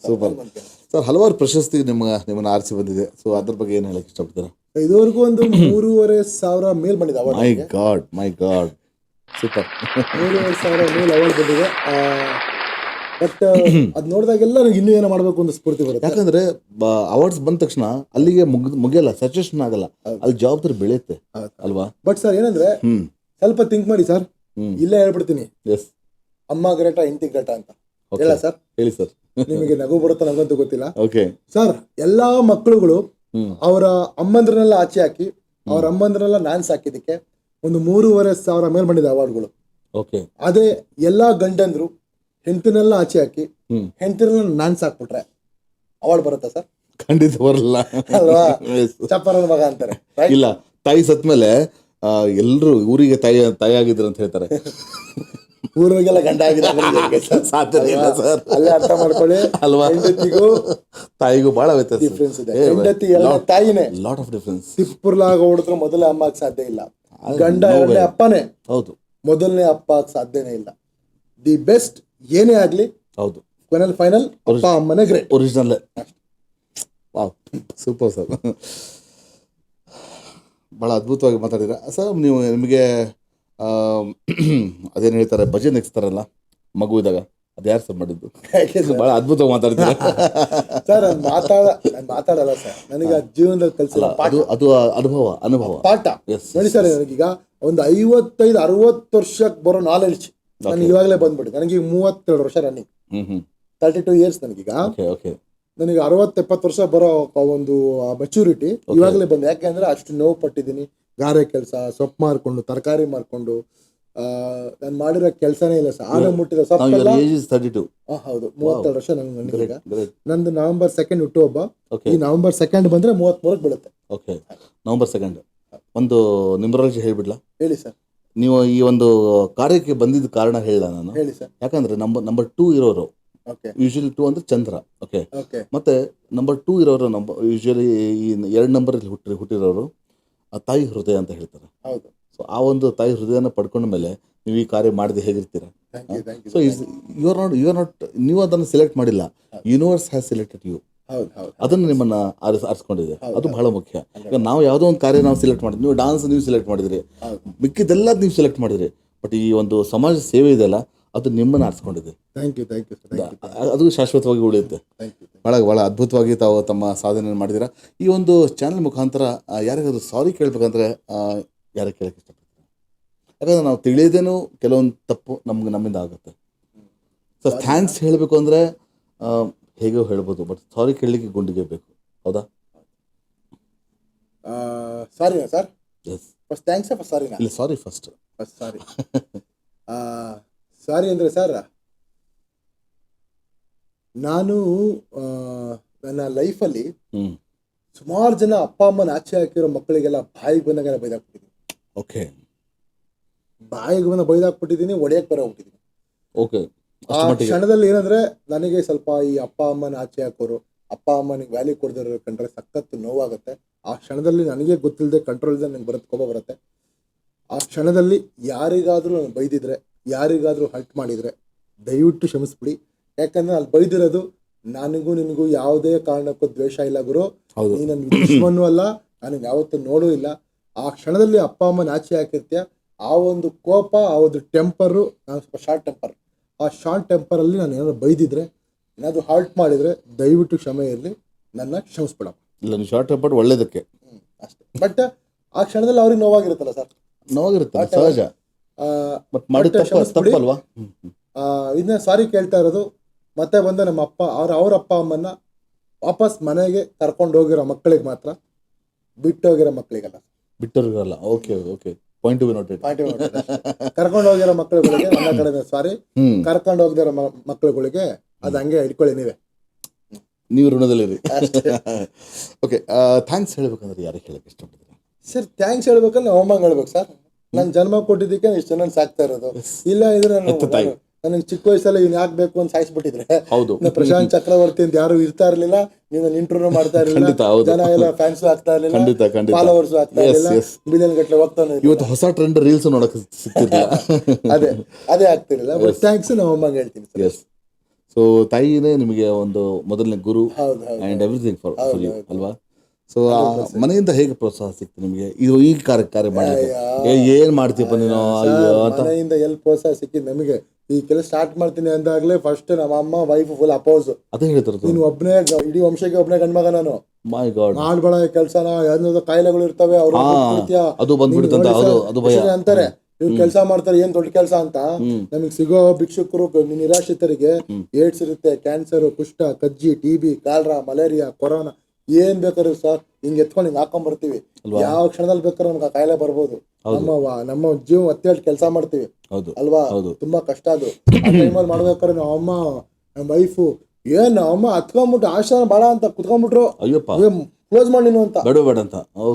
S1: Super sir. ಹಲವಾರು ಪ್ರಶಸ್ತಿ ನಿಮ್ಮನ್ನ ಆರಿಸಿ ಬಂದಿದೆ. ಸೊ ಅದ್ರ ಬಗ್ಗೆ ಏನು ಹೇಳಕ್ ಇಷ್ಟಪಡ್ತೀರಾ?
S2: ಇದುವರೆಗೂ ಒಂದು 3,500 ಮೇಲ್ ಬಂದಿದೆ.
S1: ಮೈ ಗಾಡ್ ಸೂಪರ್.
S2: 3,500 ಮೇಲ್ ಅವಾರ್ಡ್ ಬಂದಿದೆ. ಬಟ್ ಅದ್ ನೋಡಿದಾಗೆಲ್ಲ ನನಗೆ ಇನ್ನೂ ಏನೋ ಮಾಡ್ಬೇಕು ಅಂತ ಸ್ಫೂರ್ತಿ ಬರುತ್ತೆ.
S1: ಯಾಕಂದ್ರೆ ಅವಾರ್ಡ್ಸ್ ಬಂದ ತಕ್ಷಣ ಅಲ್ಲಿಗೆ ಮುಗಿಯಲ್ಲ, ಸ್ಯಾಚುರೇಷನ್ ಆಗಲ್ಲ, ಅಲ್ಲಿ ಜವಾಬ್ದಾರಿ ಬೆಳೆಯುತ್ತೆ ಅಲ್ವಾ?
S2: ಬಟ್ ಸರ್ ಏನಂದ್ರೆ ಸ್ವಲ್ಪ ಥಿಂಕ್ ಮಾಡಿ ಸರ್. ಇಲ್ಲೇ ಹೇಳ್ಬಿಡ್ತೀನಿ, ಅಮ್ಮ ಗ್ರೇಟ, ಹೆಂಡತಿ ಗ್ರೇಟ ಅಂತ ಹೇಳ ಸರ್.
S1: ಹೇಳಿ ಸರ್.
S2: ನಿಮಗೆ ನಗು ಬರುತ್ತಾ ನಂಗಂತೂ ಗೊತ್ತಿಲ್ಲ.
S1: ಓಕೆ
S2: ಸರ್, ಎಲ್ಲಾ ಮಕ್ಕಳುಗಳು ಅವರ ಅಮ್ಮಂದ್ರನ್ನೆಲ್ಲ ಆಚೆ ಹಾಕಿ ಅವ್ರ ಅಮ್ಮಂದ್ರನ್ನೆಲ್ಲ ನಾನ್ ಸಾಕಿದಕ್ಕೆ ಒಂದು 3,500 ಮೇಲ್ ಬಂದಿದೆ ಅವಾರ್ಡ್ಗಳು.
S1: ಓಕೆ.
S2: ಅದೇ ಎಲ್ಲಾ ಗಂಡಂದ್ರು ಹೆಂಡತಿನೆಲ್ಲ ಆಚೆ ಹಾಕಿ ಹೆಂಡತಿನೆಲ್ಲ ನಾನ್ ಸಾಕ್ಬಿಟ್ರೆ ಅವಾರ್ಡ್ ಬರುತ್ತಾ ಸರ್?
S1: ಖಂಡಿತ ಬರಲ್ಲ
S2: ಅಲ್ವಾ? ಚಪ್ಪರನ ಮಗ ಅಂತಾರೆ.
S1: ಇಲ್ಲ, ತಾಯಿ ಸತ್ಮೇಲೆ ಎಲ್ರು ಊರಿಗೆ ತಾಯಿ ಆಗಿದ್ರು ಅಂತ ಹೇಳ್ತಾರೆ.
S2: ಊರಿಗೆಲ್ಲ ಗಂಡ ಆಗಿದ್ರೆ
S1: ಸಾಧ್ಯ ಇಲ್ಲ ಸರ್.
S2: ಅಲ್ಲೇ ಅರ್ಥ ಮಾಡ್ಕೊಳ್ಳಿ
S1: ಅಲ್ವಾ?
S2: ಹೆಂಡತಿಗೂ
S1: ತಾಯಿಗೂ ಬಹಳ ವ್ಯತ್ಯಾಸ,
S2: ಡಿಫ್ರೆನ್ಸ್ ಇದೆ. ಹೆಂಡತಿ ಎಲ್ಲ ತಾಯಿನೇ,
S1: ಲಾಟ್ ಆಫ್ ಡಿಫ್ರೆನ್ಸ್.
S2: ತಿಪ್ಪುರ್ಲಾಗ ಹೊಡೆದ್ರೆ ಮೊದಲೇ ಅಮ್ಮ ಆಗ ಸಾಧ್ಯ ಇಲ್ಲ. ಗಂಡ ಎರಡನೇ ಅಪ್ಪನೇ, ಹೌದು, ಮೊದಲನೇ ಅಪ್ಪ ಆಗ ಸಾಧ್ಯನೇ ಇಲ್ಲ. ದಿ ಬೆಸ್ಟ್ ಏನೇ ಆಗ್ಲಿ, ಹೌದು, ಫೈನಲ್ ಅಪ್ಪ ಅಮ್ಮನೇ great,
S1: original. Wow, super sir. ಭಾಳ ಅದ್ಭುತವಾಗಿ ಮಾತಾಡಿರ ಸರ್. ನಿಮಗೆ ಅದೇನು ಹೇಳ್ತಾರೆ, ಭಜನ್ ನೆಕ್ಸ್ತಾರಲ್ಲ ಮಗು ಇದ್ದಾಗ, ಅದು ಯಾರು ಸರ್ ಮಾಡಿದ್ದು? ಭಾಳ ಅದ್ಭುತವಾಗಿ ಮಾತಾಡ್ತಾರೆ
S2: ಸರ್. ಮಾತಾಡಲ್ಲ ಸರ್, ನನಗೆ ಜೀವನದಲ್ಲಿ ಕಲಿಸಿಲ್ಲ
S1: ಅದು ಅನುಭವ ಪಾಠ.
S2: ನೋಡಿ ಸರ್, ನನಗೀಗ ಒಂದು 55-60 ವರ್ಷಕ್ಕೆ ಬರೋ ನಾಲೆಡ್ಜ್ ನನಗೆ ಇವಾಗಲೇ ಬಂದ್ಬಿಟ್ಟು, ನನಗೆ 32 ವರ್ಷ ರನ್ನಿಂಗ್. 32 ಇಯರ್ಸ್ ನನಗೀಗ.
S1: Okay okay.
S2: ನನಗೆ 60-70 ವರ್ಷ ಬರೋ ಒಂದು ಮೆಚುರಿಟಿ ಇವಾಗಲೇ ಬಂದು. ಯಾಕೆಂದ್ರೆ ಅಷ್ಟು ನೋವು ಪಟ್ಟಿದ್ದೀನಿ. ಗಾರೆ ಕೆಲಸ, ಸೊಪ್ಪು ಮಾರ್ಕೊಂಡು, ತರಕಾರಿ ಮಾರ್ಕೊಂಡು, ನಾನು ಮಾಡಿರೋ ಕೆಲಸನೇ ಇಲ್ಲ ಸರ್. ಆನೆ ಮುಟ್ಟಿದ ಸೊಪ್ಪೆಲ್ಲ.
S1: 32.
S2: ಹೌದು, 32 ವರ್ಷ ನನಗೆ. ನಂದು ನವೆಂಬರ್ 2 ಹುಟ್ಟುಹಬ್ಬ. ಈ ನವೆಂಬರ್ 2 ಬಂದ್ರೆ 33ಕ್ಕೆ ಬೀಳುತ್ತೆ.
S1: Okay, November 2. ಒಂದು ನ್ಯೂಮರಾಲಜಿ ಹೇಳ್ಬಿಡ್ಲಾ?
S2: ಹೇಳಿ ಸರ್.
S1: ನೀವು ಈ ಒಂದು ಕಾರ್ಯಕ್ಕೆ ಬಂದಿದ್ದ ಕಾರಣ ಹೇಳ ನಾನು.
S2: ಹೇಳಿ ಸರ್.
S1: ಯಾಕಂದ್ರೆ ನಂಬರ್ 2 ಇರೋರು, ಯೂಶಲಿ 2 ಅಂದ್ರೆ ಚಂದ್ರ. ಓಕೆ, ಮತ್ತೆ ನಂಬರ್ 2 ಇರೋರು ಯೂಶಲಿ ಈ 2 ನಂಬರ್ ಹುಟ್ಟಿರೋರು ತಾಯಿ ಹೃದಯ ಅಂತ ಹೇಳ್ತಾರೆ.
S2: ಹೌದು.
S1: ಸೊ ಆ ಒಂದು ತಾಯಿ ಹೃದಯನ ಪಡ್ಕೊಂಡ ಮೇಲೆ ನೀವು ಈ ಕಾರ್ಯ ಮಾಡದೆ ಹೇಗಿರ್ತೀರಾ? ಸೊ ಯು ಆರ್ ನಾಟ್ ನೀವು ಅದನ್ನು ಸೆಲೆಕ್ಟ್ ಮಾಡಿಲ್ಲ, ಯೂನಿವರ್ಸ್ ಹ್ಯಾಸ್ ಸೆಲೆಕ್ಟೆಡ್ ಯು. ಅದನ್ನು ನಿಮ್ಮನ್ನ ಆರಿಸ್ಕೊಂಡಿದೆ. ಅದು ಬಹಳ ಮುಖ್ಯ. ಈಗ ನಾವು ಯಾವುದೋ ಒಂದು ಕಾರ್ಯ ನಾವು ಸೆಲೆಕ್ಟ್ ಮಾಡಿದ್ವಿ, ನೀವು ಡಾನ್ಸ್ ನೀವು ಸೆಲೆಕ್ಟ್ ಮಾಡಿದ್ರಿ, ಮಿಕ್ಕಿದೆಲ್ಲ ನೀವು ಸೆಲೆಕ್ಟ್ ಮಾಡಿದ್ರಿ, ಬಟ್ ಈ ಒಂದು ಸಮಾಜ ಸೇವೆ ಇದೆಯಲ್ಲ ಅದು ನಿಮ್ಮನ್ನು ಆರಿಸ್ಕೊಂಡಿದೆ. ಅದು ಶಾಶ್ವತವಾಗಿ ಉಳಿಯುತ್ತೆ. ಭಾಳ ಅದ್ಭುತವಾಗಿ ತಾವು ತಮ್ಮ ಸಾಧನೆ ಮಾಡಿದ್ದೀರಾ. ಈ ಒಂದು ಚಾನಲ್ ಮುಖಾಂತರ ಯಾರಿಗಾದ್ರೂ ಸಾರಿ ಕೇಳಬೇಕಂದ್ರೆ ಯಾರಿಗೆ ಕೇಳಕ್ಕೆ ಇಷ್ಟಪಡ್ತೀರಾ? ಯಾಕಂದ್ರೆ ನಾವು ತಿಳಿಯೋದೇನು ಕೆಲವೊಂದು ತಪ್ಪು ನಮ್ಮಿಂದ ಆಗುತ್ತೆ. ಸೊ ಥ್ಯಾಂಕ್ಸ್ ಹೇಳಬೇಕು ಅಂದರೆ ಹೇಗೋ ಹೇಳ್ಬೋದು, ಬಟ್ ಸಾರಿ ಕೇಳಲಿಕ್ಕೆ ಗುಂಡಿಗೆ ಬೇಕು. ಹೌದಾ?
S2: ಸಾರಿನಾ sir?
S1: Yes.
S2: First thanks first ಸಾರಿನಾ?
S1: ಇಲ್ಲ, ಸಾರಿ ಫಸ್ಟ್.
S2: ಸಾರಿ. ಸಾರಿ ಅಂದರೆ ಸರ್, ನಾನು ನನ್ನ ಲೈಫಲ್ಲಿ ಸುಮಾರು ಜನ ಅಪ್ಪ ಅಮ್ಮನ ಆಚೆ ಹಾಕಿರೋ ಮಕ್ಕಳಿಗೆಲ್ಲ ಬಾಯಿಗೆ ಬಂದಾಗ ಬೈದಾಕ್ಬಿಟ್ಟಿದ್ದೀನಿ.
S1: ಓಕೆ.
S2: ಬಾಯಿಗೆ ಬಂದ ಬೈದಾಕ್ಬಿಟ್ಟಿದ್ದೀನಿ, ಒಡೆಯಕ್ಕೆ ಬರೋಗ್ಬಿಟ್ಟಿದ್ದೀನಿ.
S1: ಓಕೆ.
S2: ಆ ಕ್ಷಣದಲ್ಲಿ ಏನಂದ್ರೆ ನನಗೆ ಸ್ವಲ್ಪ ಈ ಅಪ್ಪ ಅಮ್ಮನ ಆಚೆ ಹಾಕೋರು, ಅಪ್ಪ ಅಮ್ಮನಿಗೆ ವ್ಯಾಲ್ಯೂ ಕೊಡದಿರೋ ಕಂಡ್ರೆ ಸಖತ್ತು ನೋವಾಗುತ್ತೆ. ಆ ಕ್ಷಣದಲ್ಲಿ ನನಗೆ ಗೊತ್ತಿಲ್ಲದೆ ಕಂಟ್ರೋಲ್ ಇಲ್ಲದೆ ನನಗೆ ಕೋಪ ಬರುತ್ತೆ. ಆ ಕ್ಷಣದಲ್ಲಿ ಯಾರಿಗಾದರೂ ನಾನು ಬೈದಿದ್ರೆ, ಯಾರಿಗಾದರೂ ಹರ್ಟ್ ಮಾಡಿದರೆ ದಯವಿಟ್ಟು ಕ್ಷಮಿಸ್ಬಿಡಿ. ಯಾಕಂದ್ರೆ ಅಲ್ಲಿ ಬೈದಿರೋದು ನನಗೂ ನಿನಗೂ ಯಾವುದೇ ಕಾರಣಕ್ಕೂ ದ್ವೇಷ ಇಲ್ಲ ಗುರು. ನೀ ನನ್ನ ದುಶ್ಮನೂ ಅಲ್ಲ, ನನಗೆ ಯಾವತ್ತೂ ನೋಡೂ ಇಲ್ಲ. ಆ ಕ್ಷಣದಲ್ಲಿ ಅಪ್ಪ ಅಮ್ಮನ ಆಚೆ ಹಾಕಿರ್ತೀಯ, ಆ ಒಂದು ಕೋಪ, ಆ ಒಂದು ಟೆಂಪರು, ನಾನು ಸ್ವಲ್ಪ ಶಾರ್ಟ್ ಟೆಂಪರ್, ಆ ಶಾರ್ಟ್ ಟೆಂಪರಲ್ಲಿ ನಾನು ಏನಾದ್ರು ಬೈದಿದ್ರೆ, ಏನಾದರೂ ಹಾರ್ಟ್ ಮಾಡಿದರೆ ದಯವಿಟ್ಟು ಕ್ಷಮೆ ಇರಲಿ, ನನ್ನ ಕ್ಷಮಿಸ್ಬಿಡಪ್ಪ.
S1: ಇಲ್ಲ, ನೀವು ಶಾರ್ಟ್ ಟೆಂಪರ್ ಒಳ್ಳೇದಕ್ಕೆ
S2: ಅಷ್ಟೇ. ಬಟ್ ಆ ಕ್ಷಣದಲ್ಲಿ ಅವ್ರಿಗೆ ನೋವಾಗಿರುತ್ತಲ್ಲ ಸರ್,
S1: ನೋವಾಗಿರುತ್ತೆ, ಸಹಜ. ತಪ್ಪಲ್ವಾ?
S2: ಇದನ್ನ ಸಾರಿ ಕೇಳ್ತಾ ಇರೋದು. ಮತ್ತೆ ಬಂದು ನಮ್ಮ ಅಪ್ಪ ಅವ್ರ ಅಪ್ಪ ಅಮ್ಮನ್ನ ವಾಪಸ್ ಮನೆಗೆ ಕರ್ಕೊಂಡು ಹೋಗಿರೋ ಮಕ್ಕಳಿಗೆ ಮಾತ್ರ, ಬಿಟ್ಟೋಗಿರೋ ಮಕ್ಕಳಿಗಲ್ಲ.
S1: ಬಿಟ್ಟೋಗಿರಲ್ಲ. Okay okay, point to be noted.
S2: ಕರ್ಕೊಂಡು ಹೋಗಿರೋ ಮಕ್ಕಳುಗಳಿಗೆ ನನ್ನ ಕಡೆ ಸಾರಿ, ಕರ್ಕೊಂಡು ಹೋಗದಿರೋ ಮಕ್ಕಳುಗಳಿಗೆ ಅದು ಹಂಗೆ ಇಟ್ಕೊಳ್ಳಿ
S1: ನೀವು ಋಣದಲ್ಲಿರಿ. ಓಕೆ, ಥ್ಯಾಂಕ್ಸ್ ಹೇಳ್ಬೇಕಂದ್ರೆ ಯಾರಿಗೆ ಹೇಳಕ್ಕೆ ಇಷ್ಟಪಡ್ತೀರಾ
S2: ಸರ್? ಥ್ಯಾಂಕ್ಸ್ ಹೇಳ್ಬೇಕಂದ್ರೆ ನಾವು ಅಮ್ಮಂಗೆ ಹೇಳ್ಬೇಕು ಸರ್. ನಾನು ಜನ್ಮ ಕೊಟ್ಟಿದ್ದಕ್ಕೆ ಇಷ್ಟು ಜನ ಸಾಕ್ತಾ ಇರೋದು. ಇಲ್ಲ ಇದ್ರೆ ನನಗೆ ಚಿಕ್ಕ ವಯಸ್ಸಲ್ಲಿ ಇವ್ನು ಯಾಕೆ ಬೇಕು ಅಂತ ಸಾಯಿಸ್ಬಿಟ್ಟಿದ್ರೆ, ಪ್ರಶಾಂತ್ ಚಕ್ರವರ್ತಿ ಅಂತ ಯಾರು ಇರ್ತಾ ಇರ್ಲಿಲ್ಲ, ನೀವು ಇಂಟರ್ವ್ಯೂ ಮಾಡ್ತಾ ಇರಲಿಲ್ಲ, ಜನ ಎಲ್ಲ ಫ್ಯಾನ್ಸ್ ಆಗ್ತಾ ಇರಲಿಲ್ಲ, ಫಾಲೋವರ್ಸ್ ಆಗ್ತಾ ಇರಲಿಲ್ಲ, ಬಿಲಿಯನ್ ಗಟ್ಟಲೆ ಹೋಗ್ತಾನೆ.
S1: ಇವತ್ತು ಹೊಸ ಟ್ರೆಂಡ್ ರೀಲ್ಸ್ ನೋಡಕ್ ಸಿಗ್ತಿರ್ಲಿಲ್ಲ.
S2: ಅದೇ ಆಗ್ತಿರಲಿಲ್ಲ. ಬಟ್ ಥ್ಯಾಂಕ್ಸ್ ನಾವು ಅಮ್ಮಂಗೆ ಹೇಳ್ತೀನಿ ಸರ್.
S1: ಸೊ ತಾಯಿನೇ ನಿಮಗೆ ಒಂದು ಮೊದಲನೇ ಗುರು ಅಂಡ್ ಎವ್ರಿಥಿಂಗ್ ಫಾರ್ ಯು ಅಲ್ವಾ? ಸೊ ಮನೆಯಿಂದ ಹೇಗೆ ಪ್ರೋತ್ಸಾಹ ಸಿಕ್ತು ನಿಮಗೆ ಈ ಕಾರ್ಯ ಮಾಡಲಿಕ್ಕೆ? ಏನ್ ಮಾಡ್ತೀಯಪ್ಪ ನೀನು?
S2: ಮನೆಯಿಂದ ಎಲ್ಲಿ ಪ್ರೋತ್ಸಾಹ ಸಿಕ್ಕಿದ್ ನಮಗೆ? ಈ ಕೆಲಸ ಸ್ಟಾರ್ಟ್ ಮಾಡ್ತೀನಿ ಅಂದಾಗ್ಲೇ ಫಸ್ಟ್ ನಮ್ಮ ಅಮ್ಮ ವೈಫ್ ಫುಲ್ ಅಪೋಸ್.
S1: ಅದೇ ಹೇಳ್ತಾರೆ,
S2: ನೀನು ಒಬ್ಬನೇ, ಇಡೀ ವಂಶಕ್ಕೆ ಒಬ್ಬನೇ ಗಂಡ್ಮಗ ನಾನು,
S1: ಮೈ ಗಾಡ್,
S2: ಮಾಡ್ಬೇಡ ಕೆಲಸನ, ಯಾವ್ದು ಕಾಯಿಲೆಗಳು ಇರ್ತವೆ
S1: ಅದು ಬಂದ್ಬಿಡುತ್ತೆ
S2: ಅಂತಾರೆ. ಇವ್ರು ಕೆಲಸ ಮಾಡ್ತಾರೆ, ಏನ್ ದೊಡ್ಡ ಕೆಲಸ ಅಂತ. ನಮಗ್ ಸಿಗೋ ಭಿಕ್ಷುಕರು ನಿರಾಶ್ರಿತರಿಗೆ ಏಡ್ಸ್ ಇರುತ್ತೆ, ಕ್ಯಾನ್ಸರ್, ಕುಷ್ಠ, ಕಜ್ಜಿ, TB, ಕಾಲ್ರಾ, ಮಲೇರಿಯಾ, ಕೊರೋನಾ, ಏನ್ ಬೇಕಾದ್ರು ಸರ್ ಹಿಂಗ್ ಎತ್ಕೊಂಡು ಹಿಂಗ್ ಹಾಕೊಂಡ್ ಬರ್ತೀವಿ. ಯಾವ ಕ್ಷಣದಲ್ಲಿ ಬೇಕಾದ್ರೂ ನಮ್ಗೆ ಆ ಕಾಯಿಲೆ ಬರ್ಬೋದು. ನಮ್ಮ ಜೀವ ಒತ್ತೇಳಿ ಕೆಲಸ ಮಾಡ್ತೀವಿ ಅಲ್ವಾ? ತುಂಬಾ ಕಷ್ಟ ಅದು. ಆ ಟೈಮಲ್ಲಿ ಮಾಡ್ಬೇಕಾದ್ರೆ ನಮ್ಮ ಅಮ್ಮ, ನಮ್ಮ ವೈಫು ಏನ್ ಅಮ್ಮ ಹತ್ಕೊಂಡ್ಬಿಟ್ಟು ಆಶ್ರಮ ಬಾಳ ಅಂತ ಕುತ್ಕೊಂಡ್ಬಿಟ್ರು, ಕ್ಲೋಸ್ ಮಾಡಿ ಅಂತ.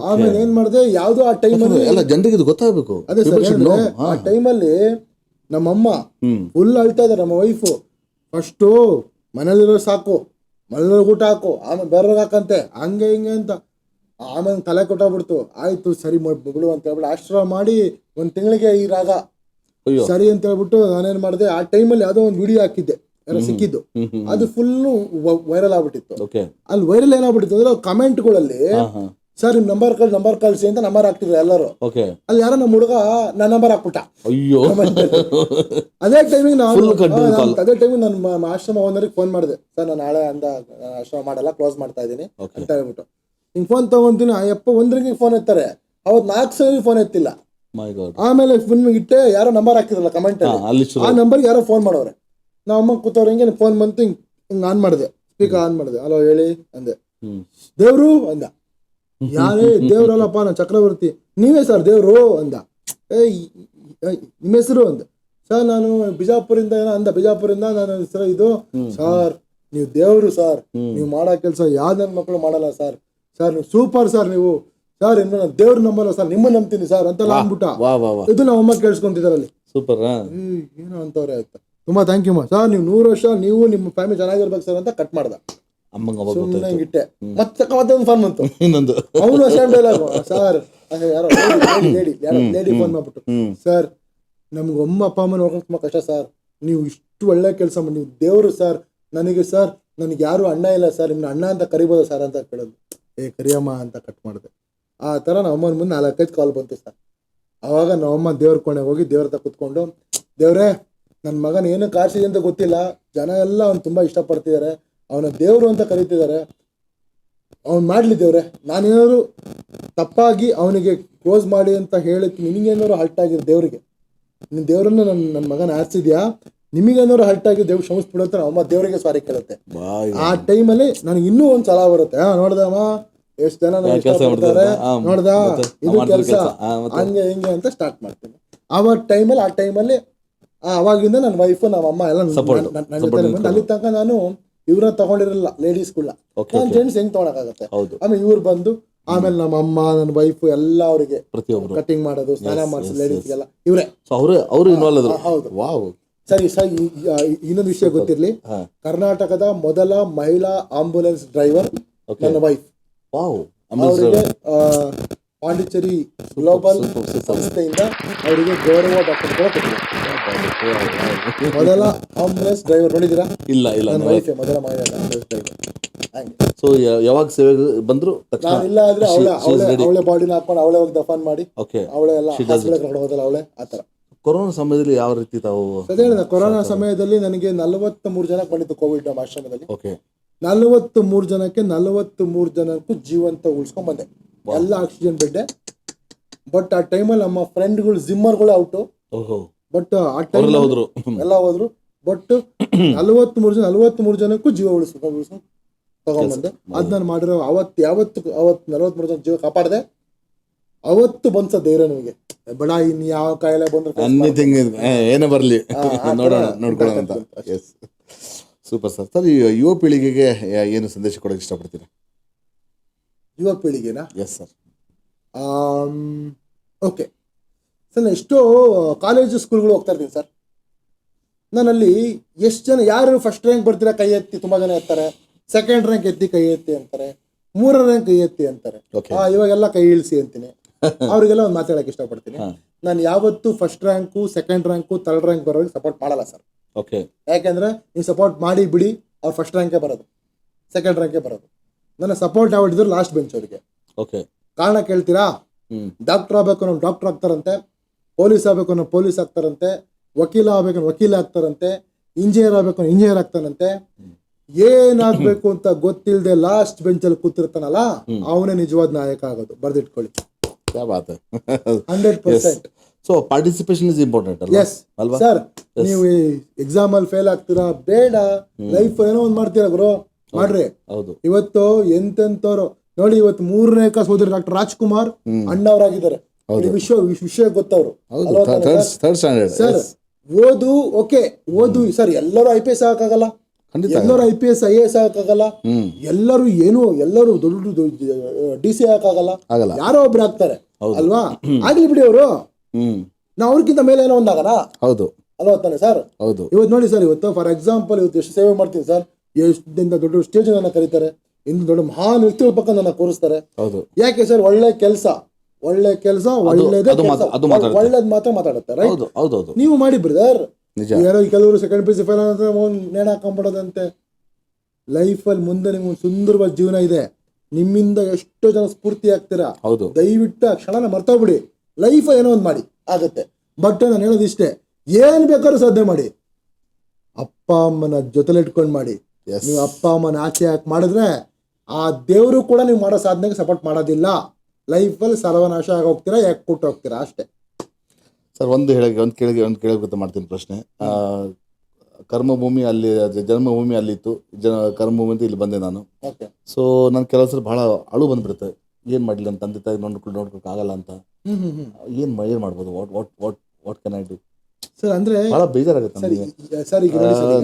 S2: ಆಮೇಲೆ ಏನ್ ಮಾಡಿದೆ, ಯಾವ್ದು ಆ ಟೈಮಲ್ಲಿ
S1: ಜನರಿಗೆ ಇದು ಗೊತ್ತಾಗಬೇಕು.
S2: ಅದೇ ಸರ್, ಆ ಟೈಮಲ್ಲಿ ನಮ್ಮಮ್ಮ ಫುಲ್ ಅಳ್ತಾ ಇದಾರೆ. ನಮ್ಮ ವೈಫು ಫಸ್ಟು ಮನೇಲಿರೋ ಸಾಕು, ಮನೇಲಿ ಊಟ ಹಾಕು, ಆಮೇಲೆ ಬೇರೆಯವ್ರಿಗೆ ಹಾಕಂತೆ, ಹಂಗೆ ಹಿಂಗೆ ಅಂತ. ಆಮೇಲೆ ತಲೆ ಕೊಟ್ಟಾಗ್ಬಿಡ್ತು. ಆಯ್ತು ಸರಿ ಬಿಡು ಅಂತ ಹೇಳ್ಬಿಟ್ಟು ಆಶ್ರಮ ಮಾಡಿ 1 ತಿಂಗಳಿಗೆ ಈ ರಾಗ ಸರಿ ಅಂತ ಹೇಳ್ಬಿಟ್ಟು ನಾನೇನ್ ಮಾಡಿದೆ, ಆ ಟೈಮಲ್ಲಿ ಯಾವ್ದೋ ಒಂದು ವಿಡಿಯೋ ಹಾಕಿದ್ದೆ, ಯಾರೋ ಸಿಕ್ಕಿದ್ದು, ಅದು ಫುಲ್ಲು ವೈರಲ್ ಆಗ್ಬಿಟ್ಟಿತ್ತು. ಅಲ್ಲಿ ವೈರಲ್ ಏನಾಗ್ಬಿಟ್ಟಿತ್ತು ಅಂದ್ರೆ ಕಮೆಂಟ್ಗಳಲ್ಲಿ, ಸರ್ ನಿಮ್ ನಂಬರ್ ಕಳ್ಸಿ ಅಂತ ನಂಬರ್ ಹಾಕ್ತಿದ್ರು ಎಲ್ಲರೂ. ಅಲ್ಲಿ ಯಾರೋ ನಮ್ಮ ಹುಡುಗ ನನ್ನ ನಂಬರ್ ಹಾಕ್ಬಿಟ್ಟ. ಅದೇ ಟೈಮಿಗೆ ನಾನು ಆಶ್ರಮ ಓನರ್ಗೆ ಫೋನ್ ಮಾಡಿದೆ, ಸರ್ ನಾನು ನಾಳೆ ಆಶ್ರಮ ಮಾಡಲ್ಲ, ಕ್ಲೋಸ್ ಮಾಡ್ತಾ ಇದ್ದೀನಿ ಅಂತ ಹೇಳ್ಬಿಟ್ಟು. ಹಿಂಗ್ ಫೋನ್ ತಗೊಂತೀನಿ, ಅಯ್ಯಪ್ಪ 1 ರಿಂಗಿಗೆ ಫೋನ್ ಎತ್ತಾರೆ. ಅವತ್ತು 4 ಸರಿ ಫೋನ್ ಎತ್ತಿಲ್ಲ. ಆಮೇಲೆ ಫೋನ್ ಇಟ್ಟೆ, ಯಾರೋ ನಂಬರ್ ಹಾಕಿದ್ರಲ್ಲ ಕಮೆಂಟ್ ಅಲ್ಲಿ, ಆ ನಂಬರ್ಗೆ ಯಾರೋ ಫೋನ್ ಮಾಡೋರೆ. ನಮ್ಮ ಅಮ್ಮ ಕೂತವ್ರ ಹಿಂಗೆ ಫೋನ್ ಬಂತು, ಹಿಂಗ್ ಹಿಂಗೆ ಆನ್ ಮಾಡಿದೆ, ಸ್ಪೀಕರ್ ಆನ್ ಮಾಡಿದೆ, ಹಲೋ ಹೇಳಿ ಅಂದೆ. ದೇವ್ರು ಅಂದ. ಯಾರೇ ದೇವ್ರಲ್ಲಪ್ಪ ನಾನು ಚಕ್ರವರ್ತಿ. ನೀವೇ ಸರ್ ದೇವ್ರು ಅಂದ. ನಿಮ್ಮ ಹೆಸರು ಅಂದ. ಸರ್ ನಾನು ಬಿಜಾಪುರಿಂದ ಏನೋ ಅಂದ. ಬಿಜಾಪುರಿಂದ ನಾನು ಹೆಸರು ಇದು. ಸರ್ ನೀವು ದೇವ್ರು ಸರ್, ನೀವು ಮಾಡೋ ಕೆಲಸ ಯಾವ್ದು ನನ್ನ ಮಕ್ಕಳು ಮಾಡಲ್ಲ ಸರ್. ಸರ್ ನೀವು ಸೂಪರ್ ಸರ್ ನೀವು. ಸರ್ ಇನ್ನು ನಾನು ದೇವ್ರು ನಂಬಲ್ಲ ಸರ್, ನಿಮ್ಮ ನಂಬ್ತೀನಿ ಸರ್ ಅಂತೆಲ್ಲ ಅಂದ್ಬಿಟ್ಟ. ಇದು ನಮ್ಮ ಅಮ್ಮ ಕೇಳಿಸ್ಕೊಂತಿದಾರಲ್ಲಿ.
S1: ಸೂಪರ್.
S2: ಏನೋ ಅಂತವ್ರೆ ಆಯ್ತಾ. ತುಂಬಾ ಥ್ಯಾಂಕ್ ಯು ಸರ್, ನೀವು 100 ವರ್ಷ ನೀವು ನಿಮ್ಮ ಫ್ಯಾಮಿಲಿ ಚೆನ್ನಾಗಿರ್ಬೇಕು ಸರ್ ಅಂತ ಕಟ್ ಮಾಡ್ದ. ಸುಮ್ಮನೆ ಇಟ್ಟೆ. ಮತ್ತೆ ಒಂದು ಫೋನ್ ಬಂತು, ಇನ್ನೊಂದು ಅವನು ಸೇಮ್ ಡೈಲಾಗ್. ಸರ್ ಯಾರೋ ಲೇಡಿ ಫೋನ್ ಮಾಡ್ಬಿಟ್ಟು, ಸರ್ ನಮ್ಗೆ ಅಪ್ಪ ಅಮ್ಮ ನೋಡ್ಕೊಂಡು ತುಂಬಾ ಕಷ್ಟ ಸರ್, ನೀವು ಇಷ್ಟು ಒಳ್ಳೆ ಕೆಲಸ ಮಾಡಿ, ನೀವು ದೇವರು ಸರ್. ನನಗೆ ಯಾರು ಅಣ್ಣ ಇಲ್ಲ ಸರ್, ನಿಮ್ನ ಅಣ್ಣ ಅಂತ ಕರಿಬೋದು ಸರ್ ಅಂತ ಕೇಳೋದು. ಕರಿಯಮ್ಮ ಅಂತ ಕಟ್ ಮಾಡಿದೆ. ಆ ಥರ ನಮ್ಮಮ್ಮನ ಮುಂದೆ 4-5 ಕಾಲ್ ಬಂತು ಸರ್. ಆವಾಗ ನಮ್ಮಮ್ಮ ದೇವ್ರ ಕೋಣೆಗೆ ಹೋಗಿ ದೇವ್ರ ಹತ್ರ ಕುತ್ಕೊಂಡು, ದೇವ್ರೇ ನನ್ನ ಮಗನ ಏನು ಕಾರ್ಸಿದೆ ಅಂತ ಗೊತ್ತಿಲ್ಲ, ಜನ ಎಲ್ಲ ಅವ್ನು ತುಂಬ ಇಷ್ಟಪಡ್ತಿದ್ದಾರೆ, ಅವನ ದೇವರು ಅಂತ ಕರೀತಿದ್ದಾರೆ, ಅವ್ನು ಮಾಡಲಿ ದೇವ್ರೆ, ನಾನೇನಾದ್ರು ತಪ್ಪಾಗಿ ಅವನಿಗೆ ಕ್ಲೋಸ್ ಮಾಡಿ ಅಂತ ಹೇಳಿದ್ದು ನಿನಗೇನಾದ್ರು ಹಲ್ಟ್ ಆಗಿದೆ ದೇವ್ರಿಗೆ, ನೀನು ದೇವ್ರನ್ನ ನನ್ನ ಮಗನ ಆರಿಸಿದ್ಯಾ, ನಿಮಗೇನಾದ್ರು ಹಲ್ಟ್ ಆಗಿ ದೇವ್ರು ಕ್ಷಮಿಸ್ಬಿಡು ಅಂತ ಅಮ್ಮ ದೇವರಿಗೆ ಸಾರಿ ಕೇಳುತ್ತೆ. ಆ ಟೈಮಲ್ಲಿ ನನಗೆ ಇನ್ನೂ ಒಂದು ಛಲ ಬರುತ್ತೆ. ನೋಡ್ದಮ್ಮ ಎಷ್ಟು ಜನ ಇಷ್ಟಪಡ್ತಾರೆ, ನೋಡ್ದ ಇದು ಕೆಲಸ ಹಂಗೆ ಹಿಂಗೆ ಅಂತ ಸ್ಟಾರ್ಟ್ ಮಾಡ್ತೀನಿ. ಆ ಟೈಮಲ್ಲಿ ಅವಾಗಿಂದ ನನ್ನ ವೈಫು ನಮ್ಮ ಅಮ್ಮ ಎಲ್ಲ ನನ್ನ ಜೊತೆ ಬಂದು, ಅಲ್ಲಿ ತನಕ ನಾನು ಇವ್ರನ್ನ ತಗೊಂಡಿರಲಿಲ್ಲ ಲೇಡೀಸ್ಗಳನ್ನ, ನಾನು ಜೆಂಟ್ಸ್ ಹೆಂಗ್ ತಗೊಳಕಾಗತ್ತೆ. ಆಮೇಲೆ ಇವ್ರು ಬಂದು, ಆಮೇಲೆ ನಮ್ಮ ಅಮ್ಮ ನನ್ನ ವೈಫು ಎಲ್ಲ ಅವರಿಗೆ ಕಟಿಂಗ್ ಮಾಡೋದು, ಸ್ನಾನ ಮಾಡಿಸೋದು ಲೇಡೀಸ್ಗೆಲ್ಲ ಇವರೇ. ಹೌದು. ಸರಿ ಸರ್, ಇನ್ನೊಂದು ವಿಷಯ ಗೊತ್ತಿರ್ಲಿ, ಕರ್ನಾಟಕದ ಮೊದಲ ಮಹಿಳಾ ಆಂಬುಲೆನ್ಸ್ ಡ್ರೈವರ್ ನನ್ನ ವೈಫ್. ಅವರಿಗೆ ಪಾಂಡಿಚೇರಿ ಗ್ಲೋಬಲ್ ಸಂಸ್ಥೆಯಿಂದ ಅವರಿಗೆ ಗೌರವ ಡಾಕ್ಟರ್ ಕೂಡ ಕೊಟ್ಟಿದ್ದಾರೆ. ಮೊದಲ ಆಂಬುಲೆನ್ಸ್ ಡ್ರೈವರ್ ನೋಡಿದ್ದೀರಾ?
S1: ಇಲ್ಲ.
S2: ನನ್ನ ವೈಫ್ ಮೊದಲ ಮಹಿಳಾ ಆಂಬುಲೆನ್ಸ್ ಡ್ರೈವರ್.
S1: ಸೊ ಯಾವಾಗ ಸೇವೆಗೆ ಬಂದ್ರು
S2: ಇಲ್ಲ ಆದ್ರೆ ಅವಳೆ ಬಾಡಿನ ಹಾಕೊಂಡು ಅವಳೇ ಹೋಗಿ ದಫನ್ ಮಾಡಿ ಅವಳೇ ಎಲ್ಲ ಹೋದಲ್ಲ ಅವಳೇ. ಆ ತರ
S1: ಕೊರೋನಾ ಸಮಯದಲ್ಲಿ ಯಾವ ರೀತಿ ತಾವು?
S2: ಕೊರೋನಾ ಸಮಯದಲ್ಲಿ ನನಗೆ 43 ಜನಕ್ಕೆ ಬಂದಿತ್ತು ಕೋವಿಡ್ ನಮ್ಮ ಆಶ್ರಮದಲ್ಲಿ. 43 ಜನಕ್ಕೂ ಜೀವಂತ ಉಳಿಸ್ಕೊಂಡ್ ಬಂದೆ. ಎಲ್ಲ ಆಕ್ಸಿಜನ್ ಬೆಡ್. ಬಟ್ ಆ ಟೈಮಲ್ಲಿ ನಮ್ಮ ಫ್ರೆಂಡ್ಗಳು ಜಿಮ್ಮರ್ಗಳು ಔಟು. ಬಟ್ ಆ ಟೈಮ್ ಎಲ್ಲ ಹೋದ್ರು. ಬಟ್ 43 ಜನಕ್ಕೂ ಜೀವ ಉಳಿಸ್ಕೊಂಡು ತಗೊಂಡ್ಬಂದೆ. ಅದ್ ನಾನು ಮಾಡಿರೋ ಅವತ್ತು 43 ಜನ ಜೀವ ಕಾಪಾಡಿದೆ. ಅವತ್ತು ಬಂದ್ಸ ಧೈರ್ಯ ನನಗೆ, ಬಡ ಇನ್ ಯಾವ ಕಾಯಿಲೆ ಬಂದ್ರೆ
S1: ಏನೇ ಬರ್ಲಿ ನೋಡ್ಕೊಳ್ಳೋಣ ಅಂತ. S, super sir. ಸರ್, ಯುವ ಪೀಳಿಗೆಗೆ ಏನು ಸಂದೇಶ ಕೊಡೋಕೆ ಇಷ್ಟಪಡ್ತೀರಾ?
S2: ಯುವ ಪೀಳಿಗೆನಾ?
S1: Yes sir.
S2: ಓಕೆ ಸರ್, ಎಷ್ಟೋ ಕಾಲೇಜು ಸ್ಕೂಲ್ಗಳು ಹೋಗ್ತಾ ಇರ್ತೀನಿ ಸರ್. ನಾನಲ್ಲಿ ಎಷ್ಟು ಜನ ಯಾರು ಫಸ್ಟ್ ರ್ಯಾಂಕ್ ಬರ್ತೀರಾ ಕೈ ಎತ್ತಿ, ತುಂಬಾ ಜನ ಎತ್ತಾರೆ. ಸೆಕೆಂಡ್ ರ್ಯಾಂಕ್ ಎತ್ತಿ ಕೈ ಎತ್ತಿ ಅಂತಾರೆ. 3ರ ರ್ಯಾಂಕ್ ಕೈ ಎತ್ತಿ ಅಂತಾರೆ. ಇವಾಗೆಲ್ಲ ಕೈ ಇಳಿಸಿ ಅಂತೀನಿ. ಅವ್ರಿಗೆಲ್ಲ ಒಂದು ಮಾತಾಡಕ್ಕೆ ಇಷ್ಟಪಡ್ತೀನಿ. ನಾನು ಯಾವತ್ತು first rank, second rank, 3rd rank ಬರೋರಿಗೆ ಸಪೋರ್ಟ್ ಮಾಡಲ್ಲ ಸರ್. ಯಾಕೆಂದ್ರೆ ನೀವು ಸಪೋರ್ಟ್ ಮಾಡಿ ಬಿಡಿ, ಅವ್ರು ಫಸ್ಟ್ ರ್ಯಾಂಕೇ ಬರೋದು, ಸೆಕೆಂಡ್ ರ್ಯಾಂಕೇ ಬರೋದು. ನನ್ನ ಸಪೋರ್ಟ್ ಯಾವ್ದಿದ್ರು ಲಾಸ್ಟ್ ಬೆಂಚ್ ಅವರಿಗೆ. ಕಾರಣ ಕೇಳ್ತೀರಾ? ಡಾಕ್ಟರ್ ಆಗ್ಬೇಕು ಅನ್ನೋ ಡಾಕ್ಟರ್ ಆಗ್ತಾರಂತೆ, ಪೊಲೀಸ್ ಆಗ್ಬೇಕು ಅನ್ನೋ ಪೊಲೀಸ್ ಆಗ್ತಾರಂತೆ, ವಕೀಲ ಆಗ್ಬೇಕು ಅನ್ನೋ ವಕೀಲ ಆಗ್ತಾರಂತೆ, ಇಂಜಿನಿಯರ್ ಆಗ್ಬೇಕು ಅನ್ನೋ ಇಂಜಿನಿಯರ್ ಆಗ್ತಾನಂತೆ. ಏನಾಗ್ಬೇಕು ಅಂತ ಗೊತ್ತಿಲ್ಲದೆ ಲಾಸ್ಟ್ ಬೆಂಚಲ್ಲಿ ಕೂತಿರ್ತಾನಲ್ಲ, ಅವನೇ ನಿಜವಾದ ನಾಯಕ ಆಗೋದು. ಬರ್ದಿಟ್ಕೊಳ್ಳಿ. 100%.
S1: ಸೊ ಪಾರ್ಟಿಸಿಪೇಷನ್ ಇಸ್ ಇಂಪಾರ್ಟೆಂಟ್ ಅಲ್ವಾ
S2: ಸರ್? ನೀವು ಎಕ್ಸಾಮ್ ಅಲ್ಲಿ ಫೇಲ್ ಆಗ್ತೀರಾ ಬೇಡ, ಲೈಫ್ ಏನೋ ಒಂದ್ ಮಾಡ್ತೀರಾ ಗುರು, ಮಾಡ್ರಿ. ಇವತ್ತು ಎಂತೆಂತವ್ರು ನೋಡಿ, ಇವತ್ತು 3ನೇ ಕ್ಲಾಸ್ ಓದಿರೋ ಡಾಕ್ಟರ್ ರಾಜ್ಕುಮಾರ್ ಅಣ್ಣವರಾಗಿದ್ದಾರೆ. ವಿಷಯ ಗೊತ್ತವ್ರು ಸರ್. ಓದು ಸರ್, ಎಲ್ಲರೂ IPS ಆಗಕ್ಕಾಗಲ್ಲ, ಎಲ್ಲರೂ IPS IAS ಆಗಕ್ಕಾಗಲ್ಲ, ಎಲ್ಲರೂ ದೊಡ್ಡ DC ಆಗಕ್ಕಾಗಲ್ಲ, ಯಾರೋ ಒಬ್ರು ಆಗ್ತಾರೆ ಅಲ್ವಾ? ಆಗ್ಲಿ ಬಿಡಿ ಅವರು, ನಾವು ಅವ್ರಿಗಿಂತ ಮೇಲೆ ಏನೋ ಒಂದಾಗಣ ಅಲ್ವಾ ತಾನೆ ಸರ್? ಇವತ್ತು ನೋಡಿ ಸರ್, ಇವತ್ತು ಫಾರ್ ಎಕ್ಸಾಂಪಲ್ ಇವತ್ತು ಎಷ್ಟು ಸೇವೆ ಮಾಡ್ತೀನಿ ಸರ್, ಎಷ್ಟು ದೊಡ್ಡ ಸ್ಟೇಜ್ ನನ್ನ ಕರೀತಾರೆ, ಇನ್ನು ದೊಡ್ಡ ಮಹಾನ್ ವ್ಯಕ್ತಿಗಳ ಪಕ್ಕ ನನ್ನ ಕೂರಿಸ್ತಾರೆ. ಯಾಕೆ ಸರ್? ಒಳ್ಳೆ ಕೆಲಸ ಒಳ್ಳೇದ್ ಮಾತ್ರ ಮಾತಾಡುತ್ತೆ. ರೈಟ್? ನೀವು ಮಾಡಿ ಬ್ರದರ್. ಯಾರೋ ಕೆಲವರು ಸೆಕೆಂಡ್ PUC ಫೇಲ್ ಅಂದ್ರೆ ನೇಣ ಹಾಕೊಂಡ್ಬಿಡೋದಂತೆ. ಲೈಫಲ್ಲಿ ಮುಂದೆ ನಿಮ್ಗೆ ಸುಂದರವಾದ ಜೀವನ ಇದೆ, ನಿಮ್ಮಿಂದ ಎಷ್ಟೋ ಜನ ಸ್ಫೂರ್ತಿ ಆಗ್ತೀರಾ. ದಯವಿಟ್ಟು ಆ ಕ್ಷಣನ ಮರ್ತೋಗ್ಬಿಡಿ. ಲೈಫ್ ಏನೋ ಒಂದು ಮಾಡಿ ಆಗುತ್ತೆ. ಬಟ್ ನಾನು ಹೇಳೋದಿಷ್ಟೇ, ಏನ್ ಬೇಕಾದ್ರೂ ಸಾಧನೆ ಮಾಡಿ, ಅಪ್ಪ ಅಮ್ಮನ ಜೊತೆಲಿ ಇಟ್ಕೊಂಡು ಮಾಡಿ. ನೀವು ಅಪ್ಪ ಅಮ್ಮನ ಆಚೆ ಹಾಕಿ ಮಾಡಿದ್ರೆ ಆ ದೇವರು ಕೂಡ ನೀವು ಮಾಡೋ ಸಾಧನೆಗೆ ಸಪೋರ್ಟ್ ಮಾಡೋದಿಲ್ಲ. ಲೈಫಲ್ಲಿ ಸರ್ವನಾಶ ಆಗೋಗ್ತೀರಾ, ಯಾಕೆ ಕೊಟ್ಟು ಹೋಗ್ತೀರಾ ಅಷ್ಟೇ.
S1: ಸರ್, ಒಂದು ಕೇಳಕ್ಕೆ ಮಾಡ್ತೀನಿ ಪ್ರಶ್ನೆ. ಕರ್ಮಭೂಮಿ ಅಲ್ಲಿ, ಜನ್ಮಭೂಮಿ ಅಲ್ಲಿತ್ತು, ಕರ್ಮಭೂಮಿ ಅಂತ ಇಲ್ಲಿ ಬಂದೆ ನಾನು.
S2: ಓಕೆ.
S1: ಸೊ ನಾನು ಕೆಲವು ಸಲ ಭಾಳ ಅಳು ಬಂದ್ಬಿಡುತ್ತೆ. ಏನು ಮಾಡಲಿ ಅಂತ, ತಂದೆ ತಾಯಿ ನೋಡ್ಕೊಳಕ್ಕೆ ಆಗಲ್ಲ ಅಂತ. ಏನು ಮಾಡ್ಬೋದು, what can I do
S2: sir? ಅಂದ್ರೆ
S1: ಭಾಳ ಬೇಜಾರಾಗುತ್ತೆ
S2: ಸರ್. ಈಗ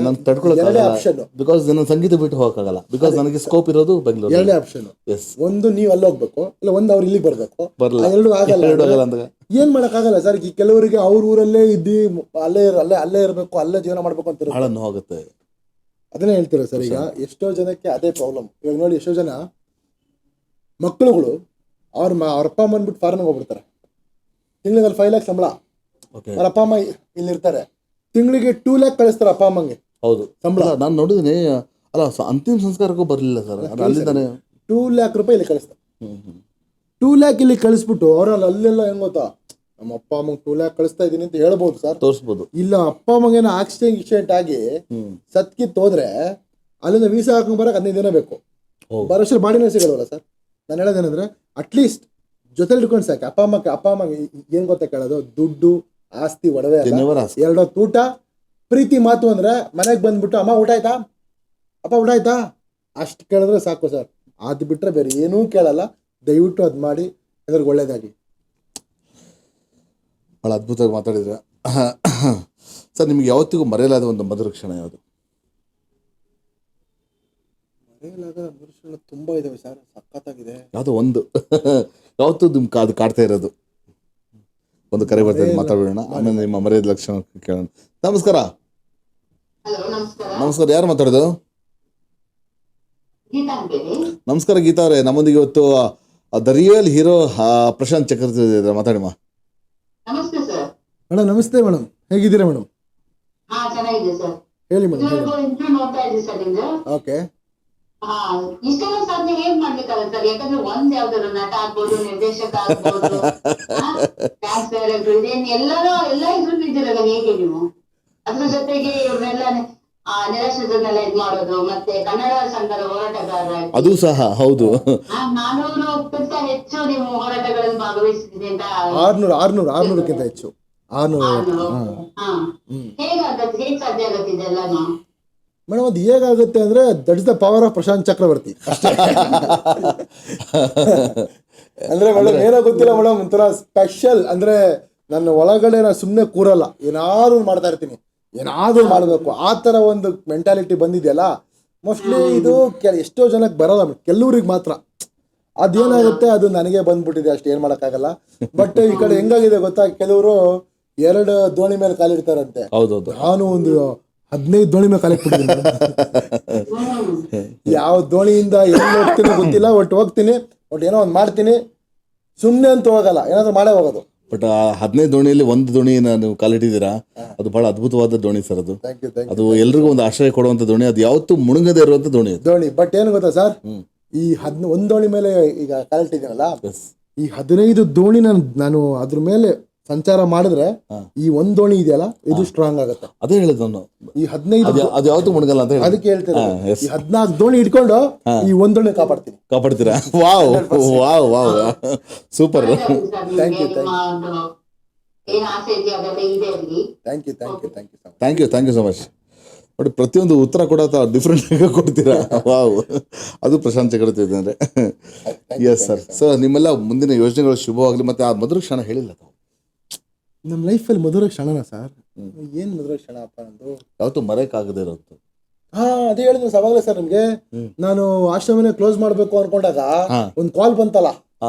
S1: ನಾನು ತಡ್ಕೊಳಕ್ಕೆ, ಬಿಕಾಸ್ ನಾನು ಸಂಗೀತ ಬಿಟ್ಟು ಹೋಗಕ್ಕಾಗಲ್ಲ, ಬಿಕಾಸ್ ನನಗೆ ಸ್ಕೋಪ್ ಇರೋದು ಬೆಂಗಳೂರು.
S2: ಎರಡೇ ಆಪ್ಷನ್.
S1: ಎಸ್.
S2: ಒಂದು ನೀವು ಅಲ್ಲಿ ಹೋಗ್ಬೇಕು, ಇಲ್ಲ ಒಂದು ಅವ್ರು ಇಲ್ಲಿಗೆ ಬರ್ಬೇಕು.
S1: ಬರಲ್ಲ,
S2: ಎರಡು ಆಗಲ್ಲ
S1: ಅಂತ
S2: ಏನ್ ಮಾಡಕ್ಕಾಗಲ್ಲ ಸರ್. ಈ ಕೆಲವರಿಗೆ ಅವ್ರ ಊರಲ್ಲೇ ಇದ್ದು ಅಲ್ಲೇ ಇರಬೇಕು, ಅಲ್ಲೇ ಜೀವನ ಮಾಡ್ಬೇಕು ಅಂತ
S1: ಭಾಳ ನೋವಾಗುತ್ತೆ.
S2: ಅದನ್ನೇ ಹೇಳ್ತೀರಾ ಸರ್. ಈಗ ಎಷ್ಟೋ ಜನಕ್ಕೆ ಅದೇ ಪ್ರಾಬ್ಲಮ್. ಇವಾಗ ನೋಡಿ, ಎಷ್ಟೋ ಜನ ಮಕ್ಕಳುಗಳು ಅವ್ರ ಅಪ್ಪ ಅಮ್ಮ ಅಂದ್ಬಿಟ್ಟು ಫಾರಿನ್ಗೆ ಹೋಗ್ಬಿಡ್ತಾರೆ. ತಿಂಗಳಿಗೆ 5 lakhs ಸಂಬಳ, ಅವ್ರ ಅಪ್ಪ ಅಮ್ಮ ಇಲ್ಲಿರ್ತಾರೆ. ತಿಂಗಳಿಗೆ 2 lakh ಕಳಿಸ್ತಾರೆ ಅಪ್ಪ ಅಮ್ಮಂಗೆ.
S1: ಹೌದು, ಸಂಬಳ ನಾನು ನೋಡಿದೀನಿ. ಅಲ್ಲ, ಅಂತಿಮ ಸಂಸ್ಕಾರಕ್ಕೂ ಬರಲಿಲ್ಲ ಸರ್, ಅಲ್ಲಿಂದಾನೆ
S2: 2 lakh ರೂಪಾಯಿ ಇಲ್ಲಿ ಕಳಿಸ್ತಾರೆ. 2 lakh ಇಲ್ಲಿ ಕಳಿಸ್ಬಿಟ್ಟು ಅವ್ರಲ್ಲಿ ಅಲ್ಲೆಲ್ಲ ಹೆಂಗ್ ಗೊತ್ತಾ, ನಮ್ಮ ಅಪ್ಪ ಅಮ್ಮಂಗೆ 2 lakh ಕಳಿಸ್ತಾ ಇದೀನಿ ಅಂತ ಹೇಳ್ಬೋದು ಸರ್, ತೋರಿಸ್ಬೋದು. ಇಲ್ಲ, ಅಪ್ಪ ಅಮ್ಮಂಗೇನೋ ಆಕ್ಸಿಡೆಂಟ್ ಆಗಿ ಸತ್ಕಿತ್ ಹೋದ್ರೆ ಅಲ್ಲಿಂದ ವೀಸಾ ಹಾಕೊಂಡ್ ಬರಕ್ 15 ದಿನ ಬೇಕು. ಬರೋಷ್ಟು ಬಾಡಿನೇ ಸಿಗಲ್ವಲ್ಲ ಸರ್. ನಾನು ಹೇಳೋದೇನಂದ್ರೆ, ಅಟ್ಲೀಸ್ಟ್ ಜೊತೆ ಇಟ್ಕೊಂಡು ಸಾಕು. ಅಪ್ಪ ಅಮ್ಮಗೆ ಏನ್ ಗೊತ್ತಾ ಕೇಳೋದು, ದುಡ್ಡು, ಆಸ್ತಿ, ಒಡವೆ, 2 ಹೊತ್ತು ಊಟ, ಪ್ರೀತಿ, ಮಾತು. ಅಂದ್ರೆ ಮನೆಗೆ ಬಂದ್ಬಿಟ್ಟು ಅಮ್ಮ ಊಟ ಆಯ್ತಾ, ಅಪ್ಪ ಊಟ ಆಯ್ತಾ, ಅಷ್ಟು ಕೇಳಿದ್ರೆ ಸಾಕು ಸರ್. ಅದು ಬಿಟ್ರೆ ಬೇರೆ ಏನೂ ಕೇಳಲ್ಲ. ದಯವಿಟ್ಟು ಅದು ಮಾಡಿ, ಅದ್ರಿಗೆ ಒಳ್ಳೇದಾಗಿ.
S1: ಭಾಳ ಅದ್ಭುತವಾಗಿ ಮಾತಾಡಿದ್ರೆ ಸರ್. ನಿಮ್ಗೆ ಯಾವತ್ತಿಗೂ ಮರೆಯಲಾದ ಒಂದು ಮಧುರ ಕ್ಷಣ ಯಾವುದು?
S2: ಮರೆಯಲಾದ ಮಧುರ ಕ್ಷಣ ತುಂಬಾ ಇದಾವೆ ಸರ್, ಸಖತ್ತಾಗಿದೆ.
S1: ಯಾವುದೋ ಒಂದು ಯಾವತ್ತೂ ನಿಮ್ಗೆ ಅದು ಕಾಡ್ತಾ ಇರೋದು ಒಂದು ಕರೆ ಬರ್ತದೆ, ಮಾತಾಡೋಣ. ಆಮೇಲೆ ನಿಮ್ಮ ಮರೆಯದ ಲಕ್ಷಣ ಕೇಳೋಣ. ನಮಸ್ಕಾರ. ನಮಸ್ಕಾರ, ಯಾರು ಮಾತಾಡೋದು? ನಮಸ್ಕಾರ ಗೀತಾ ಅವರೇ. ನಮ್ಮೊಂದಿಗೆ ಇವತ್ತು ದ ರಿಯಲ್ ಹೀರೋ ಪ್ರಶಾಂತ್ ಚಕ್ರವರ್ತಿ ಇದ್ದಾರೆ. ಮಾತಾಡಿಮ್ಮ.
S2: ಮೇಡಮ್ ನಮಸ್ತೆ. ಮೇಡಮ್ ಹೇಗಿದ್ದೀರಾ ಮೇಡಮ್? ಹೇಳಿ ಮೇಡಮ್. ಓಕೆ.
S4: ಇಷ್ಟೆಲ್ಲ ಸಾಧನೆ ಹೇಗ್ ಮಾಡ್ಲಿಕ್ಕಲ್ಲ ಸರ್? ಯಾಕಂದ್ರೆ ಒಂದ್ ಯಾವ್ದಾದ್ರು ನಟ ಆಗ್ಬೋದು, ನಿರ್ದೇಶಕ ಆಗ್ಬೋದು, ಡ್ಯಾನ್ಸ್ ಡೈರೆಕ್ಟರ್, ಇದೇನ್ ಎಲ್ಲ ಇದ್ರು ಇದ್ದೀರಲ್ಲ, ಹೇಗೆ ನೀವು ಅದ್ರ ಜೊತೆಗೆ ಇವ್ರನ್ನೆಲ್ಲ ನಿರಾಶ್ರಿತರನ್ನೆಲ್ಲ ಇದ್ ಮಾಡೋದು, ಮತ್ತೆ ಕನ್ನಡ ಸಂಘದ ಹೋರಾಟಗಾರ,
S1: ಅದು ಸಹ ಹೌದು.
S4: 400ಕ್ಕಿಂತ ಹೆಚ್ಚು ನೀವು ಹೋರಾಟಗಳಲ್ಲಿ ಭಾಗವಹಿಸಿದ್ದೀನಿ ಅಂತ.
S2: 600ಕ್ಕಿಂತ ಹೆಚ್ಚು. 600.
S4: ಹೇಗ್ ಸಾಧ್ಯ ಆಗತ್ತೆ ಇದೆಲ್ಲಾನು?
S2: ಮೇಡಮ್ ಅದು ಹೇಗಾಗುತ್ತೆ ಅಂದ್ರೆ, that is the power of Prashant Chakravarthi. ಅಂದ್ರೆ ಮೇಡಮ್ ಏನೋ ಗೊತ್ತಿಲ್ಲ ಮೇಡಮ್, ಒಂಥರ ಸ್ಪೆಷಲ್. ಅಂದ್ರೆ ನನ್ನ ಒಳಗಡೆ ನಾನು ಸುಮ್ಮನೆ ಕೂರಲ್ಲ, ಏನಾದ್ರು ಮಾಡ್ತಾ ಇರ್ತೀನಿ, ಏನಾದ್ರು ಮಾಡಬೇಕು, ಆ ಥರ ಒಂದು ಮೆಂಟಾಲಿಟಿ ಬಂದಿದೆಯಲ್ಲ. ಮೋಸ್ಟ್ಲಿ ಇದು ಎಷ್ಟೋ ಜನಕ್ಕೆ ಬರಲ್ಲ, ಕೆಲವ್ರಿಗೆ ಮಾತ್ರ ಅದೇನಾಗುತ್ತೆ, ಅದು ನನಗೆ ಬಂದ್ಬಿಟ್ಟಿದೆ ಅಷ್ಟೇ, ಏನು ಮಾಡೋಕ್ಕಾಗಲ್ಲ. ಬಟ್ ಈ ಕಡೆ ಹೆಂಗಾಗಿದೆ ಗೊತ್ತಾ, ಕೆಲವರು 2 ದೋಣಿ ಮೇಲೆ ಕಾಲಿಡ್ತಾರಂತೆ. ನಾನು ಒಂದು 15 ದೋಣಿ ಮೇಲೆ ಕಾಲಿಟ್ಬಿಟ್ಟಿದ್ದೀನಿ. ಯಾವ ದೋಣಿಯಿಂದ ಎಲ್ಲಿ ಹೋಗ್ತೀನಿ ಗೊತ್ತಿಲ್ಲ, ಒಟ್ಟು ಹೋಗ್ತೀನಿ, ಒಟ್ಟು ಏನೋ ಒಂದು ಮಾಡ್ತೀನಿ, ಸುಮ್ಮನೆ ಅಂತ ಹೋಗಲ್ಲ, ಏನಾದ್ರು ಮಾಡೇ ಹೋಗೋದು.
S1: ಬಟ್ 15 ದೋಣಿಯಲ್ಲಿ ಒಂದು ದೋಣಿನ ನೀವು ಕಾಲಿಟ್ಟಿದ್ದೀರಾ, ಅದು ಬಹಳ ಅದ್ಭುತವಾದ ದೋಣಿ ಸರ್. ಅದು ಅದು ಎಲ್ರಿಗೂ ಒಂದು ಆಶ್ರಯ ಕೊಡುವಂತ ದೋಣಿ, ಅದು ಯಾವತ್ತೂ ಮುಳುಗದೆ ಇರುವಂತ ದೋಣಿ.
S2: ಬಟ್ ಏನು ಗೊತ್ತಾ ಸರ್, ಈ 1 ದೋಣಿ ಮೇಲೆ ಈಗ ಕಾಲಿಟ್ಟಿದ್ದೀನಲ್ಲ, ಈ 15 ದೋಣಿ ನಾನು ಅದ್ರ ಮೇಲೆ ಸಂಚಾರ ಮಾಡಿದ್ರೆ ಈ 1 ದೋಣಿ ಇದೆಯಲ್ಲ, ಇದು ಸ್ಟ್ರಾಂಗ್ ಆಗುತ್ತೆ.
S1: ಅದೇ ಹೇಳಿದ್ ನಾನು,
S2: ಈ 15
S1: ಅದು ಯಾವತ್ತೂ ಮುಳುಗಲ್ಲ ಅಂತ.
S2: ಅದಕ್ಕೆ ಹೇಳ್ತೀನಿ, ಈ 14 ದೋಣಿ ಇಟ್ಕೊಂಡು ಈ 1 ದೋಣಿ ಕಾಪಾಡ್ತೀರಾ.
S1: Wow wow wow, super.
S2: Thank
S1: you so much. But ಪ್ರತಿಯೊಂದು ಉತ್ತರ ಕೂಡ ಡಿಫ್ರೆಂಟ್ ಆಗಿ ಕೊಡ್ತೀರಾ. ವಾವ್, ಅದು ಪ್ರಶಾಂತ್ ಚಕ್ರವರ್ತಿ ಅಂದ್ರೆ. S sir. ಸೊ ನಿಮ್ಮೆಲ್ಲ ಮುಂದಿನ ಯೋಜನೆಗಳು ಶುಭವಾಗಲಿ. ಮತ್ತೆ ಆ ಮಧುರ ಕ್ಷಣ ಹೇಳಿಲ್ಲ ತಾವು.
S2: ನಮ್ಮ ಲೈಫಲ್ಲಿ ಮಧುರ ಕ್ಷಣನ ಸರ್? ಏನ್ ಮಧುರ ಕ್ಷಣ ಅಪ್ಪ ನಂದು?
S1: ಯಾವತ್ತೂ ಮರೆಯಕ್ಕಾಗದೇ ಇರೋದು.
S2: ಅದೇ ಹೇಳಿದ್ರು ಸವಾಗಲೇ ಸರ್ ನಿಮ್ಗೆ. ನಾನು ಆಶ್ರಮನೇ ಕ್ಲೋಸ್ ಮಾಡ್ಬೇಕು ಅನ್ಕೊಂಡಾಗ ಒಂದು ಕಾಲ್ ಬಂತಲ್ಲ,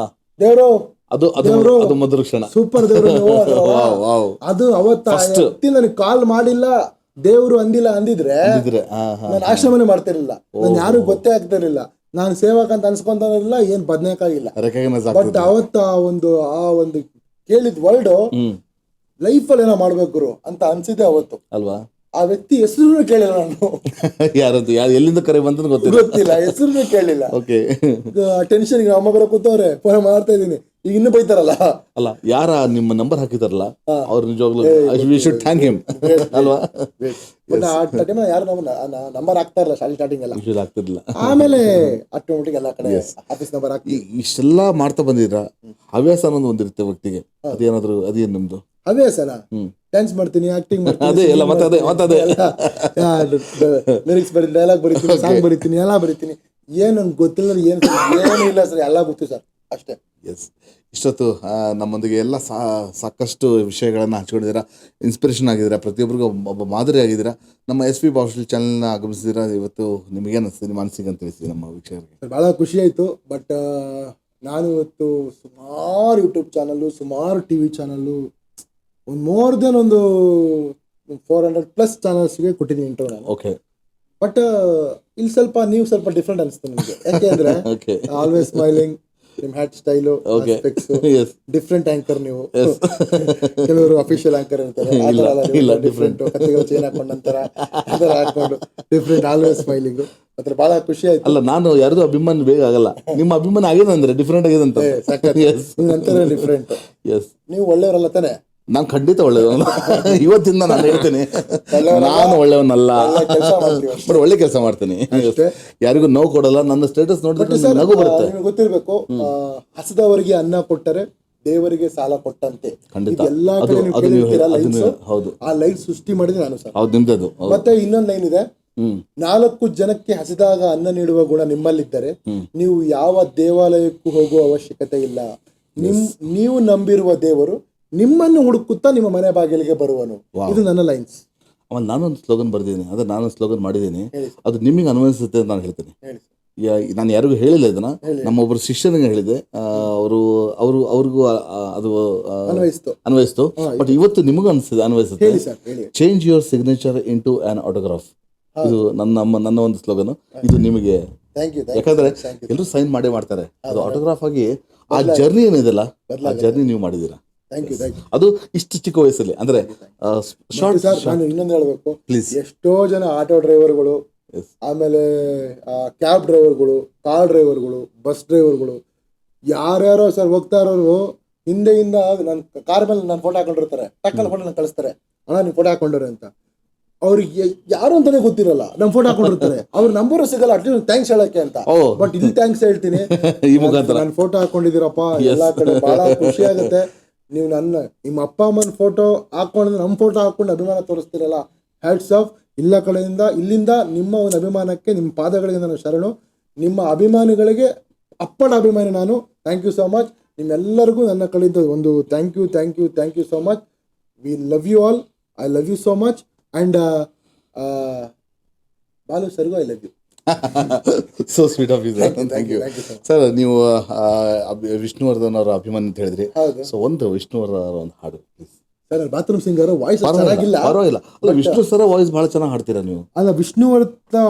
S2: ದೇವ್ರು,
S1: ಅದು ಮಧುರ ಕ್ಷಣ.
S2: ಸೂಪರ್ ದೇವ್ರು. ಅದು ಅವತ್ತು ನನಗೆ ಕಾಲ್ ಮಾಡಿಲ್ಲ, ದೇವ್ರು ಅಂದಿದ್ರೆ ನಾನು ಆಶ್ರಮನೇ ಮಾಡ್ತಿರ್ಲಿಲ್ಲ, ನಾನು ಯಾರು ಗೊತ್ತೇ ಆಗ್ತಿರ್ಲಿಲ್ಲ, ನಾನು ಸೇವಕ ಅಂತ ಅನ್ಸ್ಕೊಂತಿರ್ಲಿಲ್ಲ, ಏನ್ ಬದನೇಕಾಗಿಲ್ಲ. ಬಟ್ ಅವತ್ತ ಆ ಒಂದು ಕೇಳಿದ ವರ್ಡ್ ಲೈಫಲ್ಲಿ ಏನೋ ಮಾಡ್ಬೇಕು ಗುರು ಅಂತ ಅನ್ಸಿದ್ದೆ ಅವತ್ತು ಅಲ್ವಾ. ಆ ವ್ಯಕ್ತಿ ಹೆಸರು ಕೇಳಿಲ್ಲ ನಾನು.
S1: ಯಾರದ್ದು, ಎಲ್ಲಿಂದ ಕರೆ ಬಂತ
S2: ಗೊತ್ತಿಲ್ಲ, ಹೆಸರು ಕೇಳಿಲ್ಲ. ಟೆನ್ಷನ್ ಅಮ್ಮ ಬರೋ ಕೂತವ್ರೆ, ಫೋನ್ ಮಾಡ್ತಾ ಇದೀನಿ. ಈಗ ಇನ್ನು ಬೈತಾರಲ್ಲ,
S1: ಅಲ್ಲ ಯಾರ ನಿಮ್ಮ ನಂಬರ್ ಹಾಕಿದಾರಲ್ಲ ಅವ್ರು ನಿಜವಾಗ್ಲೂ ವಿ ಶುಡ್ ಥ್ಯಾಂಕ್ ಹಿಮ್ ಅಲ್ವಾ.
S2: ಯಾರು ನಂಬರ್ ಹಾಕ್ತಾ ಇರಲ್ಲ, ಸ್ಟಾರ್ಟಿಂಗ್ ಎಲ್ಲ
S1: ಆಗ್ತಿರ್ಲಿಲ್ಲ.
S2: ಆಮೇಲೆ ಆಟೋಮೆಟಿಕ್ ಎಲ್ಲ ಕಡೆ ಆಫೀಸ್ ನಂಬರ್ ಹಾಕಿ
S1: ಇಷ್ಟೆಲ್ಲ ಮಾಡ್ತಾ ಬಂದಿದ್ರ. ಹವ್ಯಾಸ ಅನ್ನೋದು ಒಂದಿರುತ್ತೆ ವ್ಯಕ್ತಿಗೆ, ಅದೇನಾದ್ರು ಅದೇನು ನಿಮ್ದು?
S2: ಅದೇ ಸಲ ಡ್ಯಾನ್ಸ್ ಮಾಡ್ತೀನಿ, ಆಕ್ಟಿಂಗ್
S1: ಅದೇ ಎಲ್ಲ ಮತ್ತೆ ಅದೇ
S2: ಲಿರಿಕ್ಸ್ ಬರೀತೀನಿ, ಡೈಲಾಗ್ ಬರೀತೀನಿ, ಸಾಂಗ್ ಬರೀತೀನಿ, ಎಲ್ಲ ಬರೀತೀನಿ. ಏನು ನಂಗೆ ಗೊತ್ತಿಲ್ಲ, ಏನು ಇಲ್ಲ ಸರ್, ಎಲ್ಲ ಗೊತ್ತು ಸರ್ ಅಷ್ಟೇ.
S1: ಎಸ್, ಇಷ್ಟೊತ್ತು ನಮ್ಮೊಂದಿಗೆ ಎಲ್ಲ ಸಾಕಷ್ಟು ವಿಷಯಗಳನ್ನು ಹಂಚ್ಕೊಂಡಿದ್ದೀರಾ, ಇನ್ಸ್ಪಿರೇಷನ್ ಆಗಿದ್ದೀರಾ, ಪ್ರತಿಯೊಬ್ಬರಿಗೂ ಒಬ್ಬ ಮಾದರಿ ಆಗಿದ್ದೀರಾ. ನಮ್ಮ ಎಸ್ ಪಿ ಆಫಿಷಿಯಲ್ ಚಾನಲ್ನ ಆಗಮಿಸಿದ್ದೀರಾ. ಇವತ್ತು ನಿಮಗೇನು ಅನಿಸ್ತೀವಿ, ನಿಮ್ಮ ಮನಸ್ಸಿಗೆ ಅಂತ ತಿಳಿಸಿ ನಮ್ಮ ವೀಕ್ಷಕರಿಗೆ.
S2: ಭಾಳ ಖುಷಿ ಆಯಿತು. ಬಟ್ ನಾನು ಇವತ್ತು ಸುಮಾರು ಯೂಟ್ಯೂಬ್ ಚಾನಲ್ಲು, ಸುಮಾರು ಟಿ ವಿ ಚಾನಲ್ಲು, ಒಂದು ಮೋರ್ ದೆನ್ ಒಂದು 400+ ಚಾನಲ್ಸ್ಗೆ ಕೊಟ್ಟಿದ್ದೀನಿ ಇಂಟ್ರೋ ನಾನು.
S1: ಓಕೆ.
S2: ಬಟ್ ಇಲ್ಲಿ ನೀವು ಸ್ವಲ್ಪ ಡಿಫ್ರೆಂಟ್ ಅನಿಸ್ತು ನನಗೆ. ಯಾಕೆಂದ್ರೆ ಆಲ್ವೇಸ್ ಸ್ಮೈಲಿಂಗ್, ನಿಮ್ಮ ಹ್ಯಾಟ್ ಸ್ಟೈಲು, ಡಿಫ್ರೆಂಟ್ ಆಂಕರ್ ನೀವು. ಕೆಲವರು ಅಫಿಷಿಯಲ್ ಆಂಕರ್ ಇರ್ತಾರೆ, ಡಿಫ್ರೆಂಟ್ ಕತ್ತಿಗಳು ಚೇನ್ ಹಾಕೊಂಡು ನಂತರ ಹಾಕೊಂಡು ಡಿಫ್ರೆಂಟ್, ಆಲ್ವೇಸ್ ಸ್ಮೈಲಿಂಗು. ಮತ್ತೆ ಬಹಳ ಖುಷಿ ಆಯ್ತು.
S1: ಅಲ್ಲ, ನಾನು ಯಾರ್ದು ಅಭಿಮಾನ ಬೇಗ ಆಗಲ್ಲ, ನಿಮ್ಮ ಅಭಿಮಾನ ಆಗಿದೆ ಅಂದ್ರೆ ಡಿಫ್ರೆಂಟ್ ಆಗಿದೆ ಅಂತ.
S2: ನಂತರ ಡಿಫ್ರೆಂಟ್.
S1: ಎಸ್,
S2: ನೀವು ಒಳ್ಳೆಯವರಲ್ಲ ತಾನೆ?
S1: ನಾನು ಖಂಡಿತ ಒಳ್ಳೆಯವನು. ಇವತ್ತಿಂದ ನಾನು ಹೇಳ್ತೀನಿ, ನಾನು ಒಳ್ಳೆಯವನಲ್ಲ, ಬಟ್ ಒಳ್ಳೆ ಕೆಲಸ ಮಾಡ್ತೀನಿ, ಯಾರಿಗೂ ನೋವು ಕೊಡಲ್ಲ. ನನ್ನ ಸ್ಟೇಟಸ್ ನೋಡಿದ್ರೆ ನಗು ಬರುತ್ತೆ.
S2: ನಿಮಗೆ ಗೊತ್ತಿರಬೇಕು, ಹಸಿದವರಿಗೆ ಅನ್ನ ಕೊಟ್ಟರೆ ದೇವರಿಗೆ ಸಾಲ ಕೊಟ್ಟಂತೆ. ಎಲ್ಲಾ ಕಡೆ ನೀವು ಕೇಳಿರ್ತೀರಾ ಲೈನ್ಸ್. ಆ ಲೈನ್ ಸೃಷ್ಟಿ ಮಾಡಿದ್ರೆ ನಾನು ಸರ್.
S1: ನಿಮ್ದದು. ಮತ್ತೆ
S2: ಇನ್ನೊಂದು ಲೈನ್ ಇದೆ, 4 ಜನಕ್ಕೆ ಹಸಿದಾಗ ಅನ್ನ ನೀಡುವ ಗುಣ ನಿಮ್ಮಲ್ಲಿದ್ದರೆ ನೀವು ಯಾವ ದೇವಾಲಯಕ್ಕೂ ಹೋಗುವ ಅವಶ್ಯಕತೆ ಇಲ್ಲ. ನೀವು ನಂಬಿರುವ ದೇವರು ನಿಮ್ಮನ್ನು ಹುಡುಕುತ್ತಾ ನಿಮ್ಮ ಮನೆ ಬಾಗಿಲಿಗೆ ಬರುವನು. ಇದು ನನ್ನ ಲೈನ್ಸ್.
S1: ಆಮೇಲೆ ನಾನೊಂದು ಸ್ಲೋಗನ್ ಬರ್ದಿದ್ದೀನಿ, ಅದೇ ನಾನೊಂದು ಸ್ಲೋಗನ್ ಮಾಡಿದ್ದೀನಿ, ಅದು ನಿಮಗೆ ಅನ್ವಯಿಸುತ್ತೆ ಅಂತ ನಾನು ಹೇಳ್ತೀನಿ. ನಾನು ಯಾರಿಗೂ ಹೇಳಿಲ್ಲ ಇದನ್ನ, ನಮ್ಮೊಬ್ಬರು ಶಿಷ್ಯನಿಗೆ ಹೇಳಿದೆ, ಅವ್ರಿಗೂ ಅದು ಅನ್ವಯಿಸ್ತು. ಬಟ್ ಇವತ್ತು ನಿಮಗೂ ಅನ್ವಯಿಸುತ್ತೆ. Change your signature into an autograph. ಇದು ನನ್ನ ಒಂದು ಸ್ಲೋಗನ್. ಇದು ನಿಮಗೆ, ಯಾಕಂದ್ರೆ ಎಲ್ಲರೂ ಸೈನ್ ಮಾಡೇ ಮಾಡ್ತಾರೆ, ಅದು ಆಟೋಗ್ರಾಫ್ ಆಗಿ ಆ ಜರ್ನಿ ಏನಿದೆಲ್ಲ, ಆ ಜರ್ನಿ ನೀವು ಮಾಡಿದೀರಾ. ಅದು ಇಷ್ಟು ಚಿಕ್ಕ ವಯಸ್ಸಲ್ಲಿ, ಅಂದ್ರೆ
S2: ನಾನು ಇನ್ನೊಂದು ಹೇಳ್ಬೇಕು, ಪ್ಲೀಸ್. ಎಷ್ಟೋ ಜನ ಆಟೋ ಡ್ರೈವರ್ಗಳು, ಆಮೇಲೆ ಕ್ಯಾಬ್ ಡ್ರೈವರ್ಗಳು, ಕಾರ್ ಡ್ರೈವರ್ಗಳು, ಬಸ್ ಡ್ರೈವರ್ಗಳು, ಯಾರ್ಯಾರೋ ಸರ್ ಹೋಗ್ತಾ ಇರೋರು ಹಿಂದೆಯಿಂದ ನನ್ನ ಕಾರ್ ಮೇಲೆ ನಾನು ಫೋಟೋ ಹಾಕೊಂಡಿರ್ತಾರೆ, ಟಕ್ಕಲ್ಲಿ ಫೋಟೋ ನಾನು ಕಳಿಸ್ತಾರೆ, ಅಣ್ಣ ನೀವು ಫೋಟೋ ಹಾಕೊಂಡ್ರೆ ಅಂತ. ಅವ್ರಿಗೆ ಯಾರು ಅಂತಾನೆ ಗೊತ್ತಿರಲ್ಲ, ನಮ್ಮ ಫೋಟೋ ಹಾಕೊಂಡಿರ್ತಾರೆ, ಅವ್ರ ನಂಬರು ಸಿಗಲ್ಲ, ಅಟ್ಲೀಸ್ಟ್ ಥ್ಯಾಂಕ್ಸ್ ಹೇಳಕ್ಕೆ ಅಂತ. ಬಟ್ ಇಲ್ಲಿ ಥ್ಯಾಂಕ್ಸ್ ಹೇಳ್ತೀನಿ, ನಾನು ಫೋಟೋ ಹಾಕೊಂಡಿದ್ದೀರಪ್ಪ ಎಲ್ಲಾ ಕಡೆ, ಬಹಳ ಖುಷಿ ಆಗುತ್ತೆ. ನೀವು ನಿಮ್ಮ ಅಪ್ಪ ಅಮ್ಮನ ಫೋಟೋ ಹಾಕೊಂಡ್ರೆ ನಮ್ಮ ಫೋಟೋ ಹಾಕೊಂಡು ಅಭಿಮಾನ ತೋರಿಸ್ತೀರಲ್ಲ, ಹ್ಯಾಟ್ಸ್ ಆಫ್. ಇಲ್ಲಿಂದ ನಿಮ್ಮ ಒಂದು ಅಭಿಮಾನಕ್ಕೆ, ನಿಮ್ಮ ಪಾದಗಳಿಗೆ ನಾನು ಶರಣು. ನಿಮ್ಮ ಅಭಿಮಾನಿಗಳಿಗೆ ಅಪ್ಪಟ ಅಭಿಮಾನಿ ನಾನು. Thank you so much. ನಿಮ್ಮೆಲ್ಲರಿಗೂ ನನ್ನ ಕಡೆಯಿಂದ ಒಂದು thank you so much. We love you all. I love you so much. And Balu ಸರ್ಗೂ I love you.
S1: So sweet of you sir. Thank you sir. ನೀವು ವಿಷ್ಣುವರ್ಧನ್ ಅವರ ಅಭಿಮಾನಿ ಅಂತ ಹೇಳಿದ್ರಿ, ಸೊ ಒಂದು ವಿಷ್ಣುವರ್ಧನ್ ಅವರ ಒಂದು ಹಾಡು please.
S2: Sir, bathroom singer voice ಚೆನ್ನಾಗಿಲ್ಲ,
S1: ಪರವಾಗಿಲ್ಲ. ಅಲ್ಲ, ವಿಷ್ಣು ಸರ್ ವಾಯ್ಸ್ ಬಹಳ ಚೆನ್ನಾಗಿ ಹಾಡ್ತೀರಾ ನೀವು.
S2: ಅಲ್ಲ, ವಿಷ್ಣುವರ್ಧನ್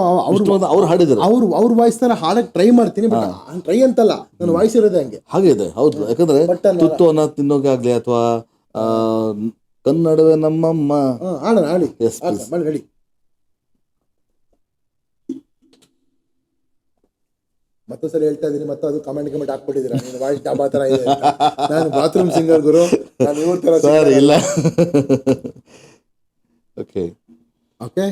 S1: ಅವ್ರು ಹಾಡಿದ್ರು,
S2: ಅವ್ರ ವಾಯ್ಸ್ ತರ ಹಾಡಕ್ ಟ್ರೈ ಮಾಡ್ತೀನಿ. ಬಟ್ ಟ್ರೈ ಅಂತಲ್ಲ, ನನ್ನ ವಾಯ್ಸ್ ಇರೋದೇ ಹಂಗೆ.
S1: ಹಾಗೆ ಇದೆ, ಹೌದು. ಯಾಕಂದ್ರೆ ತುತ್ತು ಅನ್ನ ತಿನ್ನೋಕೆ ಆಗ್ಲಿ, ಅಥವಾ ಕನ್ನಡವೇ ನಮ್ಮಮ್ಮ
S2: ಹಾಡಿ ಹೇಳಿ. ಮತ್ತೊಂದ್ಸಲ ಹೇಳ್ತಾ ಇದೀನಿ, ಮತ್ತೆ ಅದು ಕಮೆಂಟ್ ಹಾಕ್ಬಿಟ್ಟಿದ್ದೀರಾ, ನೀನು ವಾಯ್ಸ್ ಡಾಬಾ ತರ ಇದೆ. ನಾನು ಬಾತ್ರೂಮ್ ಸಿಂಗರ್ ಗುರು, ನಾನು ಇವ್ರ ತರ
S1: ಸರ್ ಇಲ್ಲ. ಓಕೆ
S2: ಓಕೆ,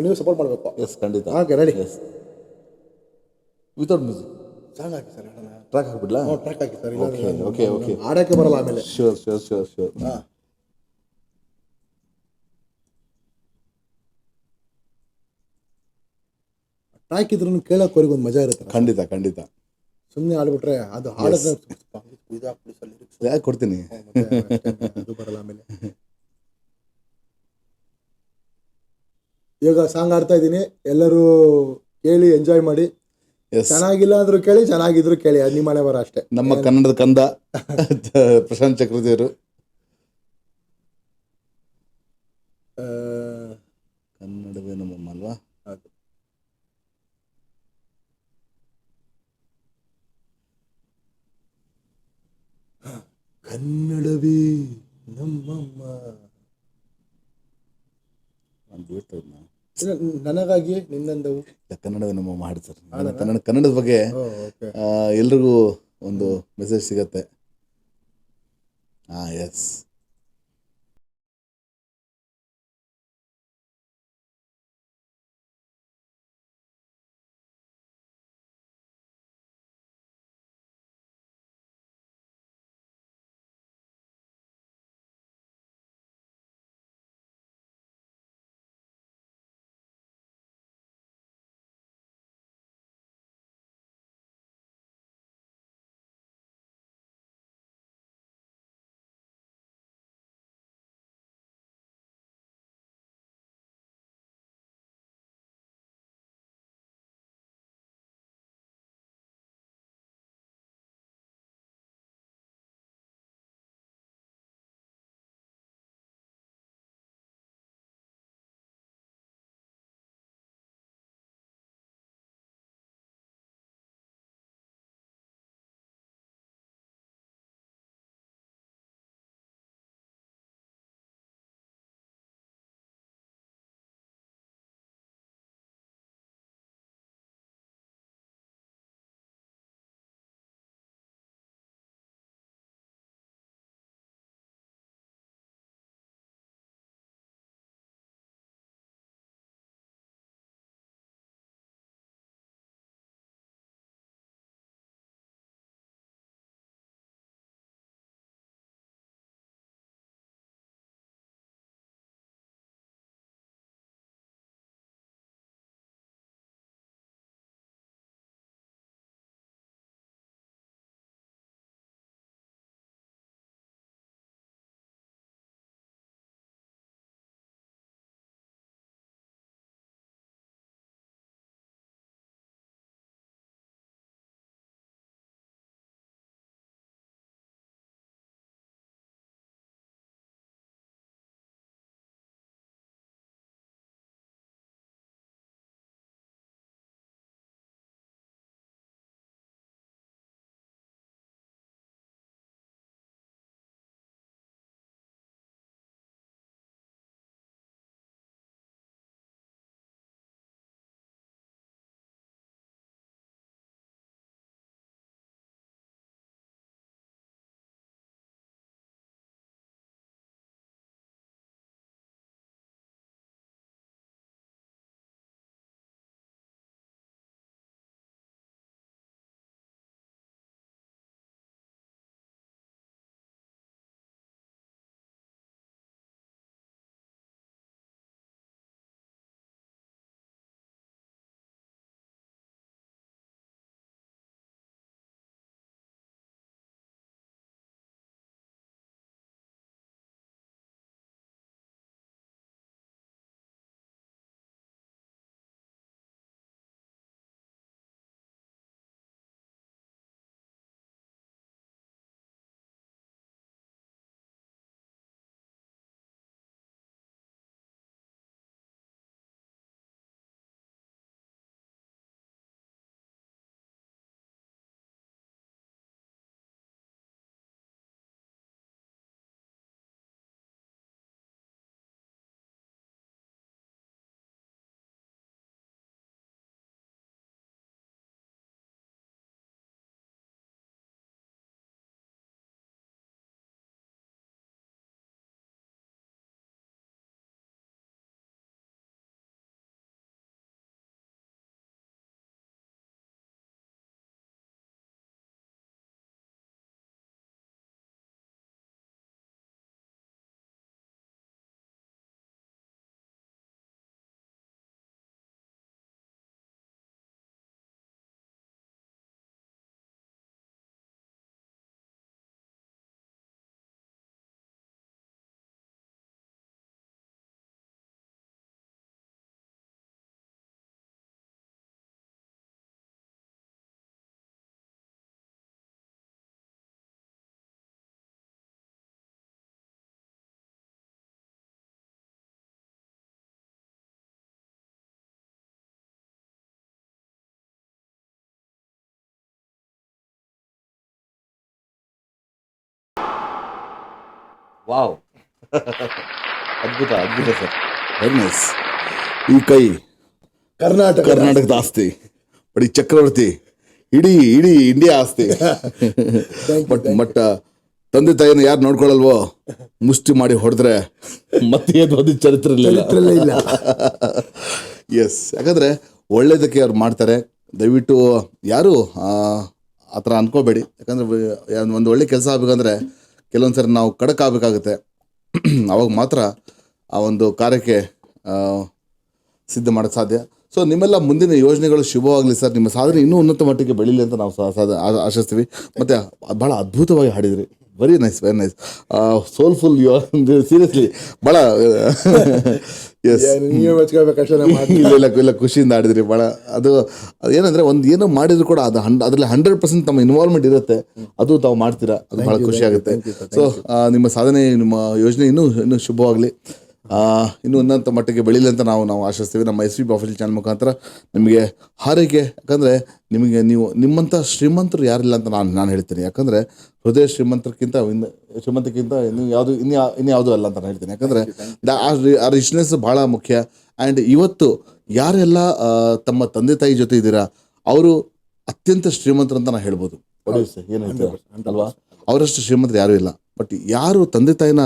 S2: ನೀವು ಸಪೋರ್ಟ್ ಮಾಡಬೇಕು.
S1: ಎಸ್, ಖಂಡಿತ.
S2: Okay, ready.
S1: Without music
S2: song ಹಾಕಿ ಸರ್.
S1: ಟ್ರ್ಯಾಕ್ ಹಾಕ್ಬಿಡ್ಲಾ?
S2: ಟ್ರ್ಯಾಕ್ ಹಾಕಿ ಸರ್.
S1: ಓಕೆ,
S2: ಆಡಕ್ಕೆ ಬರಲ್ಲ ಆಮೇಲೆ.
S1: ಶೋರ್.
S2: ಟ್ರ್ಯಾಕ್ ಇದ್ರೂ ಕೇಳೋಕ್ವರೆಗೆ ಒಂದು ಮಜಾ ಇರುತ್ತೆ.
S1: ಖಂಡಿತ.
S2: ಸುಮ್ಮನೆ ಆಡ್ಬಿಟ್ರೆ ಅದು ಹಾಡೋದು
S1: ಯಾಕೆ ಕೊಡ್ತೀನಿ,
S2: ಅದು ಬರಲ್ಲ ಆಮೇಲೆ. ಇವಾಗ ಸಾಂಗ್ ಆಡ್ತಾ ಇದ್ದೀನಿ, ಎಲ್ಲರೂ ಕೇಳಿ ಎಂಜಾಯ್ ಮಾಡಿ. ಚೆನ್ನಾಗಿಲ್ಲ ಅಂದ್ರೂ ಕೇಳಿ, ಚೆನ್ನಾಗಿದ್ರು ಕೇಳಿ, ಅದು ನಿಮ್ಮ ಮನೆ ಬರ ಅಷ್ಟೇ.
S1: ನಮ್ಮ ಕನ್ನಡದ ಕಂದ ಪ್ರಶಾಂತ್ ಚಕ್ರವರ್ತಿ ಅವರು. ಕನ್ನಡವೇ ನಮ್ಮಮ್ಮ ಅಲ್ವಾ?
S2: ಕನ್ನಡವೇ ನಮ್ಮಮ್ಮ. ನನಗಾಗಿ ನಿನ್ನಂದವು.
S1: ಕನ್ನಡವೇ ನಮ್ಮಮ್ಮ ಹಾಡು ಸರ್. ಕನ್ನಡದ ಬಗ್ಗೆ ಎಲ್ರಿಗೂ ಒಂದು ಮೆಸೇಜ್ ಸಿಗತ್ತೆ. ಎಸ್. ವಾವ್ ಅದ್ಭುತ ಅದ್ಭುತ ಸರ್, ವೆರಿ ನೈಸ್. ಈ ಕೈ ಕರ್ನಾಟಕದ ಆಸ್ತಿ, ಬಟ್ ಈ ಚಕ್ರವರ್ತಿ ಇಡೀ ಇಂಡಿಯಾ ಆಸ್ತಿ. ಬಟ್ ತಂದೆ ತಾಯಿನ ಯಾರು ನೋಡ್ಕೊಳ್ಳಲ್ವೋ ಮುಷ್ಟಿ ಮಾಡಿ ಹೊಡೆದ್ರೆ ಮತ್ತೆ ಏನು ಚರಿತ್ರೆ ಇಲ್ಲ. ಎಸ್, ಯಾಕಂದ್ರೆ ಒಳ್ಳೇದಕ್ಕೆ ಅವ್ರು ಮಾಡ್ತಾರೆ. ದಯವಿಟ್ಟು ಯಾರು ಆ ಥರ ಅನ್ಕೋಬೇಡಿ. ಯಾಕಂದ್ರೆ ಒಂದು ಒಳ್ಳೆ ಕೆಲಸ ಆಗ್ಬೇಕಂದ್ರೆ ಕೆಲವೊಂದ್ಸರಿ ನಾವು ಖಡಕ್ ಆಗಬೇಕಾಗುತ್ತೆ. ಅವಾಗ ಮಾತ್ರ ಆ ಒಂದು ಕಾರ್ಯಕ್ಕೆ ಸಿದ್ಧ ಮಾಡೋಕ್ಕೆ ಸಾಧ್ಯ. ಸೊ ನಿಮ್ಮೆಲ್ಲ ಮುಂದಿನ ಯೋಜನೆಗಳು ಶುಭವಾಗಲಿ ಸರ್. ನಿಮ್ಮ ಸಾಧನೆ ಇನ್ನೂ ಉನ್ನತ ಮಟ್ಟಿಗೆ ಬೆಳೀಲಿ ಅಂತ ನಾವು ಆಶಿಸ್ತೀವಿ. ಮತ್ತು ಭಾಳ ಅದ್ಭುತವಾಗಿ ಹಾಡಿದ್ರಿ. Very nice, very nice, soulful. Seriously ಭಾಳ ಇಲ್ಲ, ಖುಷಿಯಿಂದ ಆಡಿದ್ರಿ ಭಾಳ. ಅದು ಏನಂದರೆ ಏನೋ ಮಾಡಿದ್ರು ಕೂಡ ಅದು ಅದರಲ್ಲಿ 100% ತಮ್ಮ ಇನ್ವಾಲ್ವ್ಮೆಂಟ್ ಇರುತ್ತೆ. ಅದು ತಾವು ಮಾಡ್ತೀರಾ, ಅದು ಭಾಳ ಖುಷಿ ಆಗುತ್ತೆ. ಸೊ ನಿಮ್ಮ ಸಾಧನೆ, ನಿಮ್ಮ ಯೋಜನೆ ಇನ್ನೂ ಶುಭವಾಗಲಿ, ಇನ್ನೂ ಉನ್ನತ ಮಟ್ಟಿಗೆ ಬೆಳೀಲಿ ಅಂತ ನಾವು ಆಶಿಸ್ತೀವಿ. ನಮ್ಮ SVP ಆಫೀಷಿಯಲ್ ಚಾನಲ್ ಮುಖಾಂತರ ನಿಮಗೆ ಹಾರೈಕೆ. ಯಾಕಂದರೆ ನಿಮ್ಮಂಥ ಶ್ರೀಮಂತರು ಯಾರಿಲ್ಲ ಅಂತ ನಾನು ಹೇಳ್ತೀನಿ. ಯಾಕಂದರೆ ಹೃದಯ ಶ್ರೀಮಂತಕ್ಕಿಂತ ಇನ್ಯಾವುದೂ ಅಲ್ಲ ಅಂತ ನಾನು ಹೇಳ್ತೀನಿ. ಯಾಕಂದರೆ ಆ ರಿಚ್ನೆಸ್ ಭಾಳ ಮುಖ್ಯ. ಆ್ಯಂಡ್ ಇವತ್ತು ಯಾರೆಲ್ಲ ತಮ್ಮ ತಂದೆ ತಾಯಿ ಜೊತೆ ಇದ್ದೀರಾ ಅವರು ಅತ್ಯಂತ ಶ್ರೀಮಂತರು ಅಂತ ನಾನು ಹೇಳ್ಬೋದು. ಏನು ಹೇಳ್ತೀರಾ ಅಲ್ವಾ? ಅವರಷ್ಟು ಶ್ರೀಮಂತರು ಯಾರೂ ಇಲ್ಲ. ಬಟ್ ಯಾರು ತಂದೆ ತಾಯಿನ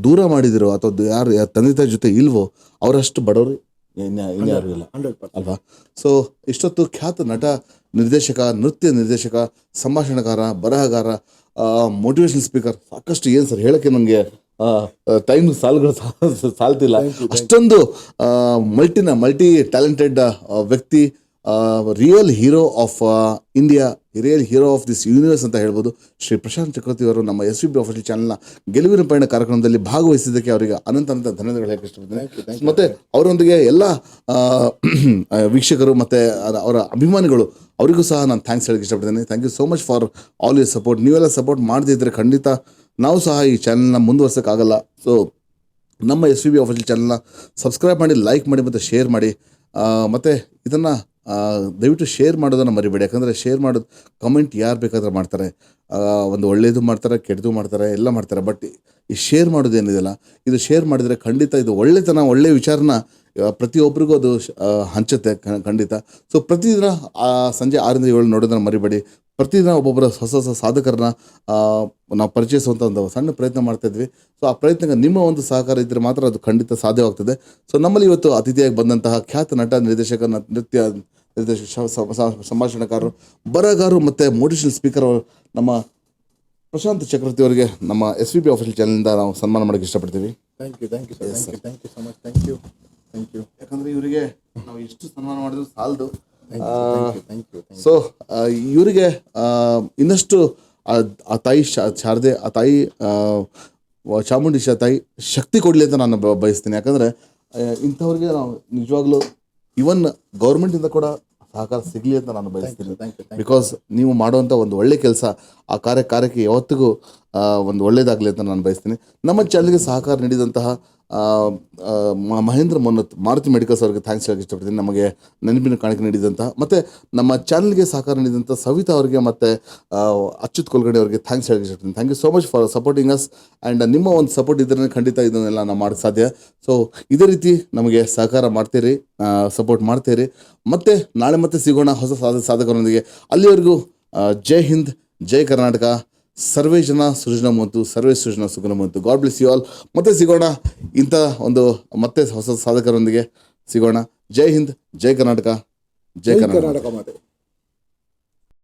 S1: ದೂರ ಮಾಡಿದಿರೋ ಅಥವಾ ಯಾರು ತಂದೆ ತಾಯಿ ಜೊತೆ ಇಲ್ವೋ ಅವರಷ್ಟು ಬಡವರು ಇನ್ಯಾರು ಇಲ್ಲ ಅಲ್ವಾ? ಸೊ ಇಷ್ಟೊತ್ತು ಖ್ಯಾತ ನಟ, ನಿರ್ದೇಶಕ, ನೃತ್ಯ ನಿರ್ದೇಶಕ, ಸಂಭಾಷಣೆಗಾರ, ಬರಹಗಾರ, ಮೋಟಿವೇಶನಲ್ ಸ್ಪೀಕರ್, ಸಾಕಷ್ಟು ಏನು ಸರ್ ಹೇಳೋಕ್ಕೆ ನನಗೆ ಟೈಮ್ ಸಾಲ್ತಿಲ್ಲ. ಅಷ್ಟೊಂದು ಮಲ್ಟಿ ಟ್ಯಾಲೆಂಟೆಡ್ ವ್ಯಕ್ತಿ, real hero of India, real hero of this universe ಅಂತ ಹೇಳ್ಬೋದು. ಶ್ರೀ ಪ್ರಶಾಂತ್ ಚಕ್ರವರ್ತಿ ಅವರು ನಮ್ಮ SVP ಆಫೀಷಿಯಲ್ ಚಾನಲ್ನ ಗೆಲುವಿನ ಪಯಣ ಕಾರ್ಯಕ್ರಮದಲ್ಲಿ ಭಾಗವಹಿಸಿದ್ದಕ್ಕೆ ಅವರಿಗೆ ಅನಂತ ಧನ್ಯವಾದಗಳು ಹೇಳಕ್ಕೆ ಇಷ್ಟಪಡ್ತೀನಿ. ಮತ್ತು ಅವರೊಂದಿಗೆ ಎಲ್ಲ ವೀಕ್ಷಕರು ಮತ್ತು ಅವರ ಅಭಿಮಾನಿಗಳು ಅವರಿಗೂ ಸಹ ನಾನು ಥ್ಯಾಂಕ್ಸ್ ಹೇಳಕ್ಕೆ ಇಷ್ಟಪಡ್ತೀನಿ. Thank you so much for all your support. ನೀವೆಲ್ಲ ಸಪೋರ್ಟ್ ಮಾಡದಿದ್ದರೆ ಖಂಡಿತ ನಾವು ಸಹ ಈ ಚಾನಲ್ನ ಮುಂದುವರ್ಸೋಕ್ಕಾಗಲ್ಲ. ಸೊ ನಮ್ಮ SVP ಆಫೀಷಿಯಲ್ ಚಾನಲ್ನ ಸಬ್ಸ್ಕ್ರೈಬ್ ಮಾಡಿ, ಲೈಕ್ ಮಾಡಿ ಮತ್ತು ಶೇರ್ ಮಾಡಿ. ಮತ್ತು ಇದನ್ನು ದಯವಿಟ್ಟು ಶೇರ್ ಮಾಡೋದನ್ನು ಮರಿಬೇಡಿ. ಯಾಕಂದರೆ ಶೇರ್ ಮಾಡೋದು, ಕಮೆಂಟ್ ಯಾರು ಬೇಕಾದ್ರೆ ಮಾಡ್ತಾರೆ, ಒಂದು ಒಳ್ಳೆಯದು ಮಾಡ್ತಾರೆ, ಕೆಟ್ಟದು ಮಾಡ್ತಾರೆ, ಎಲ್ಲ ಮಾಡ್ತಾರೆ. ಬಟ್ ಈ ಶೇರ್ ಮಾಡೋದೇನಿದೆಯಲ್ಲ, ಇದು ಶೇರ್ ಮಾಡಿದರೆ ಖಂಡಿತ ಇದು ಒಳ್ಳೆತನ, ಒಳ್ಳೆಯ ವಿಚಾರನ ಪ್ರತಿಯೊಬ್ಬರಿಗೂ ಅದು ಹಂಚುತ್ತೆ ಖಂಡಿತ. ಸೊ ಪ್ರತಿದಿನ ಸಂಜೆ 6 ರಿಂದ 7 ನೋಡೋದನ್ನು ಮರಿಬೇಡಿ. ಪ್ರತಿದಿನ ಒಬ್ಬೊಬ್ಬರ ಹೊಸ ಸಸಾಧಕರನ್ನ ನಾವು ಪರಿಚಯಿಸುವಂಥ ಒಂದು ಸಣ್ಣ ಪ್ರಯತ್ನ ಮಾಡ್ತಾಯಿದ್ವಿ. ಸೊ ಆ ಪ್ರಯತ್ನಕ್ಕೆ ನಿಮ್ಮ ಒಂದು ಸಹಕಾರ ಇದ್ದರೆ ಮಾತ್ರ ಅದು ಖಂಡಿತ ಸಾಧ್ಯವಾಗ್ತದೆ. ಸೊ ನಮ್ಮಲ್ಲಿ ಇವತ್ತು ಅತಿಥಿಯಾಗಿ ಬಂದಂತಹ ಖ್ಯಾತ ನಟ, ನಿರ್ದೇಶಕ, ನೃತ್ಯ ನಿರ್ದೇಶಕ, ಸಂಭಾಷಣೆಕಾರರು, ಬರಹಗಾರರು ಮತ್ತು ಮೋಟಿವೇಶನಲ್ ಸ್ಪೀಕರ್ ನಮ್ಮ ಪ್ರಶಾಂತ್ ಚಕ್ರವರ್ತಿ ಅವರಿಗೆ ನಮ್ಮ SVP ಆಫೀಷಿಯಲ್ ಚಾನಲಿಂದ ನಾವು ಸನ್ಮಾನ ಮಾಡೋಕ್ಕೆ ಇಷ್ಟಪಡ್ತೀವಿ.
S2: Thank you so much. Thank you.
S1: ಯಾಕಂದರೆ ಇವರಿಗೆ ನಾವು ಎಷ್ಟು ಸನ್ಮಾನ ಮಾಡಿದ್ರು ಸಾಲದು. ಸೊ ಇವರಿಗೆ ಇನ್ನಷ್ಟು ಆ ತಾಯಿ ಶಾರದೆ, ಆ ತಾಯಿ ಚಾಮುಂಡಿ ತಾಯಿ ಶಕ್ತಿ ಕೊಡಲಿ ಅಂತ ನಾನು ಬಯಸ್ತೀನಿ. ಯಾಕಂದರೆ ಇಂಥವ್ರಿಗೆ ನಾವು ನಿಜವಾಗ್ಲೂ ಇವನ್ ಗೌರ್ಮೆಂಟಿಂದ ಕೂಡ ಸಹಕಾರ ಸಿಗಲಿ ಅಂತ ನಾನು ಬಯಸ್ತೀನಿ. ಬಿಕಾಸ್ ನೀವು ಮಾಡುವಂಥ ಒಂದು ಒಳ್ಳೆ ಕೆಲಸ ಆ ಕಾರ್ಯಕ್ಕೆ ಯಾವತ್ತಿಗೂ ಒಂದು ಒಳ್ಳೆಯದಾಗಲಿ ಅಂತ ನಾನು ಬಯಸ್ತೀನಿ. ನಮ್ಮ ಚಾನಲ್ಗೆ ಸಹಕಾರ ನೀಡಿದಂತಹ ಮಹೇಂದ್ರ ಮೊನ್ನತ್, ಮಾರುತಿ ಮೆಡಿಕಲ್ಸ್ ಅವರಿಗೆ ಥ್ಯಾಂಕ್ಸ್ ಹೇಳಕ್ಕೆ ಇಷ್ಟಪಡ್ತೀನಿ. ನಮಗೆ ನೆನಪಿನ ಕಾಣಿಕೆ ನೀಡಿದಂತಹ, ಮತ್ತು ನಮ್ಮ ಚಾನಲ್ಗೆ ಸಹಕಾರ ನೀಡಿದಂಥ ಸವಿತಾ ಅವರಿಗೆ ಮತ್ತು ಅಚ್ಯುತ್ ಕುಲಕರ್ಣಿ ಅವರಿಗೆ ಥ್ಯಾಂಕ್ಸ್ ಹೇಳಕ್ಕೆ ಇಷ್ಟಪಡ್ತೀನಿ. Thank you so much for supporting us. And ನಿಮ್ಮ ಒಂದು ಸಪೋರ್ಟ್ ಇದ್ದರೆ ಖಂಡಿತ ಇದನ್ನೆಲ್ಲ ನಾವು ಮಾಡೋಕ್ಕೆ ಸಾಧ್ಯ. ಸೊ ಇದೇ ರೀತಿ ನಮಗೆ ಸಹಕಾರ ಮಾಡ್ತೀರಿ, ಸಪೋರ್ಟ್ ಮಾಡ್ತೀರಿ. ಮತ್ತು ನಾಳೆ ಮತ್ತೆ ಸಿಗೋಣ ಹೊಸ ಸಾಧಕರೊಂದಿಗೆ. ಅಲ್ಲಿವರೆಗೂ ಜೈ ಹಿಂದ್, ಜೈ ಕರ್ನಾಟಕ. ಸರ್ವೇ ಜನ ಸೃಜನವಂತು, ಸರ್ವೇ ಸೃಜನ ಸುಗುಣವಂತು. God bless you all. ಮತ್ತೆ ಸಿಗೋಣ ಇಂಥ ಒಂದು ಮತ್ತೆ ಹೊಸ ಸಾಧಕರೊಂದಿಗೆ ಸಿಗೋಣ. ಜೈ ಹಿಂದ್, ಜೈ ಕರ್ನಾಟಕ, ಜೈ ಕರ್ನಾಟಕ ಮಾತೆ.